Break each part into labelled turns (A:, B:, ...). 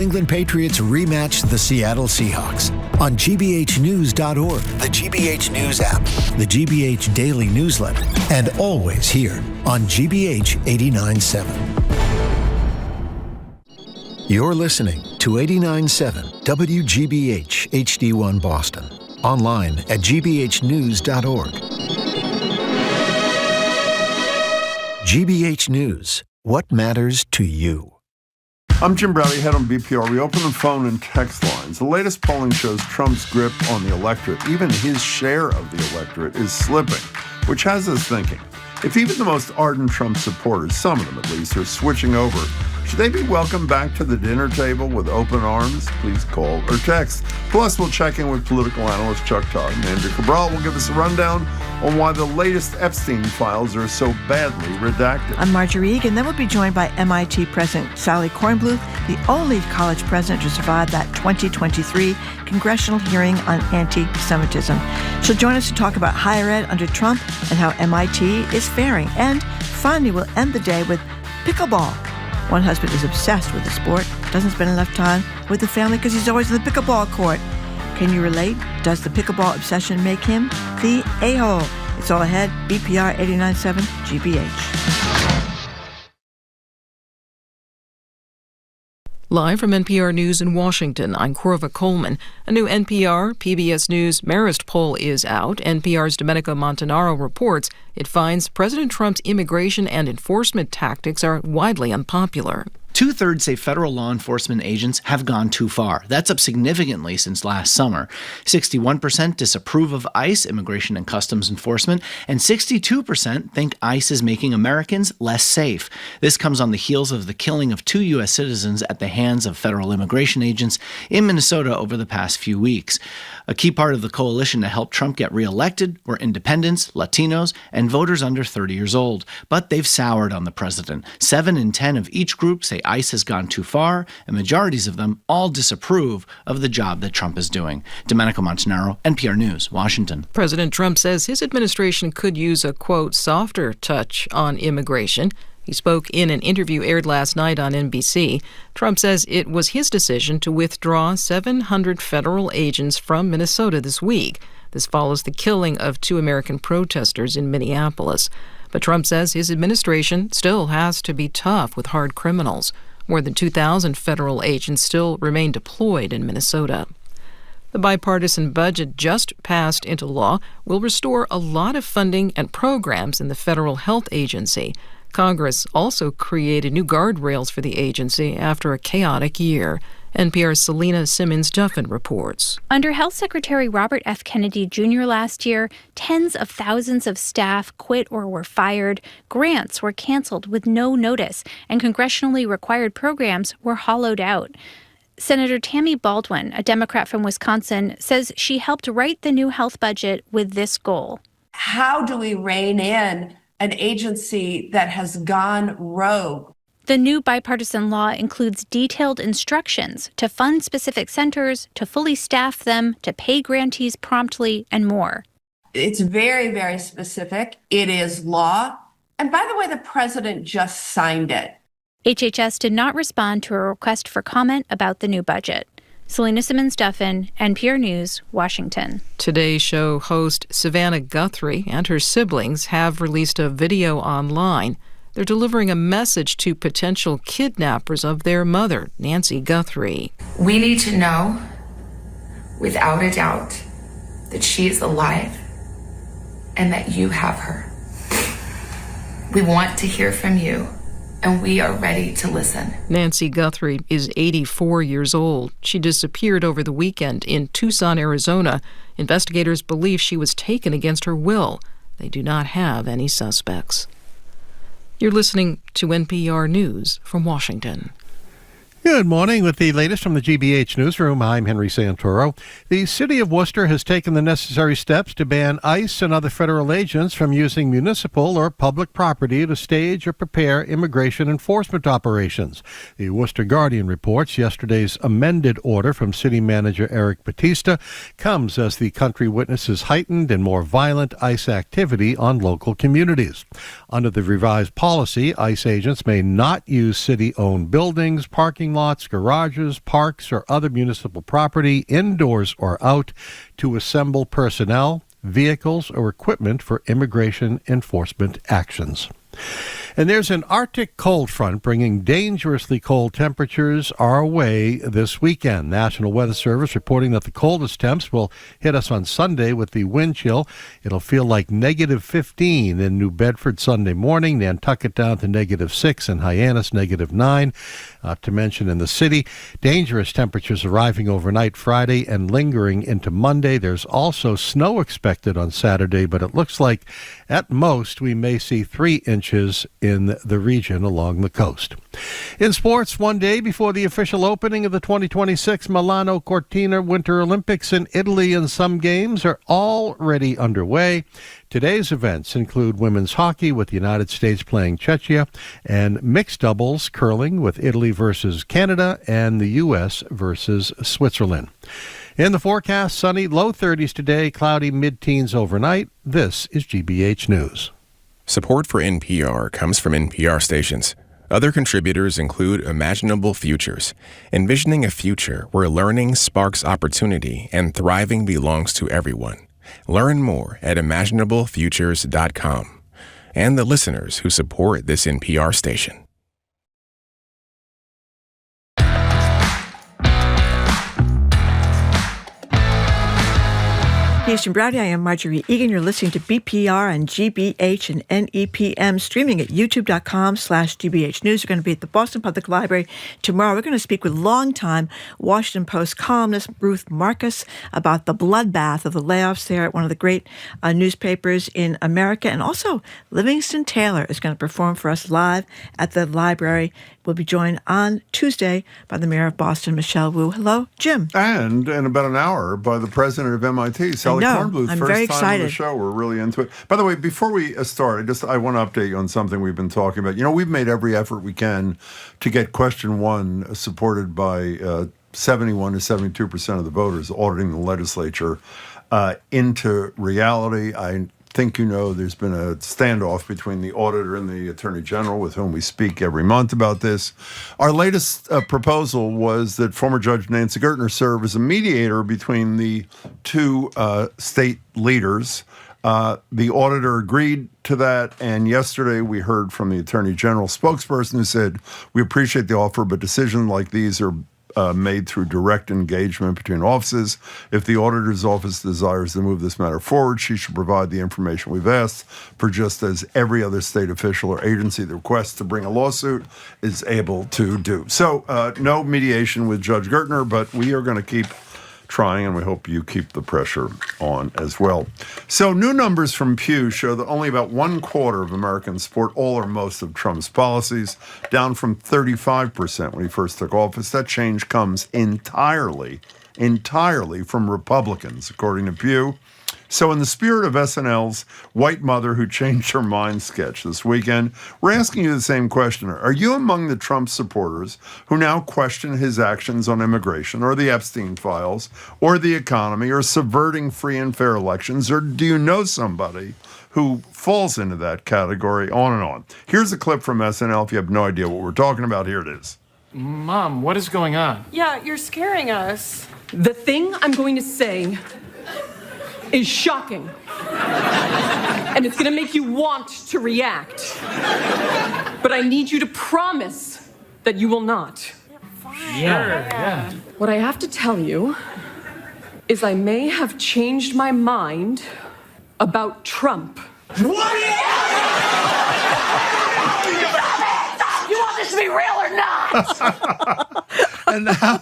A: England Patriots rematch the Seattle Seahawks on gbhnews.org, the GBH News app, the GBH Daily Newsletter, and always here on GBH 89.7. You're listening to 89.7 WGBH HD1 Boston, online at gbhnews.org. GBH News, what matters to you?
B: I'm Jim Browdy, head on BPR. We open the phone and text lines. The latest polling shows Trump's grip on the electorate, even his share of the electorate, is slipping, which has us thinking. If even the most ardent Trump supporters, some of them at least, are switching over, should they be welcomed back to the dinner table with open arms? Please call or text. Plus, we'll check in with political analyst Chuck Todd, and Andrea Cabral will give us a rundown on why the latest Epstein files are so badly redacted.
C: I'm Marjorie Egan. Then we'll be joined by MIT President Sally Kornbluth, the only college president to survive that 2023 Congressional hearing on anti-Semitism. She'll join us to talk about higher ed under Trump and how MIT is faring. And finally, we'll end the day with Pickleball. One husband is obsessed with the sport, doesn't spend enough time with the family because he's always in the pickleball court. Can you relate? Does the pickleball obsession make him the a-hole? It's all ahead. BPR 89.7 GBH.
D: Live from NPR News in Washington, I'm Corva Coleman. A new NPR, PBS News Marist poll is out. NPR's Domenico Montanaro reports it finds President Trump's immigration and enforcement tactics are widely unpopular.
E: Two-thirds say federal law enforcement agents have gone too far. That's up significantly since last summer. 61% disapprove of ICE, Immigration and Customs Enforcement, and 62% think ICE is making Americans less safe. This comes on the heels of the killing of 2 U.S. citizens at the hands of federal immigration agents in Minnesota over the past few weeks. A key part of the coalition to help Trump get reelected were independents, Latinos, and voters under 30 years old. But they've soured on the president. 7 in 10 of each group say ICE has gone too far, and majorities of them all disapprove of the job that Trump is doing. Domenico Montanaro, NPR News, Washington.
D: President Trump says his administration could use a, quote, softer touch on immigration. He spoke in an interview aired last night on NBC. Trump says it was his decision to withdraw 700 federal agents from Minnesota this week. This follows the killing of 2 American protesters in Minneapolis. But Trump says his administration still has to be tough with hard criminals. More than 2,000 federal agents still remain deployed in Minnesota. The bipartisan budget just passed into law will restore a lot of funding and programs in the Federal Health Agency. Congress also created new guardrails for the agency after a chaotic year. NPR's Selena Simmons-Duffin reports.
F: Under Health Secretary Robert F. Kennedy Jr. last year, tens of thousands of staff quit or were fired, grants were canceled with no notice, and congressionally required programs were hollowed out. Senator Tammy Baldwin, a Democrat from Wisconsin, says she helped write the new health budget with this goal.
G: How do we rein in an agency that has gone rogue?
F: The new bipartisan law includes detailed instructions to fund specific centers, to fully staff them, to pay grantees promptly, and more.
G: It's very, very specific. It is law. And by the way, the president just signed it.
F: HHS did not respond to a request for comment about the new budget. Selena Simmons-Duffin, NPR News, Washington.
D: Today's show host Savannah Guthrie and her siblings have released a video online. They're delivering a message to potential kidnappers of their mother, Nancy Guthrie.
H: We need to know, without a doubt, that she is alive and that you have her. We want to hear from you, and we are ready to listen.
D: Nancy Guthrie is 84 years old. She disappeared over the weekend in Tucson, Arizona. Investigators believe she was taken against her will. They do not have any suspects. You're listening to NPR News from Washington.
I: Good morning. With the latest from the GBH Newsroom, I'm Henry Santoro. The city of Worcester has taken the necessary steps to ban ICE and other federal agents from using municipal or public property to stage or prepare immigration enforcement operations. The Worcester Guardian reports yesterday's amended order from city manager Eric Batista comes as the country witnesses heightened and more violent ICE activity on local communities. Under the revised policy, ICE agents may not use city-owned buildings, parking parking lots, garages, parks, or other municipal property, indoors or out, to assemble personnel, vehicles, or equipment for immigration enforcement actions. And there's an Arctic cold front bringing dangerously cold temperatures our way this weekend. National Weather Service reporting that the coldest temps will hit us on Sunday with the wind chill. It'll feel like negative 15 in New Bedford Sunday morning, Nantucket down to negative 6, and Hyannis negative 9. To mention in the city, dangerous temperatures arriving overnight Friday and lingering into Monday. There's also snow expected on Saturday, but it looks like at most we may see 3 inches in the region along the coast. In sports, one day before the official opening of the 2026 Milano Cortina Winter Olympics in Italy, and some games are already underway. Today's events include women's hockey with the United States playing Czechia, and mixed doubles curling with Italy versus Canada and the U.S. versus Switzerland. In the forecast, sunny, low 30s today, cloudy, mid-teens overnight. This is GBH News.
J: Support for NPR comes from NPR stations. Other contributors include Imaginable Futures, envisioning a future where learning sparks opportunity and thriving belongs to everyone. Learn more at imaginablefutures.com. And the listeners who support this NPR station.
C: Nation Browdy, I am Marjorie Egan. You're listening to BPR and GBH and NEPM, streaming at youtube.com/GBH News. We're going to be at the Boston Public Library tomorrow. We're going to speak with longtime Washington Post columnist Ruth Marcus about the bloodbath of the layoffs there at one of the great newspapers in America. And also, Livingston Taylor is going to perform for us live at the library. We'll be joined on Tuesday by the mayor of Boston, Michelle Wu. Hello, Jim.
B: And in about an hour by the president of MIT, Sally Kornbluth.
C: I'm
B: first
C: very
B: time
C: excited.
B: on the show. We're really into it. By the way, before we start, I want to update you on something we've been talking about. You know, we've made every effort we can to get question 1 supported by 71 to 72% of the voters auditing the legislature into reality. I think you know there's been a standoff between the auditor and the attorney general, with whom we speak every month about this. Our latest proposal was that former Judge Nancy Gertner serve as a mediator between the two state leaders. The auditor agreed to that, and yesterday we heard from the attorney general spokesperson who said, "We appreciate the offer, but decisions like these are made through direct engagement between offices. If the auditor's office desires to move this matter forward, she should provide the information we've asked for, just as every other state official or agency that requests to bring a lawsuit is able to do." So no mediation with Judge Gertner, but we are going to keep trying, and we hope you keep the pressure on as well. So new numbers from Pew show that only about 1/4 of Americans support all or most of Trump's policies, down from 35% when he first took office. That change comes entirely from Republicans, according to Pew. So in the spirit of SNL's White Mother Who Changed Her Mind sketch this weekend, we're asking you the same question. Are you among the Trump supporters who now question his actions on immigration, or the Epstein files, or the economy, or subverting free and fair elections? Or do you know somebody who falls into that category? On and on. Here's a clip from SNL. If you have no idea what we're talking about, here it is.
K: Mom, what is going on?
L: Yeah, you're scaring us. The thing I'm going to say is shocking. And it's going to make you want to react. But I need you to promise that you will not.
K: Yeah.
L: What I have to tell you is I may have changed my mind about Trump.
M: You want this to be real or not?
B: And how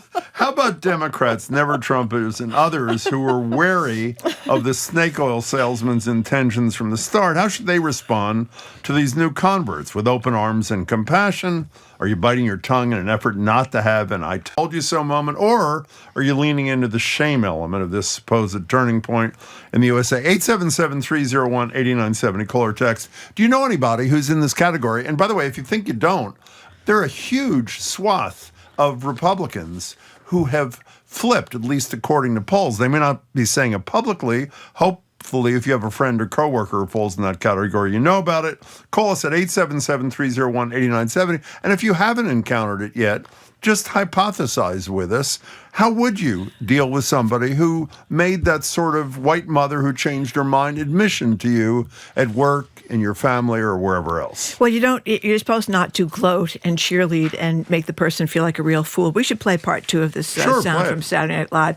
B: about Democrats, never Trumpers, and others who were wary of the snake oil salesman's intentions from the start? How should they respond to these new converts? With open arms and compassion? Are you biting your tongue in an effort not to have an "I told you so" moment? Or are you leaning into the shame element of this supposed turning point in the USA? 877-301-8970, call or text. Do you know anybody who's in this category? And by the way, if you think you don't, there are a huge swath of Republicans who have flipped, at least according to polls. They may not be saying it publicly. Hopefully, if you have a friend or coworker who falls in that category, you know about it. Call us at 877-301-8970. And if you haven't encountered it yet, just hypothesize with us. How would you deal with somebody who made that sort of white mother who changed her mind admission to you at work, in your family, or wherever else?
C: Well, you're supposed not to gloat and cheerlead and make the person feel like a real fool. We should play part 2 of this sound from Saturday Night Live.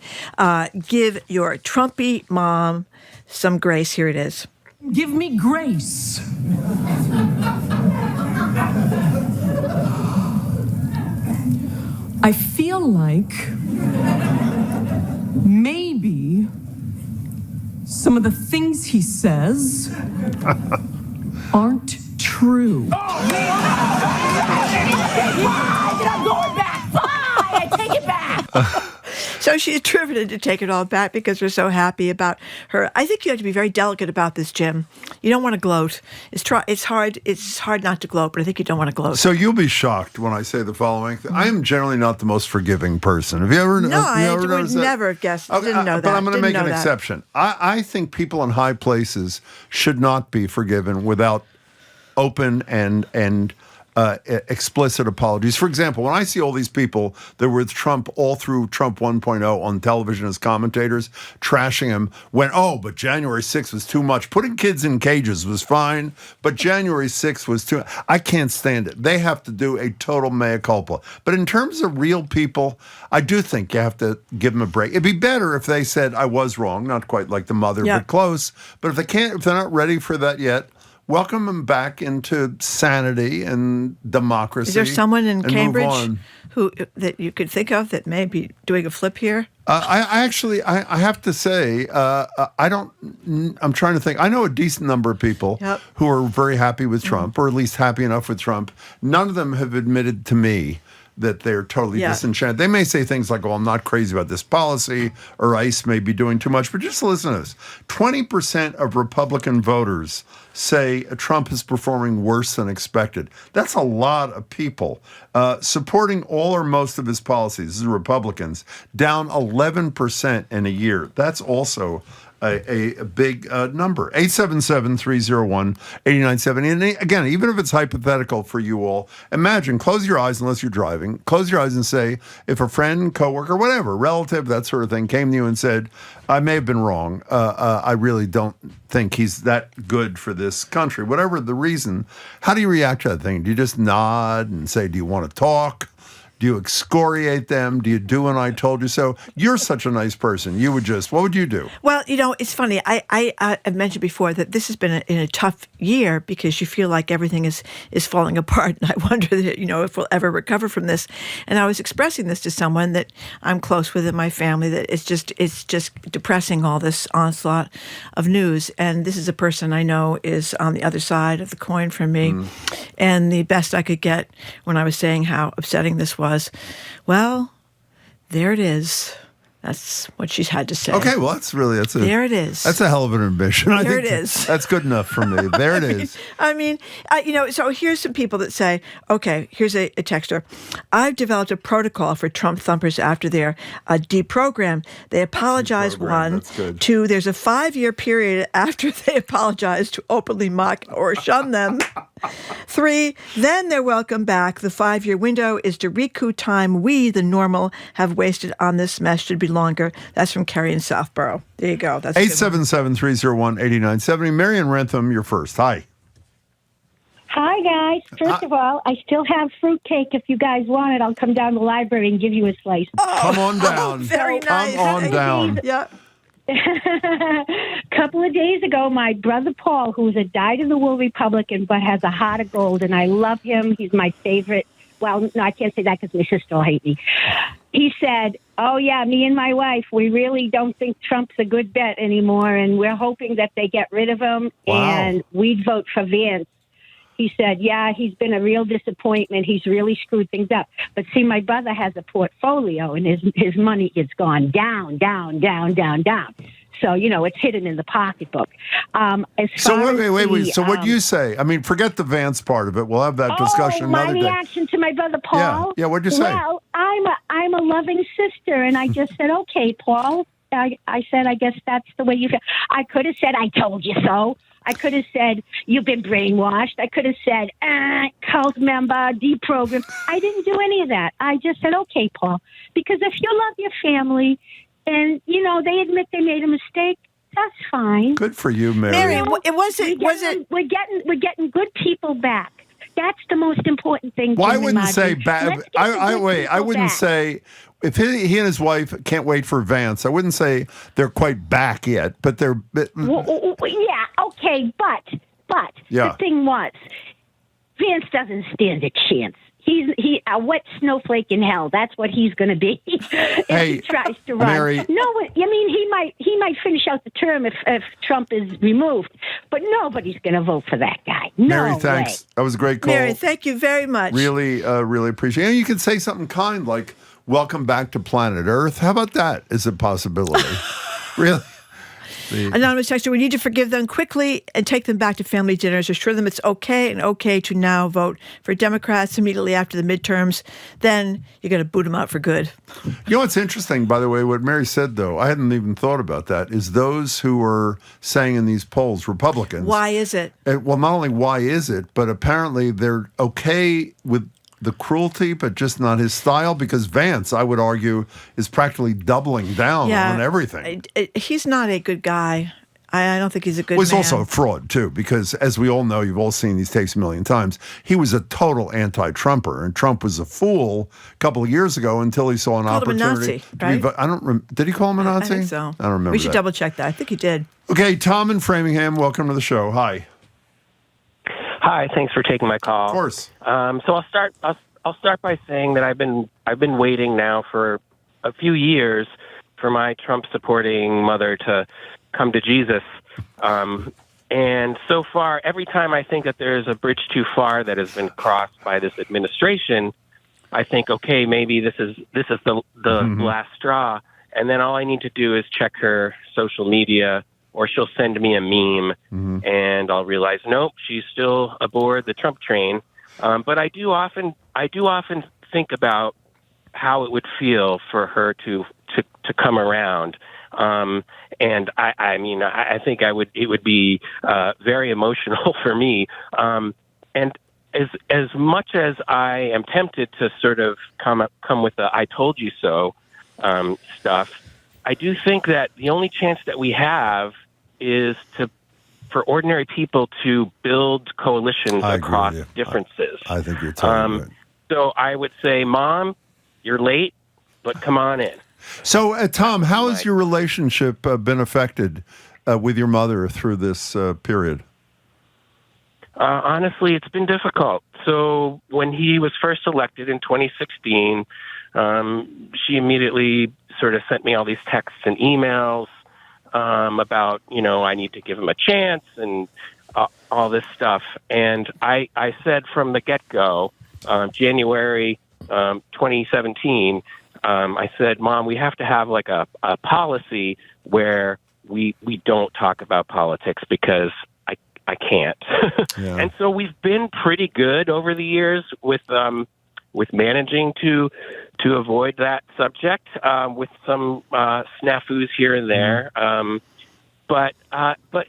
C: Give your Trumpy mom some grace. Here it is.
L: Give me grace. I feel like maybe some of the things he says aren't true.
M: I'm going back. Bye. I take it back.
C: So she's attributed to take it all back because we're so happy about her. I think you have to be very delicate about this, Jim. You don't want to gloat. It's hard not to gloat, but I think you don't want to gloat.
B: So you'll be shocked when I say the following. I am generally not the most forgiving person. Have you ever?
C: No, I would never have guessed. Didn't know that.
B: But I'm going to make an exception. I think people in high places should not be forgiven without open and explicit apologies. For example, when I see all these people that were with Trump all through Trump 1.0 on television as commentators, trashing him, but January 6th was too much. Putting kids in cages was fine, but January 6th was too... I can't stand it. They have to do a total mea culpa. But in terms of real people, I do think you have to give them a break. It'd be better if they said, I was wrong, not quite like the mother, but close. But if they're not ready for that yet, welcome them back into sanity and democracy. Is
C: there someone in Cambridge that you could think of that may be doing a flip here?
B: I have to say, I'm trying to think. I know a decent number of people who are very happy with Trump, or at least happy enough with Trump. None of them have admitted to me that they're totally disenchanted. They may say things like, I'm not crazy about this policy, or ICE may be doing too much, but just listen to this. 20% of Republican voters say Trump is performing worse than expected. That's a lot of people supporting all or most of his policies. This is Republicans, down 11% in a year. That's also a big number. 877-301-8970. And again, even if it's hypothetical for you all, imagine, close your eyes unless you're driving, close your eyes and say, if a friend, coworker, whatever, relative, that sort of thing, came to you and said, I may have been wrong. I really don't think he's that good for this country. Whatever the reason, how do you react to that thing? Do you just nod and say, do you want to talk? Do you excoriate them? Do you do an I told you so? You're such a nice person. You would just, what would you do?
C: Well, it's funny. I've mentioned before that this has been a tough year because you feel like everything is falling apart. And I wonder if we'll ever recover from this. And I was expressing this to someone that I'm close with in my family, that it's just depressing, all this onslaught of news. And this is a person I know is on the other side of the coin from me. And the best I could get when I was saying how upsetting this was, well, there it is. That's what she's had to say.
B: Okay, well, there
C: it is.
B: That's a hell of an ambition.
C: There it is.
B: That's good enough for me. There it is.
C: So here's some people that say, okay, here's a texter. I've developed a protocol for Trump thumpers after they're deprogrammed. They apologize, one. 2, there's a 5-year period after they apologize to openly mock or shun them. 3, then they're welcome back. The 5-year window is to recoup time we, the normal, have wasted on this mess should be longer. That's from Kerry in Southborough. There you go. That's
B: 877-301-8970. Marion Rentham, you're first. Hi.
N: Hi, guys. First of all, I still have fruitcake. If you guys want it, I'll come down to the library and give you a slice.
B: Come on down.
C: Very nice.
B: Come on down.
C: Yeah.
N: A couple of days ago, my brother Paul, who's a dyed-in-the-wool Republican but has a heart of gold, and I love him. He's my favorite. Well, no, I can't say that because my sister will hate me. He said, oh, yeah, me and my wife, we really don't think Trump's a good bet anymore, and we're hoping that they get rid of him, and we'd vote for Vance. He said, yeah, he's been a real disappointment. He's really screwed things up. But see, my brother has a portfolio, and his money has gone down, down, down, down, down. So, it's hidden in the pocketbook. Wait.
B: So what do you say? I mean, forget the Vance part of it. We'll have that discussion another day.
N: My reaction to my brother Paul?
B: Yeah, what'd you say?
N: Well, I'm a loving sister, and I just said, okay, Paul. I said, I guess that's the way you feel. I could have said, I told you so. I could have said, you've been brainwashed. I could have said, cult member, deprogrammed. I didn't do any of that. I just said, okay, Paul, because if you love your family and, they admit they made a mistake, that's fine.
B: Good for you, Mary.
C: Mary,
N: We're getting good people back. That's the most important thing.
B: Well, I
N: Jim and
B: wouldn't say
N: Margie.
B: bad. I wouldn't
N: back.
B: say if he and his wife can't wait for Vance. I wouldn't say they're quite back yet, but they're.
N: Yeah, okay, but the thing was, Vance doesn't stand a chance. He's a wet snowflake in hell. That's what he's going to be if he tries to run.
B: Mary,
N: he might finish out the term if Trump is removed, but nobody's going to vote for that guy.
B: Mary, thanks.
N: Way.
B: That was a great call.
C: Mary, thank you very much.
B: Really, really appreciate it. And you can say something kind like, welcome back to planet Earth. How about that as a possibility? Really?
C: Anonymous texter, we need to forgive them quickly and take them back to family dinners. Assure them it's okay to now vote for Democrats immediately after the midterms. Then you're going to boot them out for good.
B: You know what's interesting, by the way, what Mary said, though, I hadn't even thought about that, is those who are saying in these polls, Republicans.
C: Why is it?
B: Well, not only why is it, but apparently they're okay with the cruelty, but just not his style, because Vance, I would argue, is practically doubling down on everything.
C: He's not a good guy. I don't think he's a good man.
B: He's also a fraud, too, because as we all know, you've all seen these tapes a million times, he was a total anti-Trumper, and Trump was a fool a couple of years ago until he saw an opportunity.
C: Him a Nazi, right?
B: Did he call him a Nazi?
C: I think so.
B: I don't remember
C: We should
B: that.
C: double check that. I think he did.
B: Okay, Tom in Framingham, welcome to the show. Hi.
O: Hi, thanks for taking my call.
B: Of course.
O: So I'll start by saying that I've been waiting now for a few years for my Trump supporting mother to come to Jesus. And so far, every time I think that there's a bridge too far that has been crossed by this administration, I think, okay, maybe this is the last straw. And then all I need to do is check her social media, or she'll send me a meme, and I'll realize, nope, she's still aboard the Trump train. But I do often think about how it would feel for her to come around. And I think it would be very emotional for me. And as much as I am tempted to sort of come with the "I told you so" stuff, I do think that the only chance that we have is for ordinary people to build coalitions across differences.
B: I think you're totally right.
O: So I would say, Mom, you're late, but come on in.
B: So, Tom, how has your relationship been affected with your mother through this period?
O: Honestly, it's been difficult. So when he was first elected in 2016, she immediately sort of sent me all these texts and emails about, I need to give him a chance and all this stuff. And I said from the get-go, January 2017, I said, Mom, we have to have like a policy where we don't talk about politics because I can't. Yeah. And so we've been pretty good over the years with managing to avoid that subject, with some snafus here and there. But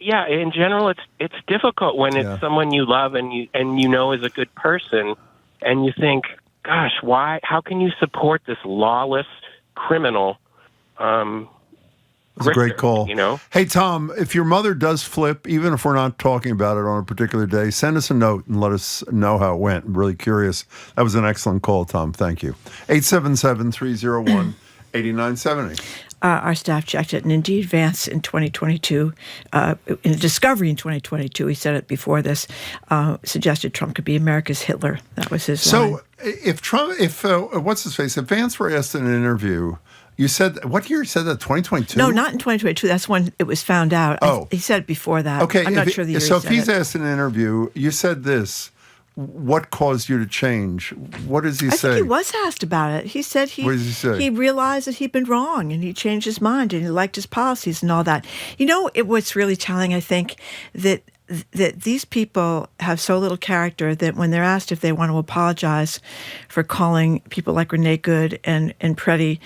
O: yeah, in general, it's difficult when it's someone you love and you know is a good person, and you think, gosh, why? How can you support this lawless criminal?
B: That's a great call. Hey, Tom, if your mother does flip, even if we're not talking about it on a particular day, send us a note and let us know how it went. I'm really curious. That was an excellent call, Tom. Thank you. 877-301-8970.
C: Our staff checked it, and indeed, Vance in 2022, in a discovery in 2022, he said it before this, suggested Trump could be America's Hitler. That was his line.
B: If Vance were asked in an interview, you said, what year you said that, 2022?
C: No, not in 2022. That's when it was found out.
B: Oh.
C: He said it before that.
B: Okay.
C: I'm not sure the year
B: So
C: he
B: if he's
C: said it.
B: asked in an interview, you said this, what caused you to change? What does he say?
C: I think he was asked about it. He said
B: what does he say?
C: He realized that he'd been wrong, and he changed his mind, and he liked his policies and all that. What's really telling, I think, that these people have so little character that when they're asked if they want to apologize for calling people like Renee Good and Preddy,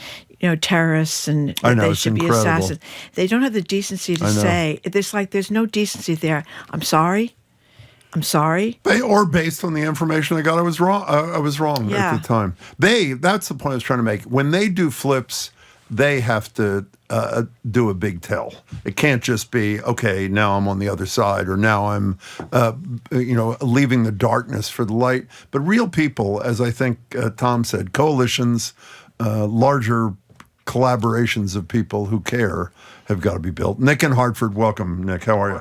C: terrorists and
B: I know,
C: they
B: it's
C: should be
B: incredible.
C: assassins. They don't have the decency to say, there's no decency there. I'm sorry.
B: Or based on the information I got, I was wrong. I was wrong at the time. That's the point I was trying to make. When they do flips, they have to do a big tell. It can't just be, okay, now I'm on the other side, or now I'm, leaving the darkness for the light. But real people, as I think Tom said, coalitions, larger collaborations of people who care have got to be built. Nick in Hartford, welcome. Nick, how are you?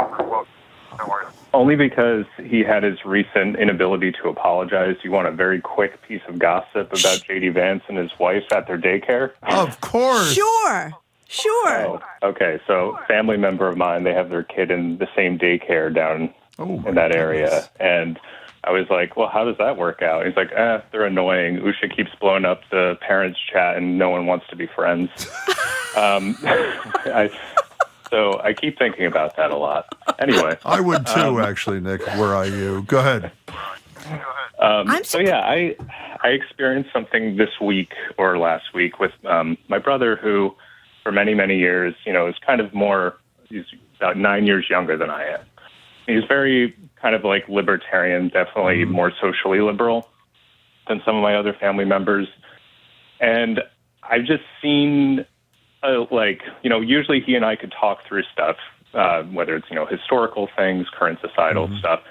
P: Only because he had his recent inability to apologize. You want a very quick piece of gossip about J.D. Vance and his wife at their daycare?
B: Of course.
C: Sure.
P: Oh, okay, so family member of mine, they have their kid in the same daycare down in that area. And I was like, well, how does that work out? He's like, they're annoying. Usha keeps blowing up the parents' chat and no one wants to be friends. So I keep thinking about that a lot. Anyway.
B: I would too, actually, Nick, were I you. Go ahead.
P: I experienced something this week or last week with my brother who, for many, many years, is kind of he's about 9 years younger than I am. He's very kind of like libertarian, definitely more socially liberal than some of my other family members. And I've just seen... usually he and I could talk through stuff, whether it's, historical things, current societal stuff.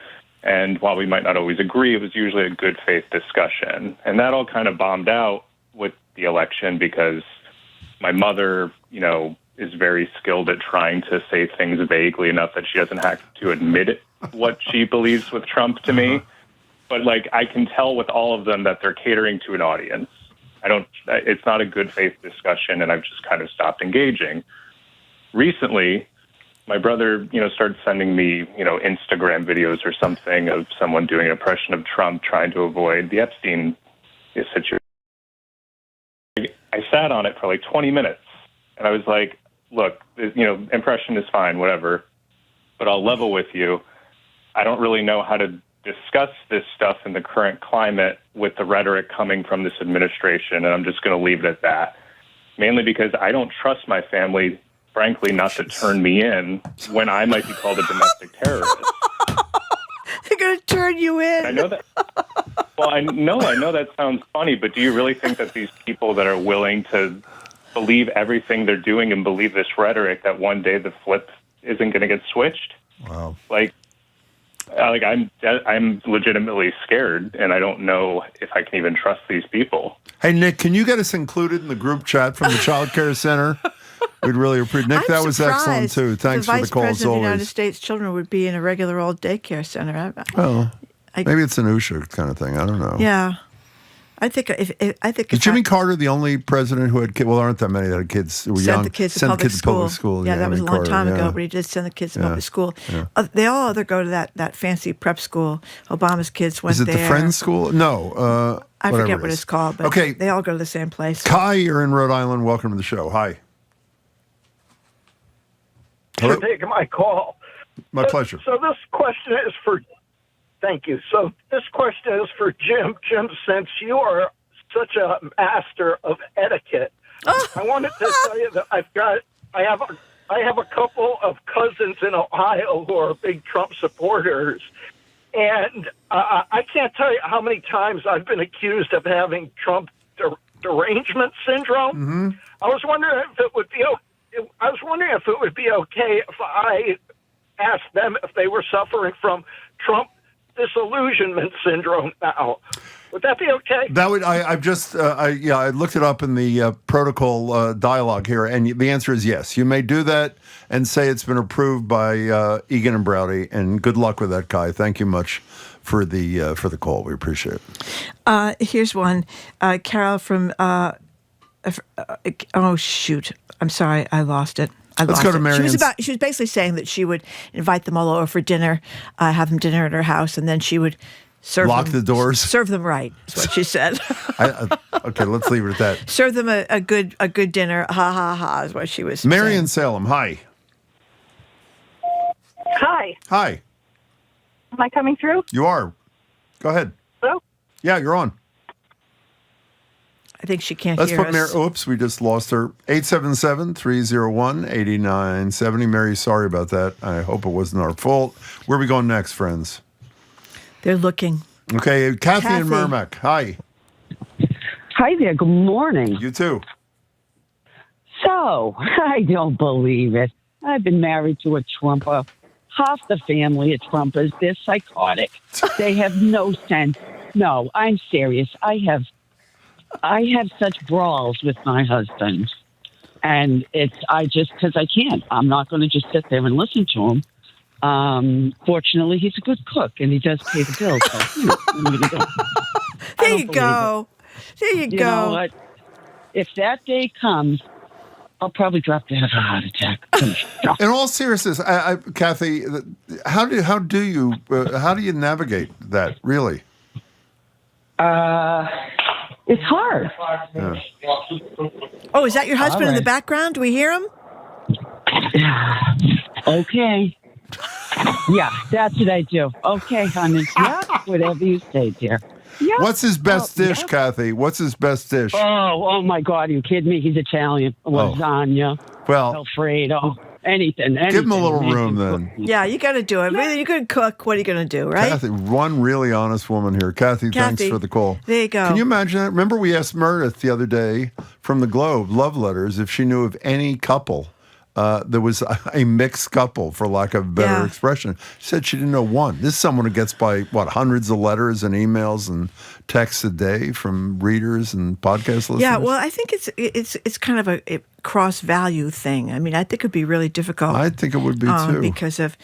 P: And while we might not always agree, it was usually a good faith discussion. And that all kind of bombed out with the election because my mother, is very skilled at trying to say things vaguely enough that she doesn't have to admit what she believes with Trump to me. But I can tell with all of them that they're catering to an audience. It's not a good faith discussion, and I've just kind of stopped engaging. Recently, my brother, started sending me, Instagram videos or something of someone doing an impression of Trump trying to avoid the Epstein situation. I sat on it for like 20 minutes, and I was like, look, impression is fine, whatever, but I'll level with you. I don't really know how to discuss this stuff in the current climate with the rhetoric coming from this administration, and I'm just going to leave it at that. Mainly because I don't trust my family, frankly, not to turn me in when I might be called a domestic terrorist.
C: They're going to turn you in.
P: I know that. Well, I know that sounds funny, but do you really think that these people that are willing to believe everything they're doing and believe this rhetoric, that one day the flip isn't going to get switched?
B: Wow.
P: I'm legitimately scared, and I don't know if I can even trust these people.
B: Hey, Nick, can you get us included in the group chat from the Child Care Center? We'd really appreciate it. Nick, that was excellent, too. Thanks for the call, as always. The Vice President of the United States children would be in a regular old daycare center. Maybe it's an Usha kind of thing. I don't know.
C: Yeah. I think
B: is Jimmy Carter the only president who had kids? Well, there aren't that many that had kids who were young.
C: Sent the kids to public school. Yeah, that was a long time ago, but he did send the kids to public school.
B: Yeah.
C: They all either go to that fancy prep school. Obama's kids went there.
B: Is it the Friends School? No.
C: I forget what it's called, but they all go to the same place.
B: Kai, you're in Rhode Island. Welcome to the show. Hi.
Q: Hello? For taking my call.
B: My pleasure.
Q: So this question is for... Thank you. So this question is for Jim. Jim, since you are such a master of etiquette, I wanted to tell you that I have a couple of cousins in Ohio who are big Trump supporters, and I can't tell you how many times I've been accused of having Trump derangement syndrome.
B: Mm-hmm.
Q: I was wondering if it would be okay if I asked them if they were suffering from Trump disillusionment syndrome now. Would that be okay?
B: That would. I looked it up in the protocol dialogue here, and the answer is yes. You may do that and say it's been approved by Egan and Browdy. And good luck with that, Kai. Thank you much for the call. We appreciate it.
C: Here's one, Carol from. Oh shoot! I'm sorry, I lost it.
B: Let's go to Marion.
C: She was basically saying that she would invite them all over for dinner, have them dinner at her house, and then she would
B: lock the doors.
C: Serve them right, is what she said.
B: Okay, let's leave it at that.
C: Serve them a good dinner. Ha ha ha is what she was saying.
B: Marion Salem, hi.
R: Hi.
B: Hi.
R: Am I coming through?
B: You are. Go ahead.
R: Hello?
B: Yeah, you're on.
C: I think she can't
B: Let's
C: hear
B: put
C: us.
B: Oops, we just lost her. 877-301-8970. Mary, sorry about that. I hope it wasn't our fault. Where are we going next, friends?
C: They're looking.
B: Okay, Kathy and Merrimack. Hi.
S: Hi there. Good morning.
B: You too.
S: So, I don't believe it. I've been married to a Trumper. Half the family are Trumpers. They're psychotic. They have no sense. No, I'm serious. I have such brawls with my husband. And because I can't. I'm not going to just sit there and listen to him. Fortunately, he's a good cook and he does pay the bills. So, what am I gonna do?
C: There you go. There you go.
S: You know what? If that day comes, I'll probably drop dead of a heart attack.
B: In all seriousness, Kathy, how do you navigate that? Really?
S: It's hard.
B: Yeah.
C: Oh, is that your husband in the
S: right.
C: background? Do we hear him?
S: Okay. Yeah, that's what I do. Okay, honey. Yeah, whatever you say, dear. Yeah.
B: What's his best dish, Kathy? What's his best dish?
S: Oh my God! Are you kidding me? He's Italian. Lasagna.
B: Well,
S: Alfredo. Anything.
B: Give him a little room then.
C: Yeah, you got to do it. Whether you're going to cook, what are you going to do, right?
B: Kathy, one really honest woman here. Kathy, thanks for the call.
C: There you go.
B: Can you imagine that? Remember we asked Meredith the other day from the Globe, Love Letters, if she knew of any couple that was a mixed couple, for lack of a better expression. She said she didn't know one. This is someone who gets by, hundreds of letters and emails and texts a day from readers and podcast listeners?
C: Yeah, well, I think it's kind of a cross-value thing. I mean, I think it would be really difficult.
B: I think it would be, too.
C: Because of,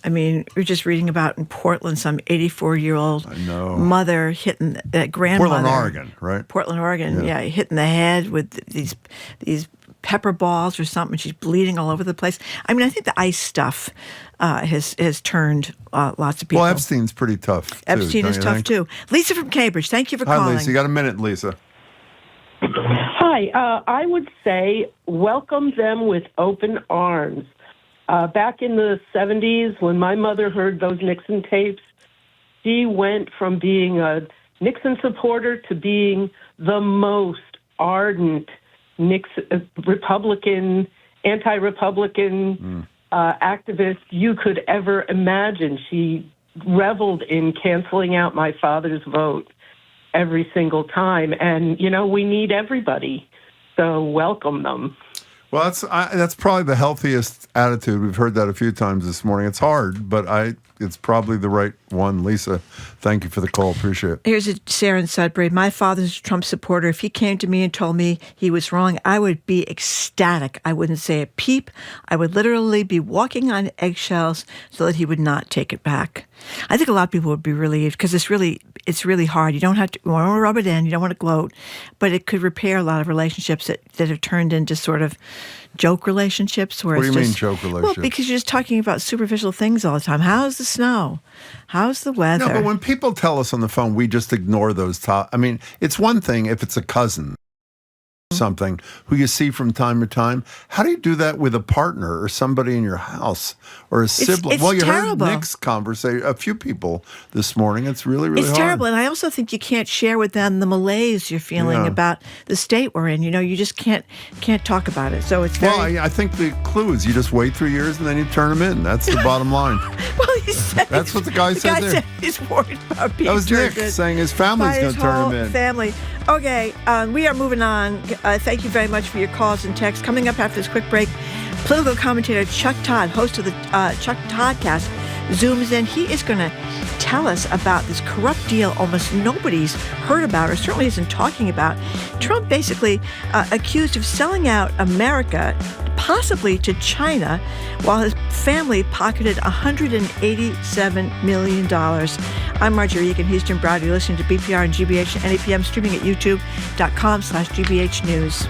C: we're just reading about in Portland, some 84-year-old mother hitting that grandmother.
B: Portland, Oregon, right?
C: Portland, Oregon, hitting the head with these pepper balls or something. She's bleeding all over the place. I mean, I think the ice stuff has turned lots of people.
B: Well, Epstein's pretty tough, too.
C: Epstein is tough, too. Lisa from Cambridge, thank you for calling.
B: Hi, Lisa. You got a minute, Lisa.
T: Hi. I would say welcome them with open arms. Back in the 70s, when my mother heard those Nixon tapes, she went from being a Nixon supporter to being the most ardent Republican, anti-Republican activist you could ever imagine. She reveled in canceling out my father's vote every single time. And, we need everybody. So welcome them.
B: Well, that's probably the healthiest attitude. We've heard that a few times this morning. It's hard, but it's probably the right one. Lisa, thank you for the call. Appreciate it.
C: Here's Sarah in Sudbury. My father's a Trump supporter. If he came to me and told me he was wrong, I would be ecstatic. I wouldn't say a peep. I would literally be walking on eggshells so that he would not take it back. I think a lot of people would be relieved because it's really hard. You don't want to rub it in. You don't want to gloat, but it could repair a lot of relationships that have turned into sort of joke relationships. Where
B: what do you
C: it's
B: mean
C: just,
B: joke relationships?
C: Well, because you're just talking about superficial things all the time. How's the snow? How's the weather?
B: No, but when people tell us on the phone, we just ignore those it's one thing if it's a cousin, something who you see from time to time. How do you do that with a partner or somebody in your house or a sibling?
C: It's
B: well, you
C: terrible.
B: heard Nick's conversation, a few people this morning. It's really, really hard.
C: It's terrible. And I also think you can't share with them the malaise you're feeling about the state we're in. You just can't talk about it. So it's very...
B: Well, I think the clue is you just wait 3 years and then you turn them in. That's the bottom line.
C: Well, he said...
B: That's what the guy said there.
C: Said he's worried about being
B: That was Nick
C: turned in
B: saying his family's going to turn him in.
C: Family. Okay, we are moving on. Thank you very much for your calls and texts. Coming up after this quick break, political commentator Chuck Todd, host of the Chuck Toddcast, zooms in. He is going to tell us about this corrupt deal almost nobody's heard about or certainly isn't talking about. Trump basically accused of selling out America, possibly to China, while his family pocketed $187 million. I'm Marjorie Egan. He's Jim Browder. You're listening to BPR and GBH and NAPM, streaming at youtube.com/GBH News.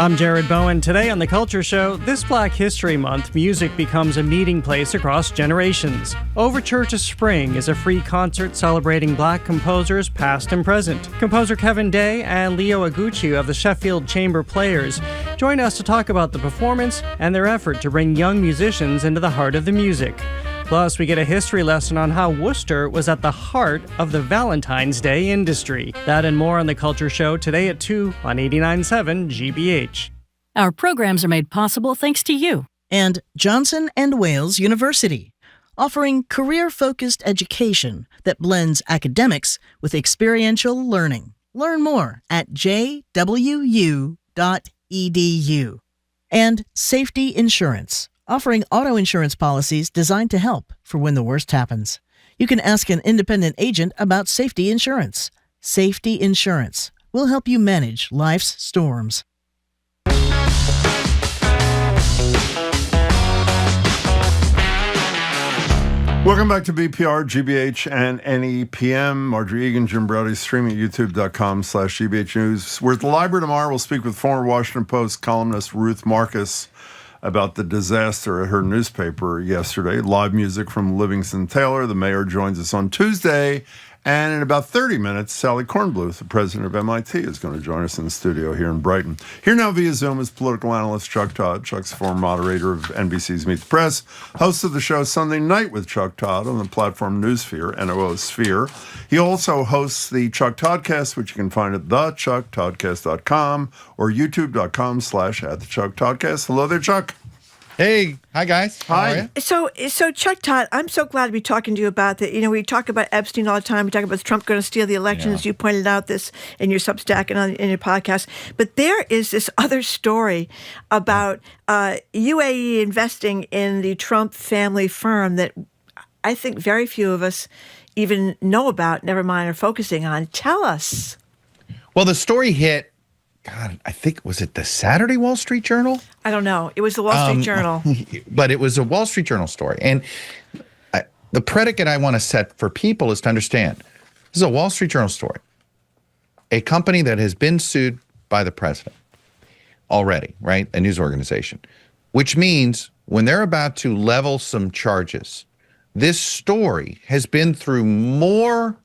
U: I'm Jared Bowen. Today on The Culture Show, this Black History Month, music becomes a meeting place across generations. Overture to Spring is a free concert celebrating Black composers past and present. Composer Kevin Day and Leo Eguchi of the Sheffield Chamber Players join us to talk about the performance and their effort to bring young musicians into the heart of the music. Plus, we get a history lesson on how Worcester was at the heart of the Valentine's Day industry. That and more on The Culture Show today at 2 on 89.7 GBH.
V: Our programs are made possible thanks to you and Johnson & Wales University, offering career-focused education that blends academics with experiential learning. Learn more at jwu.edu. And Safety Insurance, offering auto insurance policies designed to help for when the worst happens. You can ask an independent agent about safety insurance. Safety Insurance will help you manage life's storms.
B: Welcome back to BPR, GBH, and NEPM. Marjorie Egan, Jim Brody, streaming at youtube.com/GBH News. We're at the library tomorrow. We'll speak with former Washington Post columnist Ruth Marcus about the disaster at her newspaper yesterday. Live music from Livingston Taylor. The mayor joins us on Tuesday. And in about 30 minutes, Sally Kornbluth, the president of MIT, is going to join us in the studio here in Brighton. Here now via Zoom is political analyst Chuck Todd. Chuck's former moderator of NBC's Meet the Press, host of the show Sunday Night with Chuck Todd on the platform Newsphere, NOOsphere. He also hosts the Chuck Toddcast, which you can find at thechucktoddcast.com or youtube.com/@thechucktoddcast. Hello there, Chuck.
W: Hey, hi guys. How are you?
C: So Chuck Todd, I'm so glad to be talking to you about that. You know, we talk about Epstein all the time. We talk about Trump going to steal the elections. Yeah. You pointed out this in your Substack and in your podcast. But there is this other story about UAE investing in the Trump family firm that I think very few of us even know about, never mind are focusing on. Tell us.
W: Well, the story hit, God, I think, was it the Saturday Wall Street Journal?
C: I don't know. It was the Wall Street Journal.
W: But it was a Wall Street Journal story. And the predicate I want to set for people is to understand, this is a Wall Street Journal story. A company that has been sued by the president already, right? A news organization. Which means when they're about to level some charges, this story has been through more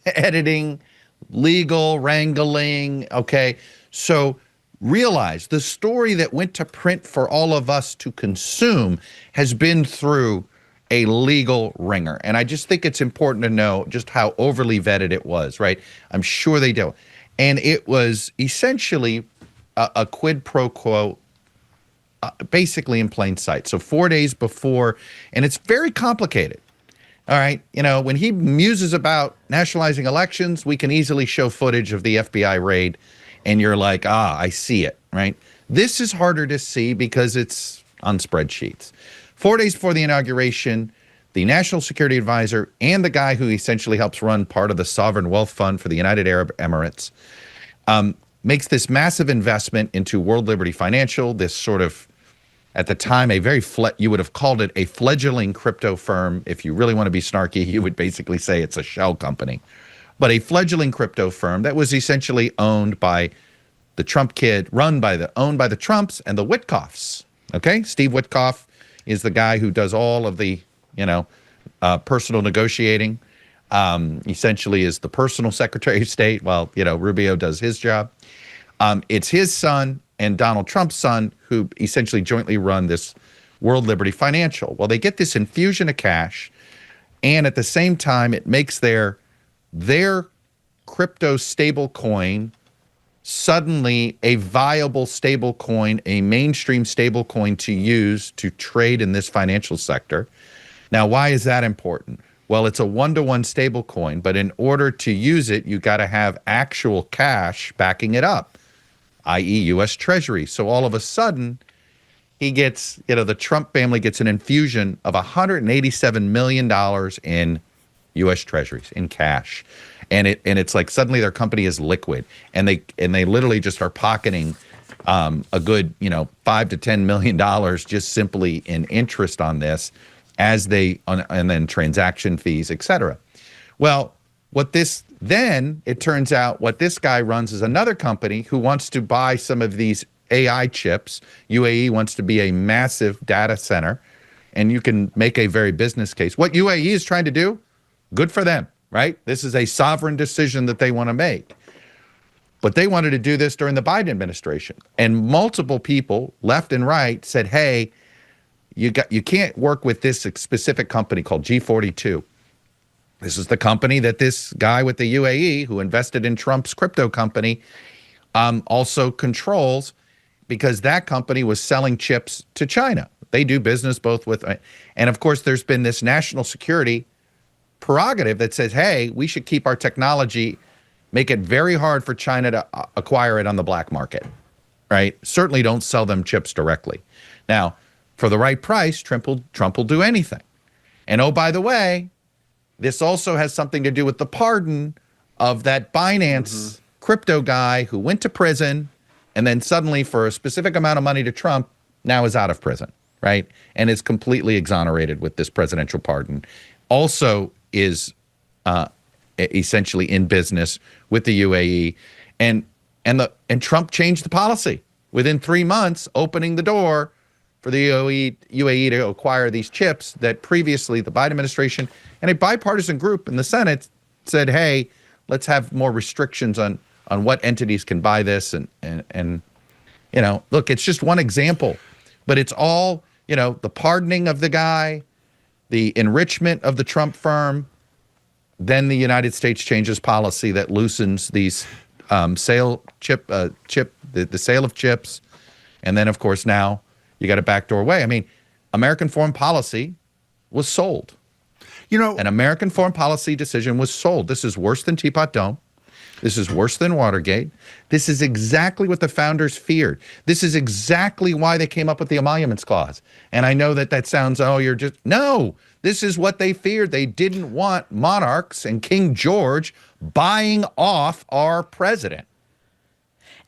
W: editing, legal wrangling, okay? So realize the story that went to print for all of us to consume has been through a legal ringer. And I just think it's important to know just how overly vetted it was, right? I'm sure they do. And it was essentially a quid pro quo, basically in plain sight. So 4 days before, and it's very complicated. All right, you know, when he muses about nationalizing elections, we can easily show footage of the FBI raid, and you're like, I see it, right? This is harder to see because it's on spreadsheets. 4 days before the inauguration, the National Security Advisor and the guy who essentially helps run part of the Sovereign Wealth Fund for the United Arab Emirates makes this massive investment into World Liberty Financial, this sort of, at the time, a very, you would have called it a fledgling crypto firm. If you really want to be snarky, you would basically say it's a shell company. But a fledgling crypto firm that was essentially owned by the Trump kid, owned by the Trumps and the Witkoffs, okay? Steve Witkoff is the guy who does all of the, personal negotiating, essentially is the personal Secretary of State while, Rubio does his job. It's his son and Donald Trump's son who essentially jointly run this World Liberty Financial. Well, they get this infusion of cash, and at the same time, it makes their crypto stable coin suddenly a viable stable coin, a mainstream stable coin to use to trade in this financial sector. Now, why is that important? Well, it's a one-to-one stable coin, but in order to use it, you got to have actual cash backing it up, i.e. U.S. Treasury. So all of a sudden, he gets, the Trump family gets an infusion of $187 million in U.S. Treasuries, in cash. And it's like suddenly their company is liquid, and they literally just are pocketing a good, $5 to $10 million just simply in interest on this and then transaction fees, et cetera. Well, it turns out what this guy runs is another company who wants to buy some of these AI chips. UAE wants to be a massive data center, and you can make a very business case. What UAE is trying to do, good for them, right? This is a sovereign decision that they want to make. But they wanted to do this during the Biden administration. And multiple people, left and right, said, hey, you can't work with this specific company called G42. This is the company that this guy with the UAE who invested in Trump's crypto company also controls, because that company was selling chips to China. They do business both with, and of course, there's been this national security prerogative that says, hey, we should keep our technology, make it very hard for China to acquire it on the black market, right? Certainly don't sell them chips directly. Now, for the right price, Trump will do anything. And oh, by the way, this also has something to do with the pardon of that Binance crypto guy who went to prison and then suddenly, for a specific amount of money to Trump, now is out of prison, right? And is completely exonerated with this presidential pardon. Also is essentially in business with the UAE, and Trump changed the policy within 3 months, opening the door for the UAE to acquire these chips that previously the Biden administration and a bipartisan group in the Senate said, hey, let's have more restrictions on what entities can buy this. And you know, look, it's just one example, but it's all, you know, the pardoning of the guy, the enrichment of the Trump firm, then the United States changes policy that loosens these the sale of chips. And then, of course, now you got a backdoor way. I mean, American foreign policy was sold.
B: You know,
W: an American foreign policy decision was sold. This is worse than Teapot Dome. This is worse than Watergate. This is exactly what the founders feared. This is exactly why they came up with the Emoluments Clause. And I know that sounds, oh, you're just, no, this is what they feared. They didn't want monarchs and King George buying off our president.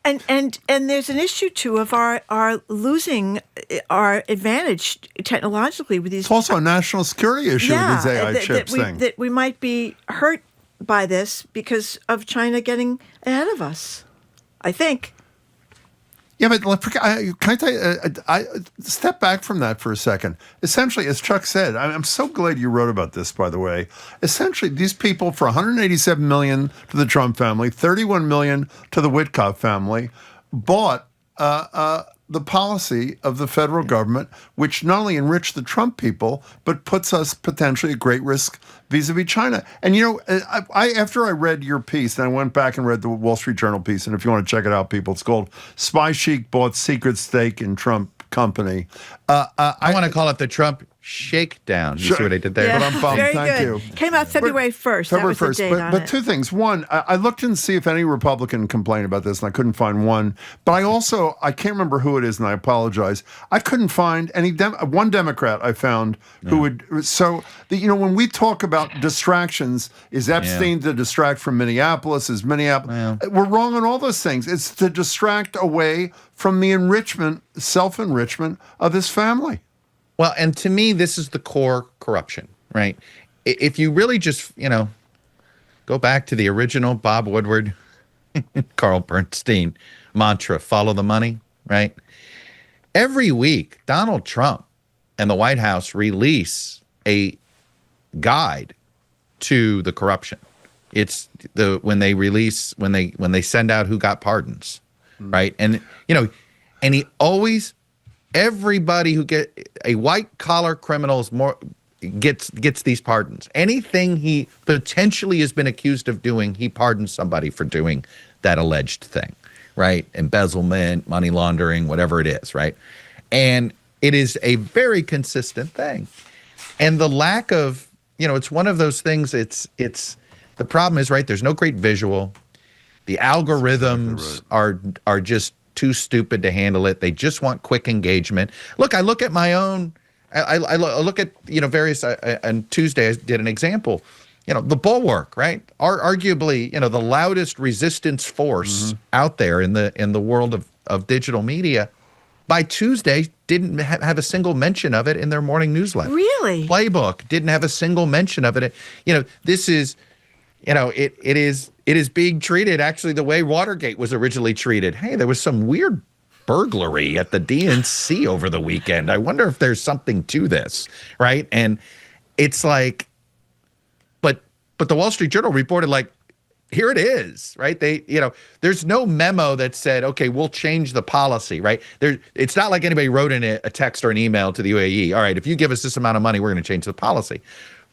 C: And there's an issue too of our losing our advantage technologically with these.
B: It's also a national security issue with these AI chips thing.
C: That we might be hurt by this because of China getting ahead of us, I think.
B: Yeah, but can I tell you, I step back from that for a second. Essentially, as Chuck said, I'm so glad you wrote about this, by the way. Essentially, these people, for $187 million to the Trump family, $31 million to the Witkoff family, bought the policy of the federal government, which not only enriched the Trump people, but puts us potentially at great risk vis-a-vis China. And, you know, after I read your piece, and I went back and read the Wall Street Journal piece, and if you want to check it out, people, it's called Spy Chic Bought Secret Stake in Trump Company.
W: I want to call it the Trump Shakedown. You see what I did there?
C: Yeah, very
B: Thank
C: good.
B: you.
C: Came out February 1st.
B: February
C: that was
B: 1st.
C: the date on
B: But
C: it.
B: two things. One, I looked in to see if any Republican complained about this, and I couldn't find one. But I can't remember who it is, and I apologize. I couldn't find any one Democrat I found who would. So, you know, when we talk about distractions, is Epstein to distract from Minneapolis? Is Minneapolis? We're wrong on all those things. It's to distract away from the enrichment, self-enrichment of his family.
W: Well, and to me, this is the core corruption, right? If you really just, you know, go back to the original Bob Woodward, Carl Bernstein mantra, follow the money, right? Every week, Donald Trump and the White House release a guide to the corruption. It's when they send out who got pardons, right? And, you know, and he always, everybody who get a white collar criminal is gets these pardons. Anything he potentially has been accused of doing, he pardons somebody for doing that alleged thing, right? Embezzlement, money laundering, whatever it is, right? And it is a very consistent thing. And the lack of, you know, it's one of those things, it's the problem is, right, there's no great visual. The algorithms are just too stupid to handle it. They just want quick engagement. Look, I look at my own, I look at, you know, various, on Tuesday I did an example, you know, the Bulwark, right? Arguably, you know, the loudest resistance force out there in the world of digital media, by Tuesday didn't have a single mention of it in their morning newsletter.
C: Really?
W: Playbook didn't have a single mention of it. You know, this is, you know, it is being treated actually the way Watergate was originally treated. Hey, there was some weird burglary at the DNC over the weekend. I wonder if there's something to this, right? And it's like, but the Wall Street Journal reported, like, here it is, right? There's no memo that said, okay, we'll change the policy, right? It's not like anybody wrote in a text or an email to the UAE. All right, if you give us this amount of money, we're going to change the policy.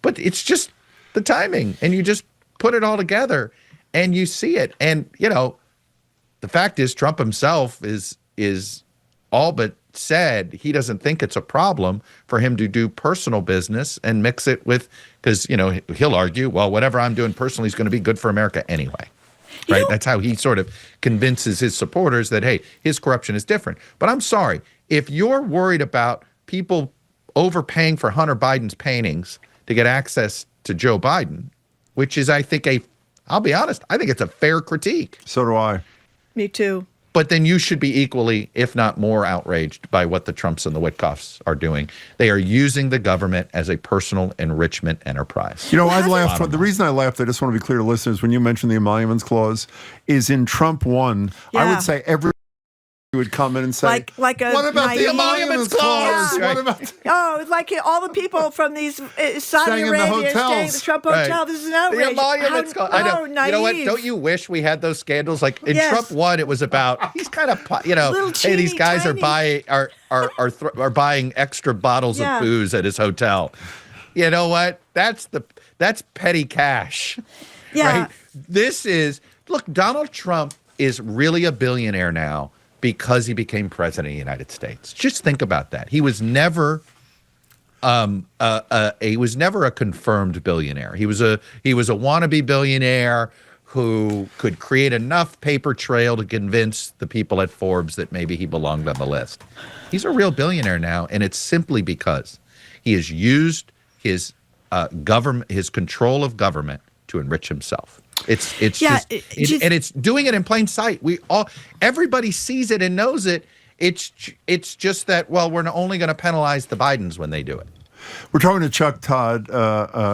W: But it's just the timing, and you just put it all together, and you see it. And the fact is, Trump himself is all but said he doesn't think it's a problem for him to do personal business and mix it with, because he'll argue, well, whatever I'm doing personally is going to be good for America anyway, right? That's how he sort of convinces his supporters that, hey, his corruption is different. But I'm sorry, if you're worried about people overpaying for Hunter Biden's paintings to get access to Joe Biden, which is, I think, I'll be honest, I think it's a fair critique.
B: So do I.
C: Me too.
W: But then you should be equally, if not more, outraged by what the Trumps and the Witkoffs are doing. They are using the government as a personal enrichment enterprise.
B: I laughed. The reason I laughed, I just want to be clear to listeners, when you mentioned the emoluments clause, is in Trump 1, I would say every would come in and say,
C: what
B: about the emoluments clause?
C: Yeah.
B: What about
C: it's like all the people from these Saudi Arabia staying at the Trump Hotel. This is an outrage.
W: The emoluments clause. I know.
C: Naive.
W: You know what? Don't you wish we had those scandals? Like in Trump 1, it was about he's kind of hey, these guys are buying extra bottles of booze at his hotel. You know what? That's petty cash.
C: Yeah.
W: Right? Look, Donald Trump is really a billionaire now because he became president of the United States. Just think about that. He was never a confirmed billionaire. He was a wannabe billionaire who could create enough paper trail to convince the people at Forbes that maybe he belonged on the list. He's a real billionaire now, and it's simply because he has used his his control of government to enrich himself. And it's doing it in plain sight. Everybody sees it and knows it. It's just that, well, we're only going to penalize the Bidens when they do it.
B: We're talking to Chuck Todd.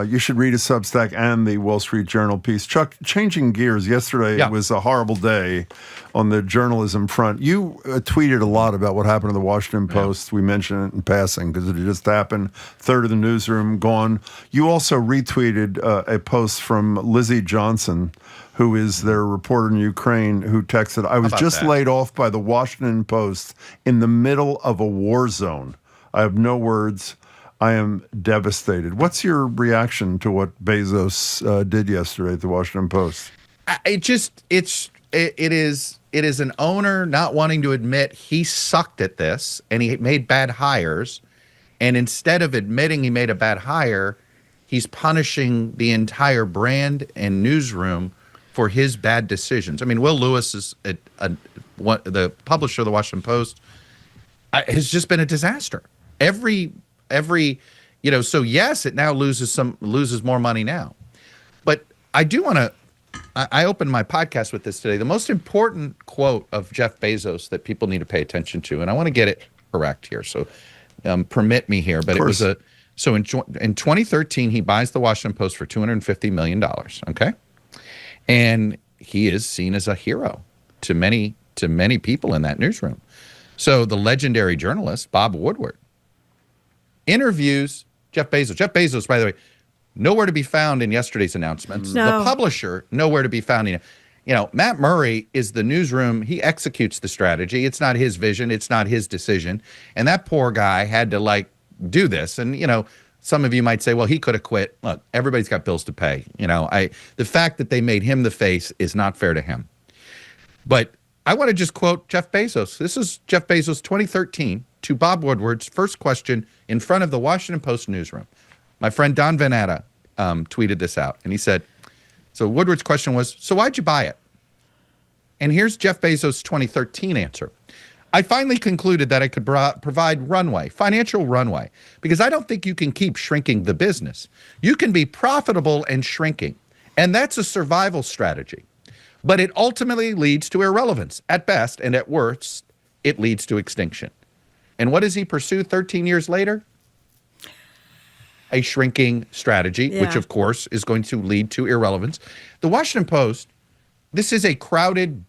B: You should read his Substack and the Wall Street Journal piece. Chuck, changing gears, yesterday was a horrible day on the journalism front. You tweeted a lot about what happened to the Washington Post. We mentioned it in passing because it had just happened. Third of the newsroom gone. You also retweeted a post from Lizzie Johnson, who is their reporter in Ukraine, who texted, I was just laid off by the Washington Post in the middle of a war zone. I have no words. I am devastated. What's your reaction to what Bezos did yesterday at the Washington Post?
W: It is an owner not wanting to admit he sucked at this and he made bad hires. And instead of admitting he made a bad hire, he's punishing the entire brand and newsroom for his bad decisions. I mean, Will Lewis is the publisher of the Washington Post has just been a disaster. So yes, it now loses more money now. But I do want to, I opened my podcast with this today. The most important quote of Jeff Bezos that people need to pay attention to, and I want to get it correct here. So permit me here, but it was in 2013, he buys the Washington Post for $250 million. Okay. And he is seen as a hero to many people in that newsroom. So the legendary journalist, Bob Woodward, interviews Jeff Bezos. Jeff Bezos, by the way, nowhere to be found in yesterday's announcements.
C: No.
W: The publisher, nowhere to be found. Matt Murray is the newsroom. He executes the strategy. It's not his vision. It's not his decision. And that poor guy had to do this. And, some of you might say, well, he could have quit. Look, everybody's got bills to pay. The fact that they made him the face is not fair to him. But I want to just quote Jeff Bezos. This is Jeff Bezos, 2013, to Bob Woodward's first question in front of the Washington Post newsroom. My friend Don Vanetta tweeted this out, and he said, so Woodward's question was, so why'd you buy it? And here's Jeff Bezos' 2013 answer. I finally concluded that I could provide financial runway, because I don't think you can keep shrinking the business. You can be profitable and shrinking, and that's a survival strategy. But it ultimately leads to irrelevance at best, and at worst, it leads to extinction. And what does he pursue 13 years later? A shrinking strategy, which of course is going to lead to irrelevance. The Washington Post, this is a crowded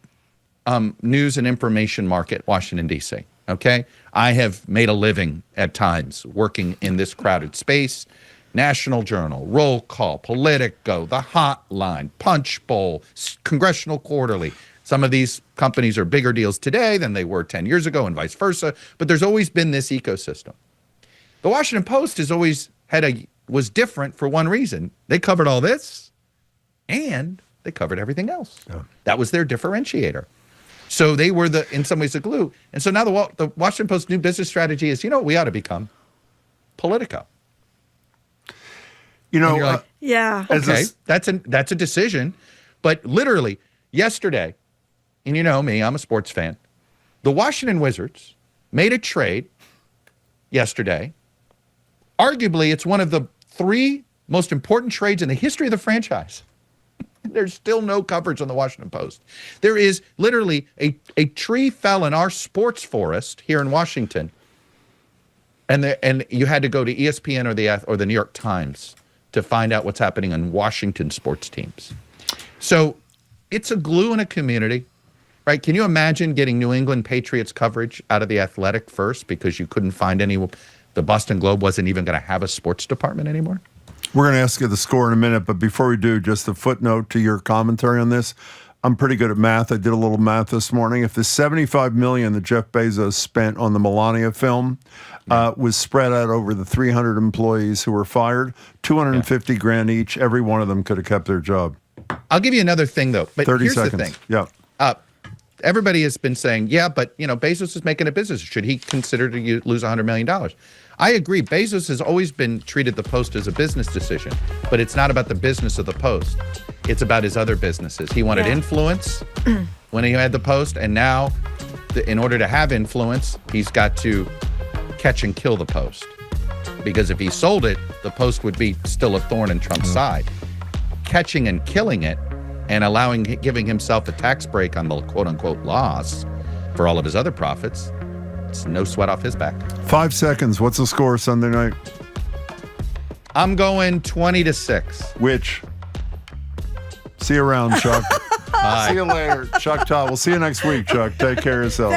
W: news and information market, Washington, D.C., okay? I have made a living at times working in this crowded space. National Journal, Roll Call, Politico, The Hotline, Punch Bowl, Congressional Quarterly. Some of these companies are bigger deals today than they were 10 years ago and vice versa, but there's always been this ecosystem. The Washington Post has always was different for one reason. They covered all this and they covered everything else. Yeah. That was their differentiator. So they were in some ways the glue. And so now the Washington Post's new business strategy is, you know what we ought to become? Politico.
B: You know,
W: like,
C: yeah.
W: Okay, that's a decision. But literally yesterday, and you know me, I'm a sports fan, the Washington Wizards made a trade yesterday. Arguably, it's one of the 3 most important trades in the history of the franchise. There's still no coverage on the Washington Post. There is literally a tree fell in our sports forest here in Washington, and you had to go to ESPN or the New York Times to find out what's happening on Washington sports teams. So it's a glue in a community, right? Can you imagine getting New England Patriots coverage out of The Athletic first because you couldn't find any? The Boston Globe wasn't even going to have a sports department anymore?
B: We're going to ask you the score in a minute, but before we do, just a footnote to your commentary on this. I'm pretty good at math. I did a little math this morning. If the $75 million that Jeff Bezos spent on the Melania film was spread out over the 300 employees who were fired, $250 grand each, every one of them could have kept their job.
W: I'll give you another thing, though. But
B: 30
W: here's
B: seconds.
W: the thing.
B: Yeah.
W: Everybody has been saying, yeah, but Bezos is making a business. Should he consider to lose $100 million? I agree. Bezos has always been treated the Post as a business decision, but it's not about the business of the Post. It's about his other businesses. He wanted influence when he had the Post, and now, in order to have influence, he's got to catch and kill the Post. Because if he sold it, the Post would be still a thorn in Trump's side. Catching and killing it and giving himself a tax break on the quote-unquote loss for all of his other profits, it's no sweat off his back.
B: 5 seconds. What's the score Sunday night?
W: I'm going 20-6.
B: Which? See you around, Chuck.
W: Bye.
B: See you later, Chuck Todd. We'll see you next week, Chuck. Take care of yourself.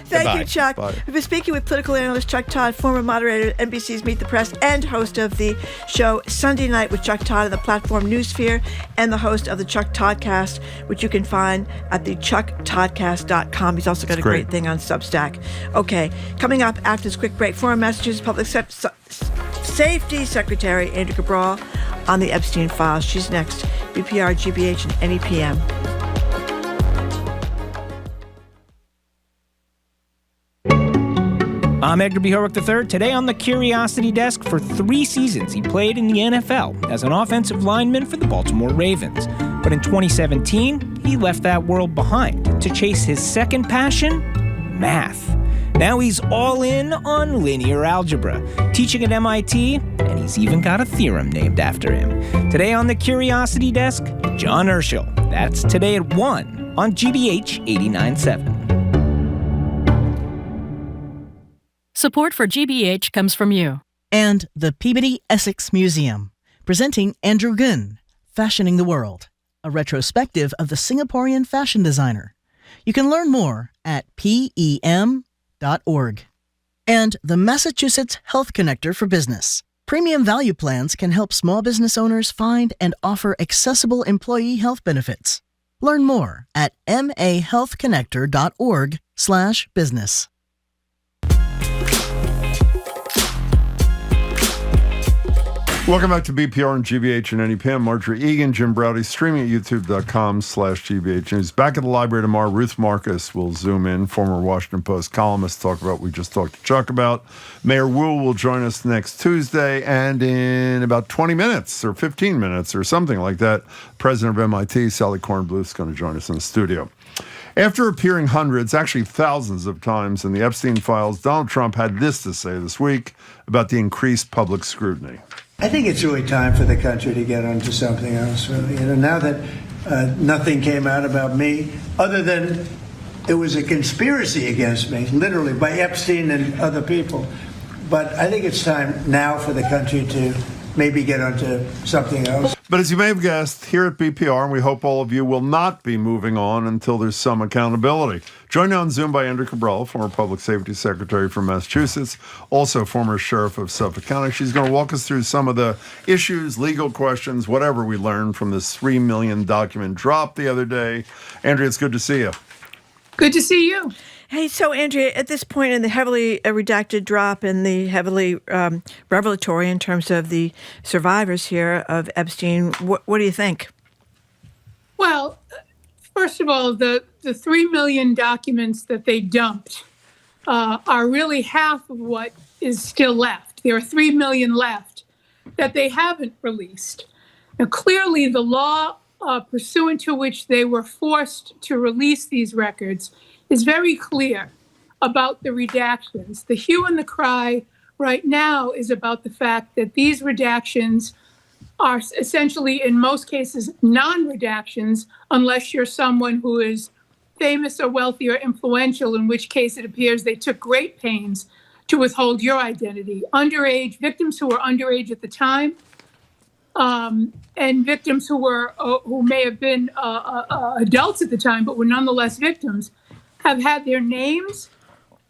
C: Thank you, Chuck.
B: Bye.
C: We've been speaking with political analyst Chuck Todd, former moderator at NBC's Meet the Press and host of the show Sunday Night with Chuck Todd on the platform Newsphere, and the host of the Chuck Toddcast, which you can find at the chucktoddcast.com. He's also got a great thing on Substack. Okay, coming up after this quick break, Foreign Massachusetts Public Safety Secretary Andrea Cabral on the Epstein files. She's next. BPR, GBH, and NEPM.
A: I'm Edgar B. Horwick III. Today on the Curiosity Desk, for 3 seasons, he played in the NFL as an offensive lineman for the Baltimore Ravens. But in 2017, he left that world behind to chase his second passion, math. Now he's all in on linear algebra, teaching at MIT, and he's even got a theorem named after him. Today on the Curiosity Desk, John Ersel. That's today at 1 on GBH 89.7.
V: Support for GBH comes from you. And the Peabody Essex Museum, presenting Andrew Gunn, Fashioning the World, a retrospective of the Singaporean fashion designer. You can learn more at pem.org. And the Massachusetts Health Connector for Business. Premium value plans can help small business owners find and offer accessible employee health benefits. Learn more at mahealthconnector.org/business.
B: Welcome back to BPR and GBH and NEPM. Marjorie Egan, Jim Browdy, streaming at youtube.com/GBH News. Back at the library tomorrow, Ruth Marcus will zoom in, former Washington Post columnist, talk about what we just talked to Chuck about. Mayor Wu will join us next Tuesday, and in about 20 minutes or 15 minutes or something like that, President of MIT, Sally Kornbluth, is going to join us in the studio. After appearing hundreds, actually thousands of times in the Epstein files, Donald Trump had this to say this week about the increased public scrutiny.
E: I think it's really time for the country to get onto something else, really. Now that nothing came out about me, other than it was a conspiracy against me, literally, by Epstein and other people. But I think it's time now for the country to maybe get onto something else.
B: But as you may have guessed, here at BPR, and we hope all of you will not be moving on until there's some accountability. Joined on Zoom by Andrea Cabral, former Public Safety Secretary from Massachusetts, also former Sheriff of Suffolk County. She's going to walk us through some of the issues, legal questions, whatever we learned from this 3 million document drop the other day. Andrea, it's good to see you.
L: Good to see you.
C: Hey, so Andrea, at this point in the heavily redacted drop and the heavily revelatory in terms of the survivors here of Epstein, what do you think?
F: Well, first of all, the 3 million documents that they dumped are really half of what is still left. There are 3 million left that they haven't released. Now, clearly, the law pursuant to which they were forced to release these records is very clear about the redactions. The hue and the cry right now is about the fact that these redactions are essentially, in most cases, non-redactions, unless you're someone who is famous or wealthy or influential, in which case it appears they took great pains to withhold your identity. Underage, victims who were underage at the time, and victims who may have been adults at the time, but were nonetheless victims, have had their names,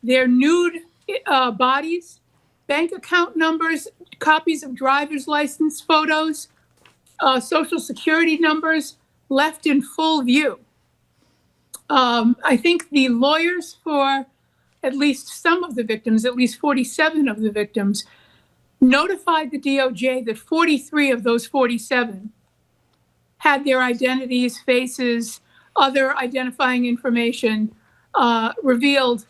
F: their nude bodies, bank account numbers, copies of driver's license photos, social security numbers left in full view. I think the lawyers for at least some of the victims, at least 47 of the victims, notified the DOJ that 43 of those 47 had their identities, faces, other identifying information revealed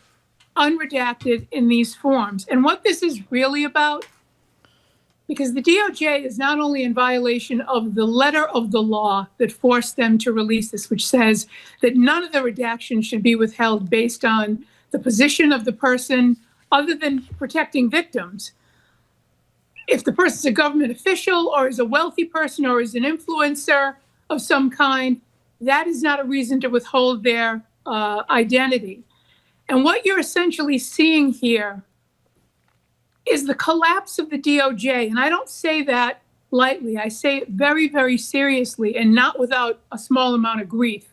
F: unredacted in these forms. And what this is really about, because the DOJ is not only in violation of the letter of the law that forced them to release this, which says that none of the redactions should be withheld based on the position of the person other than protecting victims. If the person's a government official or is a wealthy person or is an influencer of some kind, that is not a reason to withhold their identity. And what you're essentially seeing here is the collapse of the DOJ. And I don't say that lightly. I say it very, very seriously and not without a small amount of grief.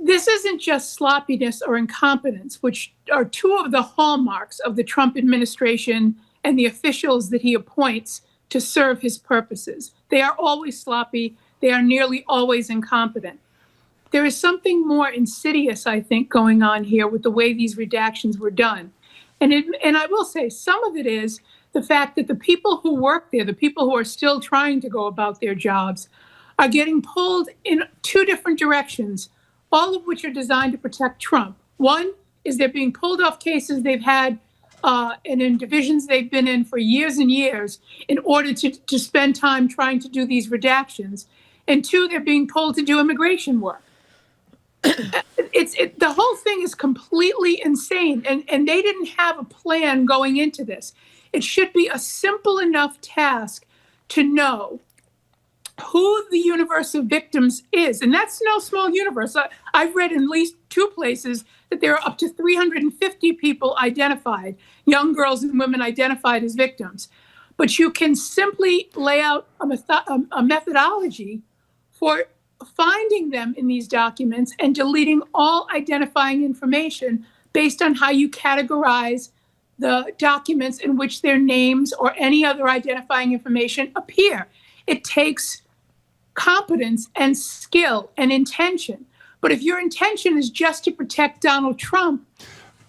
F: This isn't just sloppiness or incompetence, which are two of the hallmarks of the Trump administration and the officials that he appoints to serve his purposes. They are always sloppy. They are nearly always incompetent. There is something more insidious, I think, going on here with the way these redactions were done. And I will say some of it is the fact that the people who work there, the people who are still trying to go about their jobs, are getting pulled in two different directions, all of which are designed to protect Trump. One is they're being pulled off cases they've had and in divisions they've been in for years and years in order to spend time trying to do these redactions. And two, they're being pulled to do immigration work. The whole thing is completely insane, and they didn't have a plan going into this. It should be a simple enough task to know who the universe of victims is, and that's no small universe. I've read in at least two places that there are up to 350 people identified, young girls and women identified as victims. But you can simply lay out a methodology for finding them in these documents and deleting all identifying information based on how you categorize the documents in which their names or any other identifying information appear. It takes competence and skill and intention. But if your intention is just to protect Donald Trump,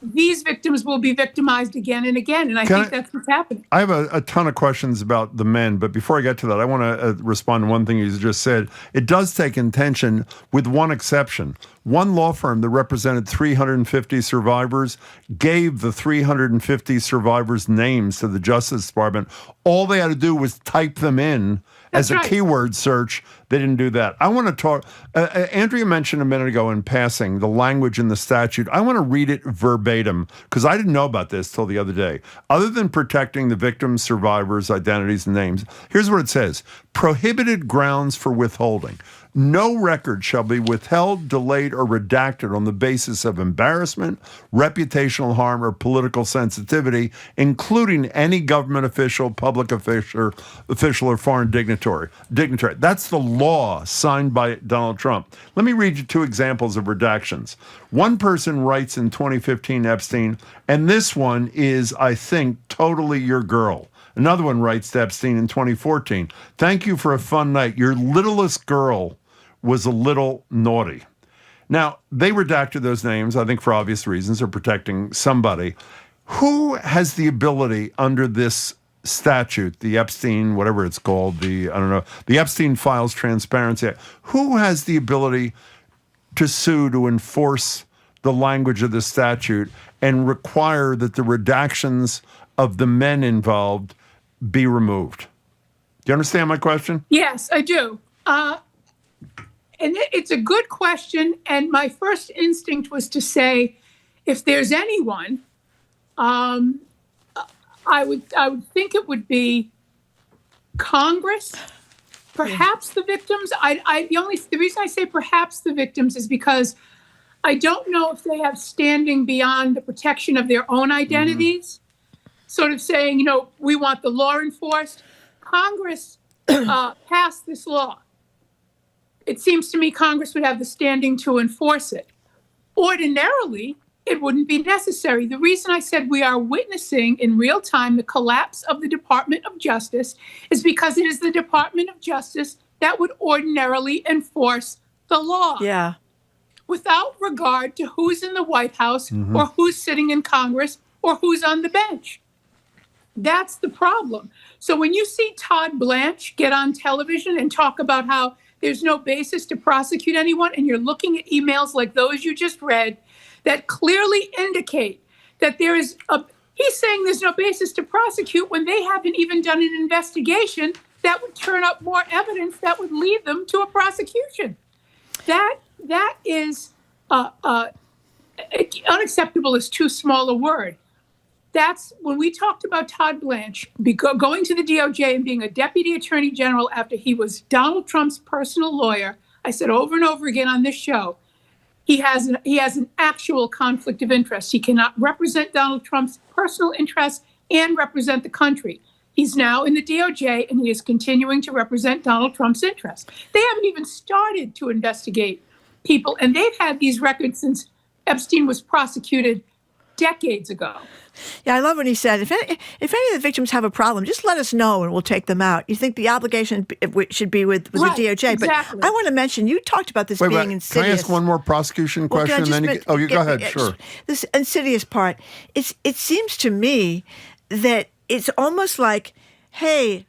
F: these victims will be victimized again and again. And I think that's what's happening.
B: I have a ton of questions about the men, but before I get to that, I want to respond to one thing you just said. It does take intention, with one exception. One law firm that represented 350 survivors gave the 350 survivors' names to the Justice Department. All they had to do was type them in as a keyword search. They didn't do that. I want to talk. Andrea mentioned a minute ago in passing the language in the statute. I want to read it verbatim because I didn't know about this till the other day. Other than protecting the victims, survivors, identities, and names, here's what it says. Prohibited grounds for withholding. No record shall be withheld, delayed, or redacted on the basis of embarrassment, reputational harm, or political sensitivity, including any government official, public official, or foreign dignitary. That's the law signed by Donald Trump. Let me read you two examples of redactions. One person writes in 2015, Epstein, and this one is, I think, totally your girl. Another one writes to Epstein in 2014, thank you for a fun night. Your littlest girl was a little naughty. Now, they redacted those names, I think for obvious reasons. They're protecting somebody. Who has the ability under this statute, the Epstein, whatever it's called, the Epstein Files Transparency Act, who has the ability to sue to enforce the language of the statute and require that the redactions of the men involved be removed? Do you understand my question?
F: Yes, I do. And it's a good question. And my first instinct was to say, if there's anyone, I would think it would be Congress, perhaps the victims. The reason I say perhaps the victims is because I don't know if they have standing beyond the protection of their own identities. Sort of saying, we want the law enforced. Congress passed this law. It seems to me Congress would have the standing to enforce it. Ordinarily, it wouldn't be necessary. The reason I said we are witnessing in real time the collapse of the Department of Justice is because it is the Department of Justice that would ordinarily enforce the law.
C: Yeah.
F: Without regard to who's in the White House or who's sitting in Congress or who's on the bench. That's the problem. So when you see Todd Blanche get on television and talk about how there's no basis to prosecute anyone, and you're looking at emails like those you just read that clearly indicate that he's saying there's no basis to prosecute when they haven't even done an investigation that would turn up more evidence that would lead them to a prosecution. That is unacceptable is too small a word. That's when we talked about Todd Blanche going to the DOJ and being a deputy attorney general after he was Donald Trump's personal lawyer. I said over and over again on this show, he has an actual conflict of interest. He cannot represent Donald Trump's personal interests and represent the country. He's now in the DOJ and he is continuing to represent Donald Trump's interests. They haven't even started to investigate people, and they've had these records since Epstein was prosecuted decades ago.
C: Yeah, I love what he said. If any of the victims have a problem, just let us know and we'll take them out. You think the obligation should be with right, the DOJ.
F: Exactly.
C: But I want to mention, you talked about this being insidious.
B: Can I ask one more prosecution question? You go ahead, sure.
C: This insidious part, it seems to me that it's almost like, hey,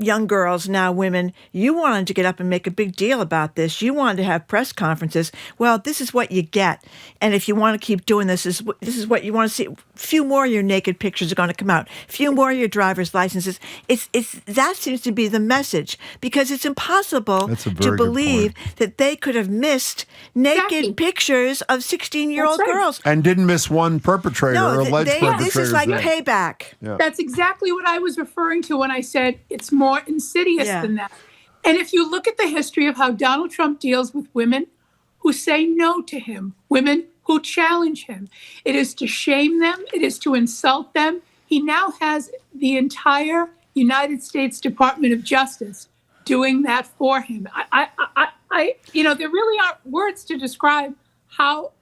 C: young girls, now women, you wanted to get up and make a big deal about this. You wanted to have press conferences. Well, this is what you get. And if you want to keep doing this is what you want to see. A few more of your naked pictures are going to come out. A few more of your driver's licenses. That seems to be the message, because it's impossible to believe that they could have missed naked pictures of 16-year-old girls.
B: And didn't miss one perpetrator or alleged perpetrator.
C: This is like payback.
B: Yeah.
F: That's exactly what I was referring to when I said it's more insidious than that. And if you look at the history of how Donald Trump deals with women who say no to him, women who challenge him, it is to shame them, it is to insult them. He now has the entire United States Department of Justice doing that for him. There really aren't words to describe how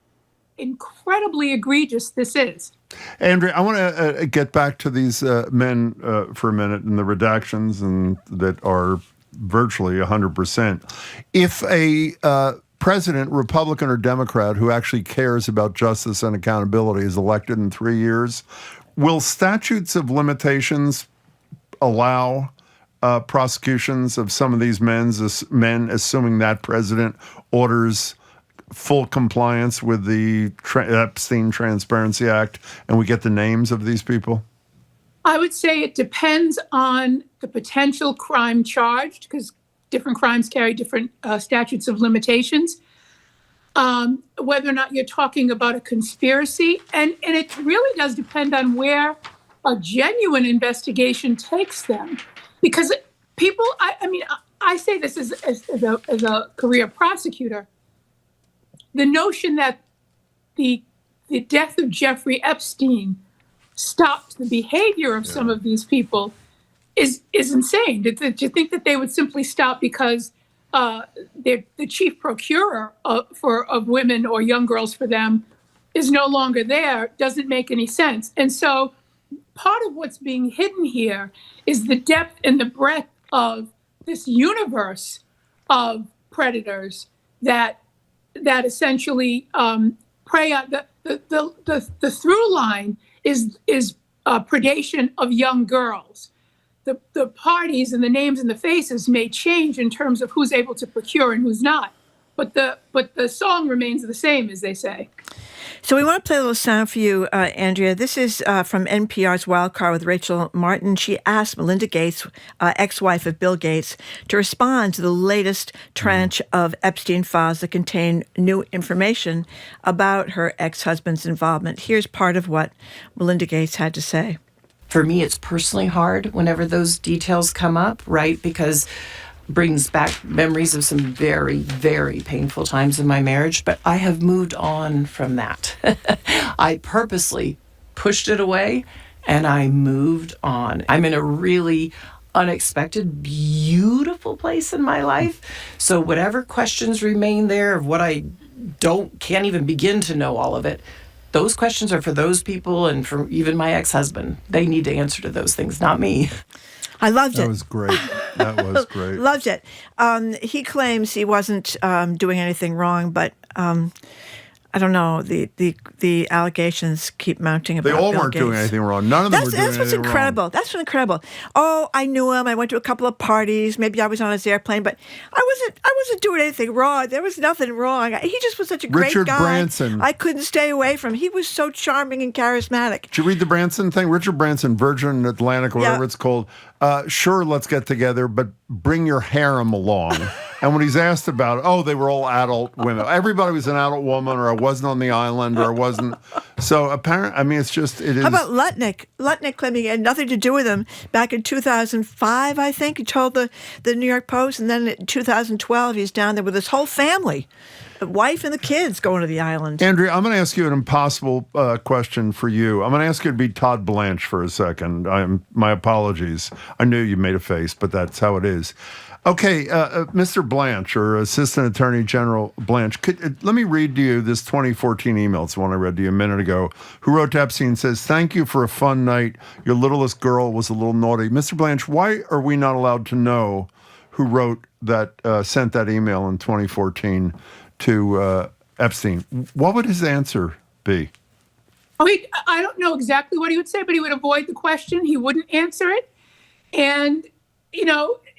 F: incredibly egregious this is.
B: Andrea, I want to get back to these men for a minute and the redactions and that are virtually 100%. If a president, Republican or Democrat, who actually cares about justice and accountability is elected in 3 years, will statutes of limitations allow prosecutions of some of these men, assuming that president orders full compliance with the Epstein Transparency Act, and we get the names of these people?
F: I would say it depends on the potential crime charged, because different crimes carry different statutes of limitations. Whether or not you're talking about a conspiracy, and it really does depend on where a genuine investigation takes them. Because people, I say this as a career prosecutor, the notion that the death of Jeffrey Epstein stopped the behavior of some of these people is insane. To think that they would simply stop because the chief procurer of women or young girls for them is no longer there doesn't make any sense. And so part of what's being hidden here is the depth and the breadth of this universe of predators that essentially prey on the through line is predation of young girls. The parties and the names and the faces may change in terms of who's able to procure and who's not, but the song remains the same, as they say.
C: So we want to play a little sound for you, Andrea. This is from NPR's Wildcard with Rachel Martin. She asked Melinda Gates, ex-wife of Bill Gates, to respond to the latest tranche of Epstein files that contain new information about her ex-husband's involvement. Here's part of what Melinda Gates had to say.
D: For me, it's personally hard whenever those details come up, right? Because brings back memories of some very, very painful times in my marriage, but I have moved on from that. I purposely pushed it away and I moved on. I'm in a really unexpected, beautiful place in my life. So whatever questions remain there of what I can't even begin to know all of it, those questions are for those people and for even my ex-husband. They need to answer to those things, not me.
C: I loved it.
B: That was great. That was great.
C: Loved it. He claims he wasn't doing anything wrong, but I don't know. The allegations keep mounting about
B: They all
C: Bill
B: weren't
C: Gates.
B: doing anything wrong. None of them were doing
C: That's what's
B: anything
C: incredible.
B: wrong.
C: That's what's incredible. Oh, I knew him. I went to a couple of parties. Maybe I was on his airplane, but I wasn't doing anything wrong. There was nothing wrong. He just was such a great
B: Richard
C: guy.
B: Branson.
C: I couldn't stay away from him. He was so charming and charismatic.
B: Did you read the Branson thing? Richard Branson, Virgin Atlantic, whatever it's called. Sure, let's get together, but bring your harem along. And when he's asked about, they were all adult women. Everybody was an adult woman, or I wasn't on the island, or I wasn't. So apparently, I mean, it is.
C: How about Lutnick? Lutnick claiming he had nothing to do with him back in 2005, I think. He told the New York Post. And then in 2012, he's down there with his whole family, the wife and the kids going to the island.
B: Andrea, I'm going to ask you an impossible question for you. I'm going to ask you to be Todd Blanche for a second. My apologies. I knew you made a face, but that's how it is. Okay, Mr. Blanche, or Assistant Attorney General Blanche, let me read to you this 2014 email. It's the one I read to you a minute ago. Who wrote to Epstein and says, "Thank you for a fun night. Your littlest girl was a little naughty." Mr. Blanche, why are we not allowed to know who wrote that, sent that email in 2014 to Epstein? What would his answer be?
F: I don't know exactly what he would say, but he would avoid the question. He wouldn't answer it. And,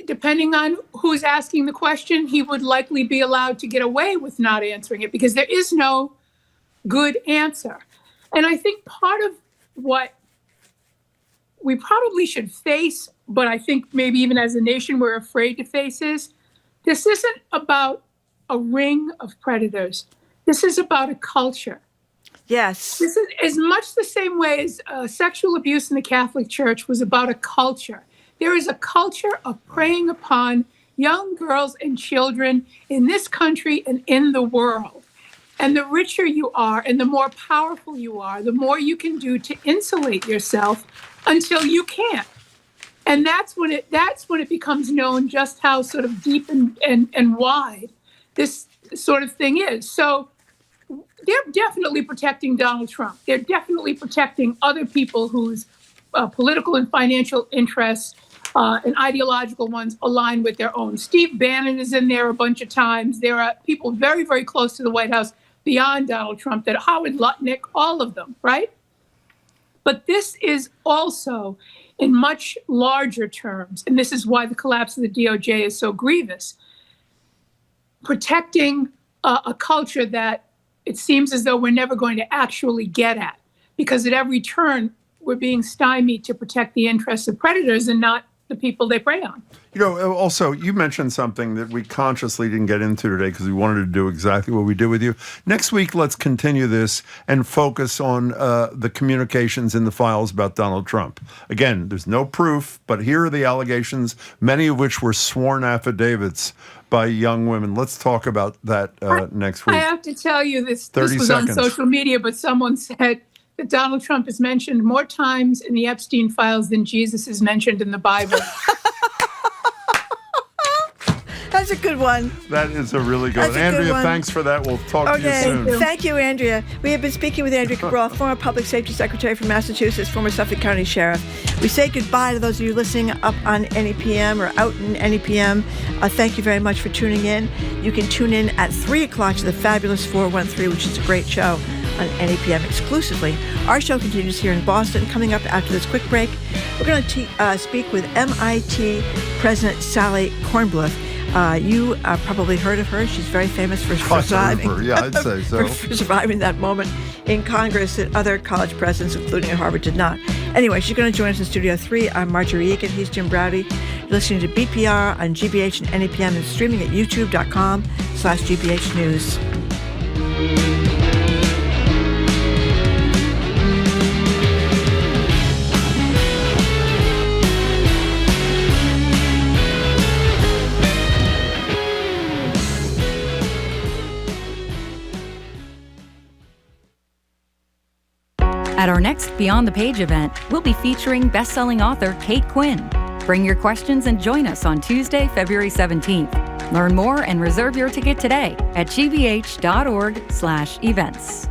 F: depending on who's asking the question, he would likely be allowed to get away with not answering it because there is no good answer. And I think part of what we probably should face, but I think maybe even as a nation we're afraid to face, is this isn't about a ring of predators. This is about a culture.
C: Yes.
F: This is as much the same way as sexual abuse in the Catholic Church was about a culture. There is a culture of preying upon young girls and children in this country and in the world. And the richer you are and the more powerful you are, the more you can do to insulate yourself until you can't. And that's when it becomes known just how sort of deep and wide this sort of thing is. So they're definitely protecting Donald Trump. They're definitely protecting other people whose political and financial interests and ideological ones align with their own. Steve Bannon is in there a bunch of times. There are people very, very close to the White House beyond Donald Trump, that Howard Lutnick, all of them, right? But this is also, in much larger terms, and this is why the collapse of the DOJ is so grievous, protecting a culture that it seems as though we're never going to actually get at, because at every turn we're being stymied to protect the interests of predators and not the people they prey on.
B: Also, you mentioned something that we consciously didn't get into today because we wanted to do exactly what we did with you. Next week, let's continue this and focus on the communications in the files about Donald Trump. Again, there's no proof, but here are the allegations, many of which were sworn affidavits by young women. Let's talk about that next week.
F: I have to tell you, this
B: 30
F: was
B: seconds.
F: on social media, but someone said that Donald Trump is mentioned more times in the Epstein files than Jesus is mentioned in the Bible.
C: That's a good one.
B: That is a really good
C: That's
B: one.
C: a good
B: Andrea,
C: one.
B: thanks for that. We'll talk to you soon.
C: Thank you, Andrea. We have been speaking with Andrea Cabral, former Public Safety Secretary from Massachusetts, former Suffolk County Sheriff. We say goodbye to those of you listening up on NEPM or out in NEPM. Thank you very much for tuning in. You can tune in at 3 o'clock to the Fabulous 413, which is a great show on NEPM exclusively. Our show continues here in Boston. Coming up after this quick break, we're going to speak with MIT President Sally Kornbluth. You probably heard of her. She's very famous for surviving.
B: Yeah, I'd say so.
C: for surviving that moment in Congress that other college presidents, including at Harvard, did not. Anyway, she's going to join us in Studio 3. I'm Marjorie Egan. He's Jim Browdy. You're listening to BPR on GBH and NEPM and streaming at youtube.com/GBH News.
G: At our next Beyond the Page event, we'll be featuring best-selling author Kate Quinn. Bring your questions and join us on Tuesday, February 17th. Learn more and reserve your ticket today at gbh.org/events.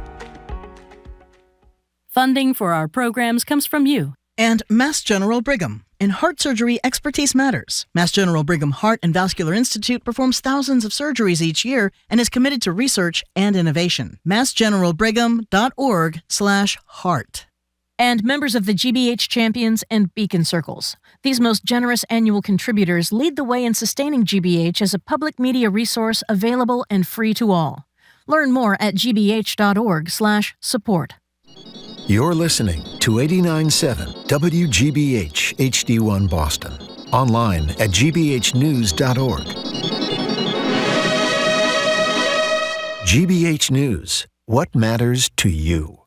V: Funding for our programs comes from you and Mass General Brigham. In heart surgery, expertise matters. Mass General Brigham Heart and Vascular Institute performs thousands of surgeries each year and is committed to research and innovation. massgeneralbrigham.org/heart. And members of the GBH Champions and Beacon Circles. These most generous annual contributors lead the way in sustaining GBH as a public media resource available and free to all. Learn more at gbh.org/support.
H: You're listening to 89.7 WGBH HD1 Boston. Online at gbhnews.org. GBH News. What matters to you?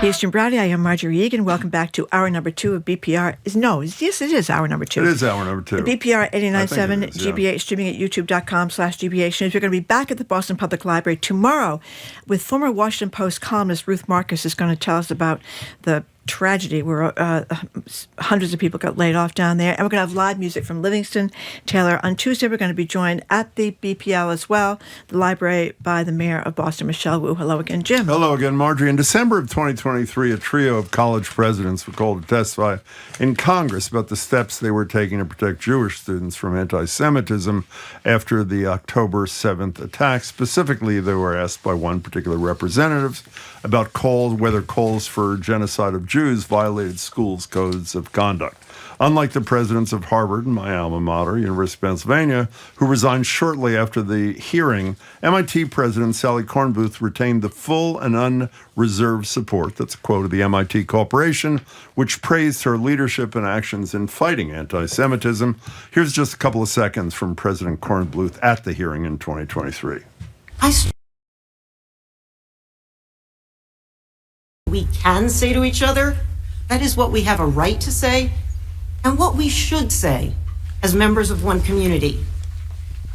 C: Here's Jim Browdy. I am Marjorie Egan. Welcome back to hour number 2 of BPR. Yes, it is hour number 2.
B: It is hour number 2.
C: BPR 89.7
B: it is, yeah.
C: GBH, streaming at youtube.com/GBH News. We're going to be back at the Boston Public Library tomorrow with former Washington Post columnist Ruth Marcus is going to tell us about the tragedy where hundreds of people got laid off down there. And we're going to have live music from Livingston Taylor. On Tuesday, we're going to be joined at the BPL as well, the library, by the mayor of Boston, Michelle Wu. Hello again, Jim.
B: Hello again, Marjorie. In December of 2023, a trio of college presidents were called to testify in Congress about the steps they were taking to protect Jewish students from anti-Semitism after the October 7th attack. Specifically, they were asked by one particular representative about whether calls for genocide of Jews violated schools' codes of conduct. Unlike the presidents of Harvard and my alma mater, University of Pennsylvania, who resigned shortly after the hearing, MIT President Sally Kornbluth retained the full and unreserved support, that's a quote of the MIT Corporation, which praised her leadership and actions in fighting anti-Semitism. Here's just a couple of seconds from President Kornbluth at the hearing in 2023.
I: We can say to each other, that is what we have a right to say, and what we should say as members of one community.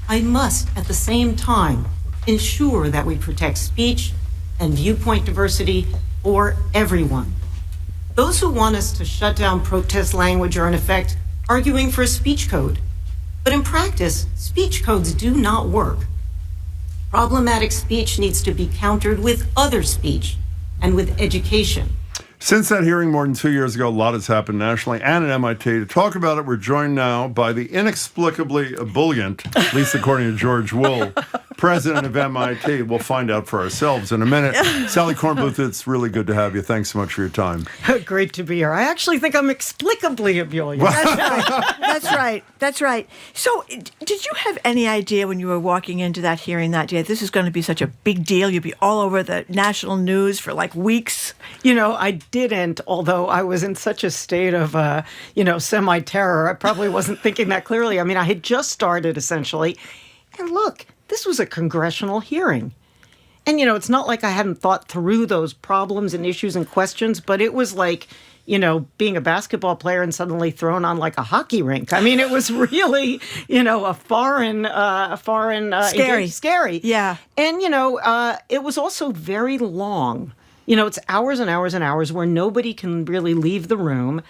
I: I must, at the same time, ensure that we protect speech and viewpoint diversity for everyone. Those who want us to shut down protest language are, in effect, arguing for a speech code. But in practice, speech codes do not work. Problematic speech needs to be countered with other speech and with education.
B: Since that hearing more than 2 years ago, a lot has happened nationally and at MIT. To talk about it, we're joined now by the inexplicably ebullient, at least according to George Wool, president of MIT. We'll find out for ourselves in a minute. Sally Kornbluth, it's really good to have you. Thanks so much for your time.
J: Great to be here. I actually think I'm explicably ebullient.
C: That's right. So, did you have any idea when you were walking into that hearing that day, this is going to be such a big deal? You'd be all over the national news for like weeks.
J: I didn't, although I was in such a state of, semi-terror. I probably wasn't thinking that clearly. I mean, I had just started, essentially. And look, this was a congressional hearing. And, it's not like I hadn't thought through those problems and issues and questions, but it was like, being a basketball player and suddenly thrown on like a hockey rink. I mean, it was really, a foreign, scary.
C: Yeah.
J: And, it was also very long. It's hours and hours and hours where nobody can really leave the room.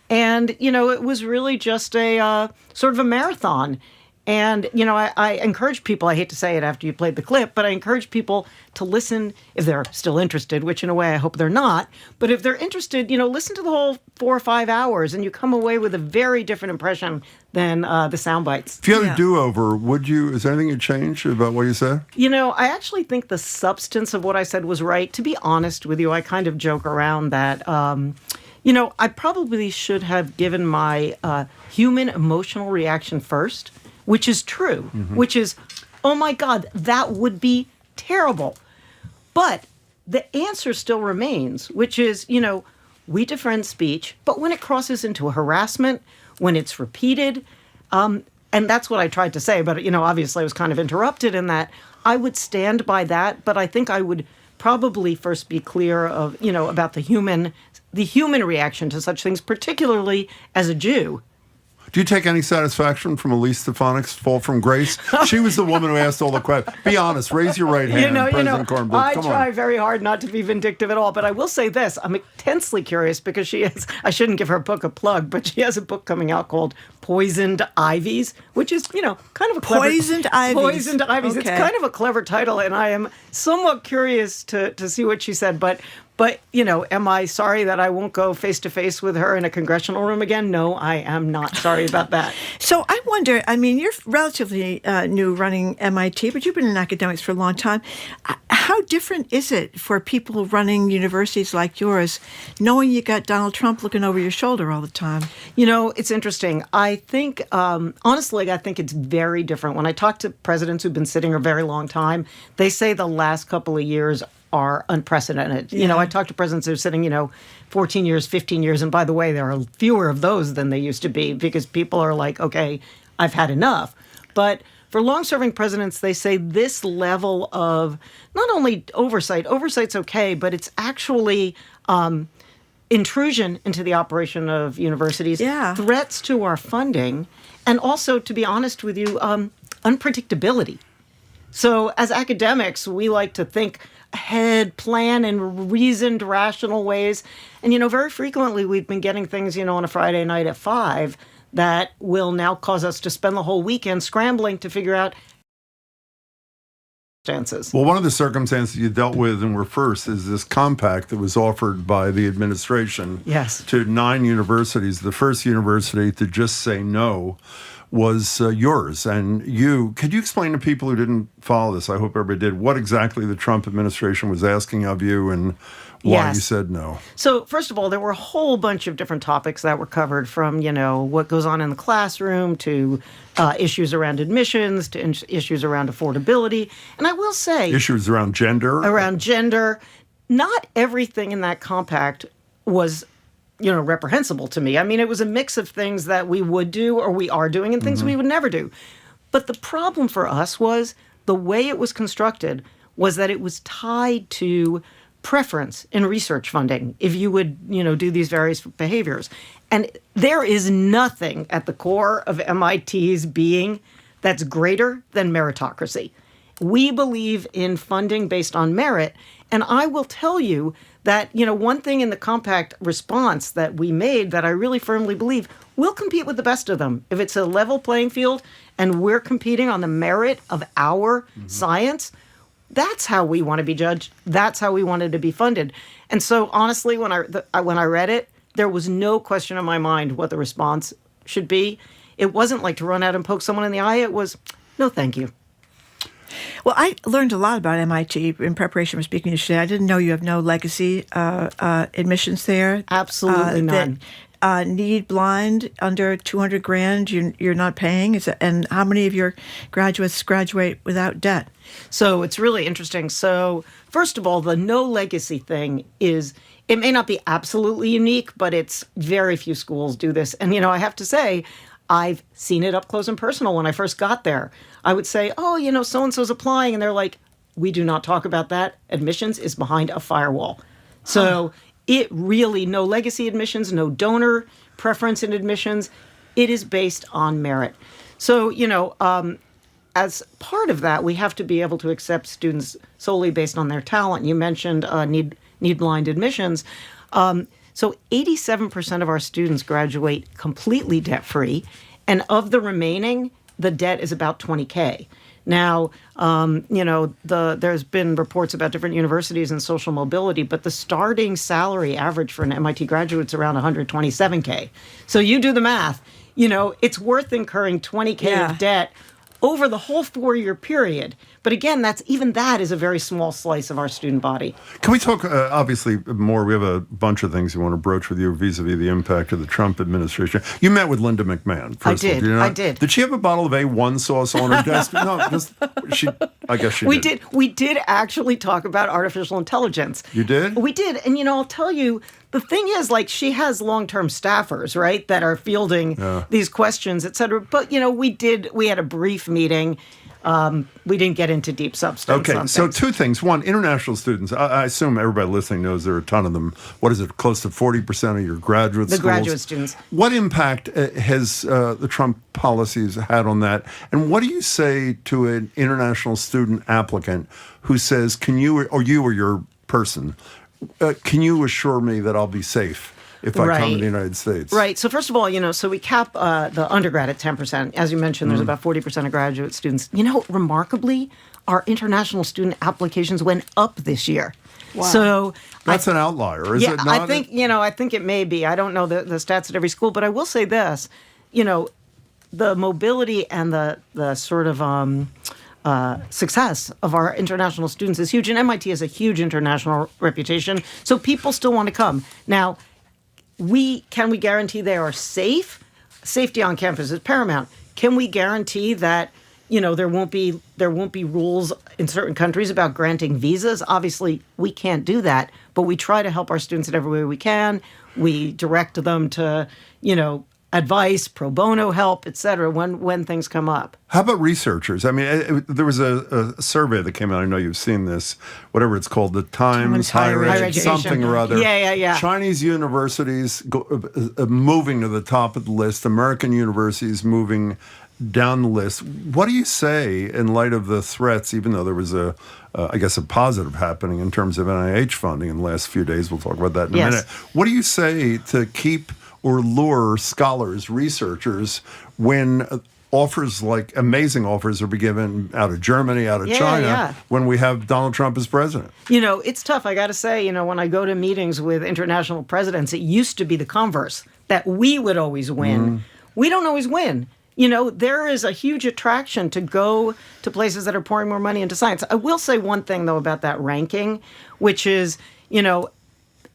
J: And, it was really just a sort of a marathon. And, I encourage people, I hate to say it after you played the clip, but I encourage people to listen if they're still interested, which in a way I hope they're not. But if they're interested, listen to the whole 4 or 5 hours and you come away with a very different impression than the sound bites.
B: If you had a do-over, is there anything you'd change about what you said?
J: I actually think the substance of what I said was right. To be honest with you, I kind of joke around that, I probably should have given my human emotional reaction first, which is true, which is, oh my God, that would be terrible. But the answer still remains, which is, we defend speech, but when it crosses into a harassment, when it's repeated, and that's what I tried to say, but, obviously I was kind of interrupted in that, I would stand by that, but I think I would probably first be clear of, about the human reaction to such things, particularly as a Jew.
B: Do you take any satisfaction from Elise Stefanik's fall from grace? She was the woman who asked all the questions. Be honest. Raise your right hand, President Kornbluth.
J: I try very hard not to be vindictive at all, but I will say this. I'm intensely curious because she has, I shouldn't give her book a plug, but she has a book coming out called Poisoned Ivies, which is, kind of a clever...
C: Poisoned Ivies.
J: Poisoned Ivies. Okay. It's kind of a clever title, and I am somewhat curious to see what she said, but am I sorry that I won't go face-to-face with her in a congressional room again? No, I am not sorry about that.
C: So I wonder, you're relatively new running MIT, but you've been in academics for a long time. How different is it for people running universities like yours, knowing you got Donald Trump looking over your shoulder all the time?
J: It's interesting. I think, honestly, I think it's very different. When I talk to presidents who've been sitting a very long time, they say the last couple of years are unprecedented. Yeah. I talk to presidents who are sitting, 14 years, 15 years. And by the way, there are fewer of those than they used to be because people are like, okay, I've had enough. But for long-serving presidents, they say this level of not only oversight's okay, but it's actually intrusion into the operation of universities, threats to our funding, and also, to be honest with you, unpredictability. So as academics, we like to think ahead, plan in reasoned, rational ways. And, very frequently we've been getting things, on a Friday night at 5 that will now cause us to spend the whole weekend scrambling to figure out circumstances.
B: Well, one of the circumstances you dealt with and were first is this compact that was offered by the administration to 9 universities. The first university to just say no was yours. And could you explain to people who didn't follow this, I hope everybody did, what exactly the Trump administration was asking of you and why you said no?
J: So, first of all, there were a whole bunch of different topics that were covered from, what goes on in the classroom to issues around admissions to issues around affordability. And I will say...
B: Issues around gender?
J: Around gender. Not everything in that compact was reprehensible to me. I mean, it was a mix of things that we would do or we are doing and things we would never do. But the problem for us was the way it was constructed was that it was tied to preference in research funding if you would, do these various behaviors. And there is nothing at the core of MIT's being that's greater than meritocracy. We believe in funding based on merit. And I will tell you that, one thing in the compact response that we made that I really firmly believe, we'll compete with the best of them. If it's a level playing field and we're competing on the merit of our science, that's how we want to be judged. That's how we wanted to be funded. And so, honestly, when I read it, there was no question in my mind what the response should be. It wasn't like to run out and poke someone in the eye. It was, no, thank you.
C: Well, I learned a lot about MIT in preparation for speaking to you today. I didn't know you have no legacy admissions there.
J: Absolutely none.
C: Need blind under 200 grand you're not paying. And how many of your graduates graduate without debt?
J: So it's really interesting. So first of all, the no legacy thing is, it may not be absolutely unique, but it's very few schools do this. And, I have to say, I've seen it up close and personal when I first got there. I would say, oh, so-and-so's applying. And they're like, we do not talk about that. Admissions is behind a firewall. So it really, no legacy admissions, no donor preference in admissions. It is based on merit. So, as part of that, we have to be able to accept students solely based on their talent. You mentioned need blind admissions. So 87% of our students graduate completely debt-free, and of the remaining, the debt is about $20K. Now, there's been reports about different universities and social mobility, but the starting salary average for an MIT graduate is around $127K. So you do the math. It's worth incurring $20K of debt over the whole 4-year period. But again, that is a very small slice of our student body.
B: Can we talk, obviously, more? We have a bunch of things we want to broach with you vis-a-vis the impact of the Trump administration. You met with Linda McMahon.
J: I did. I did.
B: Did she have a bottle of A1 sauce on her desk? No, I guess she did.
J: We did actually talk about artificial intelligence.
B: You did?
J: We did. And, I'll tell you, the thing is, she has long-term staffers, right, that are fielding these questions, et cetera. But, we had a brief meeting. We didn't get into deep substance.
B: Okay, so two things. One, international students. I assume everybody listening knows there are a ton of them. What is it, close to 40% of your graduate schools?
J: The graduate students.
B: What impact has the Trump policies had on that? And what do you say to an international student applicant who says, can you or your person, can you assure me that I'll be safe if I come to the United States?
J: Right. So first of all, so we cap the undergrad at 10%. As you mentioned, there's about 40% of graduate students. Remarkably, our international student applications went up this year.
C: Wow.
J: So
B: that's an outlier, is it not?
J: I think it may be. I don't know the stats at every school, but I will say this, the mobility and the sort of success of our international students is huge. And MIT has a huge international reputation, so people still want to come. Now, can we guarantee they are safe? Safety on campus is paramount. Can we guarantee that there won't be rules in certain countries about granting visas? Obviously, we can't do that, but we try to help our students in every way we can. We direct them to advice, pro bono help, et cetera, when things come up.
B: How about researchers? I mean, there was a survey that came out. I know you've seen this, whatever it's called, the Times Higher Education, something or other.
J: Yeah.
B: Chinese universities moving to the top of the list, American universities moving down the list. What do you say in light of the threats, even though there was a positive happening in terms of NIH funding in the last few days? We'll talk about that in a minute. What do you say to keep or lure scholars, researchers, when amazing offers are being given out of Germany, out of China, when we have Donald Trump as president?
J: It's tough. I got to say, when I go to meetings with international presidents, it used to be the converse, that we would always win. We don't always win. There is a huge attraction to go to places that are pouring more money into science. I will say one thing, though, about that ranking, which is,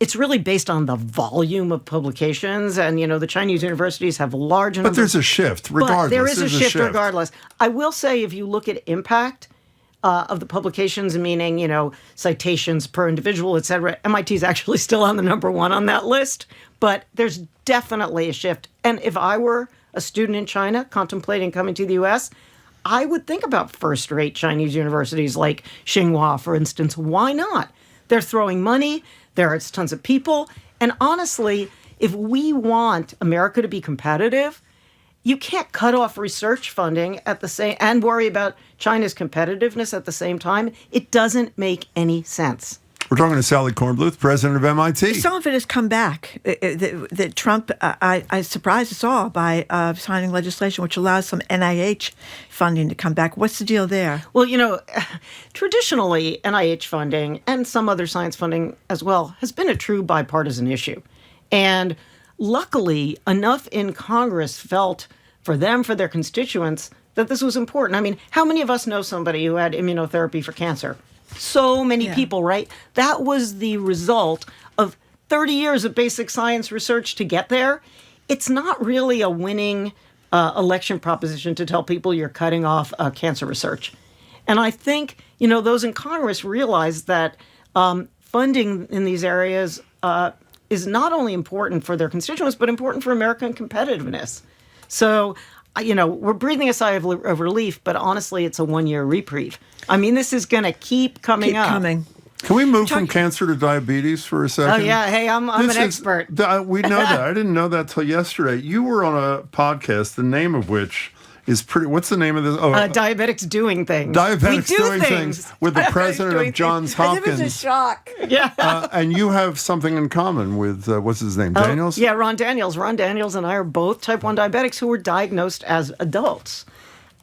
J: it's really based on the volume of publications, and the Chinese universities have large numbers.
B: But there's a shift, regardless.
J: But there is a shift regardless. I will say, if you look at impact of the publications, meaning citations per individual, et cetera, MIT is actually still on the number one on that list. But there's definitely a shift. And if I were a student in China contemplating coming to the U.S., I would think about first-rate Chinese universities like Tsinghua, for instance. Why not? They're throwing money. There are tons of people. And honestly, if we want America to be competitive, you can't cut off research funding and worry about China's competitiveness at the same time. It doesn't make any sense.
B: We're talking to Sally Kornbluth, president of MIT.
C: Some of it has come back. That Trump, I surprised us all by signing legislation which allows some NIH funding to come back. What's the deal there?
J: Well, traditionally, NIH funding and some other science funding as well has been a true bipartisan issue. And luckily, enough in Congress felt for their constituents, that this was important. I mean, how many of us know somebody who had immunotherapy for cancer? So many people, right? That was the result of 30 years of basic science research to get there. It's not really a winning election proposition to tell people you're cutting off cancer research. And I think, those in Congress realize that funding in these areas is not only important for their constituents, but important for American competitiveness. So, we're breathing a sigh of relief, but honestly, it's a one-year reprieve. I mean, this is going to keep coming up.
B: Can we move from cancer to diabetes for a second?
J: Oh, yeah. Hey, I'm an expert.
B: We know that. I didn't know that till yesterday. You were on a podcast, the name of which is pretty... What's the name of this?
J: Diabetics Doing Things.
B: Diabetics Doing Things with the president of Johns Hopkins.
J: It was a shock. Yeah.
B: And you have something in common with, what's his name, Daniels?
J: Yeah, Ron Daniels. Ron Daniels and I are both type 1 diabetics who were diagnosed as adults.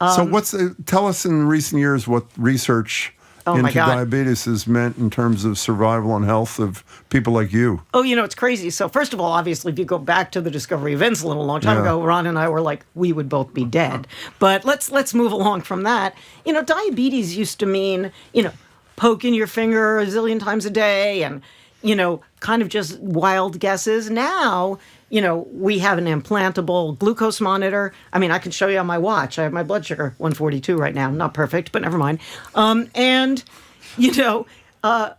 B: So tell us in recent years what research into diabetes has meant in terms of survival and health of people like you.
J: Oh, it's crazy. So first of all, obviously, if you go back to the discovery of insulin a long time ago, Ron and I were like, we would both be dead. But let's move along from that. Diabetes used to mean, poking your finger a zillion times a day and, kind of just wild guesses. Now, we have an implantable glucose monitor. I mean, I can show you on my watch. I have my blood sugar 142 right now. Not perfect, but never mind. And you have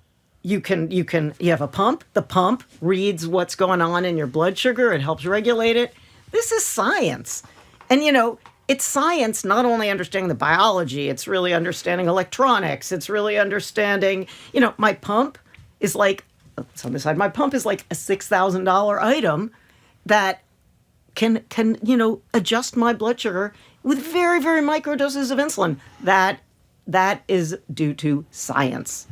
J: a pump. The pump reads what's going on in your blood sugar. It helps regulate it. This is science. And it's science, not only understanding the biology, it's really understanding electronics. It's really understanding, my pump is like, it's on this side, my pump is like a $6,000 item that can adjust my blood sugar with very, very micro doses of insulin. That is due to science.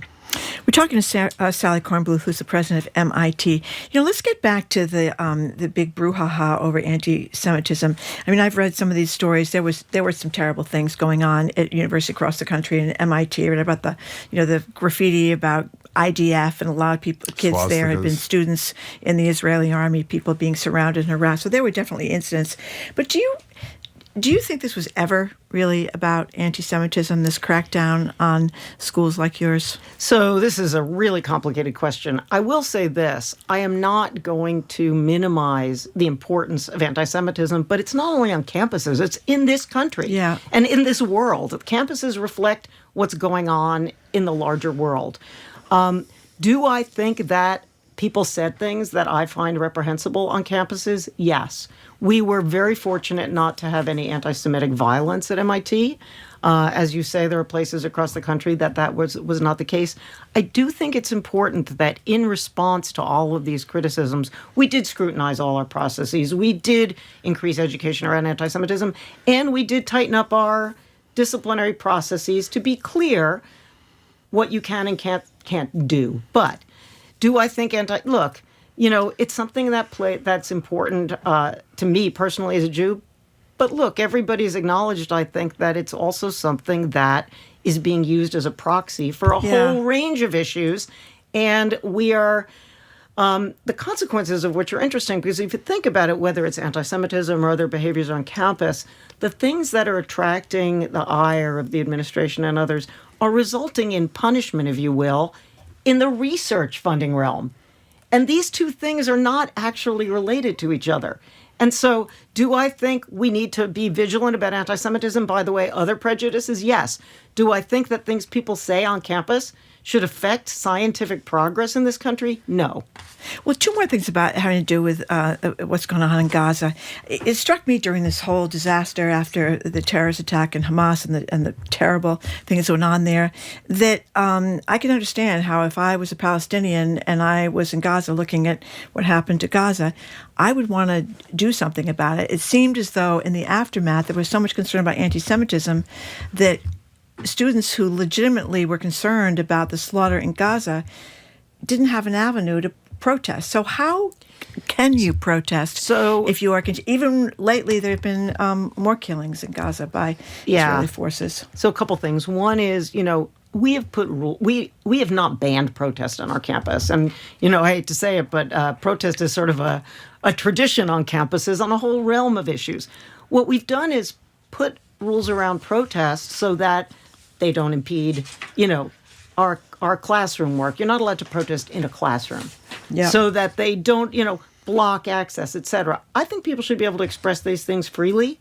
C: We're talking to Sally Kornbluth, who's the president of MIT. Let's get back to the big brouhaha over anti-Semitism. I mean, I've read some of these stories. There were some terrible things going on at universities across the country, and MIT. I read about the graffiti about IDF, and a lot of kids there had been students in the Israeli army, people being surrounded and harassed. So there were definitely incidents. But do you think this was ever really about anti-Semitism, this crackdown on schools like yours?
J: So this is a really complicated question. I will say this. I am not going to minimize the importance of anti-Semitism, but it's not only on campuses. It's in this country and in this world. Campuses reflect what's going on in the larger world. Do I think that people said things that I find reprehensible on campuses? Yes. We were very fortunate not to have any anti-Semitic violence at MIT. As you say, there are places across the country that was not the case. I do think it's important that in response to all of these criticisms, we did scrutinize all our processes. We did increase education around anti-Semitism, and we did tighten up our disciplinary processes to be clear what you can and can't do. But do I think look, it's something that's important to me personally as a Jew. But look, everybody's acknowledged, I think, that it's also something that is being used as a proxy for a whole range of issues. And we are, the consequences of which are interesting, because if you think about it, whether it's anti-Semitism or other behaviors on campus, the things that are attracting the ire of the administration and others are resulting in punishment, if you will, in the research funding realm. And these two things are not actually related to each other. And so do I think we need to be vigilant about anti-Semitism? By the way, other prejudices? Yes. Do I think that things people say on campus should affect scientific progress in this country? No.
C: Well, two more things about having to do with what's going on in Gaza. It struck me during this whole disaster after the terrorist attack in Hamas and the terrible things going on there that I can understand how if I was a Palestinian and I was in Gaza looking at what happened to Gaza, I would want to do something about it. It seemed as though in the aftermath there was so much concern about anti-Semitism that students who legitimately were concerned about the slaughter in Gaza didn't have an avenue to protest. So how can you protest if you are... Even lately, there have been more killings in Gaza by Israeli forces.
J: So a couple things. One is, we have put we have not banned protest on our campus. And, I hate to say it, but protest is sort of a tradition on campuses on a whole realm of issues. What we've done is put rules around protests so that they don't impede, our classroom work. You're not allowed to protest in a classroom.
C: Yeah.
J: So that they don't, block access, etc. I think people should be able to express these things freely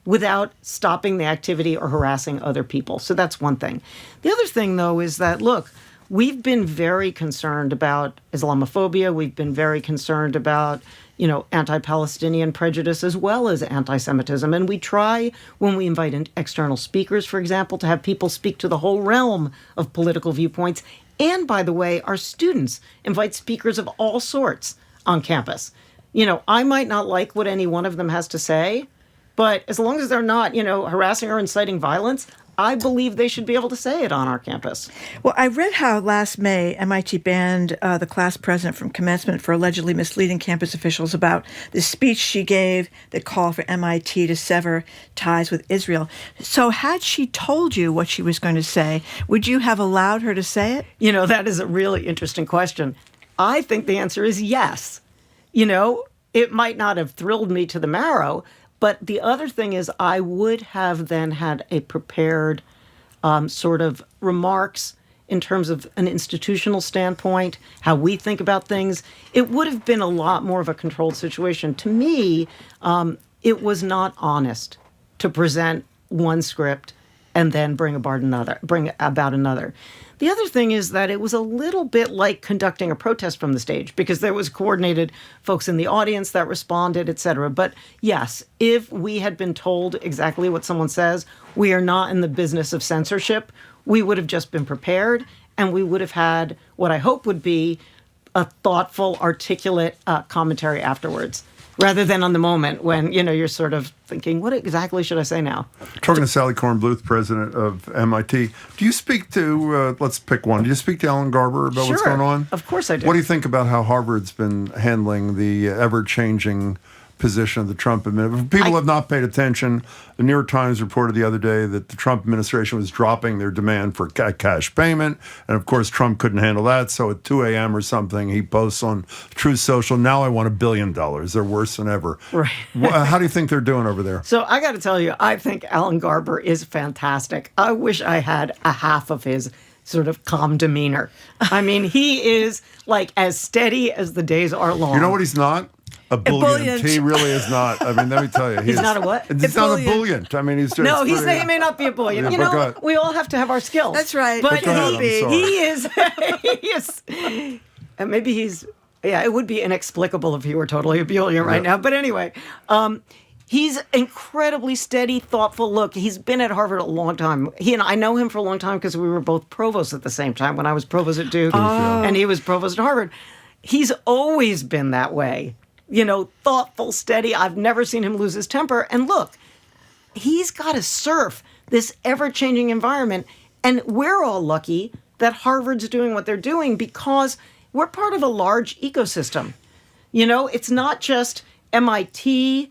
J: without stopping the activity or harassing other people. So that's one thing. The other thing, though, is that, look, we've been very concerned about Islamophobia. We've been very concerned about, anti-Palestinian prejudice as well as anti-Semitism. And we try, when we invite in external speakers, for example, to have people speak to the whole realm of political viewpoints. And, by the way, our students invite speakers of all sorts on campus. I might not like what any one of them has to say, but as long as they're not, harassing or inciting violence, I believe they should be able to say it on our campus.
C: Well, I read how last May MIT banned the class president from commencement for allegedly misleading campus officials about the speech she gave that called for MIT to sever ties with Israel. So had she told you what she was going to say, would you have allowed her to say it?
J: That is a really interesting question. I think the answer is yes. It might not have thrilled me to the marrow, but the other thing is I would have then had a prepared sort of remarks in terms of an institutional standpoint, how we think about things. It would have been a lot more of a controlled situation. To me, it was not honest to present one script and then bring about another. The other thing is that it was a little bit like conducting a protest from the stage because there was coordinated folks in the audience that responded, et cetera. But yes, if we had been told exactly what someone says, we are not in the business of censorship. We would have just been prepared and we would have had what I hope would be a thoughtful, articulate commentary afterwards, rather than on the moment when, you're sort of thinking, what exactly should I say now?
B: Talking to Sally Kornbluth, president of MIT. Do you speak to, let's pick one, do you speak to Alan Garber about what's going on?
J: Of course I do.
B: What do you think about how Harvard's been handling the ever-changing position of the Trump administration? People have not paid attention. The New York Times reported the other day that the Trump administration was dropping their demand for cash payment. And of course, Trump couldn't handle that. So at 2 a.m. or something, he posts on Truth Social, now I want $1 billion. They're worse than ever.
J: Right.
B: How do you think they're doing over there?
J: So I got to tell you, I think Alan Garber is fantastic. I wish I had a half of his sort of calm demeanor. I mean, he is like as steady as the days are long.
B: You know what he's not? A bullion. He really is not. I mean, let me tell you.
J: He's not a what?
B: He's not a bullion. I mean, he's just...
J: No, he may not be a bullion.
B: Yeah,
J: we all have to have our skills.
C: That's right.
J: But
B: he
J: is... And maybe he's... Yeah, it would be inexplicable if he were totally a bullion right now. But anyway, he's incredibly steady, thoughtful. Look, he's been at Harvard a long time. I know him for a long time because we were both provosts at the same time when I was provost at Duke and he was provost at Harvard. He's always been that way. Thoughtful, steady. I've never seen him lose his temper. And look, he's got to surf this ever-changing environment. And we're all lucky that Harvard's doing what they're doing because we're part of a large ecosystem. It's not just MIT.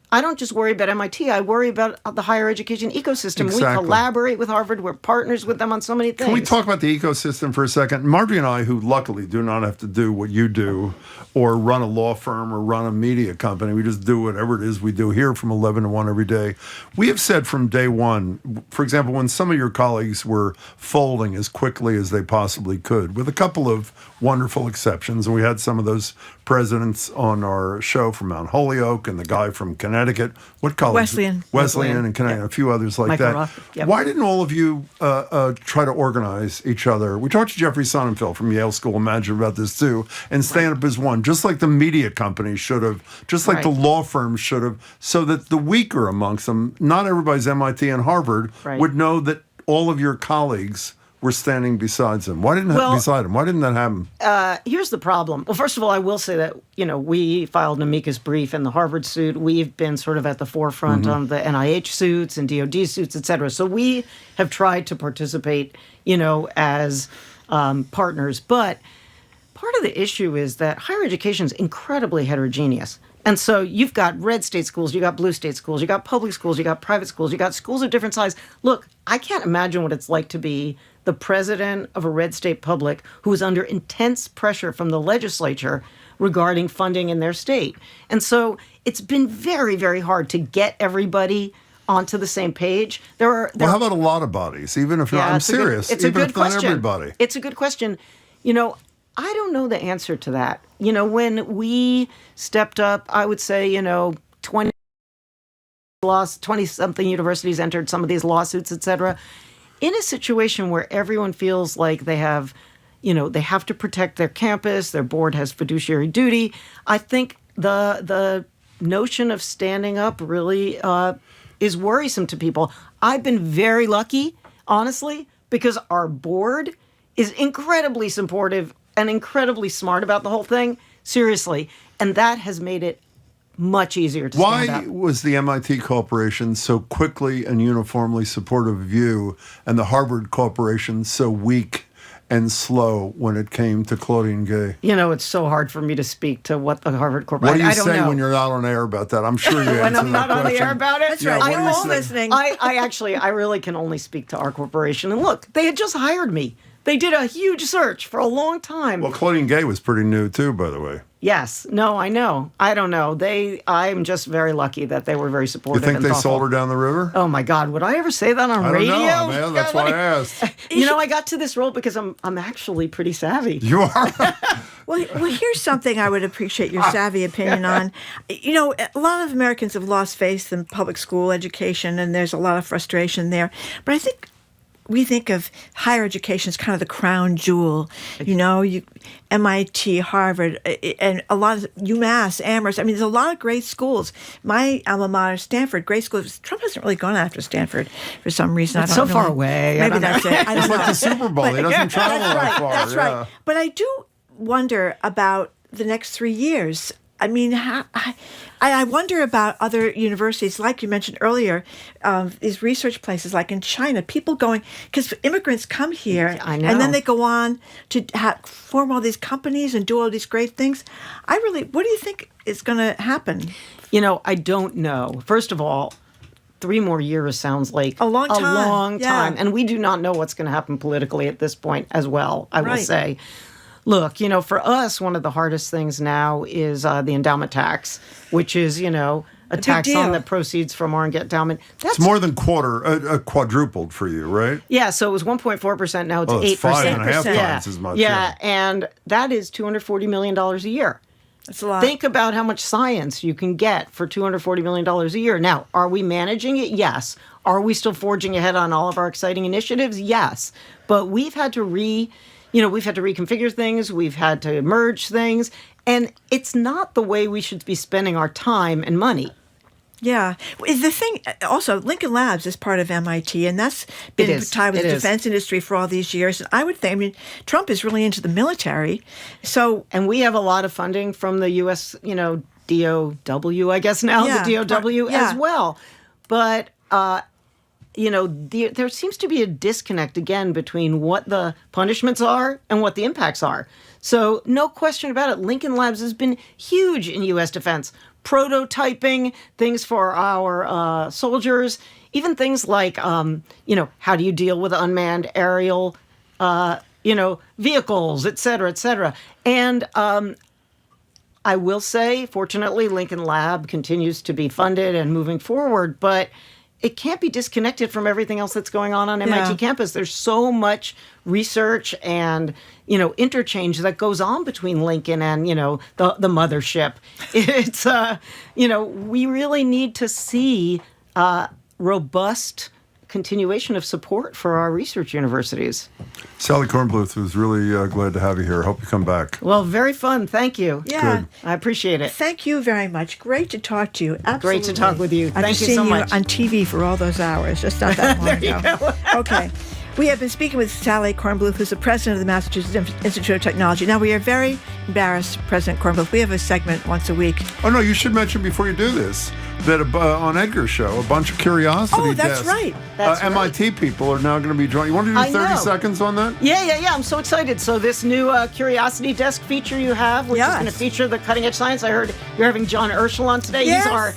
J: I don't just worry about MIT. I worry about the higher education ecosystem.
B: Exactly.
J: We collaborate with Harvard. We're partners with them on so many things.
B: Can we talk about the ecosystem for a second? Marjorie and I, who luckily do not have to do what you do or run a law firm or run a media company, we just do whatever it is we do here from 11 to 1 every day. We have said from day one, for example, when some of your colleagues were folding as quickly as they possibly could, with a couple of wonderful exceptions, and we had some of those presidents on our show from Mount Holyoke and the guy from Connecticut. What college? Wesleyan and Connecticut, a few others like
J: Michael
B: that.
J: Roth. Yep.
B: Why didn't all of you try to organize each other? We talked to Jeffrey Sonnenfeld from Yale School of Management about this too, and stand up as one, just like the media companies should have, just like the law firms should have, so that the weaker amongst them, not everybody's MIT and Harvard, would know that all of your colleagues were standing beside him. Why didn't that happen?
J: Here's the problem. Well, first of all, I will say that, we filed an amicus brief in the Harvard suit. We've been sort of at the forefront on the NIH suits and DOD suits, et cetera. So we have tried to participate, as partners. But part of the issue is that higher education is incredibly heterogeneous. And so you've got red state schools, you got blue state schools, you got public schools, you got private schools, you got schools of different size. Look, I can't imagine what it's like to be the president of a red state public who is under intense pressure from the legislature regarding funding in their state. And so it's been very, very hard to get everybody onto the same page. Well,
B: how about a lot of bodies? Even if I'm serious, even if not everybody.
J: It's a good question. I don't know the answer to that. When we stepped up, I would say, 20-something universities entered some of these lawsuits, et cetera. In a situation where everyone feels like they have to protect their campus, their board has fiduciary duty, I think the notion of standing up really is worrisome to people. I've been very lucky, honestly, because our board is incredibly supportive and incredibly smart about the whole thing, seriously. And that has made it much easier to stand up.
B: Why was the MIT Corporation so quickly and uniformly supportive of you and the Harvard Corporation so weak and slow when it came to Claudine Gay?
J: It's so hard for me to speak to what the Harvard Corporation...
B: What do you say when you're not on air about that? I'm sure you answer
J: when I'm not on the air about it?
C: That's right. I'm all listening.
J: I really can only speak to our corporation. And look, they had just hired me. They did a huge search for a long time.
B: Well, Claudine Gay was pretty new too, by the way.
J: Yes. No, I know. I don't know. I'm just very lucky that they were very supportive.
B: You think they sold her down the river?
J: Oh my God, would I ever say that on radio?
B: I don't know, man. That's why I asked.
J: I got to this role because I'm actually pretty savvy.
B: You are?
C: Well, here's something I would appreciate your savvy opinion on. A lot of Americans have lost faith in public school education, and there's a lot of frustration there. But I think we think of higher education as kind of the crown jewel, MIT, Harvard, and a lot of UMass, Amherst. I mean, there's a lot of great schools. My alma mater, Stanford, great schools. Trump hasn't really gone after Stanford for some reason.
J: It's so far away.
C: Maybe that's it. I don't
B: it's
C: know.
B: like the Super Bowl. He doesn't travel that far.
C: That's right. But I do wonder about the next 3 years. I mean, I wonder about other universities, like you mentioned earlier, these research places like in China, people going, because immigrants come here,
J: I know.
C: and then they go on to form all these companies and do all these great things. What do you think is going to happen?
J: I don't know. First of all, 3 more years sounds like
C: a long time.
J: Yeah. And we do not know what's going to happen politically at this point as well, I will say. Look, for us, one of the hardest things now is the endowment tax, which is, a tax on the proceeds from our endowment.
B: It's more than quadrupled for you, right?
J: Yeah, so it was 1.4%. Now it's 8%.
B: It's 5.5 times as much.
J: Yeah, and that is $240 million a year.
C: That's a lot.
J: Think about how much science you can get for $240 million a year. Now, are we managing it? Yes. Are we still forging ahead on all of our exciting initiatives? Yes. But we've had to reconfigure things. We've had to merge things. And it's not the way we should be spending our time and money.
C: Yeah. The thing, also, Lincoln Labs is part of MIT, and that's been tied with the defense industry for all these years. And I would think, Trump is really into the military.
J: And we have a lot of funding from the U.S., DOW, I guess now, the DOW as well. But, there seems to be a disconnect, again, between what the punishments are and what the impacts are. So no question about it, Lincoln Labs has been huge in U.S. defense. Prototyping, things for our soldiers, even things like, how do you deal with unmanned aerial, vehicles, et cetera, et cetera. And I will say, fortunately, Lincoln Lab continues to be funded and moving forward, but it can't be disconnected from everything else that's going on MIT campus. There's so much research and, interchange that goes on between Lincoln and, the mothership. It's, we really need to see robust continuation of support for our research universities.
B: Sally Kornbluth was really glad to have you here. Hope you come back.
J: Well, very fun. Thank you.
C: Yeah.
B: Good.
J: I appreciate it.
C: Thank you very much. Great to talk to you. Absolutely.
J: Great to talk with you. Thank you so much.
C: I've seen you on TV for all those hours. Just not that long ago. Okay. We have been speaking with Sally Kornbluth, who's the president of the Massachusetts Institute of Technology. Now, we are very embarrassed, President Kornbluth. We have a segment once a week.
B: Oh, no, you should mention before you do this that on Edgar's show, a bunch of curiosity
C: Oh, that's
B: desks.
C: right.
B: MIT people are now going to be joining. You want to do 30 seconds on that?
J: Yeah. I'm so excited. So this new Curiosity Desk feature you have, which is going to feature the cutting-edge science. I heard you're having John Ersel on today.
C: Yes.
J: He's our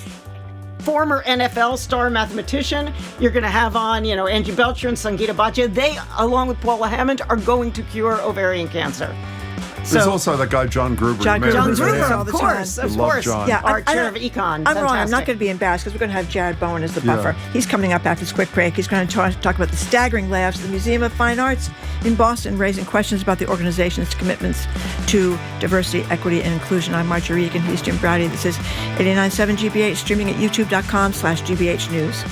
J: former NFL star mathematician. You're going to have on, Angie Belcher and Sangeeta Bhatia. They, along with Paula Hammond, are going to cure ovarian cancer.
B: There's also that guy, John Gruber.
C: John Gruber,
J: of course.
B: John.
C: Yeah,
J: Our chair of econ.
C: I'm wrong. I'm not
J: Fantastic.
C: going to be embarrassed because we're going to have Jared Bowen as the buffer. He's coming up after this quick break. He's going to talk about the staggering layoffs at the Museum of Fine Arts in Boston, raising questions about the organization's commitments to diversity, equity, and inclusion. I'm Marjorie Egan. He's Jim Browdy. This is 89.7 GBH, streaming at youtube.com/GBH News.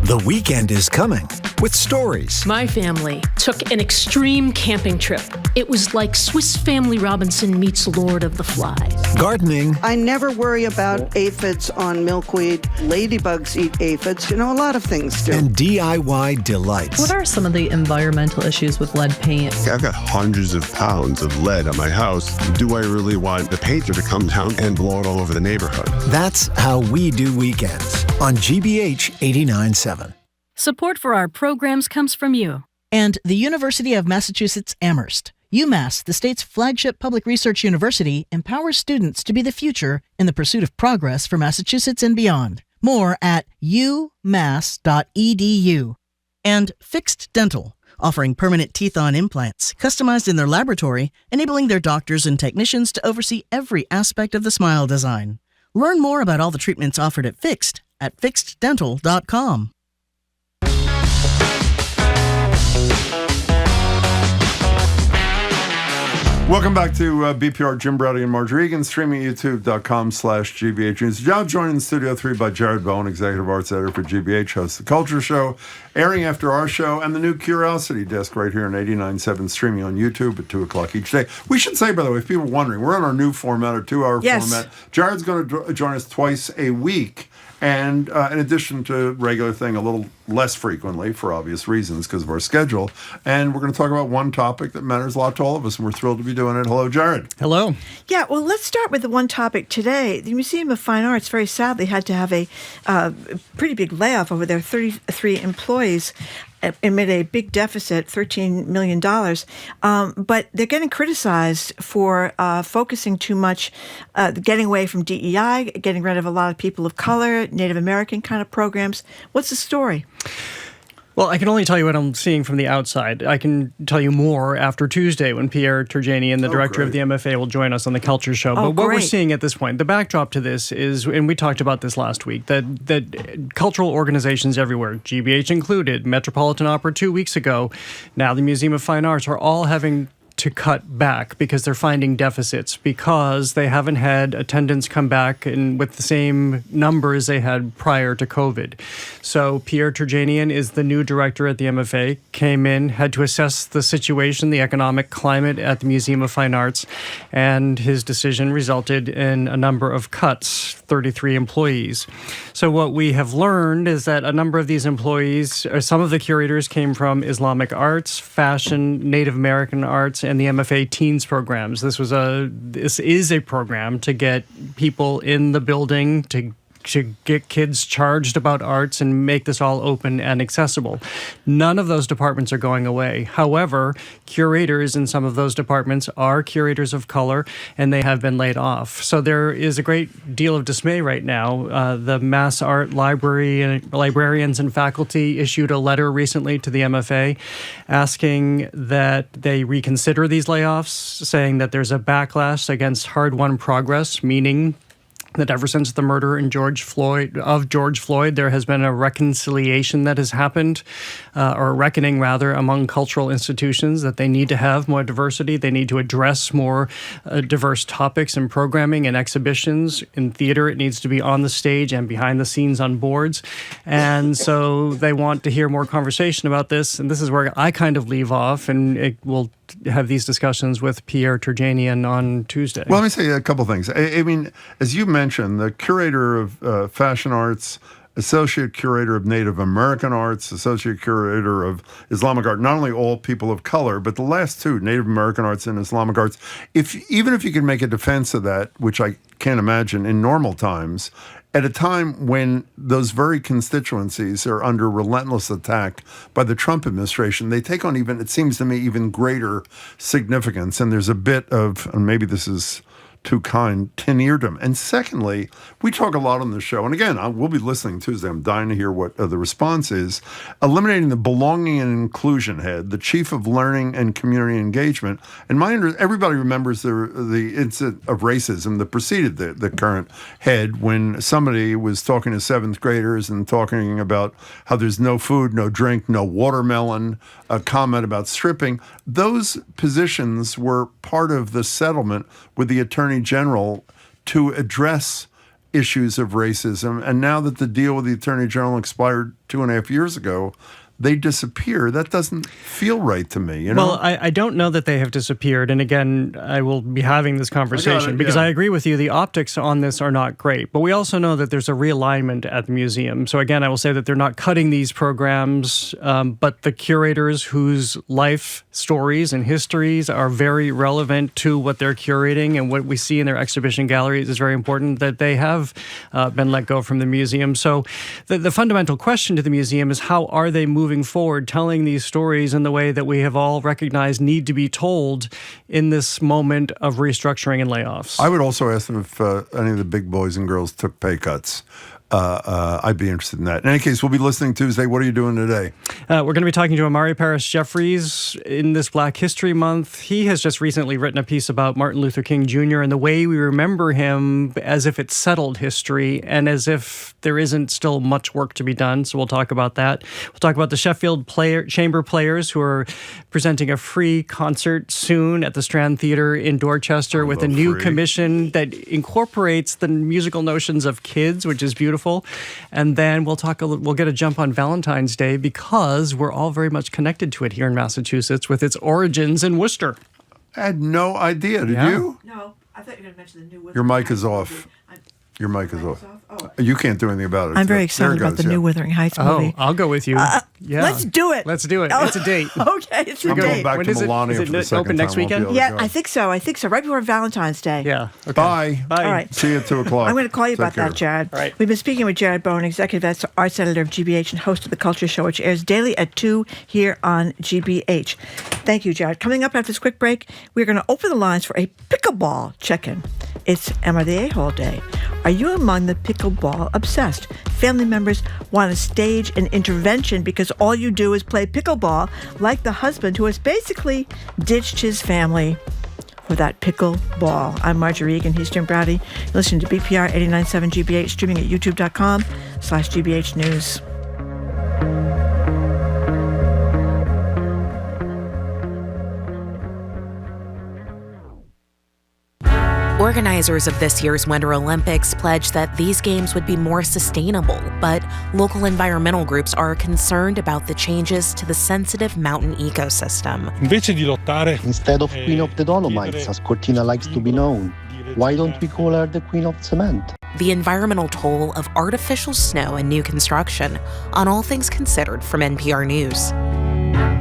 H: The weekend is coming with stories.
K: My family took an extreme camping trip. It was like Swiss Family Robinson meets Lord of the Flies.
H: Gardening.
M: I never worry about aphids on milkweed. Ladybugs eat aphids. A lot of things do.
H: And DIY delights.
N: What are some of the environmental issues with lead paint?
X: I've got hundreds of pounds of lead at my house. Do I really want the painter to come down and blow it all over the neighborhood?
H: That's how we do weekends on GBH 89.7.
K: Support for our programs comes from you.
V: And the University of Massachusetts Amherst. UMass, the state's flagship public research university, empowers students to be the future in the pursuit of progress for Massachusetts and beyond. More at umass.edu. And Fixed Dental, offering permanent teeth-on implants, customized in their laboratory, enabling their doctors and technicians to oversee every aspect of the smile design. Learn more about all the treatments offered at Fixed at fixeddental.com.
B: Welcome back to BPR. Jim Browdy and Marjorie Egan, streaming at youtube.com/GBH News. Now joined in Studio 3 by Jared Bowen, Executive Arts Editor for GBH, hosts The Culture Show, airing after our show, and the new Curiosity Desk right here on 89.7, streaming on YouTube at 2 o'clock each day. We should say, by the way, if people are wondering, we're on our new format, our 2-hour format. Jared's going to join us twice a week. And in addition to regular thing, a little less frequently for obvious reasons because of our schedule. And we're going to talk about one topic that matters a lot to all of us, and we're thrilled to be doing it. Hello, Jared.
U: Hello.
C: Yeah, well, let's start with the one topic today. The Museum of Fine Arts, very sadly, had to have a pretty big layoff over their 33 employees amid a big deficit, $13 million. But they're getting criticized for focusing too much, getting away from DEI, getting rid of a lot of people of color, Native American kind of programs. What's the story?
U: Well, I can only tell you what I'm seeing from the outside. I can tell you more after Tuesday when Pierre Turjanian, the director of the MFA, will join us on the Culture Show. But what we're seeing at this point, the backdrop to this is, and we talked about this last week, that cultural organizations everywhere, GBH included, Metropolitan Opera 2 weeks ago, now the Museum of Fine Arts, are all having to cut back because they're finding deficits because they haven't had attendance come back and with the same numbers they had prior to COVID. So Pierre Turjanian is the new director at the MFA, came in, had to assess the situation, the economic climate at the Museum of Fine Arts, and his decision resulted in a number of cuts, 33 employees. So what we have learned is that a number of these employees, or some of the curators, came from Islamic arts, fashion, Native American arts, and the MFA Teens programs. This is a program to get people in the building to get kids charged about arts and make this all open and accessible. None of those departments are going away. However, curators in some of those departments are curators of color, and they have been laid off. So there is a great deal of dismay right now. The Mass Art librarians and faculty issued a letter recently to the MFA asking that they reconsider these layoffs, saying that there's a backlash against hard-won progress, meaning that ever since the murder of George Floyd, there has been a reconciliation that has happened, or a reckoning rather, among cultural institutions that they need to have more diversity. They need to address more diverse topics in programming and exhibitions. In theater, it needs to be on the stage and behind the scenes on boards. And so they want to hear more conversation about this. And this is where I kind of leave off, and it will have these discussions with Pierre Turjanian on Tuesday.
B: Well, let me say a couple things. I mean, as you mentioned, the curator of fashion arts, associate curator of Native American arts, associate curator of Islamic art, not only all people of color, but the last two, Native American arts and Islamic arts, even if you can make a defense of that, which I can't imagine in normal times, at a time when those very constituencies are under relentless attack by the Trump administration, they take on even, it seems to me, even greater significance. And there's a bit of, and maybe this is too kind tin eardom. And secondly, we talk a lot on the show, and again, we'll be listening Tuesday. I'm dying to hear what the response is. Eliminating the belonging and inclusion head, the chief of learning and community engagement. And everybody remembers the incident of racism that preceded the current head when somebody was talking to seventh graders and talking about how there's no food, no drink, no watermelon, a comment about stripping. Those positions were part of the settlement with the Attorney General to address issues of racism. And now that the deal with the Attorney General expired 2.5 years ago, they disappear. That doesn't feel right to me.
U: Well, I don't know that they have disappeared. And again, I will be having this conversation because I agree with you. The optics on this are not great. But we also know that there's a realignment at the museum. So again, I will say that they're not cutting these programs, but the curators whose life stories and histories are very relevant to what they're curating and what we see in their exhibition galleries is very important that they have been let go from the museum. So the fundamental question to the museum is how are they moving forward, telling these stories in the way that we have all recognized need to be told in this moment of restructuring and layoffs.
B: I would also ask them if any of the big boys and girls took pay cuts. I'd be interested in that. In any case, we'll be listening Tuesday. What are you doing today?
U: We're going to be talking to Imari Jeffries in this Black History Month. He has just recently written a piece about Martin Luther King Jr. and the way we remember him as if it's settled history and as if there isn't still much work to be done. So we'll talk about that. We'll talk about the Sheffield Chamber Players who are presenting a free concert soon at the Strand Theatre in Dorchester with a new commission that incorporates the musical notions of kids, which is beautiful. And then we'll get a jump on Valentine's Day because we're all very much connected to it here in Massachusetts with its origins in Worcester.
B: I had no idea. Did you?
C: No, I thought you were going to mention the new.
B: Your mic is off. Your mic is off. You can't do anything about it.
C: I'm very excited about the new Wuthering Heights movie.
U: Oh, I'll go with you.
C: Yeah. Let's do it.
U: Let's do it. It's a date.
C: Okay, it's a date.
B: I'm going back to Melania
U: is
B: for the
U: it
B: second
U: open next
B: time.
U: weekend?
C: Yeah, I think so. Right before Valentine's Day.
U: Yeah. Okay.
B: Bye.
U: Bye.
C: All right.
B: See you at 2 o'clock.
C: I'm going to call you
B: Take
C: about
B: care.
C: that, Jared.
U: All right.
C: We've been speaking with Jared Bowen, executive arts editor of GBH and host of The Culture Show, which airs daily at 2 here on GBH. Thank you, Jared. Coming up after this quick break, we're going to open the lines for a pickleball check-in. It's Am I the A-hole Day. Are you among the pickleball obsessed? Family members want to stage an intervention because all you do is play pickleball, like the husband who has basically ditched his family for that pickleball. I'm Marjorie Egan. He's Jim Browdy. You're listening to BPR 89.7 GBH, streaming at youtube.com/GBH News.
O: Organizers of this year's Winter Olympics pledged that these games would be more sustainable, but local environmental groups are concerned about the changes to the sensitive mountain ecosystem.
P: Instead of Queen of the Dolomites, as Cortina likes to be known, why don't we call her the Queen of Cement?
O: The environmental toll of artificial snow and new construction, on All Things Considered from NPR News.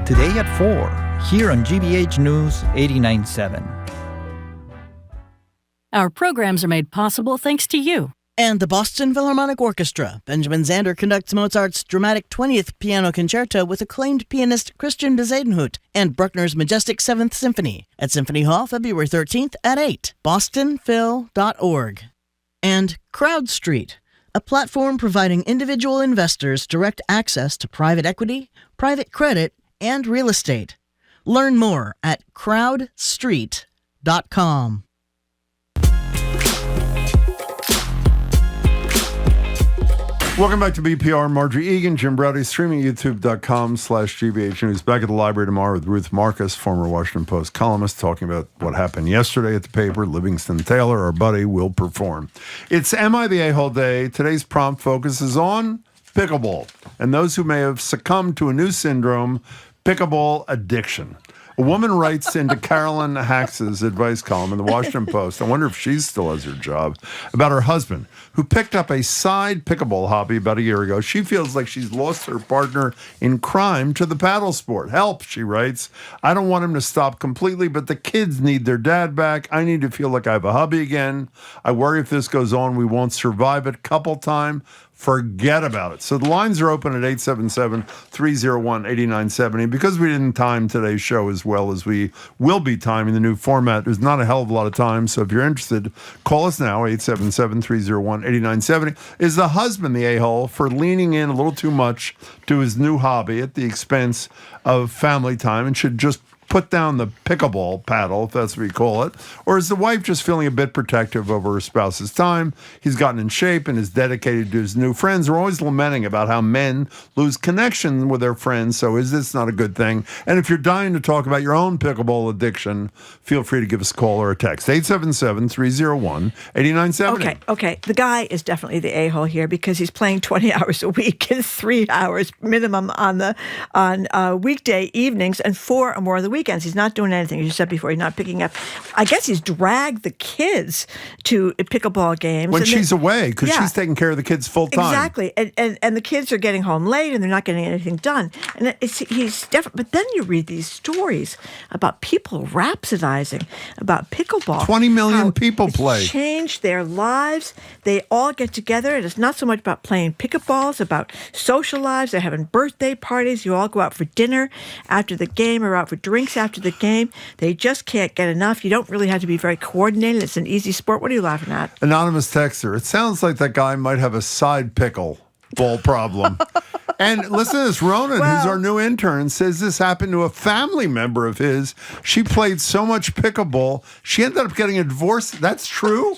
Q: Today at 4, here on GBH News 89.7.
V: Our programs are made possible thanks to you. And the Boston Philharmonic Orchestra. Benjamin Zander conducts Mozart's dramatic 20th Piano Concerto with acclaimed pianist Christian Bezuidenhout and Bruckner's majestic 7th Symphony at Symphony Hall February 13th at 8. bostonphil.org. And CrowdStreet, a platform providing individual investors direct access to private equity, private credit, and real estate. Learn more at crowdstreet.com.
B: Welcome back to BPR. Marjorie Egan, Jim Browdy, streaming youtube.com/GBH News. Back at the library tomorrow with Ruth Marcus, former Washington Post columnist, talking about what happened yesterday at the paper. Livingston Taylor, our buddy, will perform. It's Am I the A-hole Day. Today's prompt focuses on pickleball and those who may have succumbed to a new syndrome, pickleball addiction. A woman writes into Carolyn Hax's advice column in the Washington Post, I wonder if she still has her job, about her husband, who picked up a side pickleball hobby about a year ago. She feels like she's lost her partner in crime to the paddle sport. Help, she writes. I don't want him to stop completely, but the kids need their dad back. I need to feel like I have a hubby again. I worry if this goes on, we won't survive it. Couple time. forget about it. So the lines are open at 877-301-8970. Because we didn't time today's show as well as we will be timing the new format, there's not a hell of a lot of time. So if you're interested, call us now, 877-301-8970. Is the husband the a-hole for leaning in a little too much to his new hobby at the expense of family time and should just put down the pickleball paddle, if that's what you call it? Or is the wife just feeling a bit protective over her spouse's time? He's gotten in shape and is dedicated to his new friends. We're always lamenting about how men lose connection with their friends, so is this not a good thing? And if you're dying to talk about your own pickleball addiction, feel free to give us a call or a text. 877-301-8970.
C: Okay. The guy is definitely the a-hole here because he's playing 20 hours a week and 3 hours minimum on weekday evenings and 4 or more of the weekends. He's not doing anything. As you said before, he's not picking up. I guess he's dragged the kids to pickleball games.
B: When she's away, because she's taking care of the kids full time.
C: Exactly. And the kids are getting home late and they're not getting anything done. And he's different. But then you read these stories about people rhapsodizing about pickleball.
B: 20 million people play.
C: Changed their lives. They all get together. And it's not so much about playing pickleball. It's about social lives. They're having birthday parties. You all go out for dinner after the game or out for drinks after the game. They just can't get enough. You don't really have to be very coordinated. It's an easy sport. What are you laughing at?
B: Anonymous texter. It sounds like that guy might have a side pickleball problem. And listen to this. Ronan, who's our new intern, says this happened to a family member of his. She played so much pickleball, she ended up getting a divorce. That's true?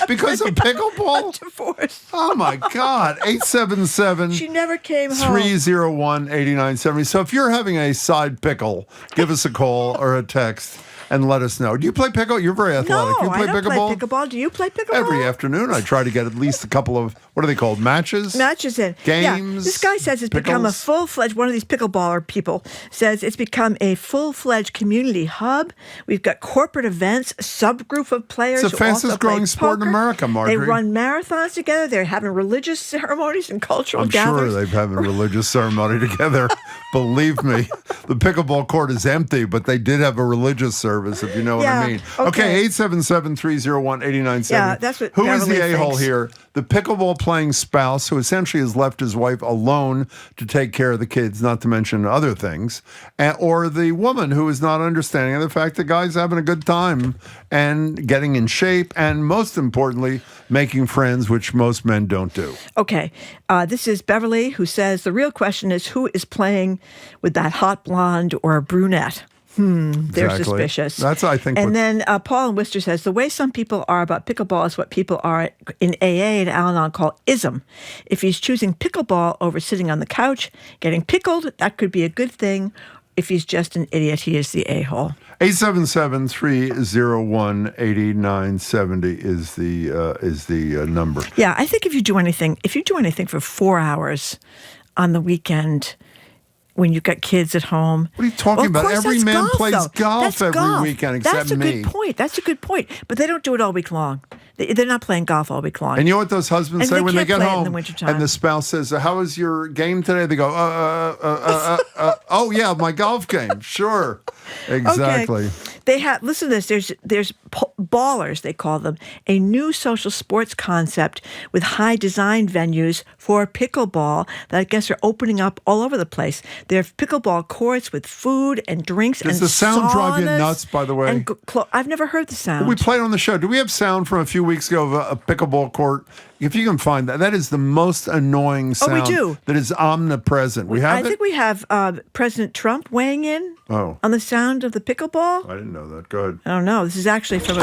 B: Because of pickleball?
C: Divorce.
B: Oh, my God. 877.
C: She never came home.
B: 301-8970. So if you're having a side pickle, give us a call or a text and let us know. Do you play pickle? You're very athletic.
C: No,
B: you play
C: I don't
B: pickleball?
C: play pickleball. Do you play pickleball?
B: Every afternoon, I try to get at least a couple of, what are they called, matches?
C: Matches in.
B: Games.
C: Yeah. This guy says it's become a full-fledged, one of these pickleballer people says it's become a full-fledged community hub. We've got corporate events, a subgroup of players.
B: It's the fastest growing sport in America, Marjorie.
C: They run marathons together. They're having religious ceremonies and cultural gatherings.
B: I'm sure they're having a religious ceremony together. Believe me, the pickleball court is empty, but they did have a religious service, if you know what I mean. Okay, 877-301-8970.
C: Yeah, that's what
B: Who is
C: Beverly
B: the a-hole
C: thinks.
B: here? The pickleball playing spouse who essentially has left his wife alone to take care of the kids, not to mention other things, or the woman who is not understanding of the fact that guy's having a good time and getting in shape and, most importantly, making friends, which most men don't do.
C: Okay, this is Beverly who says the real question is who is playing with that hot blonde or a brunette? They're
B: Exactly.
C: suspicious.
B: That's, I think,
C: And then Paul in Worcester says, the way some people are about pickleball is what people are in AA and Al-Anon call ism. If he's choosing pickleball over sitting on the couch, getting pickled, that could be a good thing. If he's just an idiot, he is the a-hole.
B: 877-301-8970 is the number.
C: Yeah, I think if you do anything for 4 hours on the weekend, when you've got kids at home.
B: What are you talking about? Every man plays golf every weekend except me.
C: That's a good point. But they don't do it all week long. They're not playing golf all week long.
B: And you know what those husbands say when they get home and the spouse says, "How was your game today?" They go, oh yeah, my golf game. Sure. Exactly.
C: Okay. They have, listen to this, there's ballers, they call them, a new social sports concept with high design venues for pickleball that I guess are opening up all over the place. There are pickleball courts with food and drinks and
B: Does the sound drive you
C: saunas
B: nuts, by the way?
C: I've never heard the sound.
B: We played on the show. Do we have sound from a few weeks ago of a pickleball court? If you can find that, that is the most annoying sound
C: we do.
B: that is omnipresent. We have
C: I think we have President Trump weighing in on the sound of the pickleball.
B: I didn't know that. Go ahead.
C: I don't know. This is actually from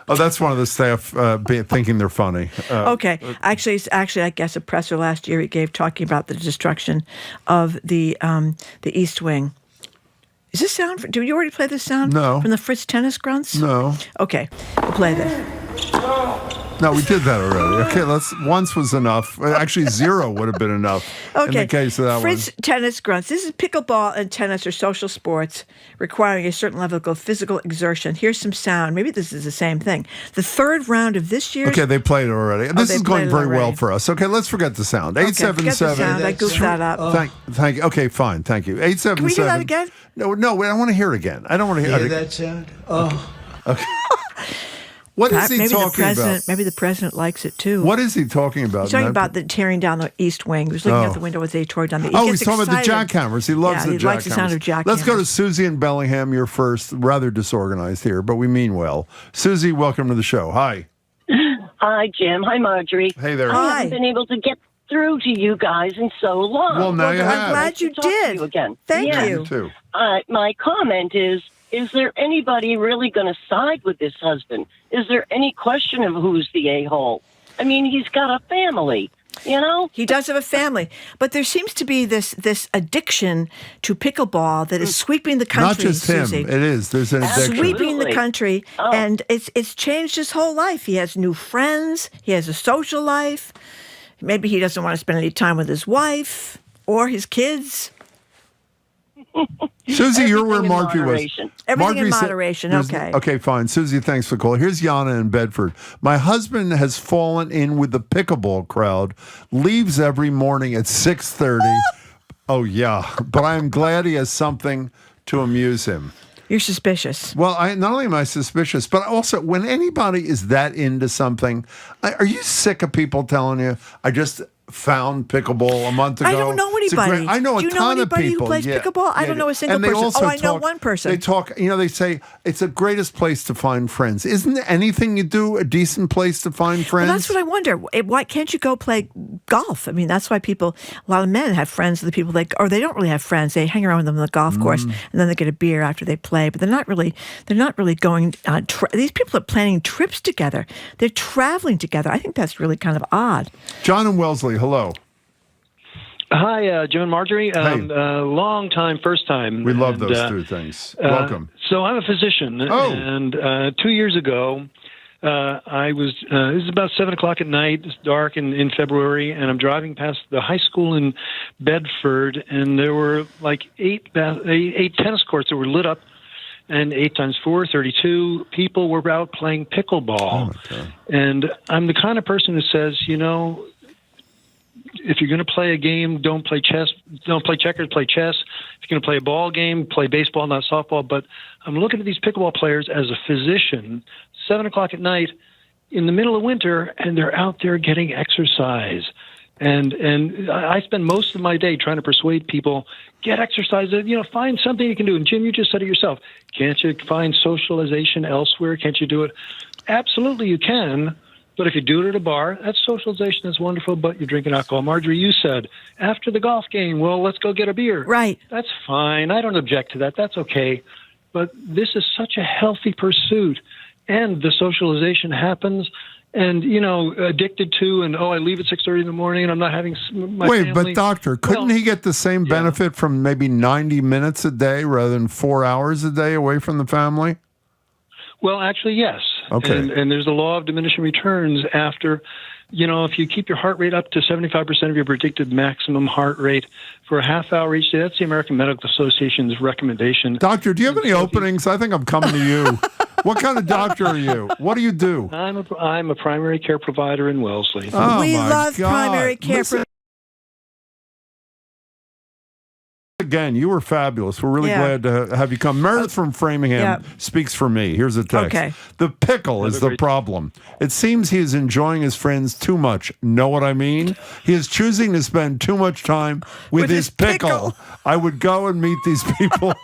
B: Oh, that's one of the staff thinking they're funny.
C: Okay. Actually, it's I guess, a presser last year he gave talking about the destruction of the East Wing. Is this sound? Do you already play this sound?
B: No.
C: From the Fritz Tennis Grunts?
B: No.
C: Okay. We'll play this.
B: No, we did that already. Okay, once was enough. Actually, 0 would have been enough in the case of that
C: Fritz Tennis Grunts. This is pickleball and tennis are social sports requiring a certain level of physical exertion. Here's some sound. Maybe this is the same thing. The third round of this year's...
B: Okay, they played it already. This is going very well for us. Okay, let's forget the sound. 877...
C: Forget the sound. I goofed that up.
B: Thank you. Okay, fine. Thank you. 877...
C: Can we do that again?
B: No, I want to hear it again. I don't want to hear it again.
E: That sound? Oh.
B: Okay. What is he
C: maybe
B: talking about?
C: Maybe the president likes it too.
B: What is he talking about?
C: He's talking about the tearing down the East Wing. He was looking out the window as they tore down the East.
B: He's talking about the jackhammers. He loves the jackhammers.
C: He likes the sound of jackhammers.
B: Let's go to Susie in Bellingham. You're first. Rather disorganized here, but we mean well. Susie, welcome to the show. Hi.
R: Hi, Jim. Hi, Marjorie.
B: Hey there.
R: I haven't been able to get through to you guys in so long.
B: Well, now you have.
R: I'm glad you did. You again.
C: Thank you.
B: You too.
R: My comment is there anybody really going to side with this husband? Is there any question of who's the a-hole? I mean, he's got a family. You know?
C: He does have a family. But there seems to be this addiction to pickleball that is sweeping the country.
B: Not just him.
C: Susie.
B: It is. There's an addiction.
C: Sweeping the country. And it's changed his whole life. He has new friends. He has a social life. Maybe he doesn't want to spend any time with his wife or his kids.
B: Susie, you're where Marjorie was.
C: Everything in moderation, okay.
B: Okay, fine. Susie, thanks for the call. Here's Yana in Bedford. My husband has fallen in with the pickleball crowd, leaves every morning at 6:30. Oh, yeah. But I'm glad he has something to amuse him.
C: You're suspicious.
B: Well, not only am I suspicious, but also when anybody is that into something, are you sick of people telling you, I just found pickleball a month ago?
C: I don't know anybody.
B: I know a ton of people.
C: Do you know anybody who plays pickleball? I don't know a single person. I know one person.
B: They talk, they say it's the greatest place to find friends. Isn't anything you do a decent place to find friends?
C: Well, that's what I wonder. Why can't you go play golf? I mean, that's why a lot of men have friends with the people or they don't really have friends. They hang around with them on the golf course and then they get a beer after they play. But they're not really going on. These people are planning trips together. They're traveling together. I think that's really kind of odd.
B: John and Wellesley, hello.
S: Hi, Jim and Marjorie. Long time, first time.
B: We love those two things. Welcome.
S: So I'm a physician, and 2 years ago, I was. It was about 7 o'clock at night. It's dark in February, and I'm driving past the high school in Bedford, and there were like eight tennis courts that were lit up. And 8 times 4, 32 people were out playing pickleball. And I'm the kind of person who says, if you're going to play a game, don't play chess. Don't play checkers, play chess. If you're going to play a ball game, play baseball, not softball. But I'm looking at these pickleball players as a physician, 7 o'clock at night in the middle of winter, and they're out there getting exercise. And I spend most of my day trying to persuade people, get exercise, find something you can do. And Jim, you just said it yourself. Can't you find socialization elsewhere? Can't you do it? Absolutely you can. But if you do it at a bar, that's socialization. That's wonderful, but you're drinking alcohol. Marjorie, you said, after the golf game, well, let's go get a beer.
C: Right.
S: That's fine. I don't object to that. That's okay. But this is such a healthy pursuit. And the socialization happens. And, addicted to, and, I leave at 6:30 in the morning, and I'm not having my family.
B: But doctor, couldn't he get the same benefit from maybe 90 minutes a day rather than 4 hours a day away from the family?
S: Well, actually, yes.
B: Okay.
S: And there's the law of diminishing returns after, if you keep your heart rate up to 75% of your predicted maximum heart rate for a half hour each day, that's the American Medical Association's recommendation.
B: Doctor, do you have any openings? I think I'm coming to you. What kind of doctor are you? What do you do?
S: I'm a primary care provider in Wellesley.
B: Oh,
C: we
B: my
C: love
B: God.
C: primary care.
B: Again, you were fabulous. We're really glad to have you come. Meredith from Framingham speaks for me. Here's a text.
C: Okay.
B: The pickle is the problem. It seems he is enjoying his friends too much. Know what I mean? He is choosing to spend too much time with his pickle. I would go and meet these people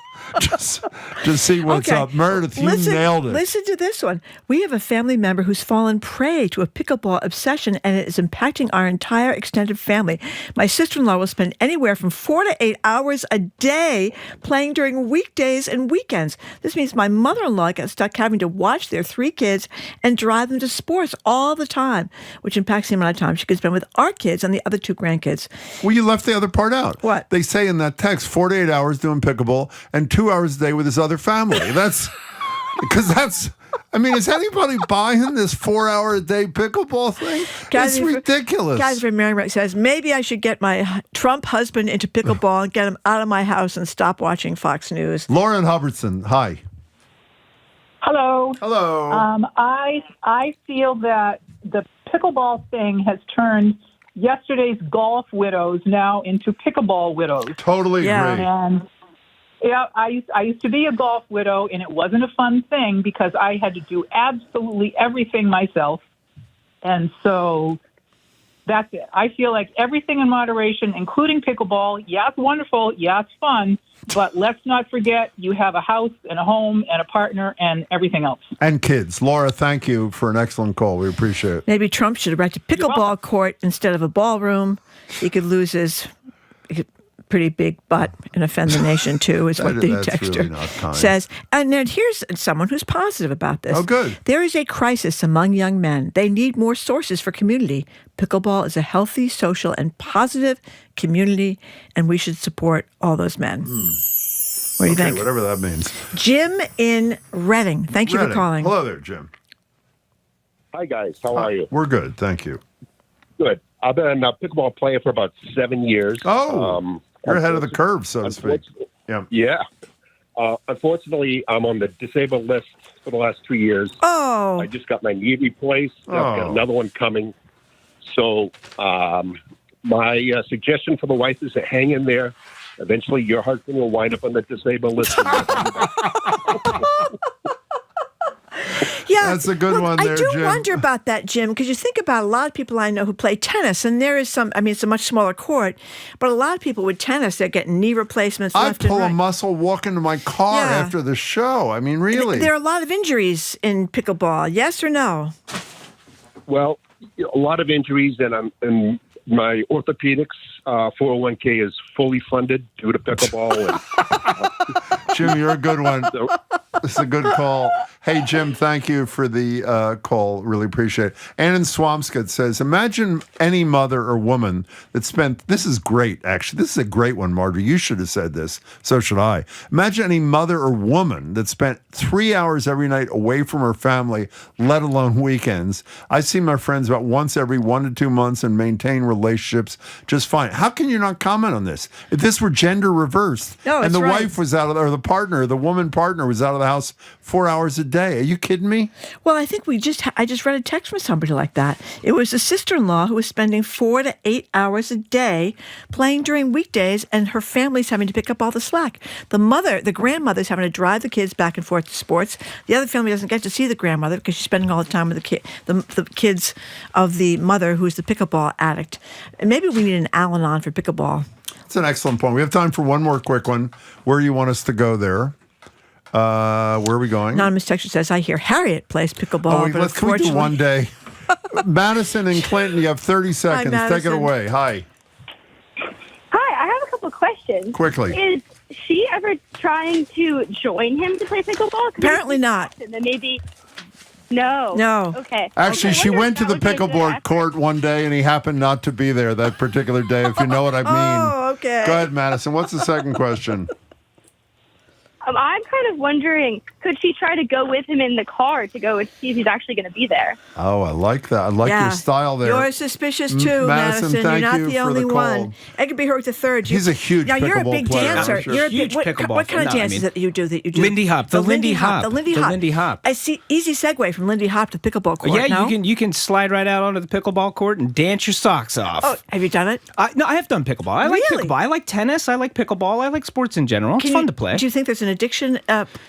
B: just to see what's up. Meredith, you nailed it.
C: Listen to this one. We have a family member who's fallen prey to a pickleball obsession, and it is impacting our entire extended family. My sister-in-law will spend anywhere from 4 to 8 hours a day playing during weekdays and weekends. This means my mother-in-law got stuck having to watch their 3 kids and drive them to sports all the time, which impacts the amount of time she could spend with our kids and the other 2 grandkids.
B: Well, you left the other part out.
C: What?
B: They say in that text, 4 to 8 hours doing pickleball and 2 hours a day with his other family. That's because is anybody buying this 4 hour a day pickleball thing? It's ridiculous.
C: Guys from Merrimack says, maybe I should get my Trump husband into pickleball and get him out of my house and stop watching Fox News.
B: Lauren Hubbardson, hi.
T: Hello.
B: Hello.
T: I feel that the pickleball thing has turned yesterday's golf widows now into pickleball widows.
B: Totally agree.
T: Yeah, I used to be a golf widow, and it wasn't a fun thing because I had to do absolutely everything myself. And so that's it. I feel like everything in moderation, including pickleball, yeah, it's wonderful, yeah, it's fun, but let's not forget you have a house and a home and a partner and everything else.
B: And kids. Laura, thank you for an excellent call. We appreciate it.
C: Maybe Trump should erect a pickleball court instead of a ballroom. He could lose his pretty big butt and offend the nation, too, is what the texter
B: really
C: says. And then here's someone who's positive about this.
B: Oh, good.
C: There is a crisis among young men. They need more sources for community. Pickleball is a healthy, social, and positive community, and we should support all those men. What do you think?
B: Whatever that means.
C: Jim in Reading. Thank you for calling.
B: Hello there, Jim.
A: Hi, guys. How are you?
B: We're good. Thank you.
A: Good. I've been a pickleball player for about 7 years.
B: Oh, you're ahead of the curve, so to speak.
A: Yeah. Unfortunately, I'm on the disabled list for the last 2 years.
C: Oh.
A: I just got my knee replaced. I've got another one coming. So my suggestion for the wife is to hang in there. Eventually, your husband will wind up on the disabled list.
C: Yeah,
B: that's a good one there,
C: Jim. I do
B: Jim.
C: wonder about that, Jim, because you think about a lot of people I know who play tennis, and there is some, I mean, it's a much smaller court, but a lot of people with tennis, they're getting knee replacements left and right.
B: I pull a muscle walking to my car after the show. I mean, really.
C: There are a lot of injuries in pickleball, yes or no?
A: Well, a lot of injuries, and my orthopedics 401k is fully funded due to pickleball.
B: Jim, you're a good one. It's a good call. Hey, Jim, thank you for the call. Really appreciate it. Ann in Swampscott says, imagine any mother or woman that spent, this is great, actually. This is a great one, Marjorie. You should have said this. So should I. Imagine any mother or woman that spent 3 hours every night away from her family, let alone weekends. I see my friends about once every 1 to 2 months and maintain relationships just fine. How can you not comment on this? If this were gender reversed and the wife was out of, or the partner, the woman partner was out of the house 4 hours a day. Are you kidding me?
C: Well, I think I just read a text from somebody like that. It was a sister-in-law who was spending 4 to 8 hours a day playing during weekdays, and her family's having to pick up all the slack. The grandmother's having to drive the kids back and forth to sports. The other family doesn't get to see the grandmother because she's spending all the time with the kids of the mother who's the pickleball addict. And maybe we need an Al-Anon for pickleball.
B: That's an excellent point. We have time for one more quick one. Where do you want us to go there? Where are we going?
C: Anonymous texter says, I hear Harriet plays pickleball.
B: Can we do one day? Madison and Clinton, you have 30 seconds. Take it away. Hi.
D: Hi, I have a couple of questions.
B: Quickly.
D: Is she ever trying to join him to play pickleball?
C: Apparently not.
D: And then maybe... No. Okay.
B: Actually, she went to the pickleball court one day, and he happened not to be there that particular day, if you know what I mean.
C: Oh, okay.
B: Go ahead, Madison. What's the second question?
D: I'm kind of wondering, could she try to go with him in the car to go and see if he's actually going to be there?
B: Oh, I like that. I like your style there.
C: You're suspicious too, Madison.
B: Thank
C: You're not
B: you
C: the only one. Edgar Hurk III.
B: He's a huge pickleball player.
C: You're a big dancer.
B: Sure.
C: You're a
L: huge pickleball.
C: What kind of dances that you do?
L: Lindy Hop. The Lindy Hop.
C: The Lindy Hop. I see. Easy segue from Lindy Hop to pickleball court.
L: Yeah, you can slide right out onto the pickleball court and dance your socks off.
C: Oh, have you done it?
L: No, I have done pickleball. I like pickleball. I like tennis. I like pickleball. I like sports in general. It's fun to play.
C: Do you think there's an addiction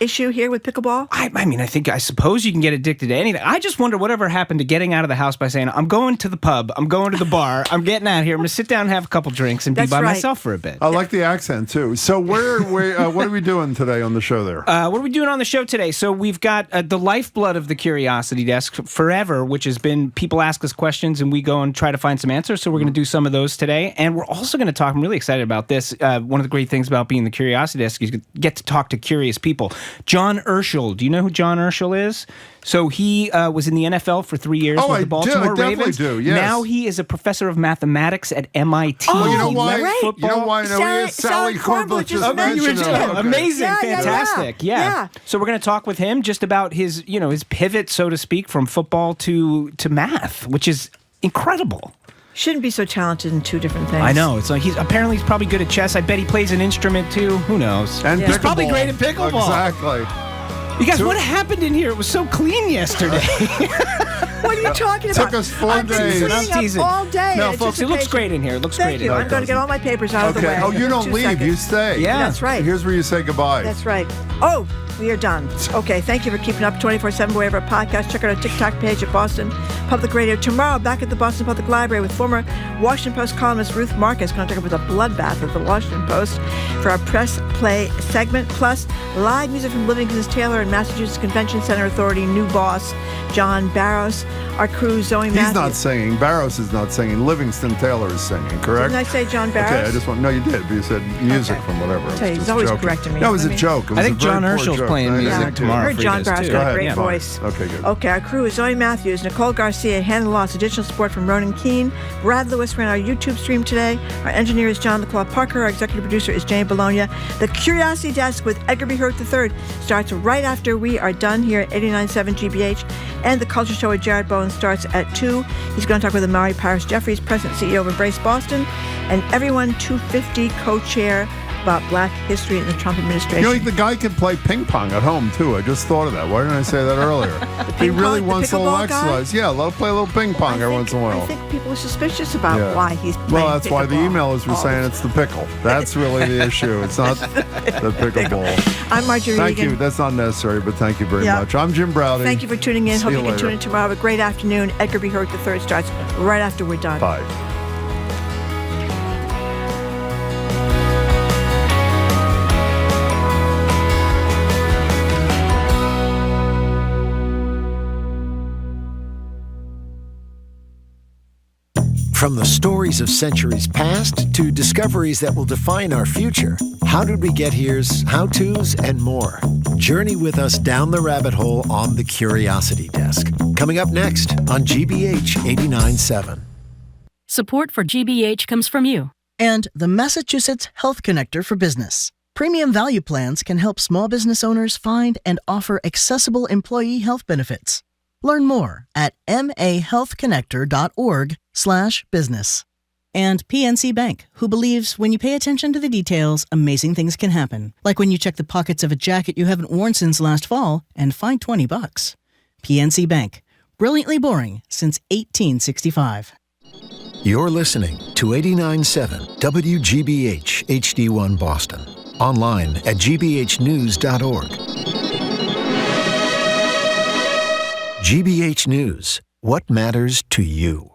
C: issue here with pickleball?
L: I suppose you can get addicted to anything. I just wonder whatever happened to getting out of the house by saying, I'm going to the pub, I'm going to the bar, I'm getting out of here, I'm going to sit down and have a couple drinks and be by myself for a bit.
B: I like the accent, too. So what are we doing today on the show there?
L: What are we doing on the show today? So we've got the lifeblood of the Curiosity Desk forever, which has been people ask us questions and we go and try to find some answers. So we're going to do some of those today. And we're also going to talk, I'm really excited about this. One of the great things about being the Curiosity Desk is you get to talk to curious people. John Ersel. Do you know who John Ersel is? So he was in the NFL for 3 years with the Baltimore Ravens.
B: Do. Yes.
L: Now he is a professor of mathematics at MIT.
B: Oh, you know why? You know why? He is Sally Kornbluth just mentioned him.
L: Amazing, fantastic. Yeah. So we're going to talk with him just about his pivot, so to speak, from football to math, which is incredible.
C: Shouldn't be so talented in two different things.
L: I know. It's like he's probably good at chess. I bet he plays an instrument too. Who knows?
B: And
L: he's probably great at pickleball.
B: Exactly.
L: You guys, what happened in here? It was so clean yesterday.
C: What are you talking about?
B: Took us 4 days.
C: I've been cleaning up all day.
L: No,
C: in
L: folks, it looks
C: anticipation.
L: great in here. It looks
C: Thank
L: great
C: you.
L: in here.
C: I'm going to get all my papers out of the way.
B: Okay. Oh, you don't
C: 2
B: leave.
C: seconds.
B: You stay.
L: Yeah.
C: That's right.
B: Here's where you say goodbye.
C: That's right. Oh, we are done. Okay, thank you for keeping up 24/7 wherever podcast. Check out our TikTok page at Boston Public Radio. Tomorrow, back at the Boston Public Library with former Washington Post columnist Ruth Marcus, going to talk about the bloodbath of the Washington Post for our press play segment. Plus, live music from Livingston Taylor and Massachusetts Convention Center Authority new boss, John Barros. Our crew, Zoe Matthews.
B: He's not singing. Barros is not singing. Livingston Taylor is singing, correct?
C: Didn't I say John Barros?
B: Okay, I just want... No, you did, but you said music from whatever.
C: Tell you, he's always correcting me.
B: That was a joke. It was
L: I think
B: a very
L: John
B: poor
L: Ersel's
B: joke.
L: playing music tomorrow.
C: I heard
L: for
C: John
L: you
C: Barros
L: too.
C: got a great
B: Yeah.
C: voice.
B: Okay, good.
C: Okay, our crew is Zoe Matthews, Nicole Garcia, Hannah Loss, additional support from Ronan Keane. Brad Lewis ran our YouTube stream today. Our engineer is John LaClaw Parker. Our executive producer is Jane Bologna. The Curiosity Desk with Edgar B. Hurt III starts right after we are done here at 89.7 GBH. And the Culture Show with Jared Bowen starts at 2. He's going to talk with Imari Jeffries, President and CEO of Embrace Boston, and Everyone 250 co-chair about Black history in the Trump administration.
B: You know, the guy can play ping pong at home, too. I just thought of that. Why didn't I say that earlier? He really wants a little exercise. Yeah, let him play a little ping pong every once in a while.
C: I think people are suspicious about why he's playing
B: Well, that's why the emailers were saying it's the pickle. That's really the issue. It's not the pickleball.
C: I'm Marjorie
B: Thank
C: Regan.
B: you. That's not necessary, but thank you very much. I'm Jim Browdy.
C: Thank you for tuning in.
B: See
C: Hope you
B: you
C: can
B: later.
C: tune in tomorrow. Have a great afternoon. Edgar B. Hurt III starts right after we're done.
B: Bye.
H: From the stories of centuries past to discoveries that will define our future, How Did We Get Here's how-tos and more. Journey with us down the rabbit hole on the Curiosity Desk. Coming up next on GBH 89.7.
F: Support for GBH comes from you.
V: And the Massachusetts Health Connector for Business. Premium value plans can help small business owners find and offer accessible employee health benefits. Learn more at mahealthconnector.org/business. And PNC Bank, who believes when you pay attention to the details, amazing things can happen. Like when you check the pockets of a jacket you haven't worn since last fall and find $20. PNC Bank, brilliantly boring since 1865.
H: You're listening to 89.7 WGBH HD1 Boston. Online at gbhnews.org. GBH News. What matters to you?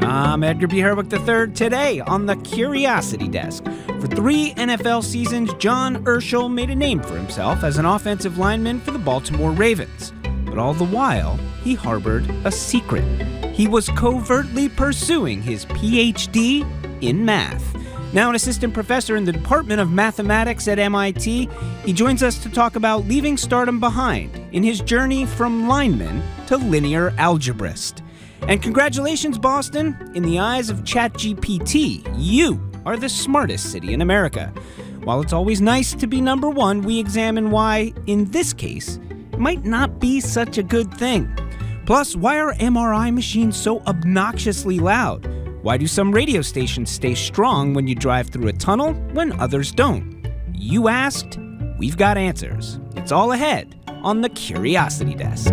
L: I'm Edgar B. Herwick III. Today on the Curiosity Desk. For 3 NFL seasons, John Ersel made a name for himself as an offensive lineman for the Baltimore Ravens. But all the while, he harbored a secret. He was covertly pursuing his Ph.D. in math. Now an assistant professor in the Department of Mathematics at MIT, he joins us to talk about leaving stardom behind in his journey from lineman to linear algebraist. And congratulations, Boston! In the eyes of ChatGPT, you are the smartest city in America. While it's always nice to be number one, we examine why, in this case, it might not be such a good thing. Plus, why are MRI machines so obnoxiously loud? Why do some radio stations stay strong when you drive through a tunnel when others don't? You asked, we've got answers. It's all ahead on the Curiosity Desk.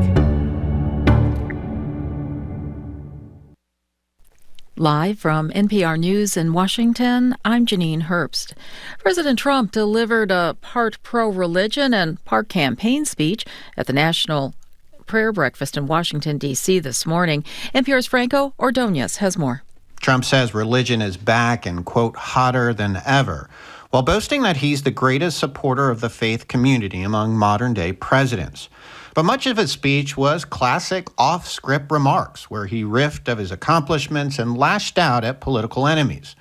G: Live from NPR News in Washington, I'm Janine Herbst. President Trump delivered a part pro-religion and part campaign speech at the National Prayer Breakfast in Washington, D.C. this morning. NPR's Franco Ordonez has more.
I: Trump says religion is back and, quote, hotter than ever, while boasting that he's the greatest supporter of the faith community among modern-day presidents. But much of his speech was classic off-script remarks, where he riffed of his accomplishments and lashed out at political enemies,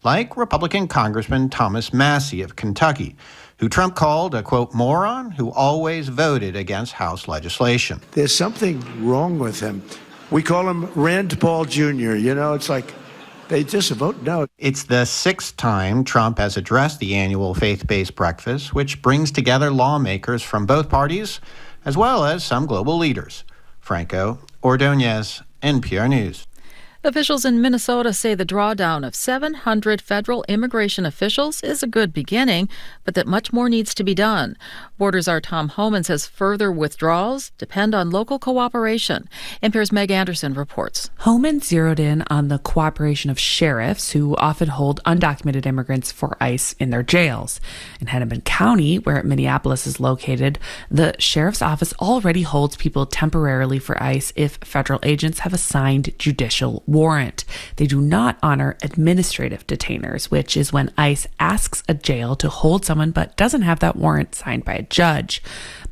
I: like Republican Congressman Thomas Massie of Kentucky, who Trump called a, quote, moron who always voted against House legislation.
E: There's something wrong with him. We call him Rand Paul Jr., you know, it's like they just vote no.
I: It's the 6th time Trump has addressed the annual faith-based breakfast, which brings together lawmakers from both parties, as well as some global leaders. Franco Ordonez, NPR News.
G: Officials in Minnesota say the drawdown of 700 federal immigration officials is a good beginning, but that much more needs to be done. Border Czar Tom Homan says further withdrawals depend on local cooperation. NPR's Meg Anderson reports.
J: Homan zeroed in on the cooperation of sheriffs who often hold undocumented immigrants for ICE in their jails. In Hennepin County, where Minneapolis is located, the sheriff's office already holds people temporarily for ICE if federal agents have a signed judicial warrant. They do not honor administrative detainers, which is when ICE asks a jail to hold someone but doesn't have that warrant signed by a judge.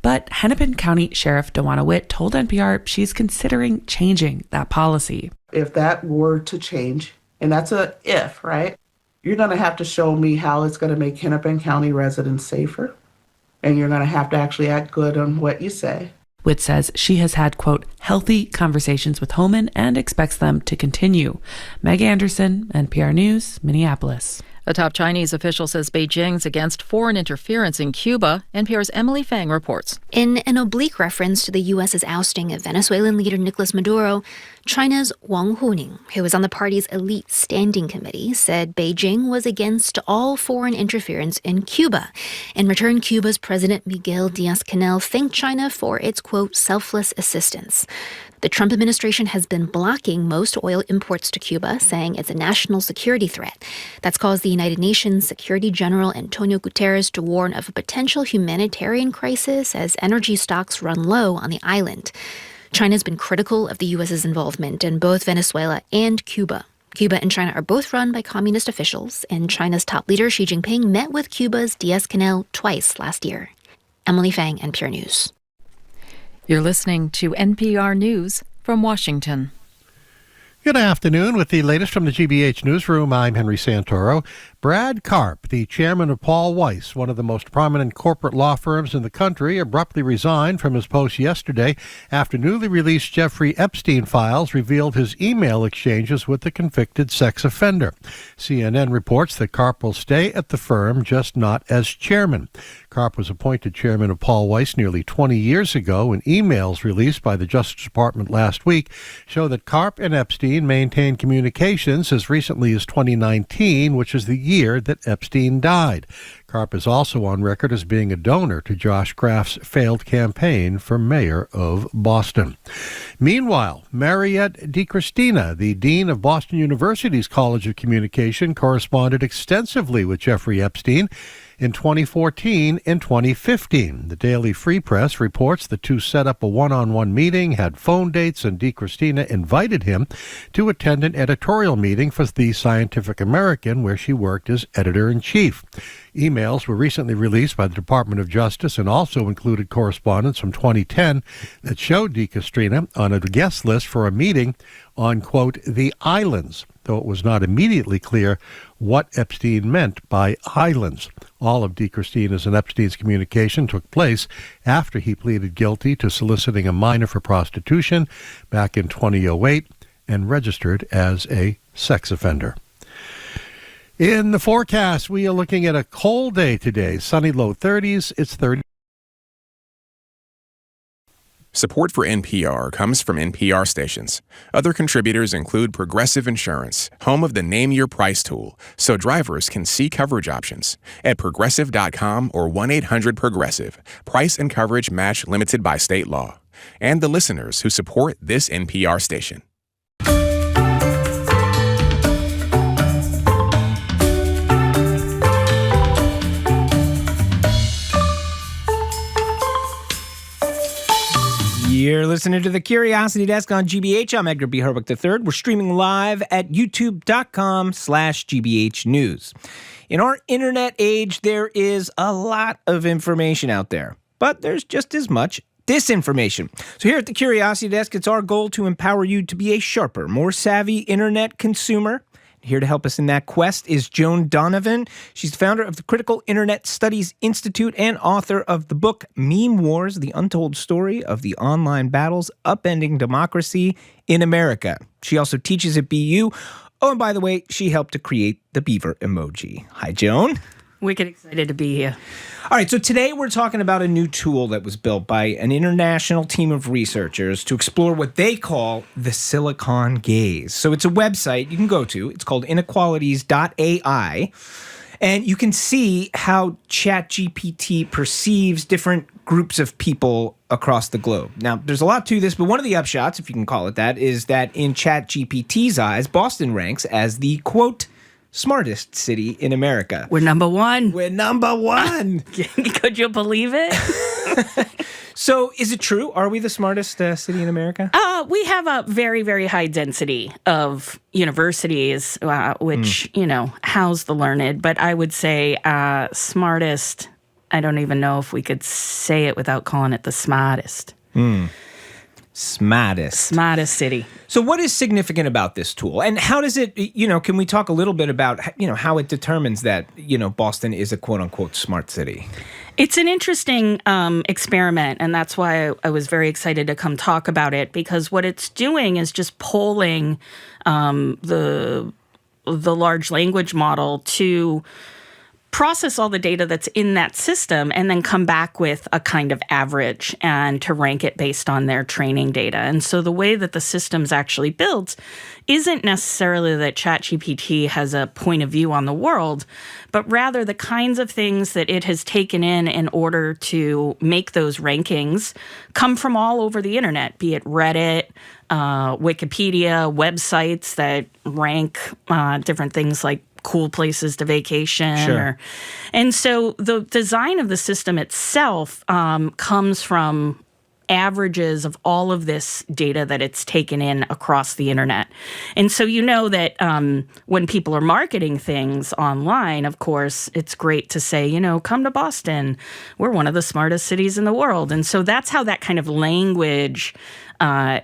J: But Hennepin County Sheriff Dewana Witt told NPR she's considering changing that policy.
M: If that were to change, and that's a if, right? You're going to have to show me how it's going to make Hennepin County residents safer. And you're going to have to actually act good on what you say.
J: Witt says she has had, quote, healthy conversations with Homan and expects them to continue. Meg Anderson, NPR News, Minneapolis.
G: A top Chinese official says Beijing's against foreign interference in Cuba. NPR's Emily Fang reports.
N: In an oblique reference to the U.S.'s ousting of Venezuelan leader Nicolas Maduro, China's Wang Huning, who was on the party's elite standing committee, said Beijing was against all foreign interference in Cuba. In return, Cuba's President Miguel Diaz-Canel thanked China for its, quote, selfless assistance. The Trump administration has been blocking most oil imports to Cuba, saying it's a national security threat. That's caused the United Nations Security General Antonio Guterres to warn of a potential humanitarian crisis as energy stocks run low on the island. China's been critical of the U.S.'s involvement in both Venezuela and Cuba. Cuba and China are both run by communist officials, and China's top leader Xi Jinping met with Cuba's Diaz-Canel twice last year. Emily Fang, NPR News.
G: You're listening to NPR News from Washington.
W: Good afternoon. With the latest from the GBH Newsroom, I'm Henry Santoro. Brad Karp, the chairman of Paul Weiss, one of the most prominent corporate law firms in the country, abruptly resigned from his post yesterday after newly released Jeffrey Epstein files revealed his email exchanges with the convicted sex offender. CNN reports that Karp will stay at the firm, just not as chairman. Karp was appointed chairman of Paul Weiss nearly 20 years ago, and emails released by the Justice Department last week show that Karp and Epstein maintained communications as recently as 2019, which is the year that Epstein died. Karp is also on record as being a donor to Josh Kraft's failed campaign for mayor of Boston. Meanwhile, Mariette DiChristina, the dean of Boston University's College of Communication, corresponded extensively with Jeffrey Epstein in 2014 and 2015. The Daily Free Press reports the two set up a one-on-one meeting, had phone dates, and DiChristina invited him to attend an editorial meeting for the Scientific American, where she worked as editor-in-chief. Emails were recently released by the Department of Justice and also included correspondence from 2010 that showed DiChristina on a guest list for a meeting on, quote, the islands, though it was not immediately clear what Epstein meant by islands. All of DiChristina's and Epstein's communication took place after he pleaded guilty to soliciting a minor for prostitution back in 2008 and registered as a sex offender. In the forecast, we are looking at a cold day today. Sunny low 30s. It's 30.
Y: Support for NPR comes from NPR stations. Other contributors include Progressive Insurance, home of the Name Your Price tool, so drivers can see coverage options at Progressive.com or 1-800-PROGRESSIVE. Price and coverage match limited by state law. And the listeners who support this NPR station.
L: You're listening to the Curiosity Desk on GBH. I'm Edgar B. Herwick III. We're streaming live at youtube.com/GBH News. In our internet age, there is a lot of information out there, but there's just as much disinformation. So here at the Curiosity Desk, it's our goal to empower you to be a sharper, more savvy internet consumer. Here to help us in that quest is Joan Donovan. She's the founder of the Critical Internet Studies Institute and author of the book Meme Wars, The Untold Story of the Online Battles Upending Democracy in America. She also teaches at BU. Oh, and by the way, she helped to create the beaver emoji. Hi, Joan.
K: Wicked excited to be here.
L: All right, so today we're talking about a new tool that was built by an international team of researchers to explore what they call the Silicon Gaze. So it's a website you can go to. It's called inequalities.ai. And you can see how ChatGPT perceives different groups of people across the globe. Now, there's a lot to this, but one of the upshots, if you can call it that, is that in ChatGPT's eyes, Boston ranks as the, quote, smartest city in America.
K: We're number one.
L: We're number one.
K: Could you believe it?
L: So is it true? Are we the smartest city in America?
K: We have a very, very high density of universities, which, house the learned. But I would say smartest, I don't even know if we could say it without calling it the smartest. Smartest city.
L: So what is significant about this tool? And how does it, can we talk a little bit about, how it determines that, Boston is a quote-unquote smart city?
K: It's an interesting experiment, and that's why I was very excited to come talk about it, because what it's doing is just polling the large language model to process all the data that's in that system and then come back with a kind of average and to rank it based on their training data. And so the way that the system's actually built isn't necessarily that ChatGPT has a point of view on the world, but rather the kinds of things that it has taken in order to make those rankings come from all over the internet, be it Reddit, Wikipedia, websites that rank different things like cool places to vacation.
L: Sure.
K: And so the design of the system itself comes from averages of all of this data that it's taken in across the internet. And so that when people are marketing things online, of course, it's great to say, come to Boston. We're one of the smartest cities in the world. And so that's how that kind of language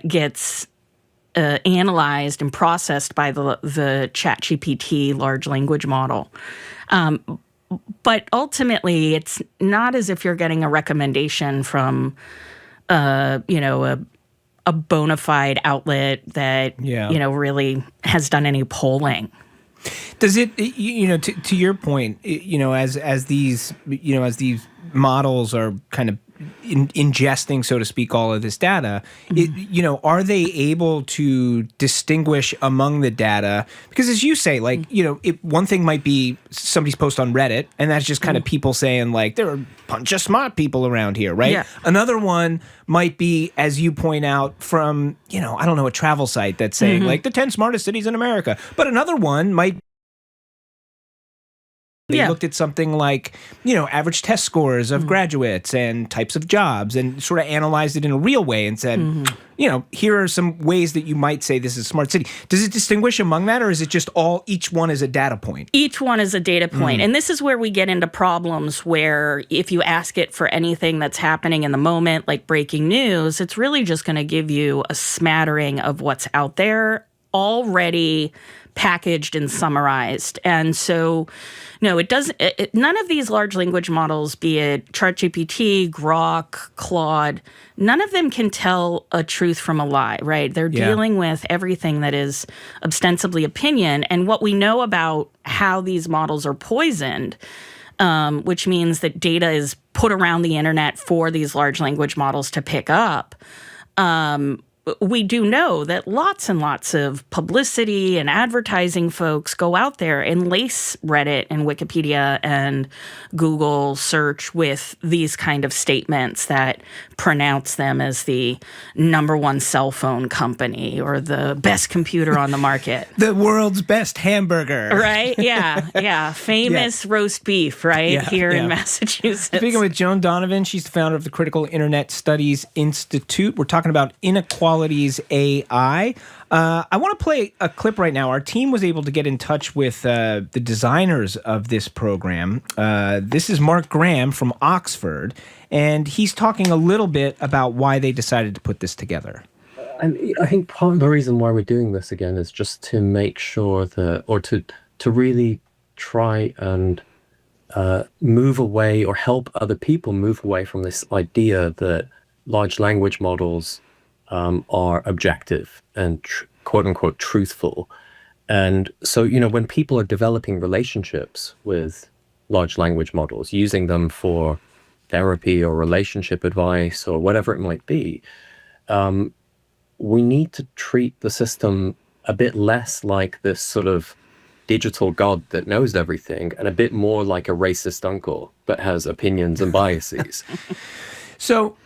K: gets analyzed and processed by the ChatGPT large language model. But ultimately, it's not as if you're getting a recommendation from, a bona fide outlet that, really has done any polling.
L: Does it, to your point, as these models are kind of ingesting, so to speak, all of this data, are they able to distinguish among the data? Because as you say, one thing might be somebody's post on Reddit, and that's just kind of people saying, there are a bunch of smart people around here, right?
K: Yeah.
L: Another one might be, as you point out, from, I don't know, a travel site that's saying, the 10 smartest cities in America. But another one might They looked at something like, average test scores of graduates and types of jobs and sort of analyzed it in a real way and said, here are some ways that you might say this is a smart city. Does it distinguish among that, or is it just each one is a data point?
K: Each one is a data point. And this is where we get into problems where if you ask it for anything that's happening in the moment, like breaking news, it's really just going to give you a smattering of what's out there already packaged and summarized. And so, no, it doesn't. None of these large language models, be it ChatGPT, Grok, Claude, none of them can tell a truth from a lie, right? They're dealing with everything that is ostensibly opinion. And what we know about how these models are poisoned, which means that data is put around the internet for these large language models to pick up, we do know that lots and lots of publicity and advertising folks go out there and lace Reddit and Wikipedia and Google search with these kind of statements that pronounce them as the number one cell phone company or the best computer on the market.
L: The world's best hamburger.
K: Right? Yeah. Famous roast beef, right? Here in Massachusetts.
L: Speaking with Joan Donovan, she's the founder of the Critical Internet Studies Institute. We're talking about inequalities AI. I want to play a clip right now. Our team was able to get in touch with the designers of this program. This is Mark Graham from Oxford, and he's talking a little bit about why they decided to put this together.
O: And I think part of the reason why we're doing this again is just to make sure that, or to really try and move away or help other people move away from this idea that large language models are objective and quote unquote truthful. And so, when people are developing relationships with large language models, using them for therapy or relationship advice or whatever it might be, we need to treat the system a bit less like this sort of digital god that knows everything and a bit more like a racist uncle that has opinions and biases.
L: So,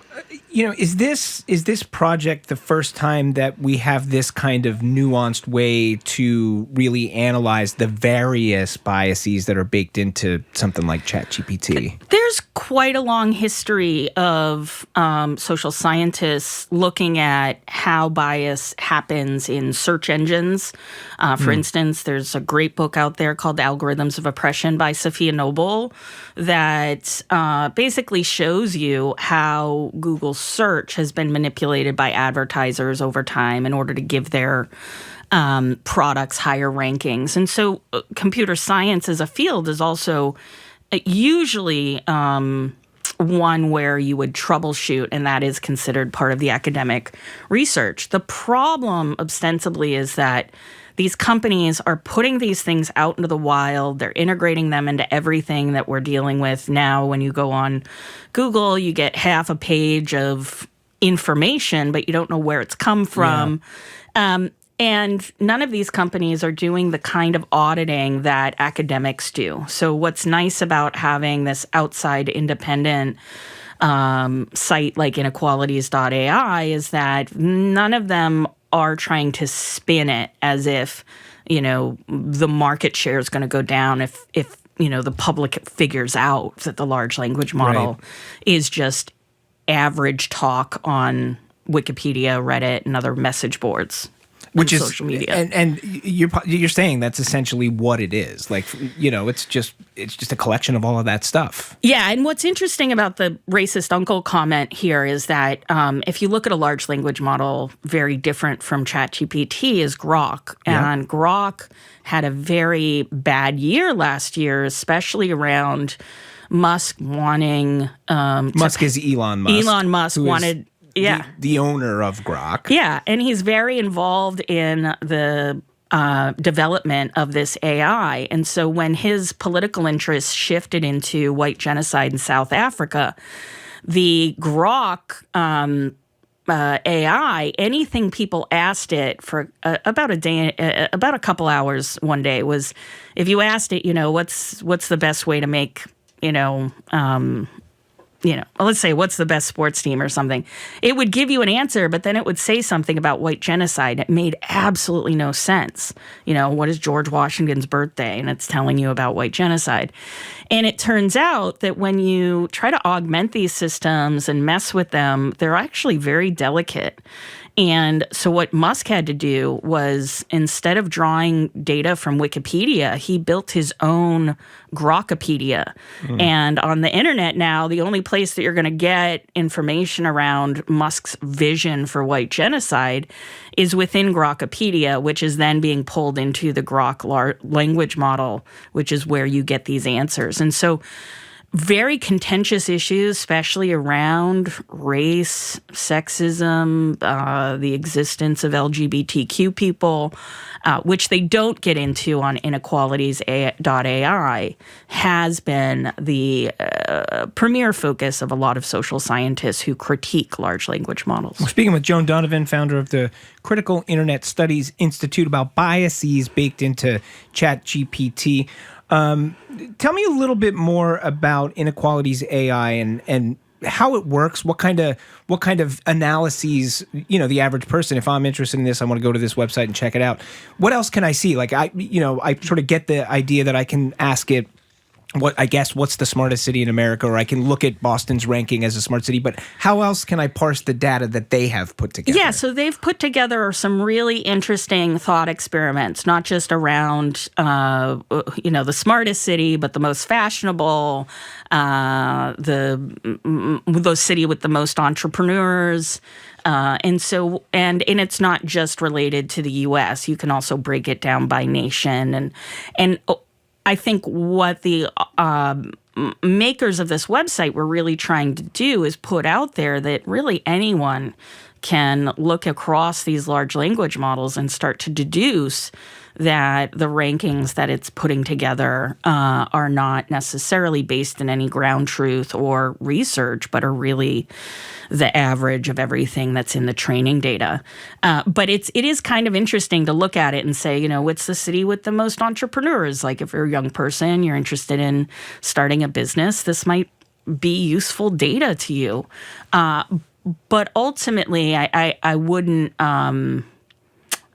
L: is this project the first time that we have this kind of nuanced way to really analyze the various biases that are baked into something like ChatGPT?
K: There's quite a long history of social scientists looking at how bias happens in search engines. For instance, there's a great book out there called Algorithms of Oppression by Sophia Noble that basically shows you how Google search has been manipulated by advertisers over time in order to give their products higher rankings. And so computer science as a field is also usually one where you would troubleshoot, and that is considered part of the academic research. The problem ostensibly is that these companies are putting these things out into the wild. They're integrating them into everything that we're dealing with now. When you go on Google, you get half a page of information, but you don't know where it's come from. Yeah. And none of these companies are doing the kind of auditing that academics do. So what's nice about having this outside independent site like inequalities.ai is that none of them are trying to spin it as if, the market share is going to go down if the public figures out that the large language model is just average talk on Wikipedia, Reddit, and other message boards.
L: Which is
K: social media,
L: and you're saying that's essentially what it is. Like, it's just a collection of all of that stuff.
K: Yeah, and what's interesting about the racist uncle comment here is that if you look at a large language model, very different from ChatGPT is Grok, and Grok had a very bad year last year, especially around Musk wanting.
L: Musk is Elon Musk.
K: Elon Musk wanted. Yeah.
L: The owner of Grok.
K: Yeah, and he's very involved in the development of this AI. And so when his political interests shifted into white genocide in South Africa, the Grok AI, anything people asked it for about a day, about a couple hours one day was, if you asked it, what's the best way to make, let's say, what's the best sports team or something? It would give you an answer, but then it would say something about white genocide. It made absolutely no sense. What is George Washington's birthday? And it's telling you about white genocide. And it turns out that when you try to augment these systems and mess with them, they're actually very delicate. And so what Musk had to do was, instead of drawing data from Wikipedia, he built his own Grokopedia. And on the internet now, the only place that you're going to get information around Musk's vision for white genocide is within Grokopedia, which is then being pulled into the Grok language model, which is where you get these answers. And so very contentious issues, especially around race, sexism, the existence of LGBTQ people, which they don't get into on inequalities.ai, has been the premier focus of a lot of social scientists who critique large language models.
L: We're speaking with Joan Donovan, founder of the Critical Internet Studies Institute, about biases baked into ChatGPT. Tell me a little bit more about Inequalities AI and how it works. What kind of analyses, the average person, if I'm interested in this, I want to go to this website and check it out. What else can I see? Like I sort of get the idea that I can ask it what's the smartest city in America, or I can look at Boston's ranking as a smart city, but how else can I parse the data that they have put together?
K: Yeah, so they've put together some really interesting thought experiments, not just around, the smartest city, but the most fashionable, the city with the most entrepreneurs. And it's not just related to the U.S. You can also break it down by nation. And I think what the makers of this website were really trying to do is put out there that really anyone can look across these large language models and start to deduce that the rankings that it's putting together are not necessarily based in any ground truth or research, but are really the average of everything that's in the training data. But it is kind of interesting to look at it and say, what's the city with the most entrepreneurs? Like if you're a young person, you're interested in starting a business, this might be useful data to you. But ultimately, I wouldn't.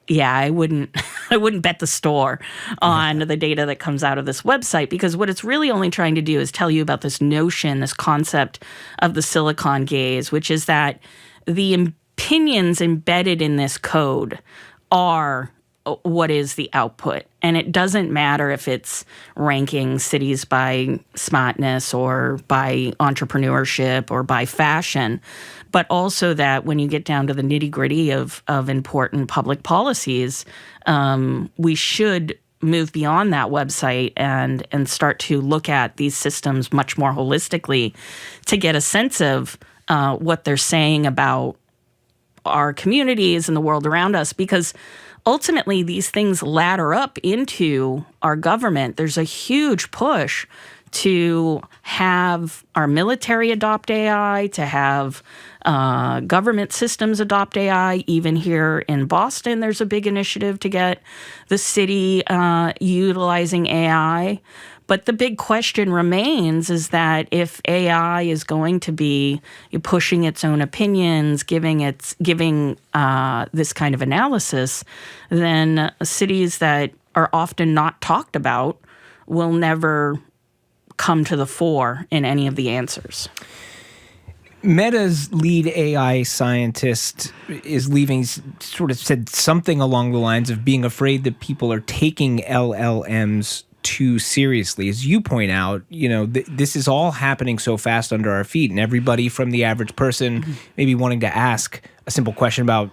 K: I wouldn't bet the store on the data that comes out of this website, because what it's really only trying to do is tell you about this notion, this concept of the silicon gaze, which is that the opinions embedded in this code are what is the output. And it doesn't matter if it's ranking cities by smartness or by entrepreneurship or by fashion, but also that when you get down to the nitty-gritty of important public policies, we should move beyond that website and start to look at these systems much more holistically to get a sense of what they're saying about our communities and the world around us, because ultimately these things ladder up into our government. There's a huge push to have our military adopt AI, to have government systems adopt AI. Even here in Boston, there's a big initiative to get the city utilizing AI. But the big question remains is that if AI is going to be pushing its own opinions, giving this kind of analysis, then cities that are often not talked about will never come to the fore in any of the answers.
L: Meta's lead AI scientist is leaving, sort of said something along the lines of being afraid that people are taking LLMs too seriously. As you point out, this is all happening so fast under our feet, and everybody from the average person maybe wanting to ask a simple question about,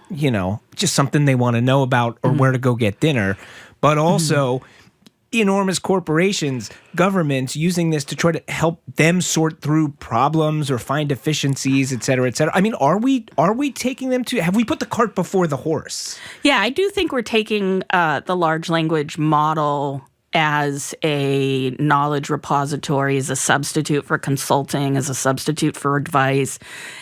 L: just something they want to know about or where to go get dinner, but also enormous corporations, governments using this to try to help them sort through problems or find efficiencies, et cetera, et cetera. I mean, are we taking them to, have we put the cart before the horse?
K: Yeah, I do think we're taking the large language model as a knowledge repository, as a substitute for consulting, as a substitute for advice,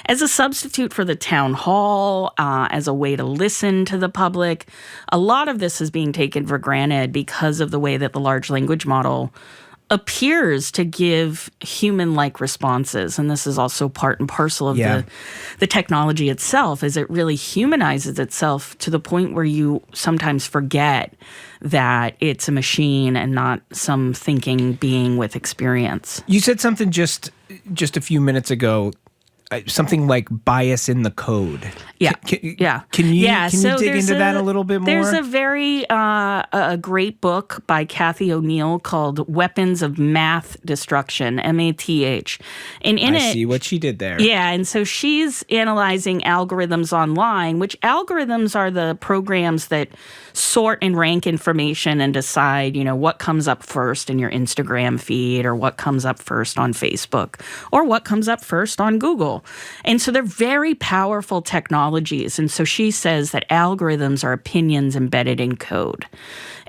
K: as a substitute for the town hall, as a way to listen to the public. A lot of this is being taken for granted because of the way that the large language model appears to give human-like responses. And this is also part and parcel of the technology itself, is it really humanizes itself to the point where you sometimes forget that it's a machine and not some thinking being with experience.
L: You said something just a few minutes ago, something like bias in the code.
K: Yeah.
L: Can you dig into that a little bit more?
K: There's a very a great book by Kathy O'Neill called Weapons of Math Destruction, MATH. And in
L: I see what she did there.
K: Yeah, and so she's analyzing algorithms online, which algorithms are the programs that sort and rank information and decide, what comes up first in your Instagram feed, or what comes up first on Facebook, or what comes up first on Google. And so they're very powerful technologies. And so she says that algorithms are opinions embedded in code.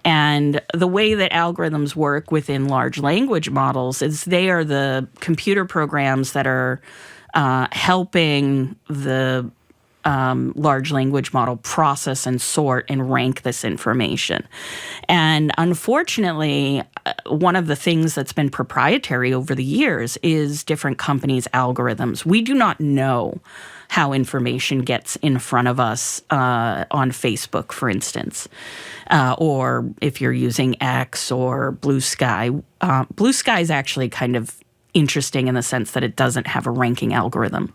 K: And the way that algorithms work within large language models is they are the computer programs that are helping the large language model process and sort and rank this information. And unfortunately, one of the things that's been proprietary over the years is different companies' algorithms. We do not know how information gets in front of us on Facebook, for instance, or if you're using X or Blue Sky. Blue Sky is actually kind of interesting in the sense that it doesn't have a ranking algorithm.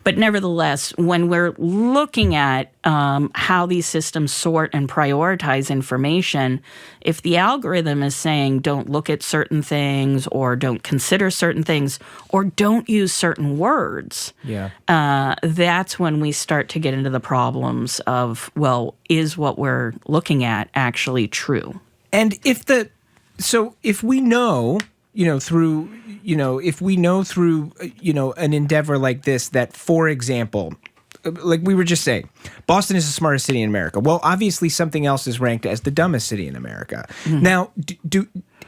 K: But nevertheless, when we're looking at how these systems sort and prioritize information, if the algorithm is saying don't look at certain things or don't consider certain things or don't use certain words, that's when we start to get into the problems of, well, is what we're looking at actually true?
L: And if we know, through an endeavor like this, that, for example, like we were just saying, Boston is the smartest city in America. Well, obviously something else is ranked as the dumbest city in America. Mm-hmm. Now,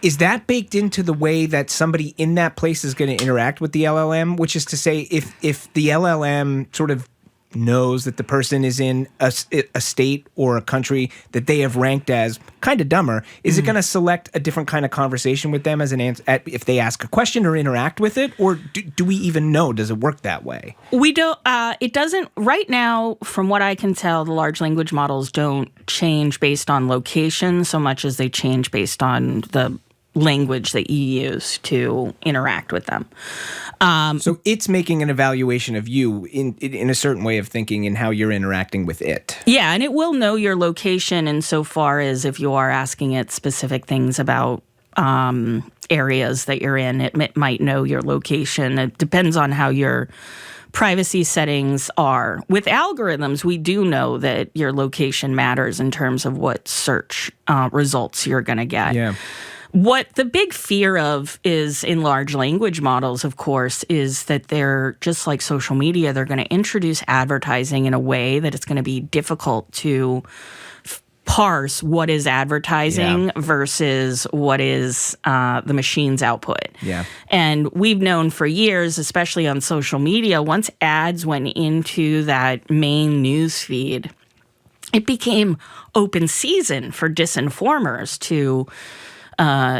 L: is that baked into the way that somebody in that place is going to interact with the LLM? Which is to say, if the LLM sort of knows that the person is in a state or a country that they have ranked as kind of dumber, is it going to select a different kind of conversation with them as an answer if they ask a question or interact with it? Or do we even know? Does it work that way?
K: We don't. It doesn't right now. From what I can tell, the large language models don't change based on location so much as they change based on the language that you use to interact with them.
L: So it's making an evaluation of you in a certain way of thinking and how you're interacting with it.
K: Yeah, and it will know your location insofar as if you are asking it specific things about areas that you're in, it might know your location. It depends on how your privacy settings are. With algorithms, we do know that your location matters in terms of what search results you're going to get.
L: Yeah.
K: What the big fear of is in large language models, of course, is that they're just like social media. They're going to introduce advertising in a way that it's going to be difficult to parse what is advertising versus what is the machine's output.
L: Yeah.
K: And we've known for years, especially on social media, once ads went into that main news feed, it became open season for disinformers to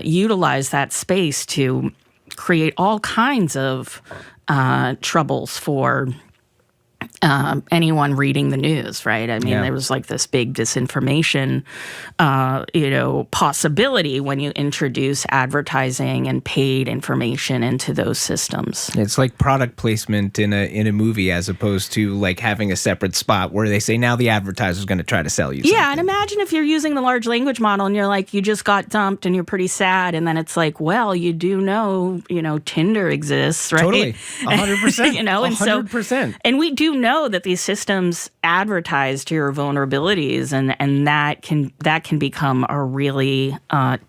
K: utilize that space to create all kinds of troubles for anyone reading the news, right? I mean, there was like this big disinformation, possibility when you introduce advertising and paid information into those systems.
L: It's like product placement in a movie as opposed to like having a separate spot where they say now the advertiser's going to try to sell you something.
K: Yeah, and imagine if you're using the large language model and you're like, you just got dumped and you're pretty sad, and then it's like, well, you do know, Tinder exists, right?
L: Totally, 100%.
K: And
L: 100%.
K: And we do know that these systems advertise to your vulnerabilities, and that can become a really not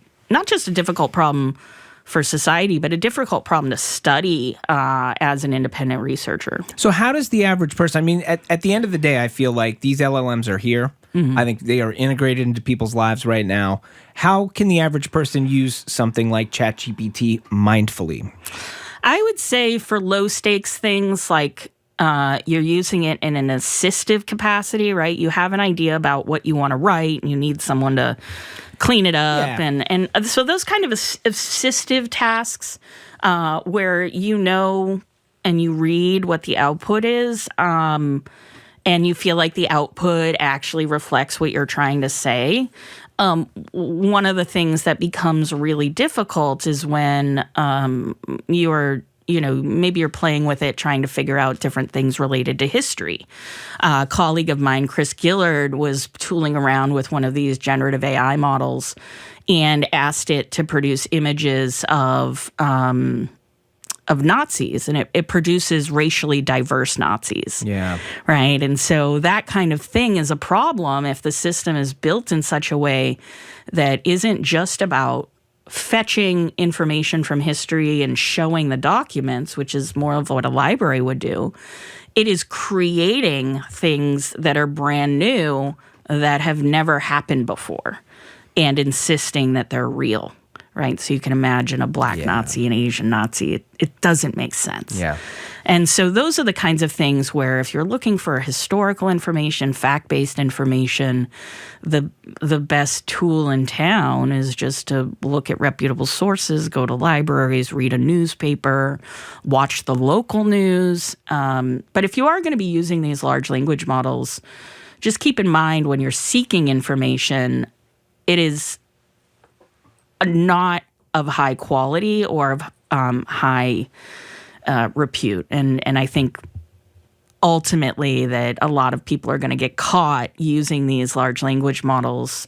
K: just a difficult problem for society, but a difficult problem to study as an independent researcher.
L: So how does the average person, I mean, at the end of the day, I feel like these LLMs are here. Mm-hmm. I think they are integrated into people's lives right now. How can the average person use something like ChatGPT mindfully?
K: I would say for low stakes things like you're using it in an assistive capacity, right? You have an idea about what you want to write, and you need someone to clean it up. Yeah. And so those kind of assistive tasks where and you read what the output is, and you feel like the output actually reflects what you're trying to say. One of the things that becomes really difficult is when maybe you're playing with it, trying to figure out different things related to history. A colleague of mine, Chris Gillard, was tooling around with one of these generative AI models and asked it to produce images of Nazis, and it produces racially diverse Nazis.
L: Yeah.
K: Right? And so that kind of thing is a problem if the system is built in such a way that isn't just about fetching information from history and showing the documents, which is more of what a library would do. It is creating things that are brand new that have never happened before and insisting that they're real, right? So you can imagine a black Nazi, an Asian Nazi. It doesn't make sense.
L: Yeah.
K: And so those are the kinds of things where if you're looking for historical information, fact-based information, the best tool in town is just to look at reputable sources, go to libraries, read a newspaper, watch the local news. But if you are going to be using these large language models, just keep in mind when you're seeking information, it is not of high quality or of high repute. And I think ultimately that a lot of people are going to get caught using these large language models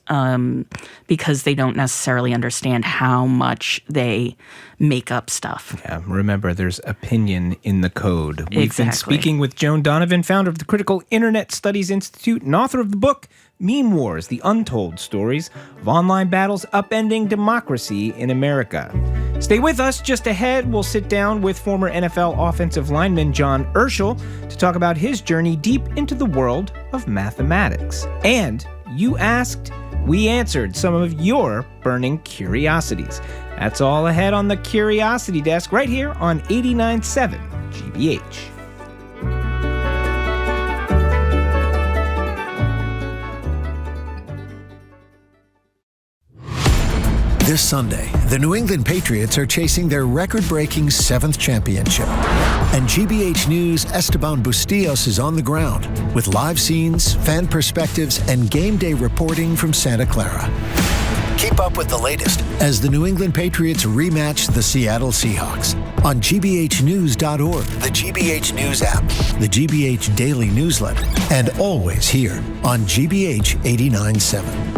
K: because they don't necessarily understand how much they make up stuff.
L: Yeah, remember, there's opinion in the code. We've been
K: Exactly.
L: speaking with Joan Donovan, founder of the Critical Internet Studies Institute and author of the book Meme Wars, The Untold Stories of Online Battles Upending Democracy in America. Stay with us. Just ahead, we'll sit down with former NFL offensive lineman John Ersel to talk about his journey deep into the world of mathematics. And you asked, we answered some of your burning curiosities. That's all ahead on the Curiosity Desk right here on 89.7 GBH.
H: This Sunday, the New England Patriots are chasing their record-breaking 7th championship. And GBH News' Esteban Bustillos is on the ground with live scenes, fan perspectives, and game day reporting from Santa Clara. Keep up with the latest as the New England Patriots rematch the Seattle Seahawks on gbhnews.org, the GBH News app, the GBH Daily Newsletter, and always here on GBH 89.7.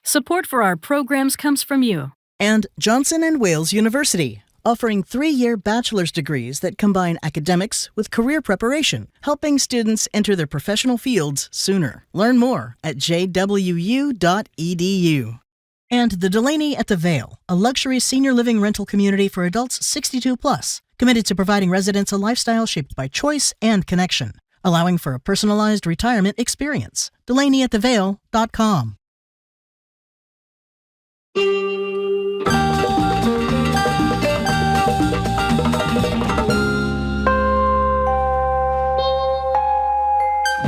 F: Support for our programs comes from you.
V: And Johnson & Wales University, offering 3-year bachelor's degrees that combine academics with career preparation, helping students enter their professional fields sooner. Learn more at jwu.edu. And the Delaney at the Vale, a luxury senior living rental community for adults 62 plus, committed to providing residents a lifestyle shaped by choice and connection, allowing for a personalized retirement experience. DelaneyAtTheVale.com.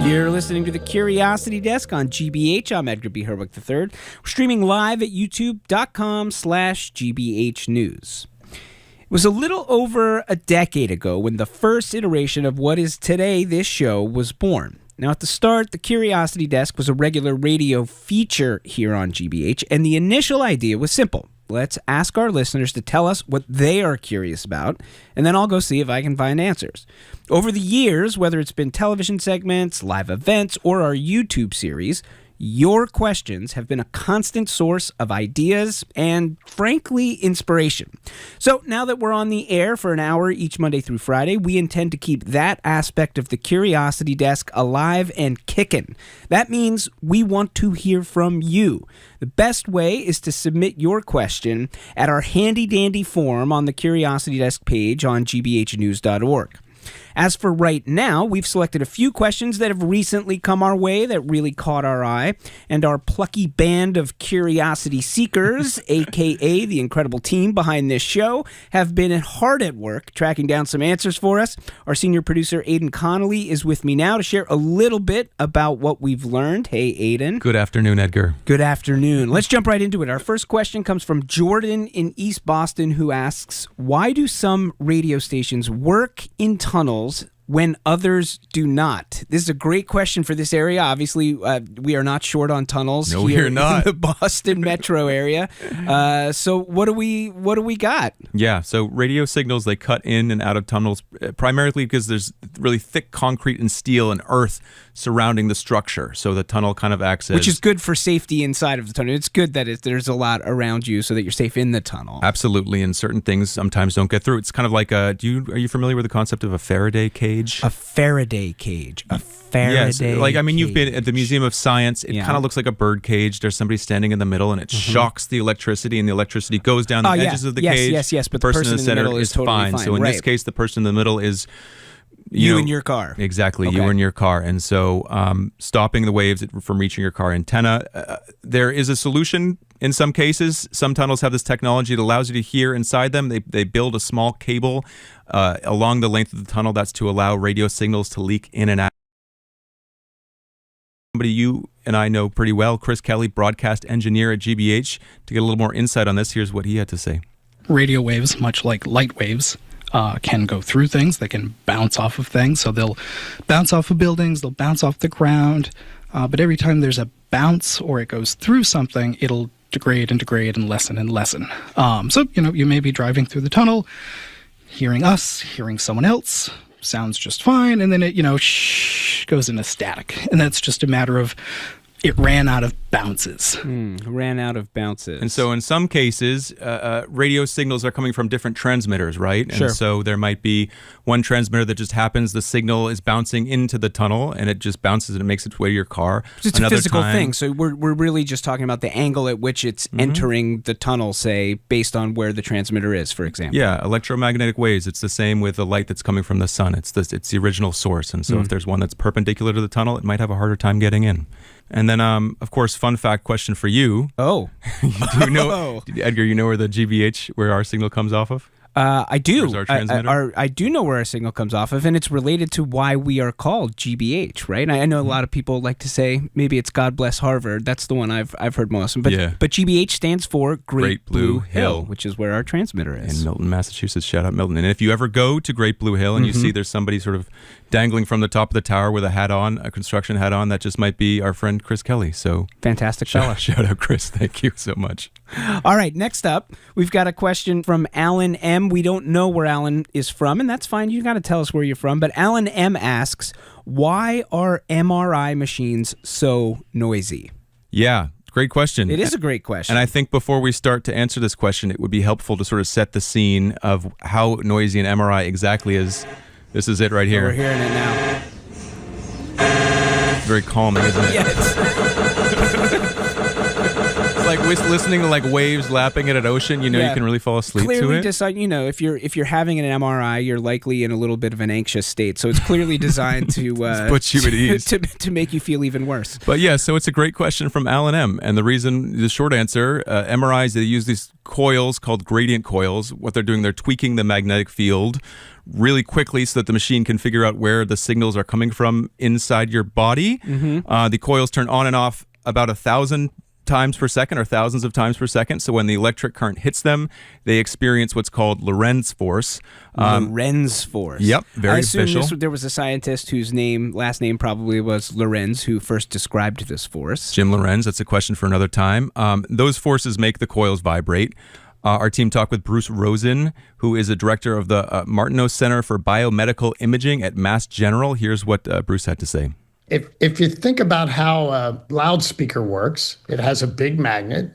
L: You're listening to the Curiosity Desk on GBH. I'm Edgar B. Herwick III. We're streaming live at youtube.com/GBH News. It was a little over a decade ago when the first iteration of what is today this show was born. Now, at the start, the Curiosity Desk was a regular radio feature here on GBH, and the initial idea was simple. Let's ask our listeners to tell us what they are curious about, and then I'll go see if I can find answers. Over the years, whether it's been television segments, live events, or our YouTube series, your questions have been a constant source of ideas and, frankly, inspiration. So now that we're on the air for an hour each Monday through Friday, we intend to keep that aspect of the Curiosity Desk alive and kicking. That means we want to hear from you. The best way is to submit your question at our handy-dandy form on the Curiosity Desk page on gbhnews.org. As for right now, we've selected a few questions that have recently come our way that really caught our eye, and our plucky band of curiosity seekers, aka the incredible team behind this show, have been hard at work tracking down some answers for us. Our senior producer, Aidan Connolly, is with me now to share a little bit about what we've learned. Hey, Aidan.
P: Good afternoon, Edgar.
L: Good afternoon. Let's jump right into it. Our first question comes from Jordan in East Boston, who asks, why do some radio stations work in tunnels when others do not? This is a great question for this area. Obviously, we are not short on tunnels here in the Boston metro area. So what do we got?
P: Yeah, so radio signals, they cut in and out of tunnels primarily because there's really thick concrete and steel and earth surrounding the structure. So the tunnel kind of acts as...
L: Which is good for safety inside of the tunnel. It's good that there's a lot around you so that you're safe in the tunnel.
P: Absolutely, and certain things sometimes don't get through. It's kind of like are you familiar with the concept of a Faraday cage?
L: A Faraday cage. A Faraday
P: yes, like, I mean,
L: cage.
P: You've been at the Museum of Science. It kind of looks like a bird cage. There's somebody standing in the middle, and it shocks the electricity, and the electricity goes down the edges of the cage.
L: Yes, but
P: the person in the center is
L: totally fine.
P: So in this case, the person in the middle is...
L: You in your car.
P: Exactly, you in your car. And so stopping the waves from reaching your car antenna, there is a solution in some cases. Some tunnels have this technology that allows you to hear inside them. They build a small cable along the length of the tunnel. That's to allow radio signals to leak in and out. Somebody you and I know pretty well, Chris Kelly, broadcast engineer at GBH. To get a little more insight on this, here's what he had to say.
Q: Radio waves, much like light waves, can go through things. They can bounce off of things. So they'll bounce off of buildings, they'll bounce off the ground. But every time there's a bounce or it goes through something, it'll degrade and degrade and lessen and lessen. So, you may be driving through the tunnel, hearing us, hearing someone else, sounds just fine, and then it, goes into static. And that's just a matter of it ran out of bounces.
L: Ran out of bounces.
P: And so in some cases, radio signals are coming from different transmitters, right?
L: Sure.
P: And so there might be one transmitter that just happens, the signal is bouncing into the tunnel, and it just bounces and it makes its way to your car.
L: It's a physical thing. So we're really just talking about the angle at which it's entering the tunnel, say, based on where the transmitter is, for example.
P: Yeah, electromagnetic waves. It's the same with the light that's coming from the sun. It's the original source. And so if there's one that's perpendicular to the tunnel, it might have a harder time getting in. And then, of course, fun fact question for you.
L: Oh.
P: Do you know, Edgar, you know where the GBH, where our signal comes off of?
L: I do.
P: Where's our transmitter?
L: I do know where our signal comes off of, and it's related to why we are called GBH, right? I know a lot of people like to say maybe it's God Bless Harvard. That's the one I've heard most. But GBH stands for Great Blue Hill, which is where our transmitter is.
P: In Milton, Massachusetts. Shout out Milton. And if you ever go to Great Blue Hill and you see there's somebody sort of dangling from the top of the tower with a hat on, a construction hat on, that just might be our friend Chris Kelly. So
L: fantastic fella.
P: Shout out Chris. Thank you so much.
L: All right, next up, we've got a question from Alan M. We don't know where Alan is from, and that's fine. You got to tell us where you're from. But Alan M. asks, why are MRI machines so noisy?
P: Yeah, great question.
L: It is a great question.
P: And I think before we start to answer this question, it would be helpful to sort of set the scene of how noisy an MRI exactly is. This is it right here.
L: We're hearing it now.
P: It's very calming, isn't it? It's like listening to like waves lapping at an ocean. You can really fall asleep
L: clearly
P: to it.
L: Decide, if you're having an MRI, you're likely in a little bit of an anxious state. So it's clearly designed to
P: put you at ease,
L: to make you feel even worse.
P: But yeah, so it's a great question from Alan M. And the short answer, MRIs, they use these coils called gradient coils. What they're doing, they're tweaking the magnetic field really quickly so that the machine can figure out where the signals are coming from inside your body. The coils turn on and off about 1,000 times per second or thousands of times per second. So when the electric current hits them, they experience what's called Lorentz force.
L: Lorentz force.
P: Yep, very
L: I assume
P: official.
L: There was a scientist whose last name probably was Lorentz who first described this force.
P: Jim Lorentz. That's a question for another time. Those forces make the coils vibrate. Our team talked with Bruce Rosen, who is a director of the Martineau Center for Biomedical Imaging at Mass General. Here's what Bruce had to say.
R: If you think about how a loudspeaker works, it has a big magnet,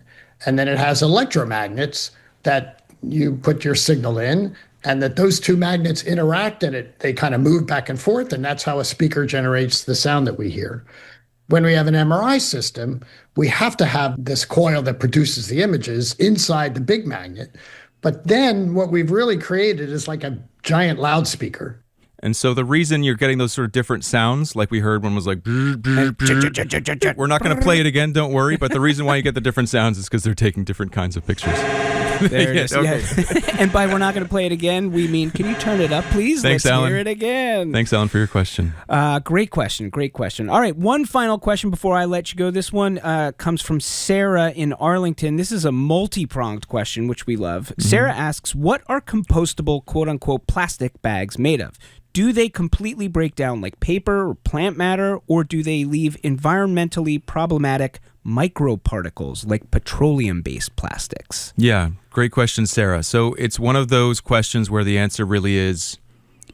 R: and then it has electromagnets that you put your signal in, and that those two magnets interact, and they kind of move back and forth, and that's how a speaker generates the sound that we hear. When we have an MRI system, we have to have this coil that produces the images inside the big magnet. But then what we've really created is like a giant loudspeaker.
P: And so the reason you're getting those sort of different sounds, like we heard one was like, we're not going to play it again, don't worry. But the reason why you get the different sounds is because they're taking different kinds of pictures.
L: There it is. Okay. Yeah. And by we're not going to play it again, we mean, can you turn it up, please?
P: Thanks,
L: Let's
P: Alan.
L: hear it again.
P: Thanks, Alan, for your question.
L: Great question. Great question. All right, one final question before I let you go. This one comes from Sarah in Arlington. This is a multi-pronged question, which we love. Sarah asks, what are compostable, quote-unquote, plastic bags made of? Do they completely break down like paper or plant matter, or do they leave environmentally problematic microparticles like petroleum-based plastics?
P: Yeah, great question, Sarah. So it's one of those questions where the answer really is...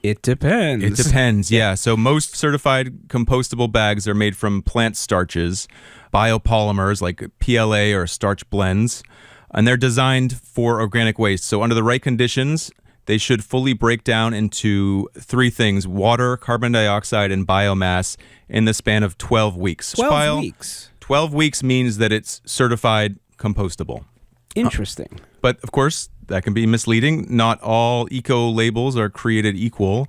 L: It depends.
P: It depends, yeah. So most certified compostable bags are made from plant starches, biopolymers like PLA or starch blends, and they're designed for organic waste. So under the right conditions, they should fully break down into three things: water, carbon dioxide, and biomass in the span of 12 weeks.
L: 12 weeks?
P: 12 weeks means that it's certified compostable.
L: Interesting.
P: But of course, that can be misleading. Not all eco labels are created equal.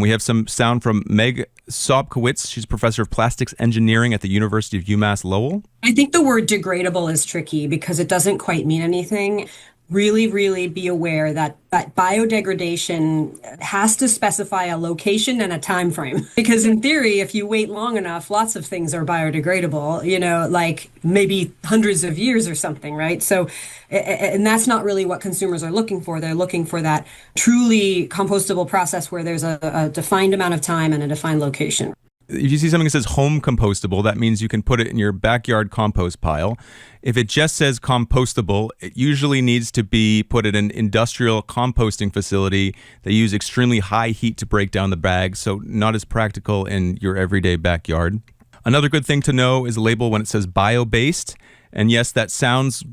P: We have some sound from Meg Sobkowitz. She's a professor of plastics engineering at the University of UMass Lowell.
S: I think the word degradable is tricky because it doesn't quite mean anything. Really, really be aware that biodegradation has to specify a location and a time frame. Because in theory, if you wait long enough, lots of things are biodegradable, like maybe hundreds of years or something, right? So, and that's not really what consumers are looking for. They're looking for that truly compostable process where there's a defined amount of time and a defined location.
P: If you see something that says home compostable, that means you can put it in your backyard compost pile. If it just says compostable, it usually needs to be put in an industrial composting facility. They use extremely high heat to break down the bag, so not as practical in your everyday backyard. Another good thing to know is a label when it says bio-based. And yes, that sounds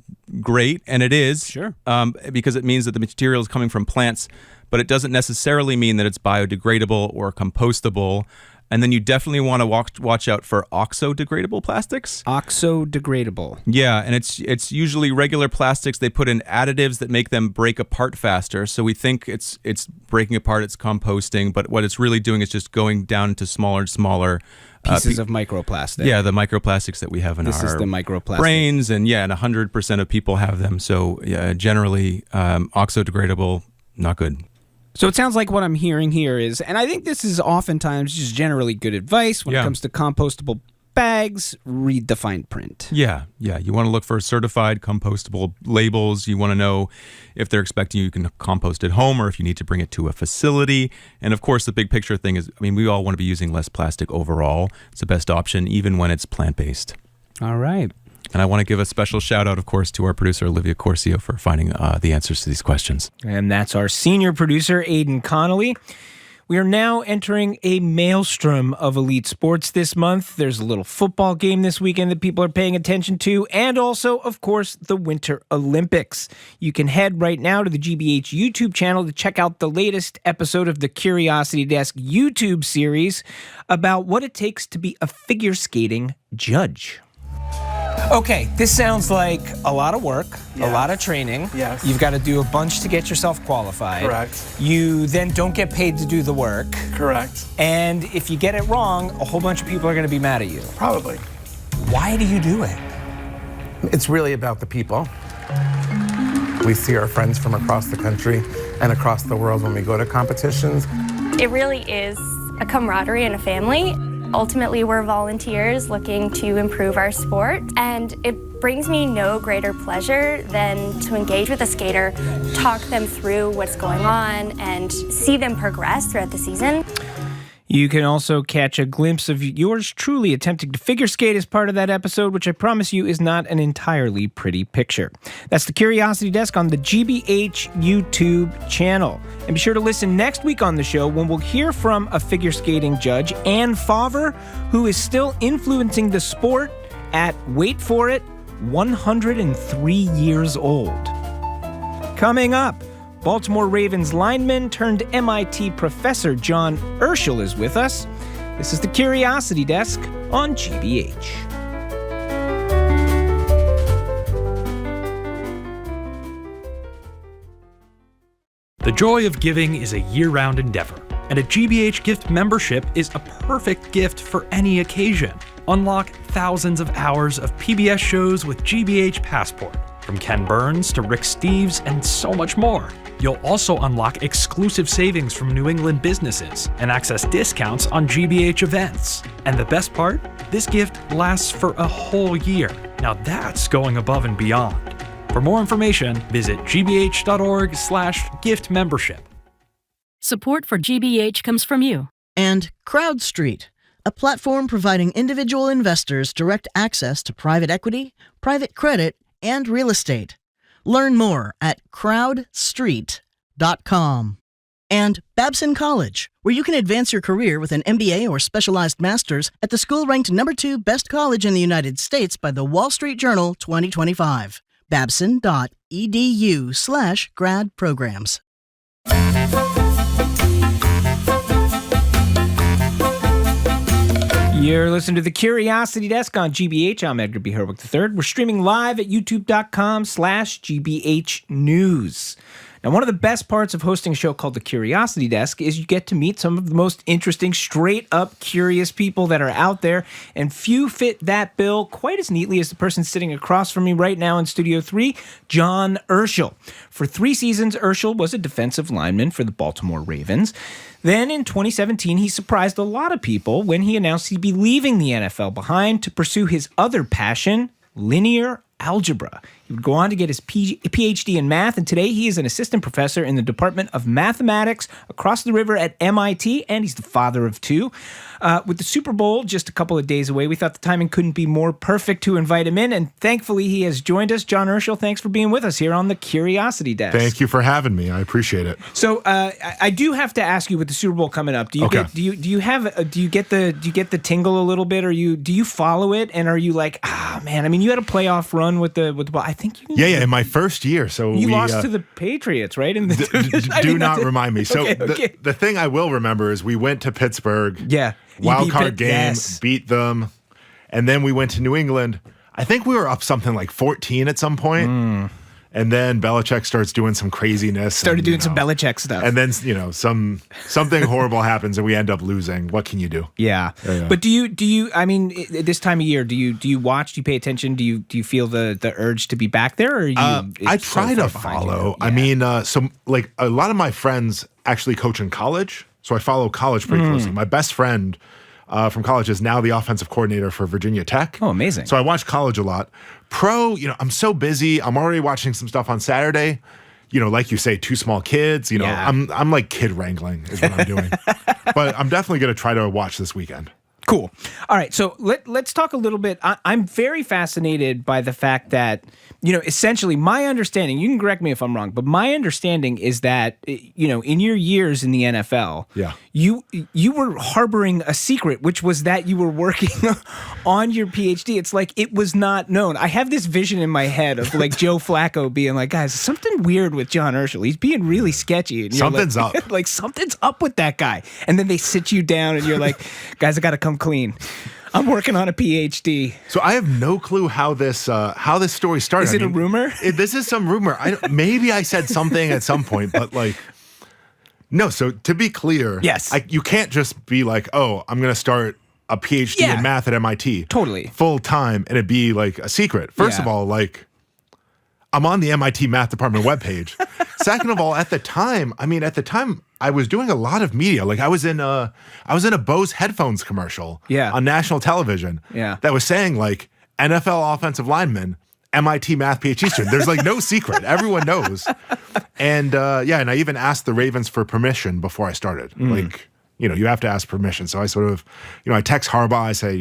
P: great, and it is.
L: Sure.
P: Because it means that the material is coming from plants, but it doesn't necessarily mean that it's biodegradable or compostable. And then you definitely want to watch out for oxo-degradable plastics.
L: Oxo-degradable.
P: Yeah, and it's usually regular plastics. They put in additives that make them break apart faster. So we think it's breaking apart, it's composting, but what it's really doing is just going down to smaller and smaller
L: pieces of microplastic.
P: Yeah, the microplastics that we have in
L: This
P: our
L: is the microplastic.
P: brains, and 100% of people have them. So generally, oxo-degradable, not good.
L: So it sounds like what I'm hearing here is, and I think this is oftentimes just generally good advice when it comes to compostable bags, read the fine print.
P: Yeah. You want to look for certified compostable labels. You want to know if they're expecting you can compost at home or if you need to bring it to a facility. And of course, the big picture thing is, we all want to be using less plastic overall. It's the best option, even when it's plant-based.
L: All right.
P: And I want to give a special shout out, of course, to our producer, Olivia Corcio, for finding the answers to these questions.
L: And that's our senior producer, Aidan Connolly. We are now entering a maelstrom of elite sports this month. There's a little football game this weekend that people are paying attention to, and also, of course, the Winter Olympics. You can head right now to the GBH YouTube channel to check out the latest episode of the Curiosity Desk YouTube series about what it takes to be a figure skating judge. Okay, this sounds like a lot of work, a lot of training.
A: Yes.
L: You've got to do a bunch to get yourself qualified.
A: Correct.
L: You then don't get paid to do the work.
A: Correct.
L: And if you get it wrong, a whole bunch of people are going to be mad at you.
A: Probably.
L: Why do you do it?
A: It's really about the people. We see our friends from across the country and across the world when we go to competitions.
D: It really is a camaraderie and a family. Ultimately, we're volunteers looking to improve our sport, and it brings me no greater pleasure than to engage with a skater, talk them through what's going on, and see them progress throughout the season.
L: You can also catch a glimpse of yours truly attempting to figure skate as part of that episode, which I promise you is not an entirely pretty picture. That's the Curiosity Desk on the GBH YouTube channel. And be sure to listen next week on the show when we'll hear from a figure skating judge, Ann Favre, who is still influencing the sport at, wait for it, 103 years old. Coming up, Baltimore Ravens lineman turned MIT professor John Ersel is with us. This is the Curiosity Desk on GBH.
T: The joy of giving is a year-round endeavor, and a GBH gift membership is a perfect gift for any occasion. Unlock thousands of hours of PBS shows with GBH Passport, from Ken Burns to Rick Steves and so much more. You'll also unlock exclusive savings from New England businesses and access discounts on GBH events. And the best part? This gift lasts for a whole year. Now that's going above and beyond. For more information, visit gbh.org/gift membership.
F: Support for GBH comes from you.
V: And CrowdStreet, a platform providing individual investors direct access to private equity, private credit, and real estate. Learn more at crowdstreet.com. And Babson College, where you can advance your career with an MBA or specialized master's at the school ranked number 2 best college in the United States by the Wall Street Journal 2025. Babson.edu/grad programs.
L: You're listening to the Curiosity Desk on GBH. I'm Edgar B. Herwick III. We're streaming live at youtube.com/GBH News. Now, one of the best parts of hosting a show called the Curiosity Desk is you get to meet some of the most interesting, straight-up curious people that are out there, and few fit that bill quite as neatly as the person sitting across from me right now in Studio 3, John Ersel. For 3 seasons, Ersel was a defensive lineman for the Baltimore Ravens. Then in 2017, he surprised a lot of people when he announced he'd be leaving the NFL behind to pursue his other passion, linear algebra. He He would go on to get his PhD in math, and today he is an assistant professor in the Department of Mathematics across the river at MIT, and he's the father of two. With the Super Bowl just a couple of days away, we thought the timing couldn't be more perfect to invite him in, and thankfully he has joined us. John Ersel, thanks for being with us here on the Curiosity Desk.
B: Thank you for having me. I appreciate it.
L: So I do have to ask you, with the Super Bowl coming up, do you get the tingle a little bit, or do you follow it, and are you like, man? I mean, you had a playoff run with the ball. I think you
B: in my first year. So
L: you lost to the Patriots, right? In the
B: do not remind me. So the thing I will remember is we went to Pittsburgh.
L: Yeah.
B: Wild card game, beat them. And then we went to New England. I think we were up something like 14 at some point. And then Belichick starts doing some craziness.
L: Some Belichick stuff.
B: And then, something horrible happens and we end up losing. What can you do?
L: Yeah. But do you, I mean, this time of year, do you watch, do you pay attention? Do you feel the urge to be back there? Or
B: I try to follow. Yeah. I mean, so like a lot of my friends actually coach in college. So I follow college pretty closely. My best friend from college is now the offensive coordinator for Virginia Tech.
L: Oh, amazing.
B: So I watch college a lot. Pro, I'm so busy. I'm already watching some stuff on Saturday. Like you say, two small kids. I'm like kid wrangling is what I'm doing. But I'm definitely going to try to watch this weekend.
L: Cool. All right. So let's talk a little bit. I'm very fascinated by the fact that, essentially my understanding, you can correct me if I'm wrong, but my understanding is that, in your years in the NFL, you were harboring a secret, which was that you were working on your PhD. It's like it was not known. I have this vision in my head of like Joe Flacco being like, guys, something weird with John Ersel. He's being really sketchy. And
B: something's up.
L: Like something's up with that guy. And then they sit you down and you're like, guys, I got to come clean. I'm working on a PhD.
B: So I have no clue how this story started.
L: Is it a rumor?
B: This is some rumor. Maybe I said something at some point, but like, no. So to be clear,
L: yes,
B: you can't just be like, oh, I'm going to start a PhD in math at MIT,
L: totally
B: full time, and it be like a secret. First of all, like, I'm on the MIT math department webpage. Second of all, at the time, I was doing a lot of media. Like I was in a Bose headphones commercial on national television that was saying like NFL offensive lineman, MIT math PhD student. There's like no secret. Everyone knows. And and I even asked the Ravens for permission before I started. Like, you have to ask permission. So I sort of, I text Harbaugh, I say,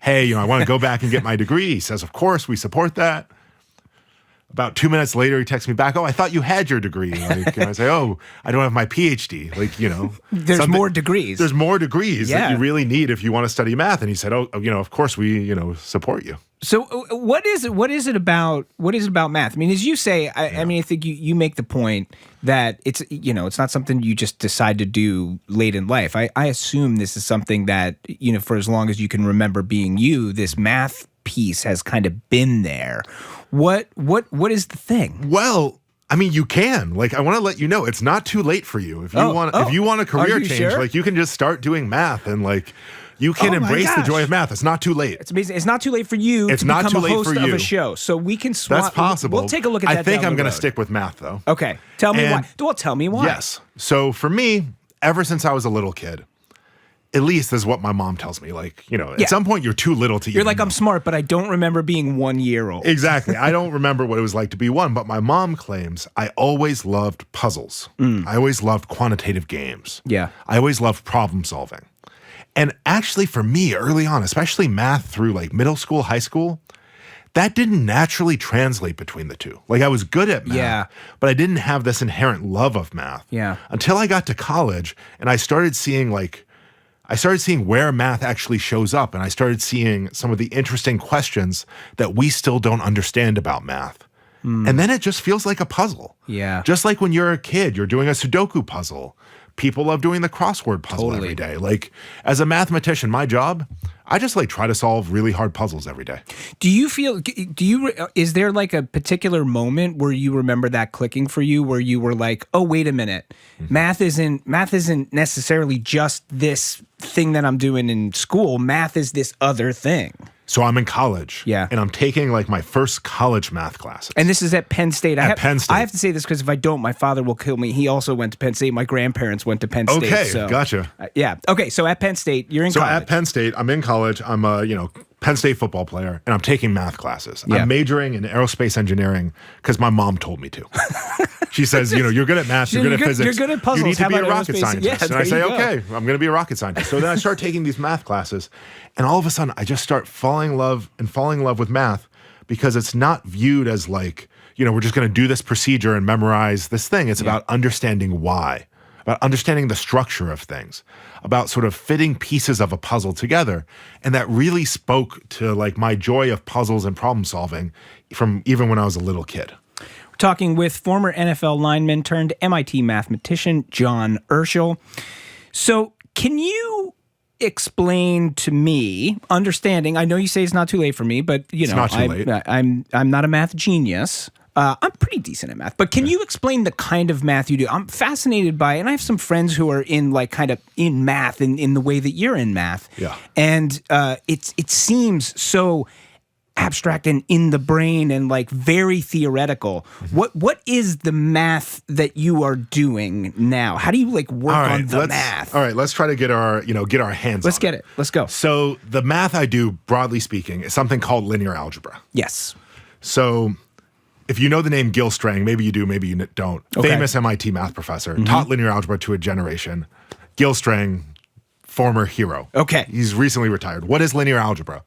B: hey, I want to go back and get my degree. He says, of course, we support that. About 2 minutes later, he texts me back, oh, I thought you had your degree. Like, and I say, oh, I don't have my PhD. Like,
L: There's more degrees.
B: There's more degrees that you really need if you want to study math. And he said, oh, of course we, support you.
L: So what is it about math? I mean, as you say, I mean, I think you make the point that it's, it's not something you just decide to do late in life. I assume this is something that, for as long as you can remember being you, this math piece has kind of been there. What is the thing?
B: Well, I mean, you can. Like, I want to let you know, it's not too late for you. If you want a career change, sure? Like, you can just start doing math and like, you can embrace the joy of math. It's not too late.
L: It's amazing. It's not too late for you to become a host of a show. So we can swap.
B: That's possible.
L: We'll take a look at that.
B: I think I'm going to stick with math, though.
L: Okay. Tell me why. Well, tell me why.
B: Yes. So for me, ever since I was a little kid, at least this is what my mom tells me. Like, at some point you're too little to
L: You're like, I'm smart, but I don't remember being 1 year old.
B: Exactly. I don't remember what it was like to be one, but my mom claims I always loved puzzles. I always loved quantitative games.
L: Yeah.
B: I always loved problem solving. And actually for me early on, especially math through like middle school, high school, that didn't naturally translate between the two. Like I was good at math, but I didn't have this inherent love of math.
L: Yeah.
B: Until I got to college and I started seeing where math actually shows up, and I started seeing some of the interesting questions that we still don't understand about math. And then it just feels like a puzzle.
L: Yeah.
B: Just like when you're a kid, you're doing a Sudoku puzzle. People love doing the crossword puzzle every day. Like, as a mathematician, my job, I just like try to solve really hard puzzles every day.
L: Is there like a particular moment where you remember that clicking for you, where you were like, oh, wait a minute, math isn't necessarily just this thing that I'm doing in school. Math is this other thing.
B: So I'm in college.
L: Yeah.
B: And I'm taking like my first college math classes.
L: And this is at Penn State.
B: Penn State.
L: I have to say this because if I don't, my father will kill me. He also went to Penn State. My grandparents went to Penn State.
B: Okay, gotcha.
L: Yeah. Okay, so at Penn State, you're in college.
B: So at Penn State, I'm in college. I'm Penn State football player, and I'm taking math classes.
L: Yeah.
B: I'm majoring in aerospace engineering because my mom told me to. She says, you're good at math, you're good at physics.
L: You're good at puzzles.
B: You need to
L: How
B: be a
L: about
B: rocket
L: aerospace?
B: scientist.
L: Yeah,
B: and I
L: there
B: say,
L: you go.
B: okay, I'm going to be a rocket scientist. So then I start taking these math classes, and all of a sudden I just start falling in love with math because it's not viewed as like, we're just going to do this procedure and memorize this thing. It's about understanding why, about understanding the structure of things, about sort of fitting pieces of a puzzle together. And that really spoke to like my joy of puzzles and problem solving from even when I was a little kid.
L: We're talking with former NFL lineman turned MIT mathematician John Ersel. So can you explain to me, understanding, I know you say it's not too late for me, but
B: It's not too late.
L: I'm not a math genius. I'm pretty decent at math, but can you explain the kind of math you do? I'm fascinated by, and I have some friends who are in like kind of in math in the way that you're in math.
B: Yeah.
L: And it seems so abstract and in the brain and like very theoretical. What is the math that you are doing now? How do you like work on the math?
B: All right, let's try to get our hands on
L: Let's get it. Let's go.
B: So the math I do, broadly speaking, is something called linear algebra.
L: Yes.
B: So if you know the name Gil Strang, maybe you do, maybe you don't.
L: Okay.
B: Famous MIT math professor, taught linear algebra to a generation. Gil Strang, former hero.
L: Okay.
B: He's recently retired. What is linear algebra?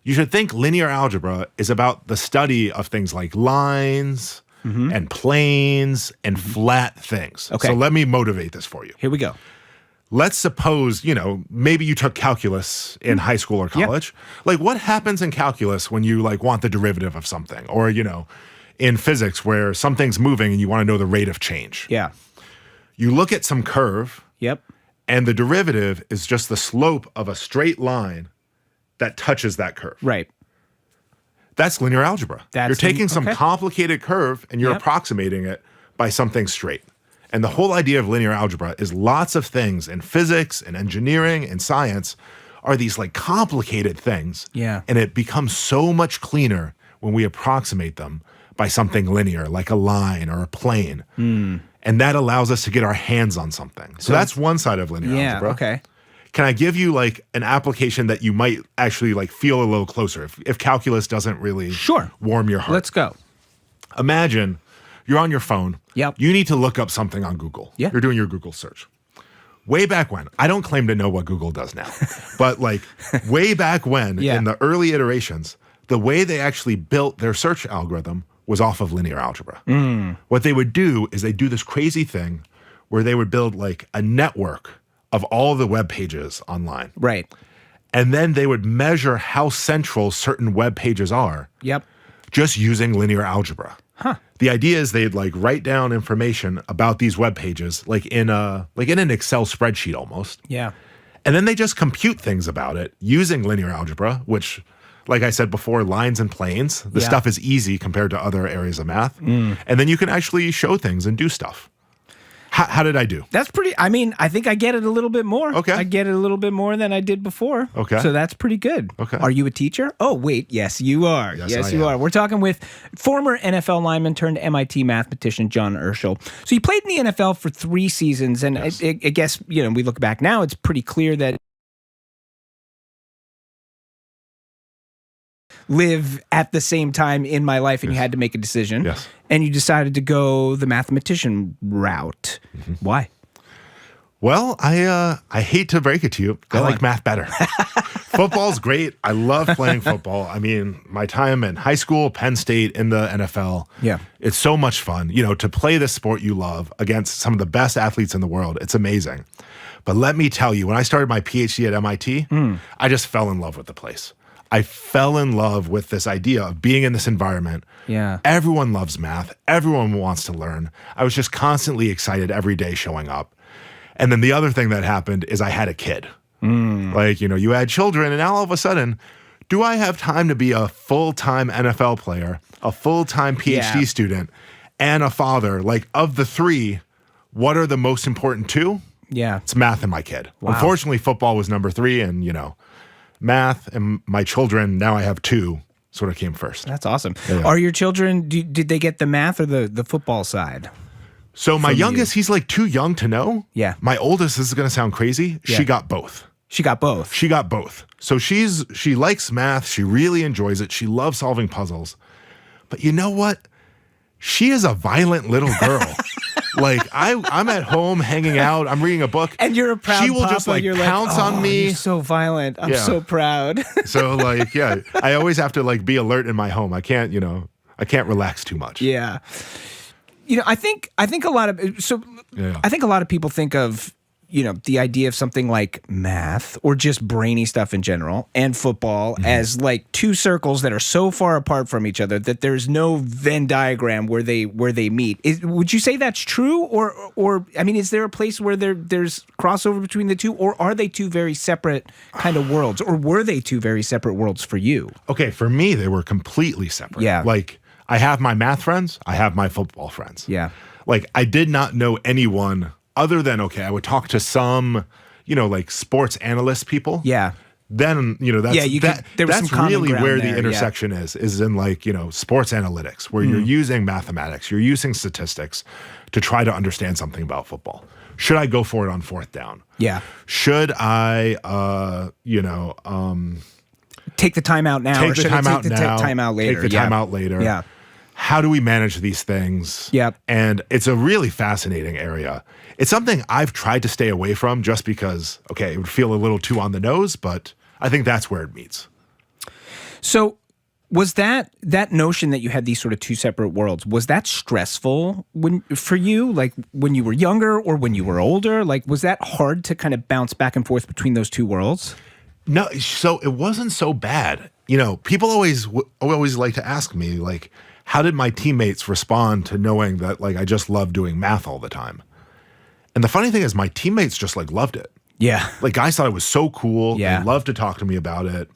B: You should think linear algebra is about the study of things like lines and planes and flat things.
L: Okay.
B: So let me motivate this for you.
L: Here we go.
B: Let's suppose, maybe you took calculus in high school or college. Like what happens in calculus when you like want the derivative of something? Or, in physics where something's moving and you want to know the rate of change.
L: Yeah.
B: You look at some curve.
L: Yep.
B: And the derivative is just the slope of a straight line that touches that curve.
L: Right.
B: That's linear algebra. You're taking some
L: okay.
B: complicated curve and you're approximating it by something straight. And the whole idea of linear algebra is lots of things in physics and engineering and science are these like complicated things.
L: Yeah.
B: And it becomes so much cleaner when we approximate them by something linear, like a line or a plane. And that allows us to get our hands on something. So that's one side of linear algebra.
L: Okay.
B: Can I give you like an application that you might actually like feel a little closer if calculus doesn't really warm your heart?
L: Let's go.
B: Imagine you're on your phone.
L: Yep.
B: You need to look up something on Google.
L: Yeah.
B: You're doing your Google search. Way back when, I don't claim to know what Google does now, but like way back when in the early iterations, the way they actually built their search algorithm was off of linear algebra. What they would do is they do this crazy thing where they would build like a network of all the web pages online.
L: Right.
B: And then they would measure how central certain web pages are.
L: Yep.
B: Just using linear algebra.
L: Huh.
B: The idea is they'd like write down information about these web pages like in an Excel spreadsheet almost.
L: Yeah.
B: And then they just compute things about it using linear algebra, which, like I said before, lines and planes, the stuff is easy compared to other areas of math. And then you can actually show things and do stuff. How did I do?
L: That's pretty, I think I get it a little bit more.
B: Okay.
L: I get it a little bit more than I did before.
B: Okay.
L: So that's pretty good.
B: Okay.
L: Are you a teacher? Oh, wait. Yes, you are.
B: Yes,
L: you
B: I am.
L: are. We're talking with former NFL lineman turned MIT mathematician John Ersel. So you played in the NFL for 3 seasons. And I guess, we look back now, it's pretty clear that live at the same time in my life and you had to make a decision.
B: Yes.
L: And you decided to go the mathematician route. Why?
B: Well, I hate to break it to you. I like math better. Football's great. I love playing football. I mean, my time in high school, Penn State, in the NFL.
L: Yeah.
B: It's so much fun, to play the sport you love against some of the best athletes in the world. It's amazing. But let me tell you, when I started my PhD at MIT, I just fell in love with the place. I fell in love with this idea of being in this environment.
L: Yeah.
B: Everyone loves math. Everyone wants to learn. I was just constantly excited every day showing up. And then the other thing that happened is I had a kid. Like, you had children, and now all of a sudden, do I have time to be a full-time NFL player, a full-time PhD student, and a father? Like, of the 3, what are the most important 2?
L: Yeah.
B: It's math and my kid.
L: Wow.
B: Unfortunately, football was number 3, and, math and my children, now I have 2, sort of came first.
L: That's awesome.
B: Yeah.
L: Are your children, did they get the math or the football side?
B: So my youngest, he's like too young to know.
L: Yeah.
B: My oldest, this is going to sound crazy, she got both.
L: She got both.
B: She got both. So she likes math. She really enjoys it. She loves solving puzzles. But you know what? She is a violent little girl. Like I'm at home hanging out. I'm reading a book,
L: and you're a proud
B: She will
L: papa.
B: just like
L: You're
B: pounce on me.
L: You're so violent. I'm so proud.
B: So like, yeah, I always have to like be alert in my home. I can't relax too much.
L: Yeah. I think a lot of I think a lot of people think of the idea of something like math or just brainy stuff in general and football as like two circles that are so far apart from each other that there's no Venn diagram where they meet. Would you say that's true, or I mean, is there a place where there's crossover between the two, or are they two very separate kind of worlds, or were they two very separate worlds for you?
B: Okay, for me, they were completely separate.
L: Yeah,
B: like I have my math friends, I have my football friends.
L: Yeah,
B: like I did not know anyone. Other than, I would talk to some, like sports analyst people.
L: Yeah.
B: Then, that's really where the intersection is in like, sports analytics, where you're using mathematics, you're using statistics to try to understand something about football. Should I go for it on fourth down?
L: Yeah.
B: Should I,
L: take the timeout now?
B: Take the timeout now.
L: Take timeout later.
B: Take the timeout later.
L: Yeah.
B: How do we manage these things?
L: Yep.
B: And it's a really fascinating area. It's something I've tried to stay away from just because, it would feel a little too on the nose, but I think that's where it meets.
L: So was that notion that you had these sort of two separate worlds, was that stressful for you, like when you were younger or when you were older? Like, was that hard to kind of bounce back and forth between those two worlds?
B: No, so it wasn't so bad. People always like to ask me, like, how did my teammates respond to knowing that, like, I just love doing math all the time? And the funny thing is my teammates just like loved it.
L: Yeah.
B: Like guys thought it was so cool.
L: Yeah.
B: They loved to talk to me about it.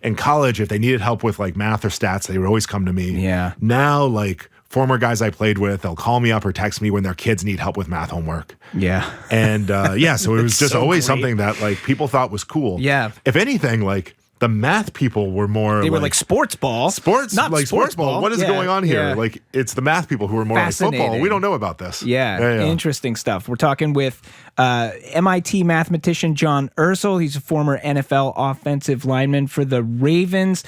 B: In college, if they needed help with like math or stats, they would always come to me.
L: Yeah.
B: Now, like former guys I played with, they'll call me up or text me when their kids need help with math homework.
L: Yeah.
B: And so it was just
L: so
B: always
L: great.
B: something that like people thought was cool.
L: Yeah.
B: If anything, like the math people were more
L: They were like sports ball.
B: Not like sports ball. What is going on here?
L: Yeah.
B: Like it's the math people who are more like football. We don't know about this.
L: Yeah. Interesting stuff. We're talking with MIT mathematician John Ersel. He's a former NFL offensive lineman for the Ravens.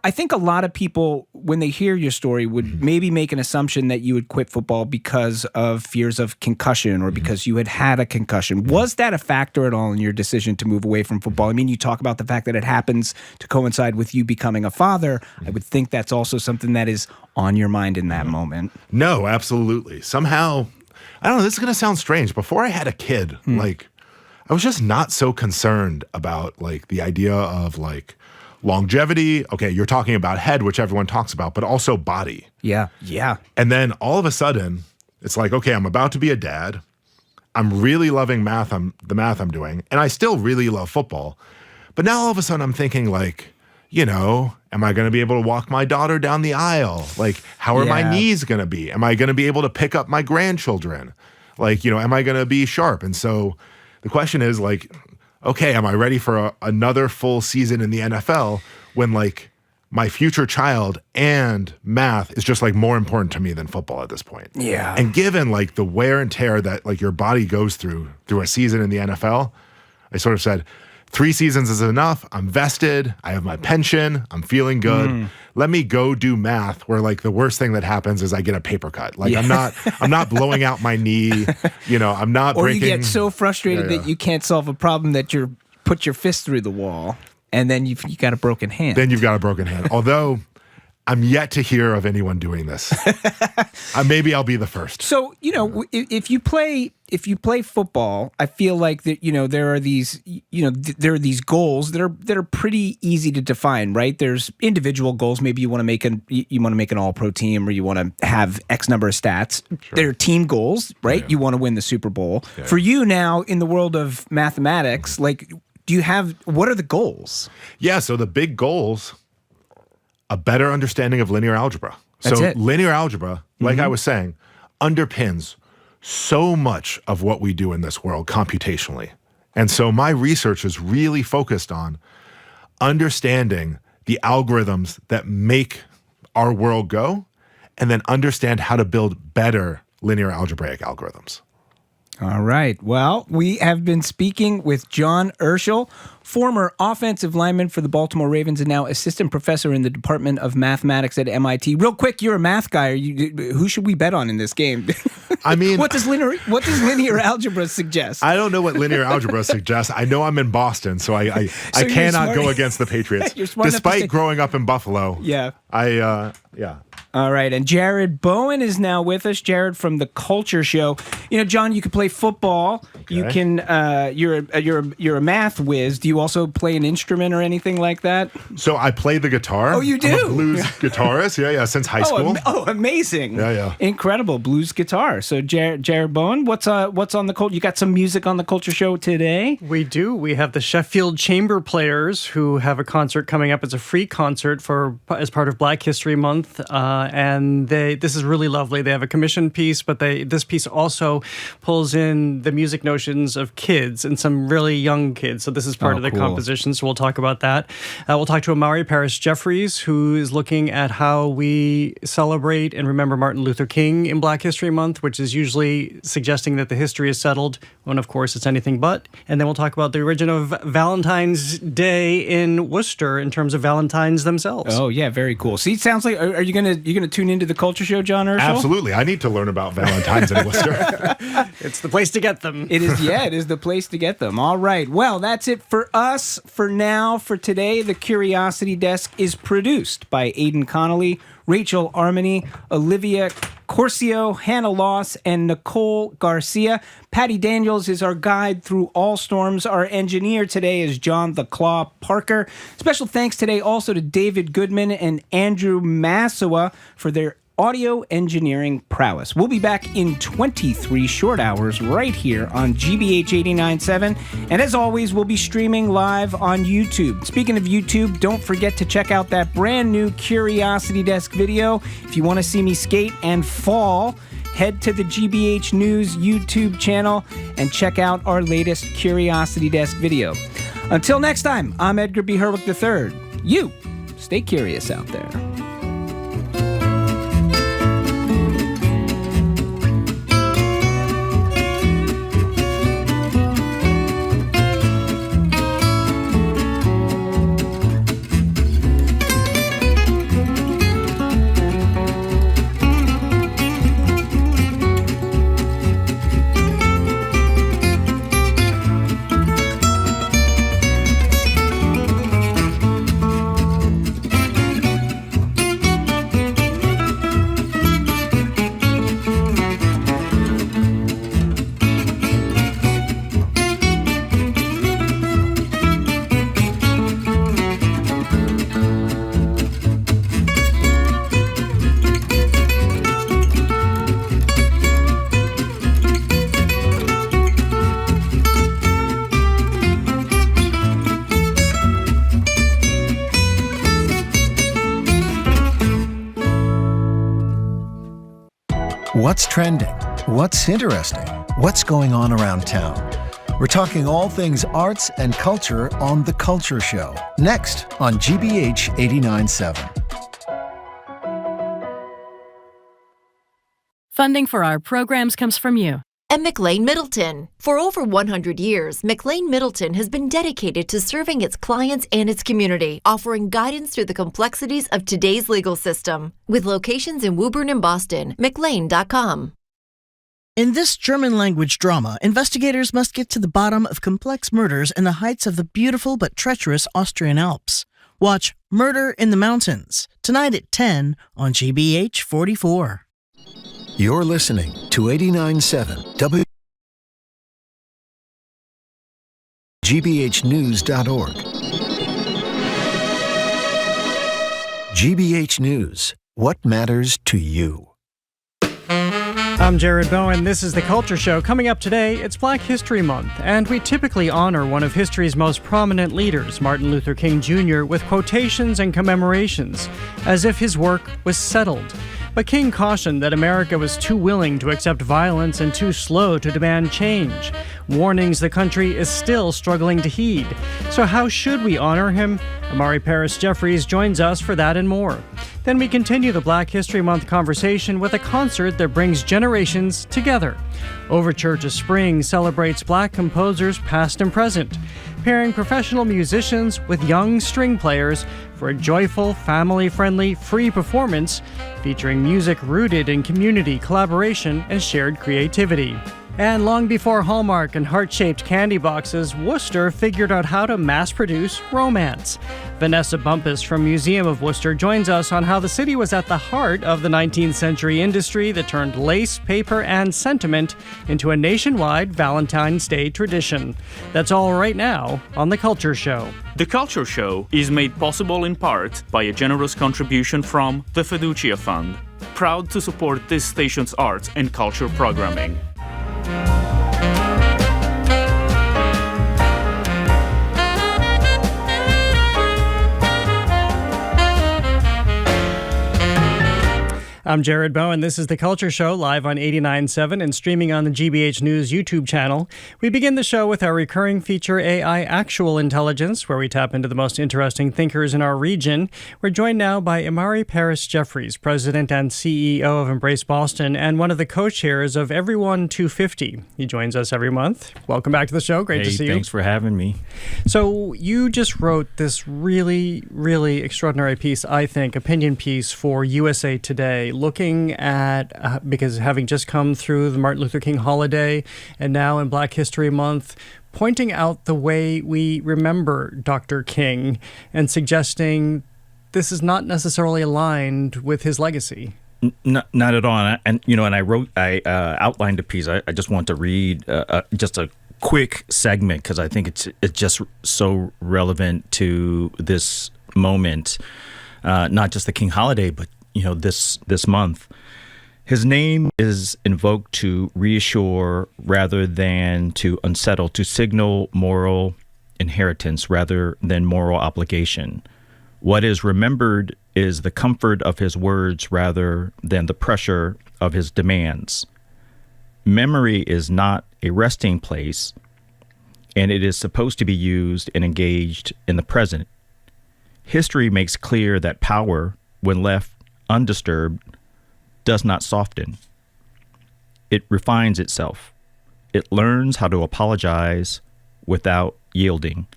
L: I think a lot of people, when they hear your story, would maybe make an assumption that you would quit football because of fears of concussion or because you had a concussion. Was that a factor at all in your decision to move away from football? I mean, you talk about the fact that it happens to coincide with you becoming a father. I would think that's also something that is on your mind in that moment.
B: No, absolutely. Somehow, I don't know, this is going to sound strange. Before I had a kid, like, I was just not so concerned about, like, the idea of, like, longevity. Okay, you're talking about head, which everyone talks about, but also body.
L: Yeah, yeah.
B: And then all of a sudden, it's like, okay, I'm about to be a dad. I'm really loving math, the math I'm doing, and I still really love football. But now all of a sudden I'm thinking, like, am I going to be able to walk my daughter down the aisle? Like, how are my knees going to be? Am I going to be able to pick up my grandchildren? Like, am I going to be sharp? And so the question is, like, okay, am I ready for another full season in the NFL when, like, my future child and math is just, like, more important to me than football at this point?
L: Yeah.
B: And given, like, the wear and tear that, like, your body goes through a season in the NFL, I sort of said, 3 seasons is enough. I'm vested. I have my pension. I'm feeling good. Let me go do math where like the worst thing that happens is I get a paper cut. Like I'm not blowing out my knee. I'm not
L: or
B: breaking.
L: You get so frustrated that you can't solve a problem that you put your fist through the wall and then you got a broken hand.
B: Then you've got a broken hand. Although I'm yet to hear of anyone doing this. Maybe I'll be the first.
L: So, if you play football, I feel like that, there are these, there are these goals that are pretty easy to define, right? There's individual goals. Maybe you want to make an all-pro team or you want to have X number of stats. Sure. There are team goals, right? Yeah. You want to win the Super Bowl. Yeah. For you now in the world of mathematics, like, what are the goals?
B: Yeah. So the big goals, a better understanding of linear algebra.
L: That's it.
B: Linear algebra, like I was saying, underpins so much of what we do in this world computationally. And so my research is really focused on understanding the algorithms that make our world go and then understand how to build better linear algebraic algorithms.
L: All right. Well, we have been speaking with John Ersel, former offensive lineman for the Baltimore Ravens and now assistant professor in the Department of Mathematics at MIT. Real quick, you're a math guy. Who should we bet on in this game?
B: I mean,
L: what does linear algebra suggest?
B: I don't know what linear algebra suggests. I know I'm in Boston, so I cannot go against the Patriots. Despite growing up in Buffalo.
L: Yeah.
B: Yeah.
L: All right, and Jared Bowen is now with us. Jared from the Culture Show. You know, John, you can play football. Okay. You can. You're a math whiz. Do you also play an instrument or anything like that?
B: So I play the guitar.
L: Oh, you do?
B: I'm a blues guitarist. Yeah, since high school.
L: Amazing.
B: Yeah.
L: Incredible blues guitar. So Jared Bowen, what's on the culture? You got some music on the Culture Show today?
C: We do. We have the Sheffield Chamber Players who have a concert coming up. It's a free concert as part of Black History Month. And this is really lovely. They have a commissioned piece, but this piece also pulls in the music notions of kids and some really young kids. So this is part of the composition. So we'll talk about that. We'll talk to Imari Jeffries, who is looking at how we celebrate and remember Martin Luther King in Black History Month, which is usually suggesting that the history is settled, when of course it's anything but. And then we'll talk about the origin of Valentine's Day in Worcester in terms of Valentines themselves.
L: Oh yeah, very cool. See, it sounds like are you gonna tune into the Culture Show, John Ersel?
B: Absolutely. I need to learn about Valentines in Worcester.
C: It's the place to get them.
L: It is. Yeah, it is the place to get them. All right. Well, that's it for us for now. For today, the Curiosity Desk is produced by Aidan Connolly, Rachel Armany, Olivia Corcio, Hannah Loss, and Nicole Garcia. Patty Daniels is our guide through all storms. Our engineer today is John the Claw Parker. Special thanks today also to David Goodman and Andrew Massawa for their audio engineering prowess. We'll be back in 23 short hours right here on GBH 89.7. And as always, we'll be streaming live on YouTube. Speaking of YouTube, don't forget to check out that brand new Curiosity Desk video. If you want to see me skate and fall, head to the GBH News YouTube channel and check out our latest Curiosity Desk video. Until next time, I'm Edgar B. Herwick III. You stay curious out there.
H: What's trending? What's interesting? What's going on around town? We're talking all things arts and culture on The Culture Show, next on GBH 89.7.
F: Funding for our programs comes from you.
E: And McLean Middleton. For over 100 years, McLean Middleton has been dedicated to serving its clients and its community, offering guidance through the complexities of today's legal system. With locations in Woburn and Boston, McLean.com.
V: In this German-language drama, investigators must get to the bottom of complex murders in the heights of the beautiful but treacherous Austrian Alps. Watch Murder in the Mountains, tonight at 10 on GBH 44.
H: You're listening to 89.7 GBHnews.org. GBH News. What matters to you?
C: I'm Jared Bowen. This is The Culture Show. Coming up today, it's Black History Month, and we typically honor one of history's most prominent leaders, Martin Luther King Jr., with quotations and commemorations, as if his work was settled. But King cautioned that America was too willing to accept violence and too slow to demand change. Warnings the country is still struggling to heed. So how should we honor him? Imari Jeffries joins us for that and more. Then we continue the Black History Month conversation with a concert that brings generations together. Overture to Spring celebrates Black composers past and present, pairing professional musicians with young string players for a joyful, family-friendly, free performance featuring music rooted in community, collaboration, and shared creativity. And long before Hallmark and heart-shaped candy boxes, Worcester figured out how to mass-produce romance. Vanessa Bumpus from Museum of Worcester joins us on how the city was at the heart of the 19th century industry that turned lace, paper, and sentiment into a nationwide Valentine's Day tradition. That's all right now on The Culture Show.
I: The Culture Show is made possible in part by a generous contribution from the Fiducia Fund, proud to support this station's arts and culture programming.
C: I'm Jared Bowen. This is The Culture Show, live on 89.7 and streaming on the GBH News YouTube channel. We begin the show with our recurring feature, AI Actual Intelligence, where we tap into the most interesting thinkers in our region. We're joined now by Imari Jeffries, President and CEO of Embrace Boston and one of the co-chairs of Everyone 250. He joins us every month. Welcome back to the show. Great to see you.
J: Thanks for having me.
C: So you just wrote this really, really extraordinary piece, I think, opinion piece for USA Today, looking at, because having just come through the Martin Luther King holiday and now in Black History Month, pointing out the way we remember Dr. King and suggesting this is not necessarily aligned with his legacy.
J: Not at all. And I outlined a piece. I just want to read just a quick segment because I think it's just so relevant to this moment, not just the King holiday, but this month. His name is invoked to reassure rather than to unsettle, to signal moral inheritance rather than moral obligation. What is remembered is the comfort of his words rather than the pressure of his demands. Memory is not a resting place, and it is supposed to be used and engaged in the present. History makes clear that power, when left undisturbed, does not soften. It refines itself. It learns how to apologize without yielding.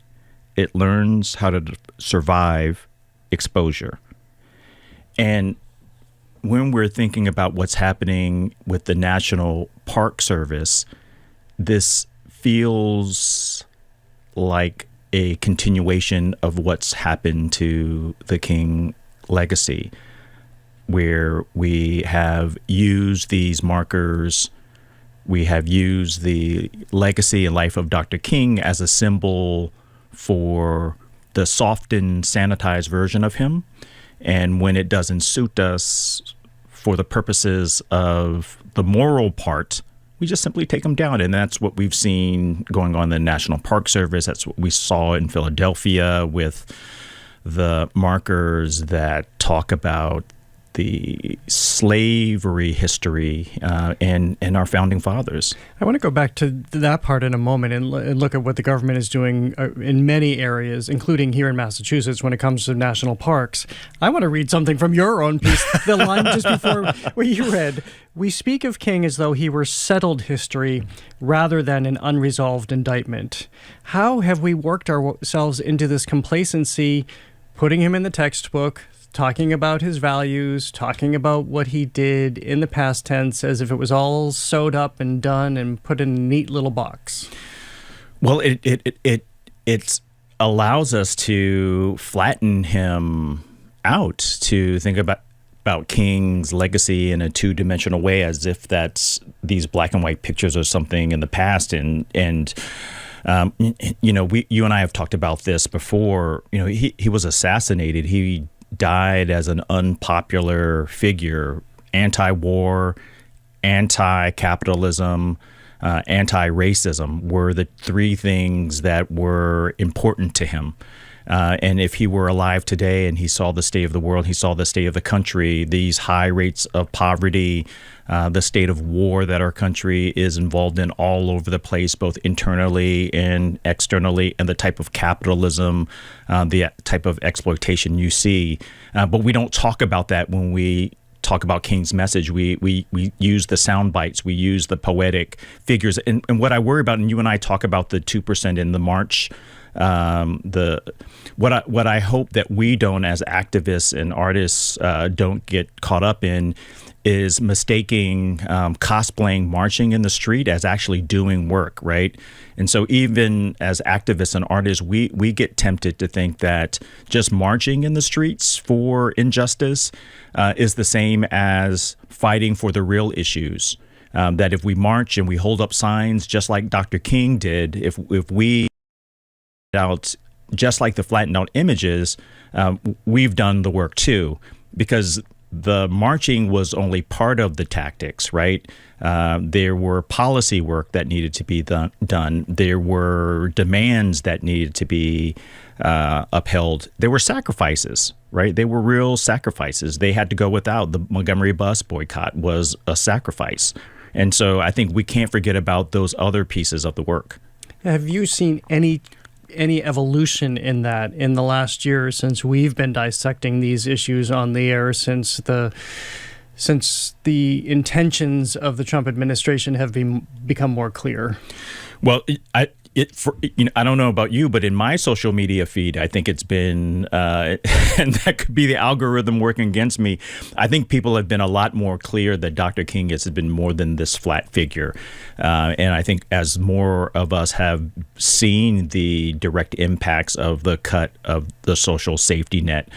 J: It learns how to survive exposure. And when we're thinking about what's happening with the National Park Service, this feels like a continuation of what's happened to the King legacy, where we have used these markers, we have used the legacy and life of Dr. King as a symbol for the softened, sanitized version of him. And when it doesn't suit us for the purposes of the moral part, we just simply take them down. And that's what we've seen going on in the National Park Service. That's what we saw in Philadelphia with the markers that talk about the slavery history and our founding fathers.
C: I want to go back to that part in a moment and look at what the government is doing in many areas, including here in Massachusetts when it comes to national parks. I want to read something from your own piece, the line just before where you read, "We speak of King as though he were settled history rather than an unresolved indictment." How have we worked ourselves into this complacency, putting him in the textbook, talking about his values, talking about what he did in the past tense as if it was all sewed up and done and put in a neat little box?
J: Well, it allows us to flatten him out, to think about King's legacy in a two-dimensional way, as if that's these black and white pictures or something in the past. And you and I have talked about this before. He was assassinated. He died as an unpopular figure, anti-war, anti-capitalism, anti-racism were the three things that were important to him. And if he were alive today and he saw the state of the world, he saw the state of the country, these high rates of poverty, the state of war that our country is involved in all over the place, both internally and externally, and the type of capitalism, the type of exploitation you see. But we don't talk about that when we talk about King's message. We use the sound bites, we use the poetic figures. And what I worry about, and you and I talk about the 2% in the march, what I hope that we don't, as activists and artists, don't get caught up in is mistaking cosplaying marching in the street as actually doing work, right? And so even as activists and artists, we get tempted to think that just marching in the streets for injustice is the same as fighting for the real issues. That if we march and we hold up signs just like Dr. King did, if we out just like the flattened out images, we've done the work too, because the marching was only part of the tactics, right? There were policy work that needed to be done. There were demands that needed to be upheld. There were sacrifices, right? They were real sacrifices. They had to go without. The Montgomery bus boycott was a sacrifice. And so I think we can't forget about those other pieces of the work.
C: Have you seen any evolution in that in the last year since we've been dissecting these issues on the air, since the intentions of the Trump administration have become more clear?
J: Well, I don't know about you, but in my social media feed, I think it's been, and that could be the algorithm working against me. I think people have been a lot more clear that Dr. King has been more than this flat figure. And I think as more of us have seen the direct impacts of the cut of the social safety net,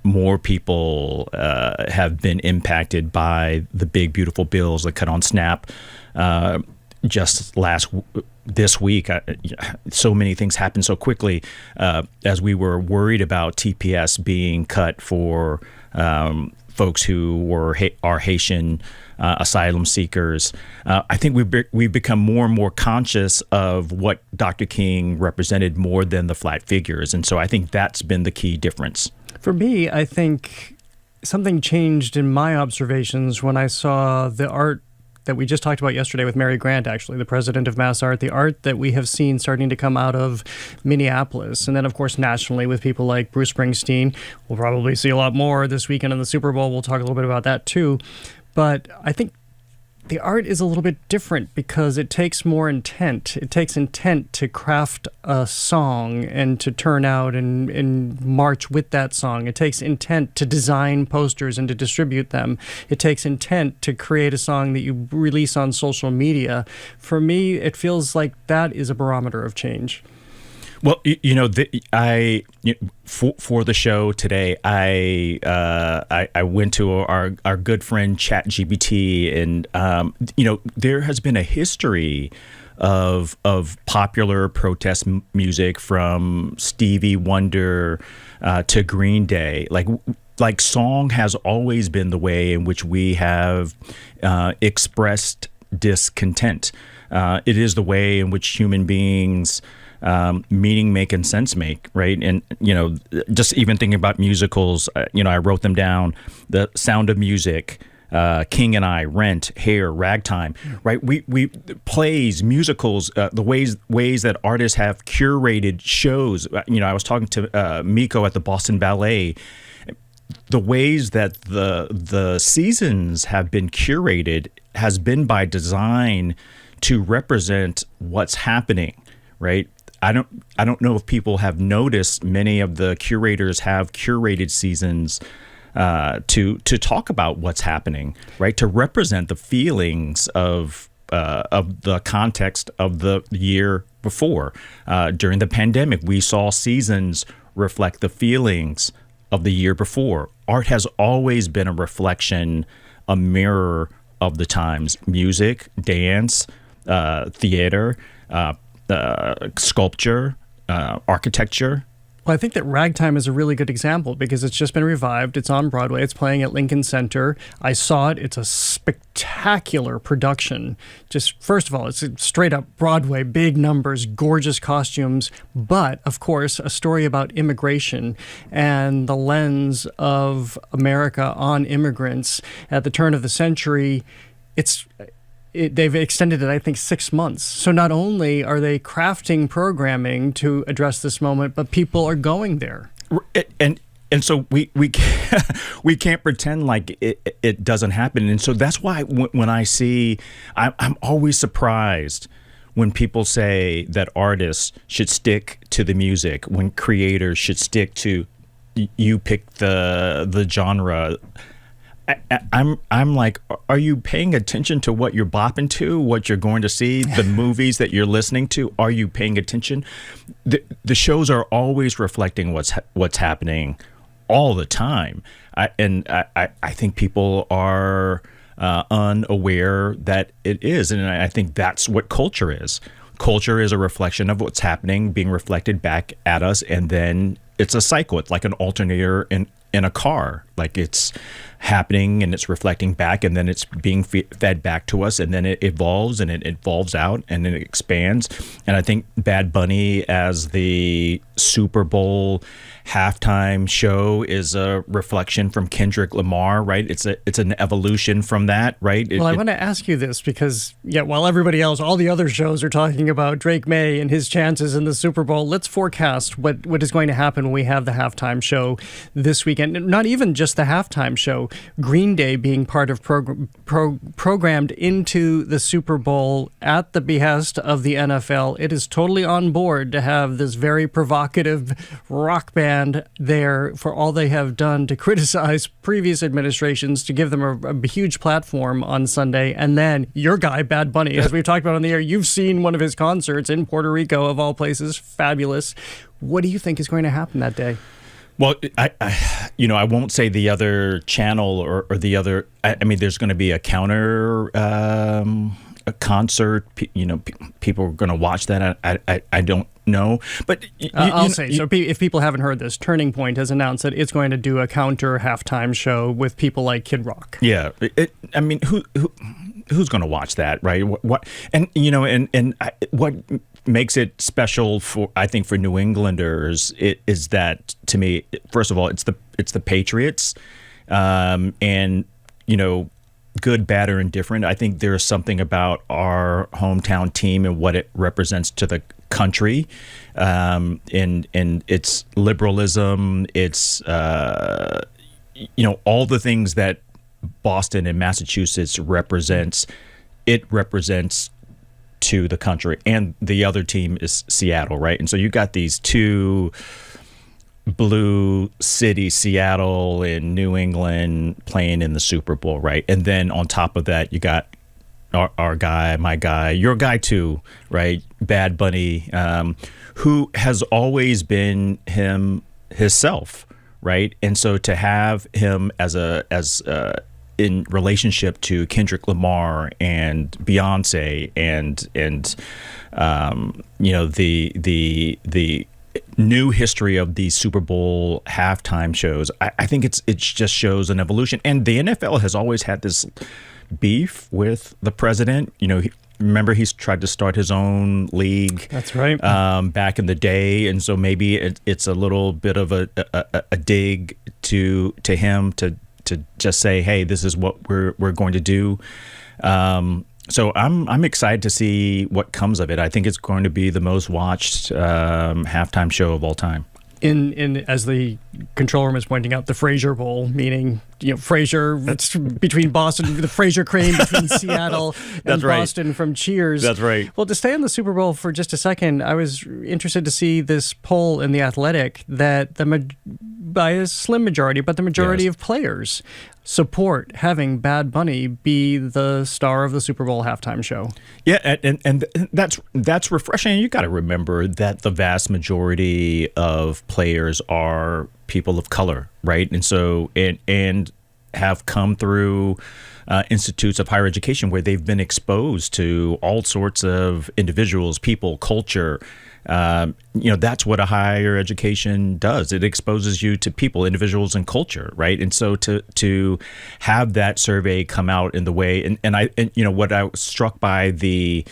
J: more people have been impacted by the big, beautiful bills, the cut on SNAP. Just this week, so many things happened so quickly. As we were worried about TPS being cut for folks who are Haitian asylum seekers, I think we've become more and more conscious of what Dr. King represented more than the flat figures, and so I think that's been the key difference.
C: For me, I think something changed in my observations when I saw the art that we just talked about yesterday with Mary Grant, actually, the president of Mass Art, the art that we have seen starting to come out of Minneapolis. And then, of course, nationally with people like Bruce Springsteen. We'll probably see a lot more this weekend in the Super Bowl. We'll talk a little bit about that, too. But I think the art is a little bit different because it takes more intent. It takes intent to craft a song and to turn out and march with that song. It takes intent to design posters and to distribute them. It takes intent to create a song that you release on social media. For me, it feels like that is a barometer of change.
J: Well, for the show today, I went to our good friend ChatGPT, and there has been a history of popular protest music from Stevie Wonder to Green Day. Like song has always been the way in which we have expressed discontent. It is the way in which human beings meaning make and sense make, right? And just even thinking about musicals, I wrote them down. The Sound of Music, King and I, Rent, Hair, Ragtime, right? We plays, musicals, the ways that artists have curated shows. I was talking to Miko at the Boston Ballet. The ways that the seasons have been curated has been by design to represent what's happening, right? I don't know if people have noticed many of the curators have curated seasons to talk about what's happening, right? To represent the feelings of the context of the year before. During the pandemic, we saw seasons reflect the feelings of the year before. Art has always been a reflection, a mirror of the times. Music, dance, theater, sculpture, architecture,
C: Well, I think that Ragtime is a really good example because it's just been revived. It's on Broadway. It's playing at Lincoln Center. I saw it. It's a spectacular production. Just first of all, it's straight up Broadway, big numbers, gorgeous costumes, but of course, a story about immigration and the lens of America on immigrants at the turn of the century. They've extended it, I think, 6 months. So not only are they crafting programming to address this moment, but people are going there.
J: And so we can't pretend like it doesn't happen. And so that's why when I see, I'm always surprised when people say that artists should stick to the music, when creators should stick to, you pick the genre. I'm like, are you paying attention to what you're bopping to, what you're going to see, the movies that you're listening to? Are you paying attention? The shows are always reflecting what's happening all the time. I think people are unaware that it is. And I think that's what culture is. Culture is a reflection of what's happening, being reflected back at us. And then it's a cycle. It's like an alternator in a car. Like it's happening and it's reflecting back, and then it's being fed back to us, and then it evolves and it evolves out and then it expands. And I think Bad Bunny as the Super Bowl halftime show is a reflection from Kendrick Lamar, right? It's an evolution from that, right?
C: I want to ask you this because, while everybody else, all the other shows are talking about Drake May and his chances in the Super Bowl, let's forecast what is going to happen when we have the halftime show this weekend. Not even just the halftime show, Green Day being part of programmed into the Super Bowl at the behest of the NFL. It is totally on board to have this very provocative rock band there for all they have done to criticize previous administrations, to give them a huge platform on Sunday. And then your guy, Bad Bunny, as we've talked about on the air, you've seen one of his concerts in Puerto Rico, of all places. Fabulous. What do you think is going to happen that day?
J: Well, I won't say the other channel or the other. I mean, there's going to be a counter a concert. People are going to watch that. I don't know, but
C: I'll say so. If people haven't heard this, Turning Point has announced that it's going to do a counter halftime show with people like Kid Rock.
J: Yeah, I mean, who's going to watch that, right? What what makes it special for, I think, for New Englanders is that, to me, first of all, it's the Patriots, and good, bad, or indifferent. I think there's something about our hometown team and what it represents to the country, and its liberalism, its all the things that Boston and Massachusetts represents. It represents to the country, and the other team is Seattle, right? And so you got these two blue cities, Seattle and New England, playing in the Super Bowl, right? And then on top of that, you got our guy, my guy, your guy too, right? Bad Bunny, who has always been himself, right? And so to have him as in relationship to Kendrick Lamar and Beyonce and the new history of these Super Bowl halftime shows, I think it just shows an evolution. And the NFL has always had this beef with the president. Remember, he's tried to start his own league.
C: That's right.
J: Back in the day, and so maybe it's a little bit of a dig to him to just say, hey, this is what we're going to do. So I'm excited to see what comes of it. I think it's going to be the most watched halftime show of all time.
C: In as the control room is pointing out, the Fraser Bowl, meaning Fraser, it's between Boston, the Fraser crane between Seattle and Boston from Cheers.
J: That's right.
C: Well, to stay on the Super Bowl for just a second, I was interested to see this poll in The Athletic that by a slim majority, but the majority of players support having Bad Bunny be the star of the Super Bowl halftime show.
J: Yeah, and that's refreshing. You got to remember that the vast majority of players are people of color, right? And so and have come through institutes of higher education where they've been exposed to all sorts of individuals, people, culture. That's what a higher education does. It exposes you to people, individuals, and culture, right? And so to have that survey come out in the way, and what I was struck by the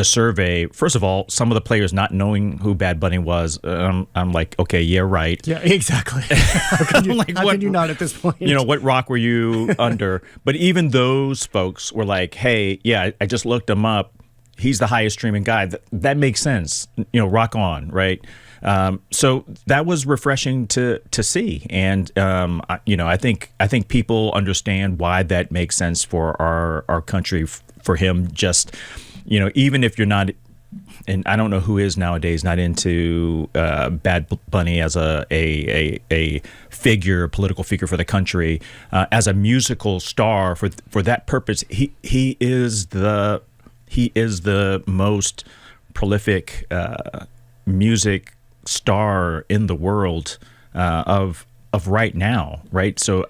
J: survey, first of all, some of the players not knowing who Bad Bunny was, I'm like, okay, yeah, right.
C: Yeah, exactly. How can you not at this point?
J: What rock were you under? But even those folks were like, hey, yeah, I just looked him up. He's the highest streaming guy. That makes sense. Rock on, right? So that was refreshing to see, and I think people understand why that makes sense for our country. For him, just even if you're not, and I don't know who is nowadays not into Bad Bunny as a figure, a political figure for the country, as a musical star for that purpose, he is the most prolific music star in the world of right now, right? So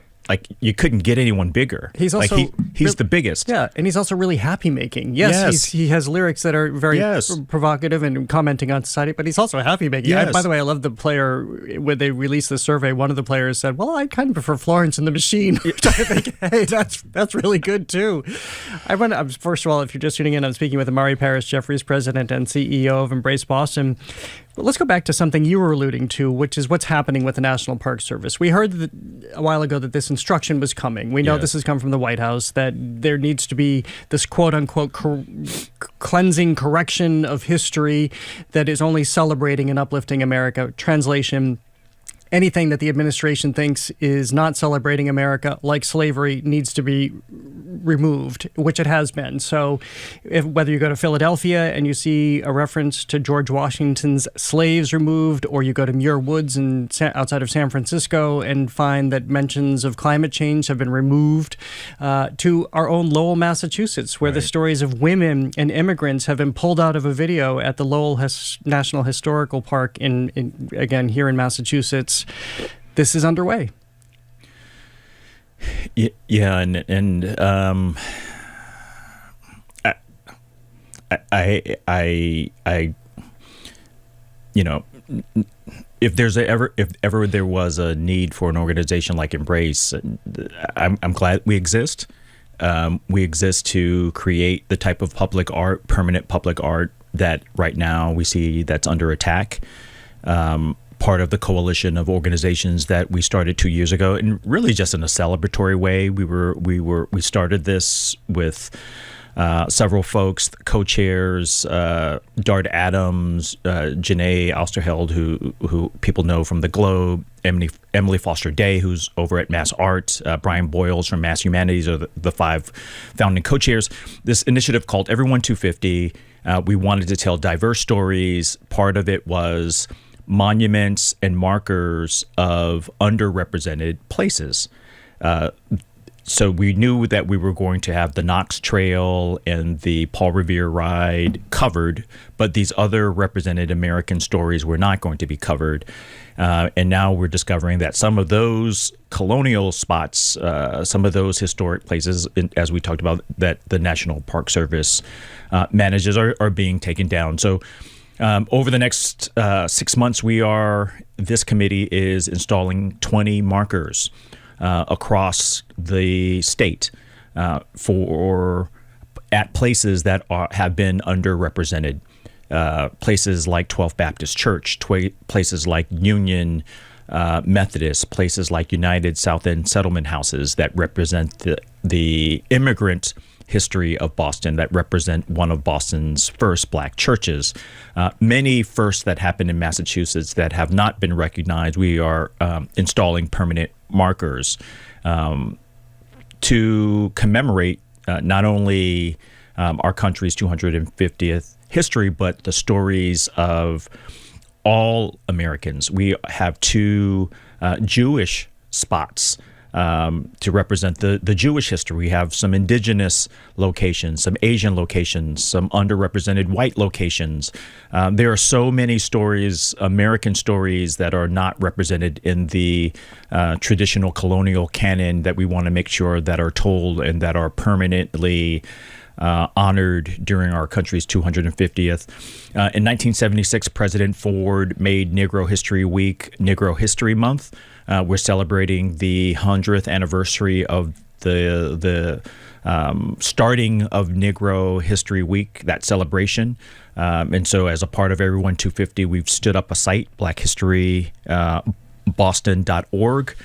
J: you couldn't get anyone bigger.
C: He's also
J: he's the biggest.
C: Yeah, and he's also really happy making. Yes. He has lyrics that are very provocative and commenting on society, but he's also happy making.
J: Yes.
C: By the way, I love the player when they released the survey. One of the players said, "Well, I kind of prefer Florence and the Machine," which I think, hey, that's really good too. First of all, if you're just tuning in, I'm speaking with Imari Paris, Jeffries president and CEO of Embrace Boston. But let's go back to something you were alluding to, which is what's happening with the National Park Service. We heard a while ago that this instruction was coming. We know this has come from the White House, that there needs to be this quote-unquote cleansing correction of history that is only celebrating and uplifting America. Translation: anything that the administration thinks is not celebrating America, like slavery, needs to be removed, which it has been. So whether you go to Philadelphia and you see a reference to George Washington's slaves removed, or you go to Muir Woods outside of San Francisco and find that mentions of climate change have been removed, to our own Lowell, Massachusetts, where the stories of women and immigrants have been pulled out of a video at the Lowell National Historical Park again, here in Massachusetts. This is underway.
J: Yeah, and if ever there was a need for an organization like Embrace, I'm glad we exist. We exist to create the type of public art, permanent public art, that right now we see that's under attack. Part of the coalition of organizations that we started 2 years ago, and really just in a celebratory way. We started this with several folks, co-chairs, Dart Adams, Janae Osterheld, who people know from the Globe, Emily Foster Day, who's over at Mass Art, Brian Boyles from Mass Humanities, are the five founding co-chairs. This initiative called Everyone 250. We wanted to tell diverse stories. Part of it was monuments and markers of underrepresented places. So we knew that we were going to have the Knox Trail and the Paul Revere ride covered, but these other represented American stories were not going to be covered. And now we're discovering that some of those colonial spots, some of those historic places, as we talked about, that the National Park Service manages are being taken down. So over the next 6 months, this committee is installing 20 markers across the state at places that have been underrepresented. Places like 12th Baptist Church, places like Union Methodist, places like United South End Settlement Houses that represent the immigrant history of Boston, that represent one of Boston's first black churches. Many firsts that happened in Massachusetts that have not been recognized. We are installing permanent markers to commemorate not only our country's 250th history, but the stories of all Americans. We have two Jewish spots to represent the Jewish history. We have some indigenous locations, some Asian locations, some underrepresented white locations. There are so many stories, American stories, that are not represented in the traditional colonial canon that we want to make sure that are told and that are permanently honored during our country's 250th. In 1976, President Ford made Negro History Week Negro History Month. We're celebrating the 100th anniversary of the starting of Negro History Week, that celebration. And so as a part of Everyone 250, we've stood up a site, blackhistoryboston.org,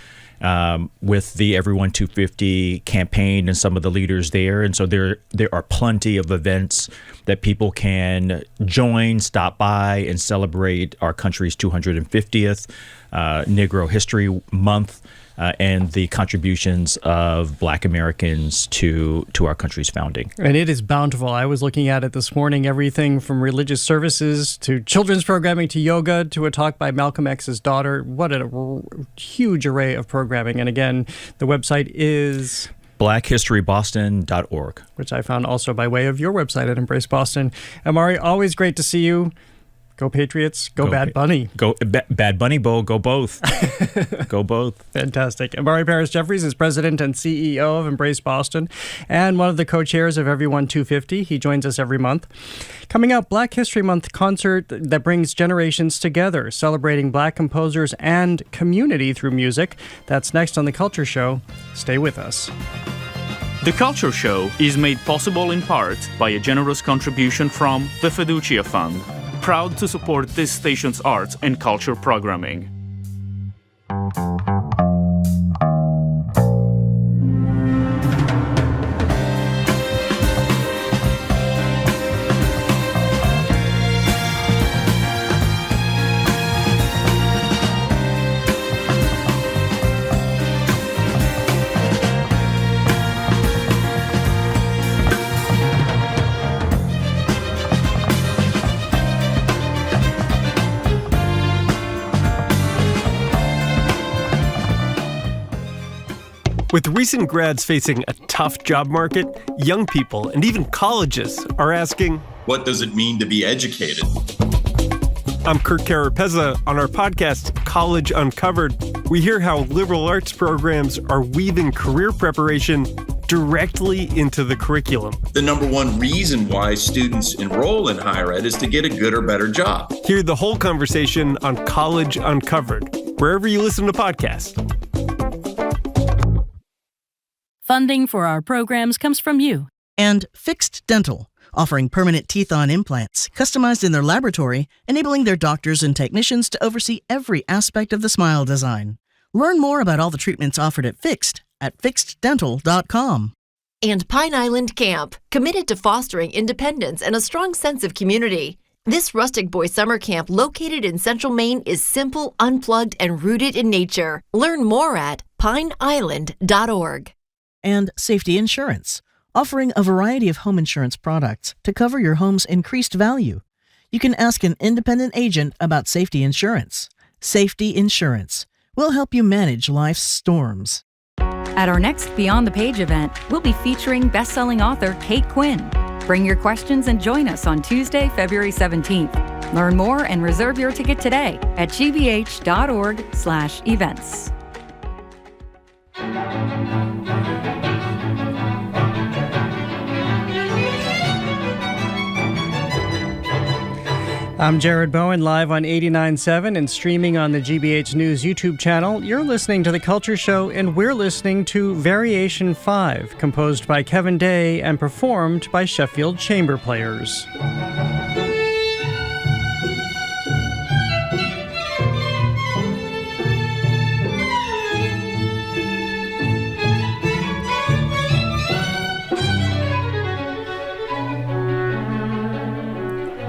J: with the Everyone 250 campaign and some of the leaders there. And so there are plenty of events that people can join, stop by, and celebrate our country's 250th Negro History Month. And the contributions of Black Americans to our country's founding.
C: And it is bountiful. I was looking at it this morning, everything from religious services to children's programming to yoga to a talk by Malcolm X's daughter. What a huge array of programming. And again, the website is
J: blackhistoryboston.org,
C: which I found also by way of your website at Embrace Boston. Imari, always great to see you. Go Patriots, go Bad Bunny.
J: Go Bad Bunny Bowl, go both. Go both.
C: Fantastic. Imari Paris Jeffries is president and CEO of Embrace Boston and one of the co-chairs of Everyone 250. He joins us every month. Coming up, Black History Month concert that brings generations together, celebrating Black composers and community through music. That's next on The Culture Show. Stay with us.
I: The Culture Show is made possible in part by a generous contribution from the Fiducia Fund, proud to support this station's arts and culture programming.
G: With recent grads facing a tough job market, young people and even colleges are asking,
M: what does it mean to be educated?
G: I'm Kurt Carapezza. On our podcast, College Uncovered, we hear how liberal arts programs are weaving career preparation directly into the curriculum.
M: The number one reason why students enroll in higher ed is to get a good or better job.
G: Hear the whole conversation on College Uncovered, wherever you listen to podcasts.
F: Funding for our programs comes from you.
V: And Fixed Dental, offering permanent teeth-on implants, customized in their laboratory, enabling their doctors and technicians to oversee every aspect of the smile design. Learn more about all the treatments offered at Fixed at fixeddental.com.
E: And Pine Island Camp, committed to fostering independence and a strong sense of community. This rustic boy summer camp located in central Maine is simple, unplugged, and rooted in nature. Learn more at pineisland.org.
V: And Safety Insurance, offering a variety of home insurance products to cover your home's increased value. You can ask an independent agent about safety insurance. Safety Insurance will help you manage life's storms.
N: At our next Beyond the Page event, we'll be featuring best-selling author Kate Quinn. Bring your questions and join us on Tuesday, February 17th. Learn more and reserve your ticket today at gbh.org/events.
C: I'm Jared Bowen, live on 89.7 and streaming on the GBH News YouTube channel. You're listening to The Culture Show, and we're listening to Variation 5, composed by Kevin Day and performed by Sheffield Chamber Players.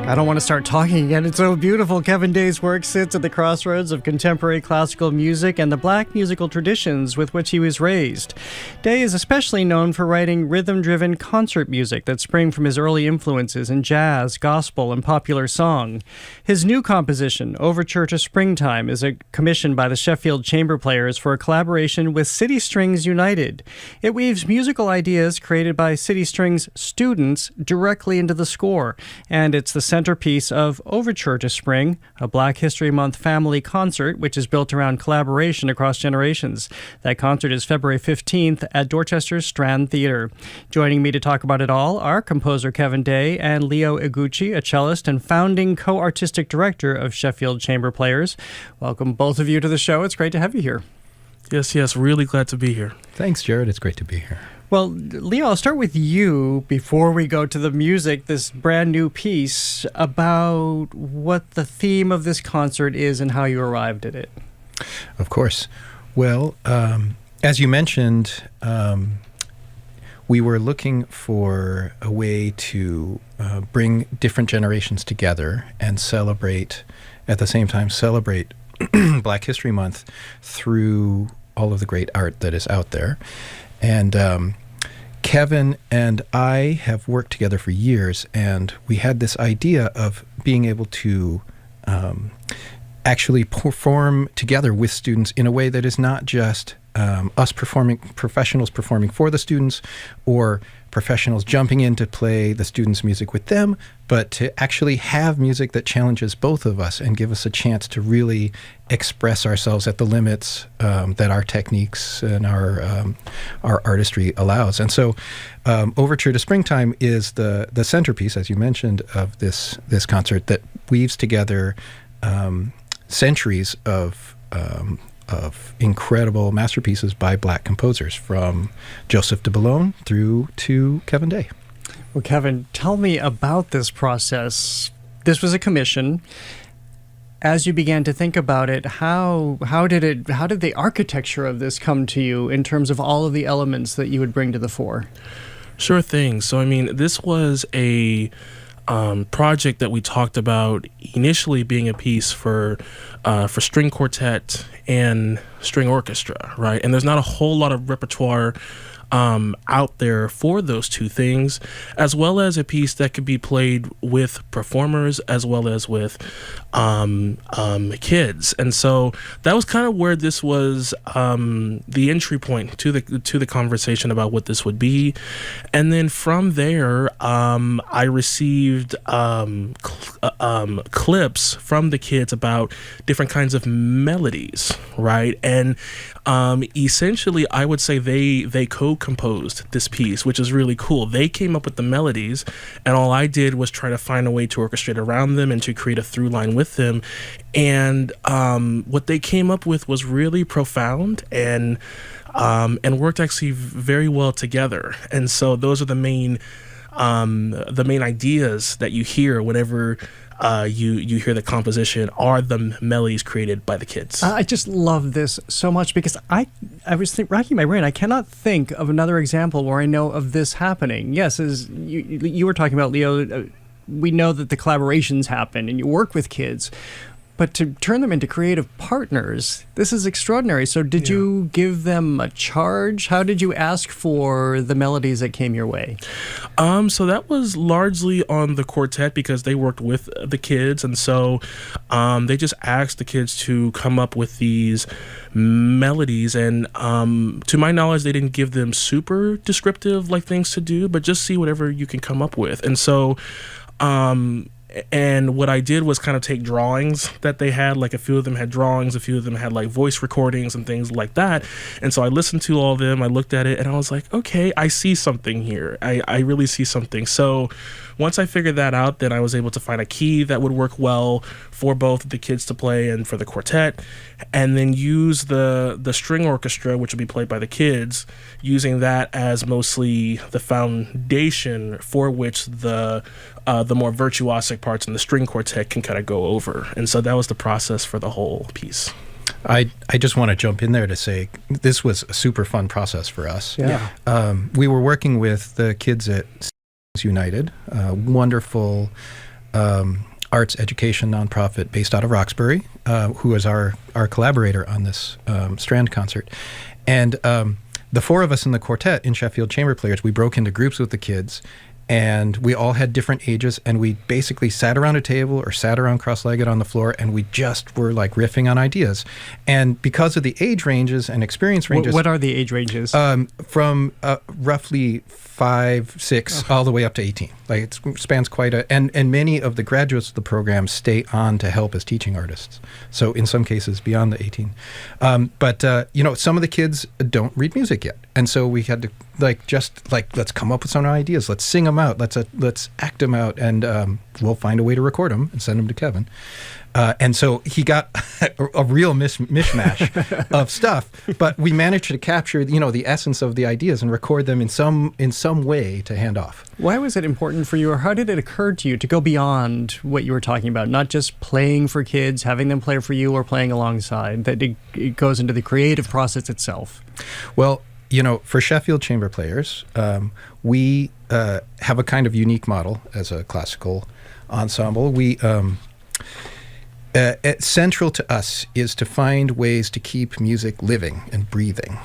C: I don't want to start talking again. It's so beautiful. Kevin Day's work sits at the crossroads of contemporary classical music and the Black musical traditions with which he was raised. Day is especially known for writing rhythm-driven concert music that spring from his early influences in jazz, gospel, and popular song. His new composition, Overture to Springtime, is commissioned by the Sheffield Chamber Players for a collaboration with City Strings United. It weaves musical ideas created by City Strings students directly into the score, and it's the centerpiece of Overture to Spring, a Black History Month family concert which is built around collaboration across generations. That concert is February 15th at Dorchester's Strand Theatre. Joining me to talk about it all are composer Kevin Day and Leo Eguchi, a cellist and founding co-artistic director of Sheffield Chamber Players. Welcome both of you to the show. It's great to have you here.
O: Yes, really glad to be here.
U: Thanks, Jared. It's great to be here.
C: Well, Leo, I'll start with you before we go to the music, this brand new piece about what the theme of this concert is and how you arrived at it.
U: Of course. Well, as you mentioned, we were looking for a way to bring different generations together and celebrate, at the same time, celebrate Black History Month through all of the great art that is out there. And Kevin and I have worked together for years, and we had this idea of being able to actually perform together with students in a way that is not just us professionals performing for the students, or professionals jumping in to play the students' music with them, but to actually have music that challenges both of us and give us a chance to really express ourselves at the limits that our techniques and our artistry allows. And so Overture to Springtime is the centerpiece, as you mentioned, of this concert that weaves together centuries of incredible masterpieces by Black composers, from Joseph de Boulogne through to Kevin Day.
C: Well, Kevin, tell me about this process. This was a commission. As you began to think about it, how did the architecture of this come to you in terms of all of the elements that you would bring to the fore?
O: Sure thing. So, this was a project that we talked about initially being a piece for string quartet and string orchestra, right? And there's not a whole lot of repertoire out there for those two things, as well as a piece that could be played with performers as well as with kids. And so that was kind of where this was the entry point to the conversation about what this would be. And then from there, I received clips from the kids about different kinds of melodies, right? And essentially, I would say they co-composed this piece, which is really cool. They came up with the melodies, and all I did was try to find a way to orchestrate around them and to create a through line with them. And what they came up with was really profound and worked actually very well together. And so those are the main ideas that you hear whenever you hear the composition are the melodies created by the kids.
C: I just love this so much because I was racking my brain. I cannot think of another example where I know of this happening. Yes, as you were talking about, Leo, we know that the collaborations happen and you work with kids, but to turn them into creative partners, this is extraordinary. So did you give them a charge? How did you ask for the melodies that came your way?
O: So that was largely on the quartet because they worked with the kids. And so they just asked the kids to come up with these melodies. And to my knowledge, they didn't give them super descriptive things to do, but just see whatever you can come up with. And so and what I did was kind of take drawings that they had, a few of them had drawings, a few of them had voice recordings and things like that. And so I listened to all of them, I looked at it, and I was like, okay, I see something here. I really see something. So once I figured that out, then I was able to find a key that would work well for both the kids to play and for the quartet, and then use the string orchestra, which would be played by the kids, using that as mostly the foundation for which the more virtuosic parts in the string quartet can kind of go over. And so that was the process for the whole piece.
U: I just want to jump in there to say this was a super fun process for us.
C: Yeah.
U: We were working with the kids at United, a wonderful arts education nonprofit based out of Roxbury, who is our collaborator on this Strand concert. And the four of us in the quartet in Sheffield Chamber Players, we broke into groups with the kids, and we all had different ages, and we basically sat around a table or sat around cross-legged on the floor, and we just were like riffing on ideas. And because of the age ranges and experience ranges,
C: What are the age ranges?
U: From roughly 5, 6, all the way up to 18. Like it spans quite a, and many of the graduates of the program stay on to help as teaching artists. So in some cases beyond the 18. But some of the kids don't read music yet. And so we had to let's come up with some ideas. Let's sing them out. Let's act them out. And we'll find a way to record them and send them to Kevin. And so he got a real mishmash of stuff, but we managed to capture, the essence of the ideas and record them in some way to hand off.
C: Why was it important for you, or how did it occur to you to go beyond what you were talking about, not just playing for kids, having them play for you, or playing alongside, that it goes into the creative process itself?
U: Well, for Sheffield chamber players, we have a kind of unique model as a classical ensemble. We central to us is to find ways to keep music living and breathing.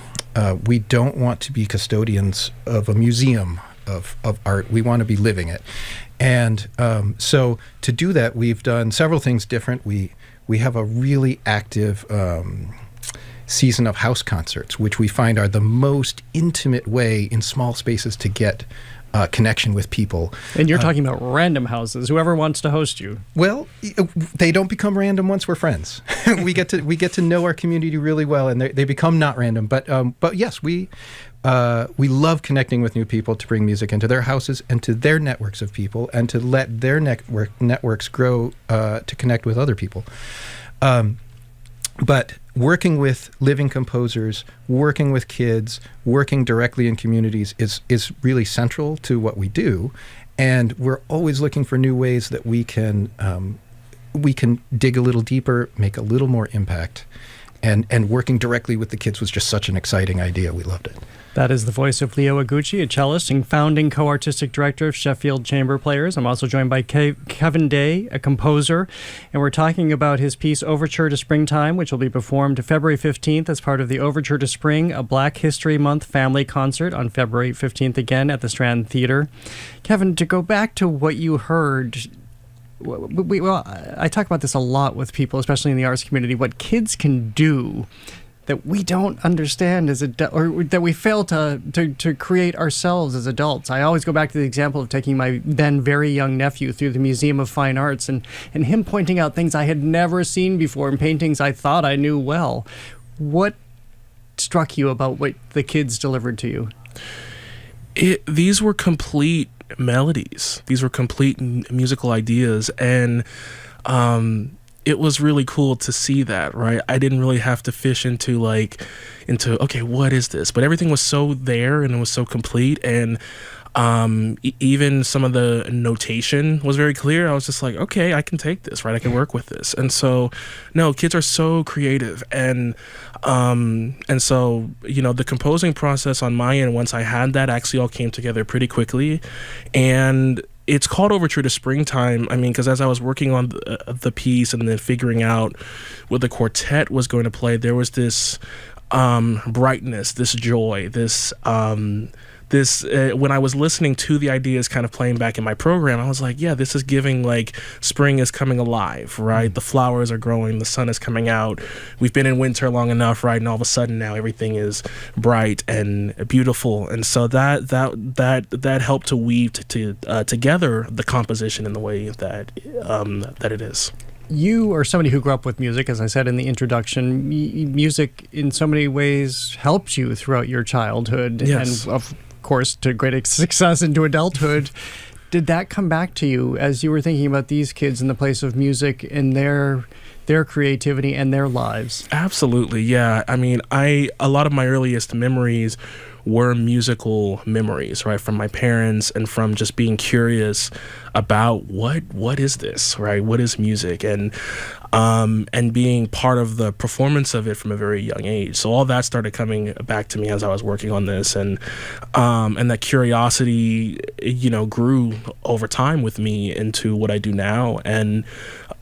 U: We don't want to be custodians of a museum of art. We want to be living it. And so to do that, we've done several things different. We have a really active season of house concerts, which we find are the most intimate way in small spaces to get connection with people.
C: And you're talking about random houses, whoever wants to host you.
U: Well, they don't become random once we're friends. we get to know our community really well, and they become not random. But yes, we love connecting with new people to bring music into their houses and to their networks of people, and to let their networks grow to connect with other people. But working with living composers, working with kids, working directly in communities is really central to what we do, and we're always looking for new ways that we can dig a little deeper, make a little more impact, and working directly with the kids was just such an exciting idea. We loved it.
C: That is the voice of Leo Eguchi, a cellist and founding co-artistic director of Sheffield Chamber Players. I'm also joined by Kevin Day, a composer, and we're talking about his piece Overture to Springtime, which will be performed February 15th as part of the Overture to Spring, a Black History Month family concert on February 15th again at the Strand Theatre. Kevin, to go back to what you heard, I talk about this a lot with people, especially in the arts community, what kids can do that we don't understand or that we fail to create ourselves as adults. I always go back to the example of taking my then very young nephew through the Museum of Fine Arts and him pointing out things I had never seen before and paintings I thought I knew well. What struck you about what the kids delivered to you?
O: These were complete melodies. These were complete musical ideas, and it was really cool to see that, right? I didn't really have to fish into okay, what is this? But everything was so there, and it was so complete, and even some of the notation was very clear. I was just like, okay, I can take this, right? I can work with this. And so, no, kids are so creative, and so, the composing process on my end, once I had that, actually all came together pretty quickly, and it's called Overture to Springtime. I mean, because as I was working on the piece and then figuring out what the quartet was going to play, there was this brightness, this joy, this when I was listening to the ideas kind of playing back in my program, I was like, yeah, this is giving spring is coming alive, right? The flowers are growing, the sun is coming out. We've been in winter long enough, right? And all of a sudden now everything is bright and beautiful. And so that helped to weave together the composition in the way that it is.
C: You are somebody who grew up with music, as I said in the introduction. Music in so many ways helped you throughout your childhood.
O: Yes.
C: And of course, to great success into adulthood. Did that come back to you as you were thinking about these kids in the place of music and their creativity and their lives?
O: Absolutely, yeah. I mean, a lot of my earliest memories were musical memories, right, from my parents and from just being curious about what is this, right? What is music, and being part of the performance of it from a very young age. So all that started coming back to me as I was working on this, and that curiosity, grew over time with me into what I do now, and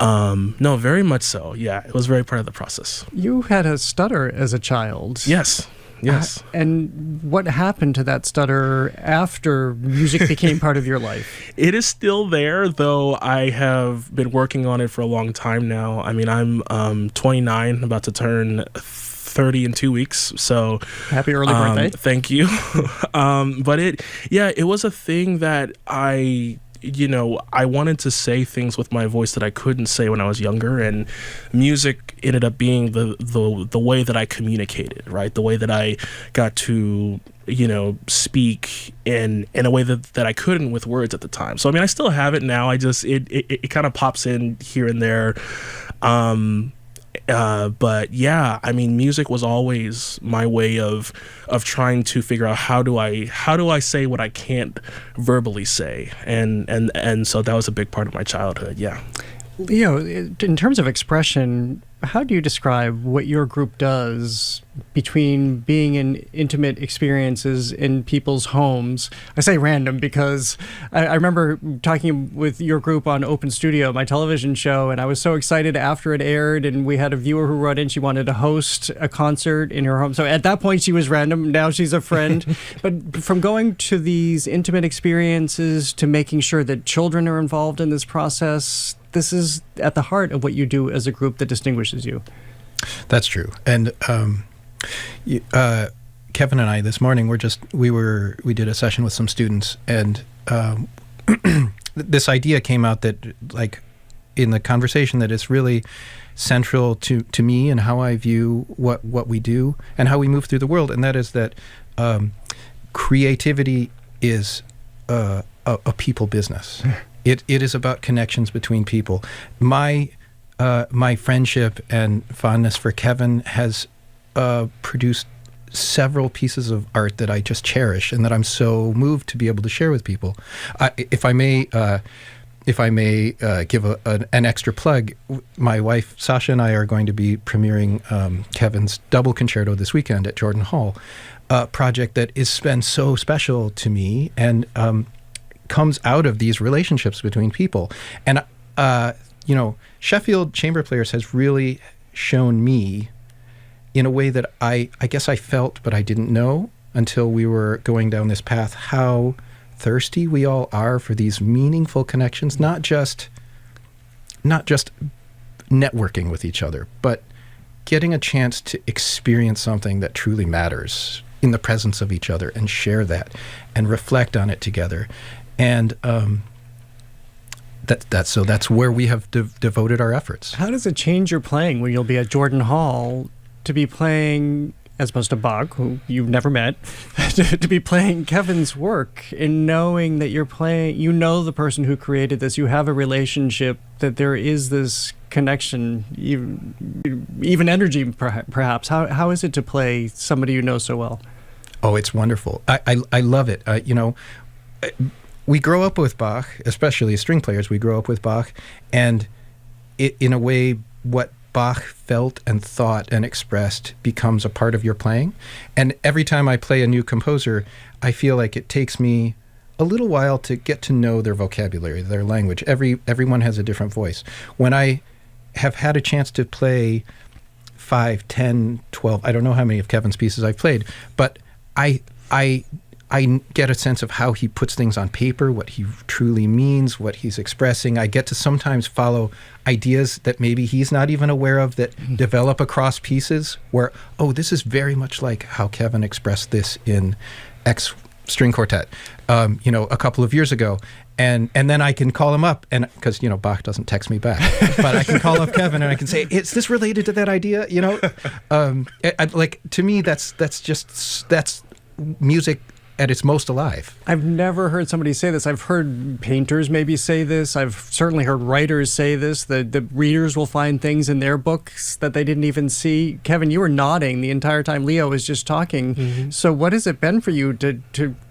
O: no, very much so. Yeah, it was very part of the process.
C: You had a stutter as a child.
O: Yes. Yes.
C: And what happened to that stutter after music became part of your life?
O: It is still there, though I have been working on it for a long time now. I mean, I'm 29, about to turn 30 in 2 weeks. So
C: happy early birthday.
O: Thank you. But it was a thing that I wanted to say things with my voice that I couldn't say when I was younger, and music ended up being the way that I communicated, right? The way that I got to, speak in a way that I couldn't with words at the time. So, I mean, I still have it now. I just, it kind of pops in here and there. But yeah, I mean, music was always my way of trying to figure out how do I say what I can't verbally say, and so that was a big part of my childhood. Yeah.
C: Leo, in terms of expression, how do you describe what your group does between being in intimate experiences in people's homes? I say random because I remember talking with your group on Open Studio, my television show, and I was so excited after it aired, and we had a viewer who wrote in, she wanted to host a concert in her home. So at that point she was random, now she's a friend. But from going to these intimate experiences to making sure that children are involved in this process, this is at the heart of what you do as a group that distinguishes you. That's true.
U: And Kevin and I this morning we did a session with some students, and this idea came out that, like, in the conversation, that it's really central to me and how I view what we do and how we move through the world, and that is that creativity is a people business. It is about connections between people. My friendship and fondness for Kevin has produced several pieces of art that I just cherish and that I'm so moved to be able to share with people. If I may give an extra plug, my wife Sasha and I are going to be premiering Kevin's double concerto this weekend at Jordan Hall, a project that has been so special to me and comes out of these relationships between people. And Sheffield Chamber Players has really shown me, in a way that I guess I felt but I didn't know until we were going down this path, how thirsty we all are for these meaningful connections, not just networking with each other, but getting a chance to experience something that truly matters in the presence of each other and share that and reflect on it together. And that's where we have devoted our efforts.
C: How does it change your playing when you'll be at Jordan Hall to be playing, as opposed to Bach, who you've never met, to be playing Kevin's work and knowing that you're playing, the person who created this, you have a relationship, that there is this connection, even energy perhaps. How is it to play somebody you know so well?
U: Oh, it's wonderful. I love it. We grow up with Bach, especially as string players, we grow up with Bach, and in a way, what Bach felt and thought and expressed becomes a part of your playing. And every time I play a new composer, I feel like it takes me a little while to get to know their vocabulary, their language. Everyone has a different voice. When I have had a chance to play 5, 10, 12, I don't know how many of Kevin's pieces I've played, but I get a sense of how he puts things on paper, what he truly means, what he's expressing. I get to sometimes follow ideas that maybe he's not even aware of that develop across pieces where, oh, this is very much like how Kevin expressed this in X string quartet, a couple of years ago. And then I can call him up, and because Bach doesn't text me back, but I can call up Kevin and I can say, "Is this related to that idea?" To me, that's music at its most alive.
C: I've never heard somebody say this. I've heard painters maybe say this. I've certainly heard writers say this. The readers will find things in their books that they didn't even see. Kevin, you were nodding the entire time Leo was just talking. Mm-hmm. So what has it been for you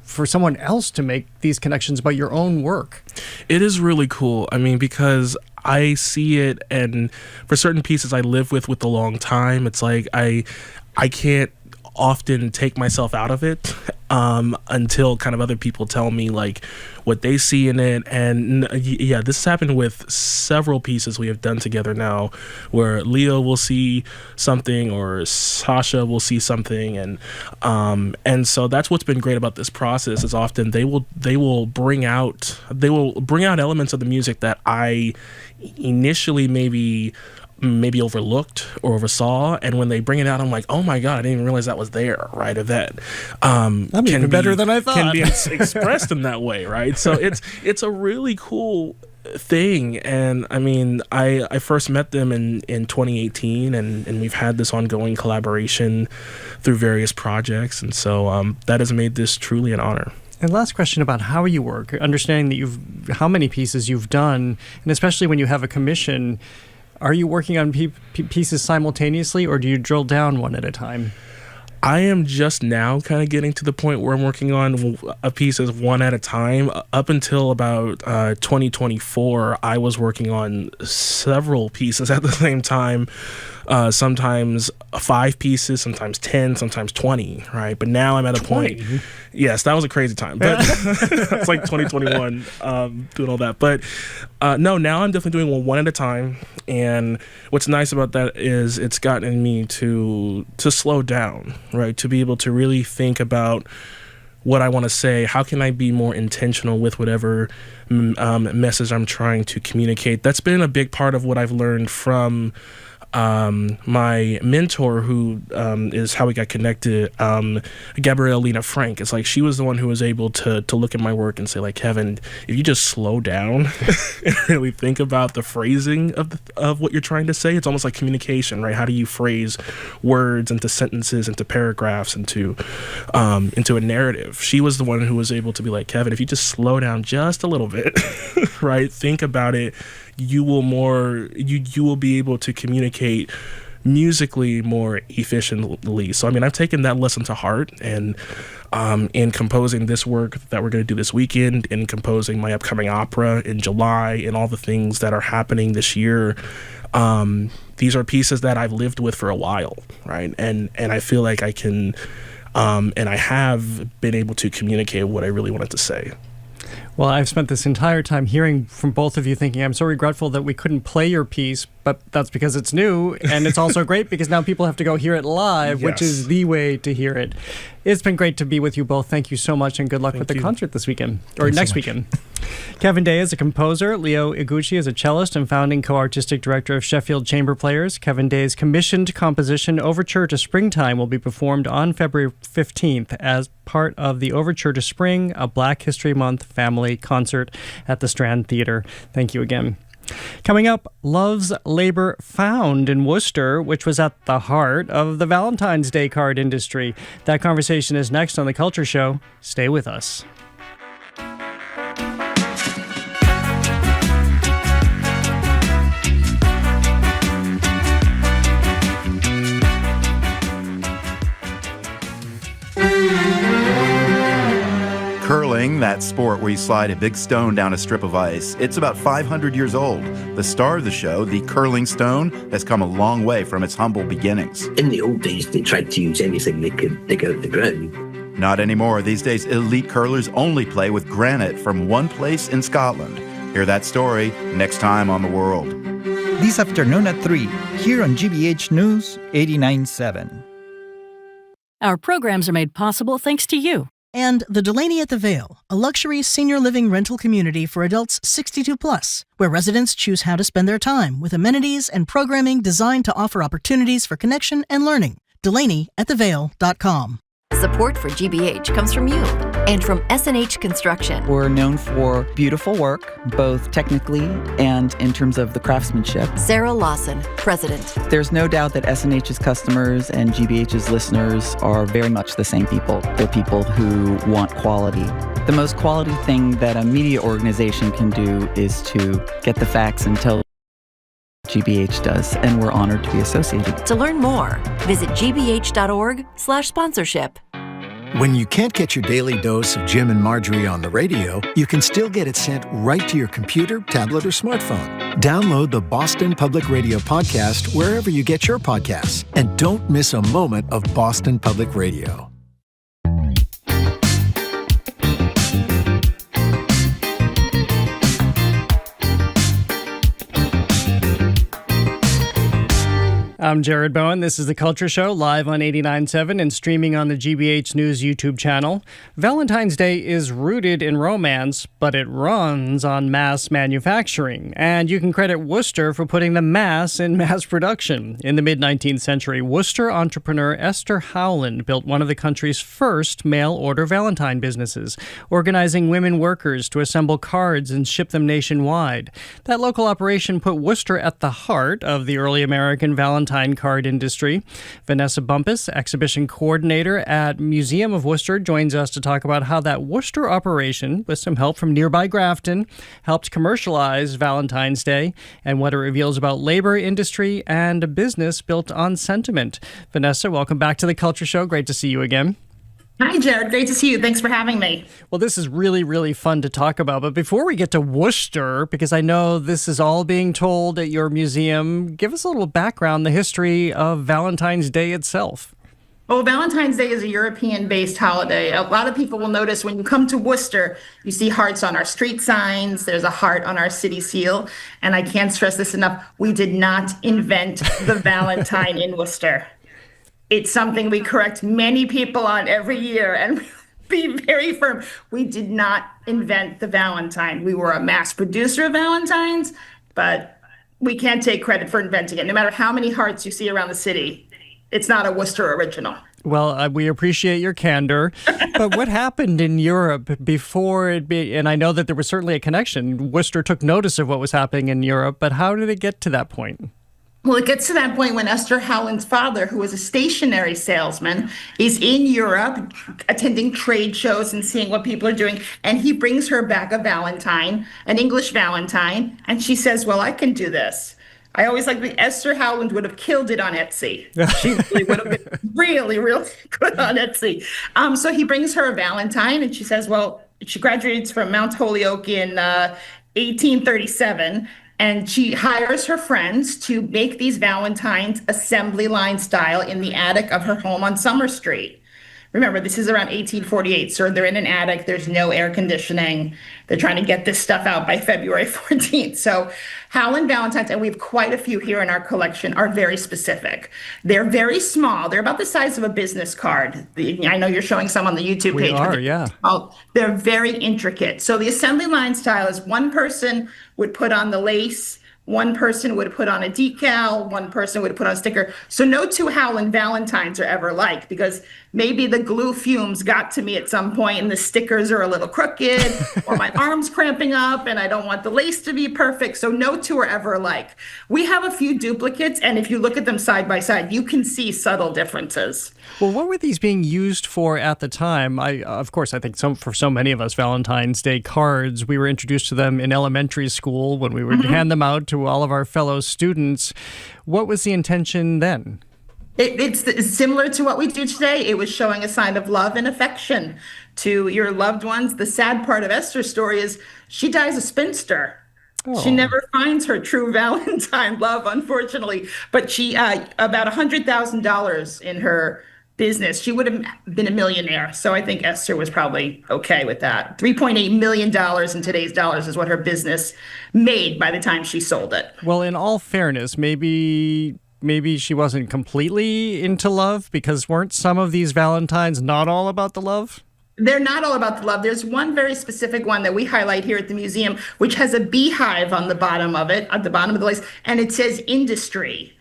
C: for someone else to make these connections about your own work?
O: It is really cool. I mean, because I see it, and for certain pieces I live with a long time, it's like I can't often take myself out of it until kind of other people tell me like what they see in it. And yeah, this has happened with several pieces we have done together now, where Leo will see something or Sasha will see something, and so that's what's been great about this process is often they will bring out elements of the music that I initially maybe overlooked or oversaw, and when they bring it out, I'm like, oh my god, I didn't even realize that was there, right? Or that
C: That'd be better than I thought.
O: Can be expressed in that way, right? So it's a really cool thing. And I mean, I first met them in 2018, and we've had this ongoing collaboration through various projects, and so that has made this truly an honor.
C: And last question about how you work, understanding that how many pieces you've done, and especially when you have a commission. Are you working on pieces simultaneously, or do you drill down one at a time?
O: I am just now kind of getting to the point where I'm working on a pieces one at a time. Up until about 2024, I was working on several pieces at the same time. Sometimes 5 pieces, sometimes 10, sometimes 20, right? But now I'm at a
C: 20.
O: point. Yes, that was a crazy time, but it's like 2021 doing all that. But no, now I'm definitely doing one at a time. And what's nice about that is it's gotten me to slow down, right? To be able to really think about what I want to say. How can I be more intentional with whatever message I'm trying to communicate? That's been a big part of what I've learned from my mentor, who is how we got connected, Gabrielle Lena Frank. It's like she was the one who was able to look at my work and say, like, Kevin, if you just slow down and really think about the phrasing of what you're trying to say, it's almost like communication, right? How do you phrase words into sentences, into paragraphs, into a narrative? She was the one who was able to be like, Kevin, if you just slow down just a little bit, right? Think about it. You will be able to communicate musically more efficiently. So I mean, I've taken that lesson to heart, and in composing this work that we're going to do this weekend, in composing my upcoming opera in July, and all the things that are happening this year, these are pieces that I've lived with for a while, right? And I feel like I can, and I have been able to communicate what I really wanted to say.
C: Well, I've spent this entire time hearing from both of you thinking, I'm so regretful that we couldn't play your piece, but that's because it's new, and it's also great because now people have to go hear it live, which is the way to hear it. It's been great to be with you both. Thank you so much, and good luck with the concert this weekend, or next weekend. Kevin Day is a composer. Leo Eguchi is a cellist and founding co-artistic director of Sheffield Chamber Players. Kevin Day's commissioned composition, Overture to Springtime, will be performed on February 15th as part of the Overture to Spring, a Black History Month family concert at the Strand Theatre. Thank you again. Coming up, Love's Labor Found in Worcester, which was at the heart of the Valentine's Day card industry. That conversation is next on The Culture Show. Stay with us.
K: Curling, that sport where you slide a big stone down a strip of ice, it's about 500 years old. The star of the show, the curling stone, has come a long way from its humble beginnings.
Q: In the old days, they tried to use anything they could dig out of the ground.
K: Not anymore. These days, elite curlers only play with granite from one place in Scotland. Hear that story next time on The World.
W: This afternoon at 3, here on GBH News 89.7.
F: Our programs are made possible thanks to you.
V: And the Delaney at the Vale, a luxury senior living rental community for adults 62 plus, where residents choose how to spend their time with amenities and programming designed to offer opportunities for connection and learning. DelaneyAtTheVale.com.
E: Support for GBH comes from you and from S&H Construction.
X: We're known for beautiful work, both technically and in terms of the craftsmanship.
E: Sarah Lawson, President.
X: There's no doubt that S&H's customers and GBH's listeners are very much the same people. They're people who want quality. The most quality thing that a media organization can do is to get the facts and tell GBH does, and we're honored to be associated.
E: To learn more, visit gbh.org/sponsorship.
H: When you can't get your daily dose of Jim and Marjorie on the radio, you can still get it sent right to your computer, tablet, or smartphone. Download the Boston Public Radio podcast wherever you get your podcasts. And don't miss a moment of Boston Public Radio.
C: I'm Jared Bowen. This is The Culture Show, live on 89.7 and streaming on the GBH News YouTube channel. Valentine's Day is rooted in romance, but it runs on mass manufacturing. And you can credit Worcester for putting the mass in mass production. In the mid-19th century, Worcester entrepreneur Esther Howland built one of the country's first mail-order Valentine businesses, organizing women workers to assemble cards and ship them nationwide. That local operation put Worcester at the heart of the early American Valentine card industry. Vanessa Bumpus, exhibition coordinator at Museum of Worcester, joins us to talk about how that Worcester operation, with some help from nearby Grafton, helped commercialize Valentine's Day and what it reveals about labor, industry, and a business built on sentiment. Vanessa, welcome back to The Culture Show. Great to see you again.
A: Hi, Jared. Great to see you. Thanks for having me.
C: Well, this is really, really fun to talk about. But before we get to Worcester, because I know this is all being told at your museum, give us a little background, the history of Valentine's Day itself.
A: Well, Valentine's Day is a European-based holiday. A lot of people will notice when you come to Worcester, you see hearts on our street signs. There's a heart on our city seal. And I can't stress this enough. We did not invent the Valentine in Worcester. It's something we correct many people on every year, and be very firm. We did not invent the Valentine. We were a mass producer of Valentines, but we can't take credit for inventing it. No matter how many hearts you see around the city, it's not a Worcester original.
C: Well, we appreciate your candor, but what happened in Europe before and I know that there was certainly a connection. Worcester took notice of what was happening in Europe, but how did it get to that point?
A: Well, it gets to that point when Esther Howland's father, who was a stationery salesman, is in Europe attending trade shows and seeing what people are doing. And he brings her back a Valentine, an English Valentine. And she says, well, I can do this. I always like the Esther Howland would have killed it on Etsy. She really would have been really, really good on Etsy. So he brings her a Valentine and she says, well, she graduates from Mount Holyoke in 1837. And she hires her friends to make these Valentines assembly line style in the attic of her home on Summer Street. Remember, this is around 1848, so they're in an attic. There's no air conditioning. They're trying to get this stuff out by February 14th. So Howland Valentines, and we have quite a few here in our collection, are very specific. They're very small. They're about the size of a business card. I know you're showing some on the YouTube page.
C: We are, yeah.
A: They're very intricate. So the assembly line style is one person would put on the lace, one person would put on a decal, one person would put on a sticker. So no two Howland Valentines are ever alike because maybe the glue fumes got to me at some point and the stickers are a little crooked or my arm's cramping up and I don't want the lace to be perfect. So no two are ever alike. We have a few duplicates, and if you look at them side by side, you can see subtle differences.
C: Well, what were these being used for at the time? Of course, I think for so many of us, Valentine's Day cards, we were introduced to them in elementary school when we would hand them out to all of our fellow students. What was the intention then?
A: It's similar to what we do today. It was showing a sign of love and affection to your loved ones. The sad part of Esther's story is she dies a spinster. Oh. She never finds her true Valentine love, unfortunately. But she, about $100,000 in her business, she would have been a millionaire. So I think Esther was probably okay with that. $3.8 million in today's dollars is what her business made by the time she sold it.
C: Well, in all fairness, maybe she wasn't completely into love, because weren't some of these Valentines not all about the love?
A: They're not all about the love. There's one very specific one that we highlight here at the museum, which has a beehive on the bottom of it, at the bottom of the lace, and it says industry.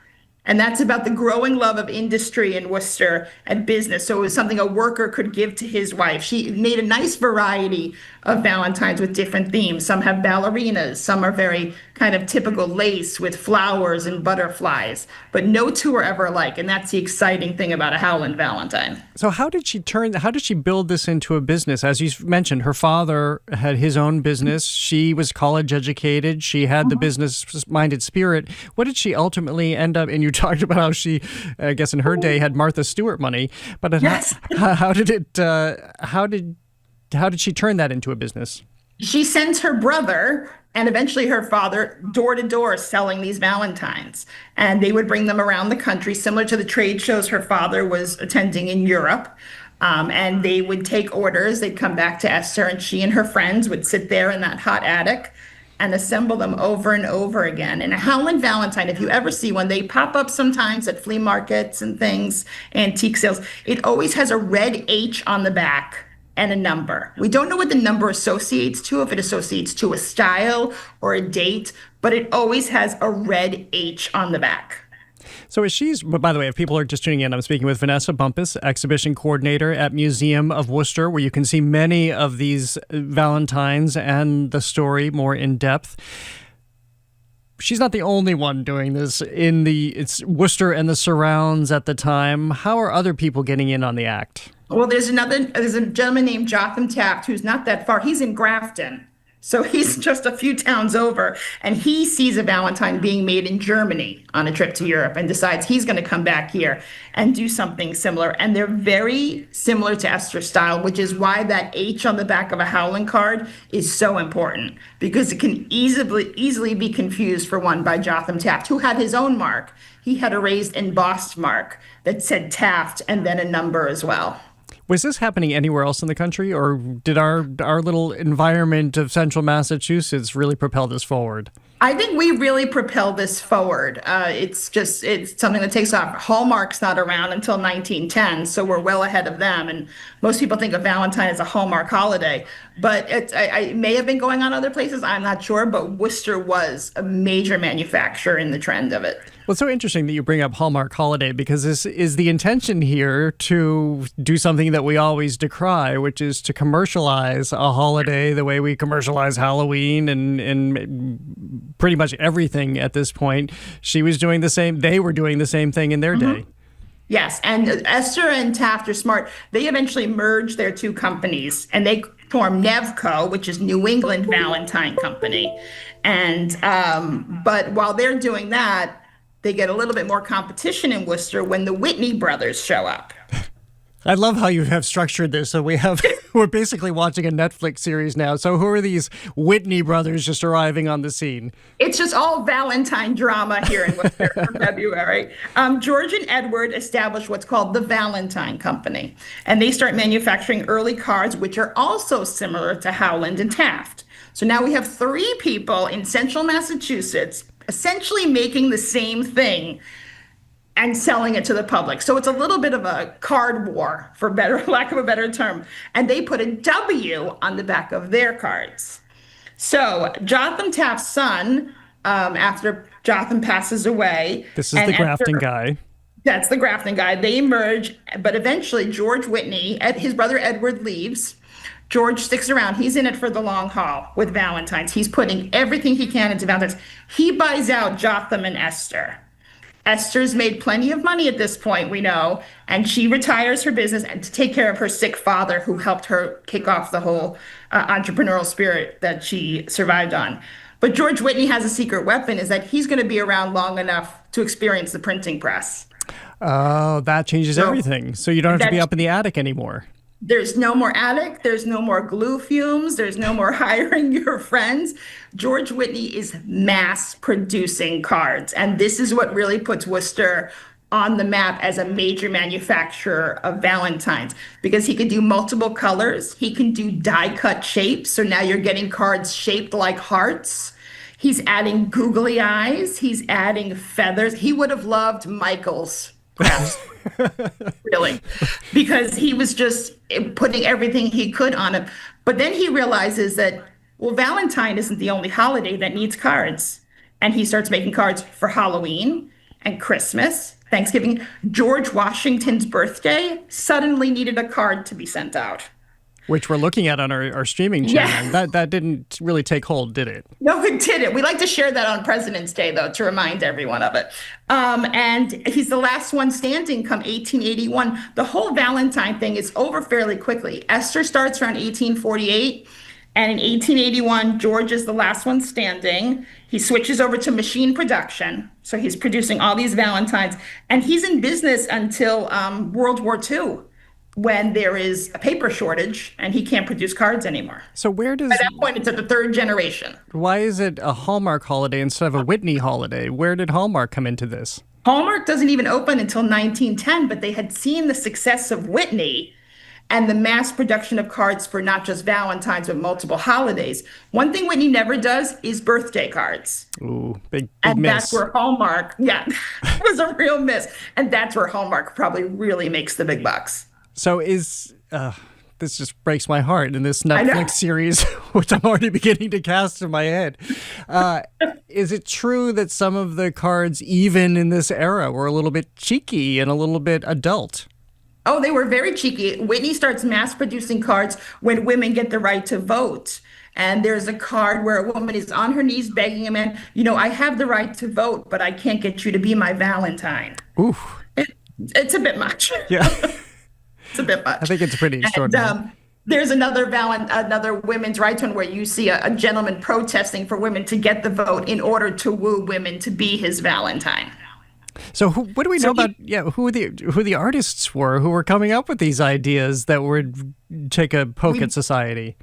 A: And that's about the growing love of industry in Worcester and business. So it was something a worker could give to his wife. She made a nice variety of Valentines with different themes. Some have ballerinas, some are very kind of typical lace with flowers and butterflies, but no two are ever alike. And that's the exciting thing about a Howland Valentine.
C: So how did she build this into a business? As you mentioned, her father had his own business. She was college educated. She had the business-minded spirit. What did she ultimately end up? And you talked about how she, I guess in her day, had Martha Stewart money. But
A: Yes.
C: how did she turn that into a business?
A: She sends her brother and eventually her father door to door selling these Valentines. And they would bring them around the country, similar to the trade shows her father was attending in Europe. And they would take orders. They'd come back to Esther, and she and her friends would sit there in that hot attic and assemble them over and over again. And a Howland Valentine, if you ever see one, they pop up sometimes at flea markets and things, antique sales. It always has a red H on the back and a number. We don't know what the number associates to, if it associates to a style or a date, but it always has a red H on the back.
C: So but by the way, if people are just tuning in, I'm speaking with Vanessa Bumpus, exhibition coordinator at Museum of Worcester, where you can see many of these Valentines and the story more in depth. She's not the only one doing this it's Worcester and the surrounds at the time. How are other people getting in on the act?
A: Well, there's a gentleman named Jotham Taft who's not that far. He's in Grafton. So he's just a few towns over, and he sees a Valentine being made in Germany on a trip to Europe and decides he's going to come back here and do something similar. And they're very similar to Esther's style, which is why that H on the back of a Howland card is so important, because it can easily be confused for one by Jotham Taft, who had his own mark. He had a raised embossed mark that said Taft and then a number as well.
C: Was this happening anywhere else in the country, or did our little environment of central Massachusetts really propel this forward?
A: I think we really propelled this forward. It's something that takes off. Hallmark's not around until 1910, so we're well ahead of them. And most people think of Valentine as a Hallmark holiday, but it may have been going on other places. I'm not sure, but Worcester was a major manufacturer in the trend of it.
C: Well, it's so interesting that you bring up Hallmark holiday, because this is the intention here to do something that we always decry, which is to commercialize a holiday the way we commercialize Halloween and pretty much everything at this point. She was doing the same. They were doing the same thing in their day.
A: Yes, and Esther and Taft are smart. They eventually merged their two companies, and they formed Nevco, which is New England Valentine Company. And but while they're doing that, they get a little bit more competition in Worcester when the Whitney brothers show up.
C: I love how you have structured this. So we're basically watching a Netflix series now. So who are these Whitney brothers just arriving on the scene?
A: It's just all Valentine drama here in Worcester for February. George and Edward established what's called the Valentine Company, and they start manufacturing early cards, which are also similar to Howland and Taft. So now we have three people in central Massachusetts essentially making the same thing and selling it to the public. So it's a little bit of a card war, for lack of a better term. And they put a W on the back of their cards. So Jotham Taft's son, after Jotham passes away.
C: This is the Grafton guy.
A: That's the Grafton guy. They merge, but eventually George Whitney, his brother Edward leaves. George sticks around. He's in it for the long haul with Valentine's. He's putting everything he can into Valentine's. He buys out Jotham and Esther. Esther's made plenty of money at this point, we know, and she retires her business to take care of her sick father, who helped her kick off the whole entrepreneurial spirit that she survived on. But George Whitney has a secret weapon, is that he's going to be around long enough to experience the printing press.
C: Oh, that changes everything. So you don't have to be up in the attic anymore.
A: There's no more attic. There's no more glue fumes. There's no more hiring your friends. George Whitney is mass producing cards. And this is what really puts Worcester on the map as a major manufacturer of Valentines, because he can do multiple colors. He can do die cut shapes. So now you're getting cards shaped like hearts. He's adding googly eyes. He's adding feathers. He would have loved Michael's crafts. Really, because he was just putting everything he could on it. But then he realizes that, well, Valentine isn't the only holiday that needs cards. And he starts making cards for Halloween and Christmas, Thanksgiving. George Washington's birthday suddenly needed a card to be sent out.
C: Which we're looking at on our streaming channel.
A: Yes.
C: That didn't really take hold, did it?
A: No, it didn't. We like to share that on President's Day, though, to remind everyone of it. And he's the last one standing come 1881. The whole Valentine thing is over fairly quickly. Esther starts around 1848. And in 1881, George is the last one standing. He switches over to machine production. So he's producing all these Valentines. And he's in business until World War II, when there is a paper shortage and he can't produce cards anymore.
C: So where does...
A: At that point, it's at the third generation.
C: Why is it a Hallmark holiday instead of a Whitney holiday? Where did Hallmark come into this?
A: Hallmark doesn't even open until 1910, but they had seen the success of Whitney and the mass production of cards for not just Valentine's, but multiple holidays. One thing Whitney never does is birthday cards.
C: Ooh, big
A: and
C: miss.
A: That's where Hallmark, was a real miss. And that's where Hallmark probably really makes the big bucks.
C: So this just breaks my heart in this Netflix series, which I'm already beginning to cast in my head. Is it true that some of the cards, even in this era, were a little bit cheeky and a little bit adult?
A: Oh, they were very cheeky. Whitney starts mass producing cards when women get the right to vote. And there's a card where a woman is on her knees begging a man, I have the right to vote, but I can't get you to be my Valentine.
C: Oof.
A: It's a bit much.
C: Yeah.
A: It's a bit much.
C: I think it's pretty extraordinary.
A: And, there's another women's rights one where you see a gentleman protesting for women to get the vote in order to woo women to be his Valentine.
C: So what do we know about who the artists were who were coming up with these ideas that would take a poke at society?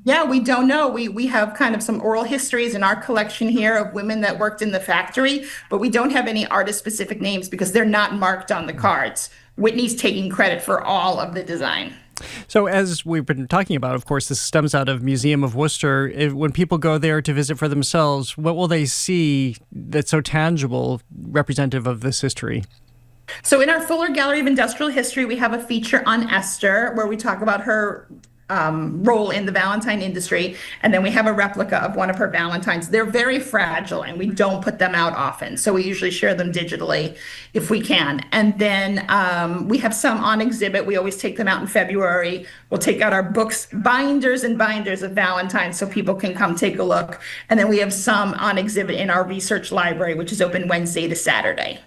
A: Yeah, we don't know. We have kind of some oral histories in our collection here of women that worked in the factory, but we don't have any artist-specific names because they're not marked on the cards. Whitney's taking credit for all of the design.
C: So as we've been talking about, of course, this stems out of Museum of Worcester. When people go there to visit for themselves, what will they see that's so tangible, representative of this history?
A: So in our Fuller Gallery of Industrial History, we have a feature on Esther where we talk about her role in the Valentine industry. And then we have a replica of one of her Valentines. They're very fragile and we don't put them out often. So we usually share them digitally if we can. And then we have some on exhibit. We always take them out in February. We'll take out our books, binders and binders of Valentines so people can come take a look. And then we have some on exhibit in our research library, which is open Wednesday to Saturday.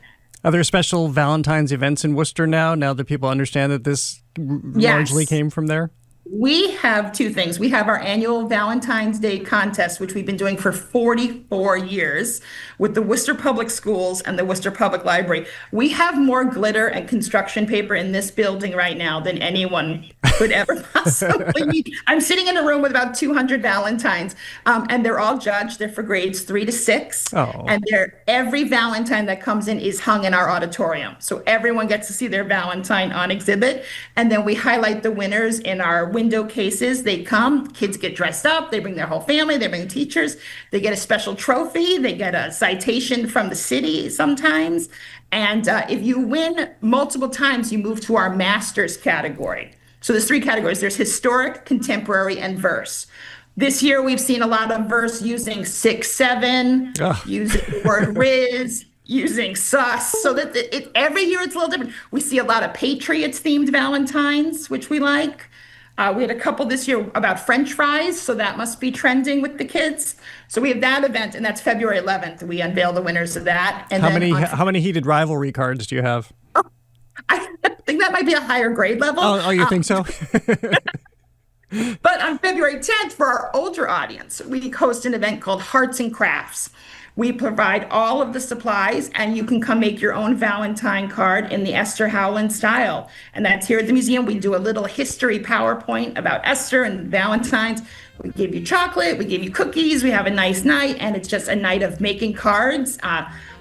C: Are there special Valentine's events in Worcester now that people understand that this largely came from there?
A: We have two things. We have our annual Valentine's Day contest, which we've been doing for 44 years with the Worcester Public Schools and the Worcester Public Library. We have more glitter and construction paper in this building right now than anyone could ever possibly need. I'm sitting in a room with about 200 Valentines, and they're all judged. They're for grades 3 to 6.
C: Oh.
A: And every Valentine that comes in is hung in our auditorium. So everyone gets to see their Valentine on exhibit. And then we highlight the winners in our window cases. They come, kids get dressed up, they bring their whole family, they bring teachers, they get a special trophy, they get a citation from the city sometimes. And if you win multiple times, you move to our master's category. So there's 3 categories. There's historic, contemporary, and verse. This year, we've seen a lot of verse using 6-7, using the word riz, using sus, so that every year it's a little different. We see a lot of Patriots-themed Valentines, which we like. We had a couple this year about French fries, so that must be trending with the kids. So we have that event, and that's February 11th. We unveil the winners of that. And
C: how many heated rivalry cards do you have?
A: I think that might be a higher grade level.
C: Oh, you think so?
A: But on February 10th, for our older audience, we host an event called Hearts and Crafts. We provide all of the supplies, and you can come make your own Valentine card in the Esther Howland style. And that's here at the museum. We do a little history PowerPoint about Esther and Valentine's. We give you chocolate, we give you cookies, we have a nice night, and it's just a night of making cards.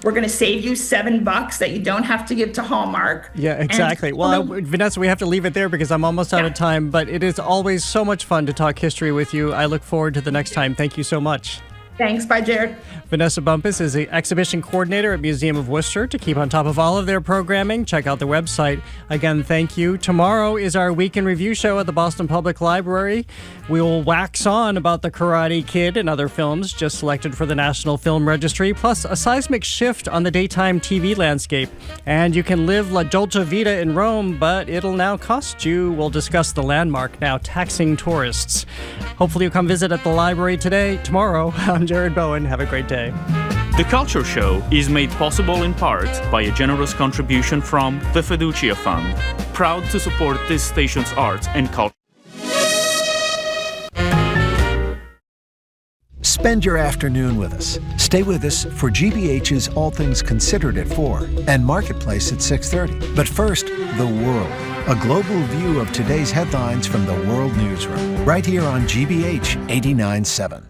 A: We're going to save you $7 that you don't have to give to Hallmark.
C: Yeah, exactly. Well, Vanessa, we have to leave it there because I'm almost out of time, but it is always so much fun to talk history with you. I look forward to the next time. Thank you so much.
A: Thanks. Bye, Jared.
C: Vanessa Bumpus is the exhibition coordinator at Museum of Worcester. To keep on top of all of their programming, check out the website. Again, thank you. Tomorrow is our Week in Review show at the Boston Public Library. We will wax on about The Karate Kid and other films just selected for the National Film Registry, plus a seismic shift on the daytime TV landscape. And you can live La Dolce Vita in Rome, but it'll now cost you. We'll discuss the landmark now taxing tourists. Hopefully you'll come visit at the library tomorrow. I'm Jared Bowen. Have a great day.
I: The Culture Show is made possible in part by a generous contribution from the Fiducia Fund, proud to support this station's arts and culture.
H: Spend your afternoon with us. Stay with us for GBH's All Things Considered at 4 and Marketplace at 6:30. But first, the world. A global view of today's headlines from the World Newsroom, right here on GBH 89.7.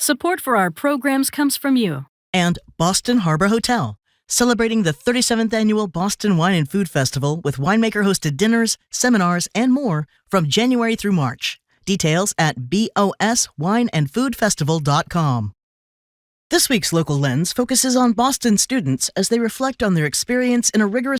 F: Support for our programs comes from you.
V: And Boston Harbor Hotel, celebrating the 37th annual Boston Wine and Food Festival with winemaker-hosted dinners, seminars, and more from January through March. Details at boswineandfoodfestival.com. This week's Local Lens focuses on Boston students as they reflect on their experience in a rigorous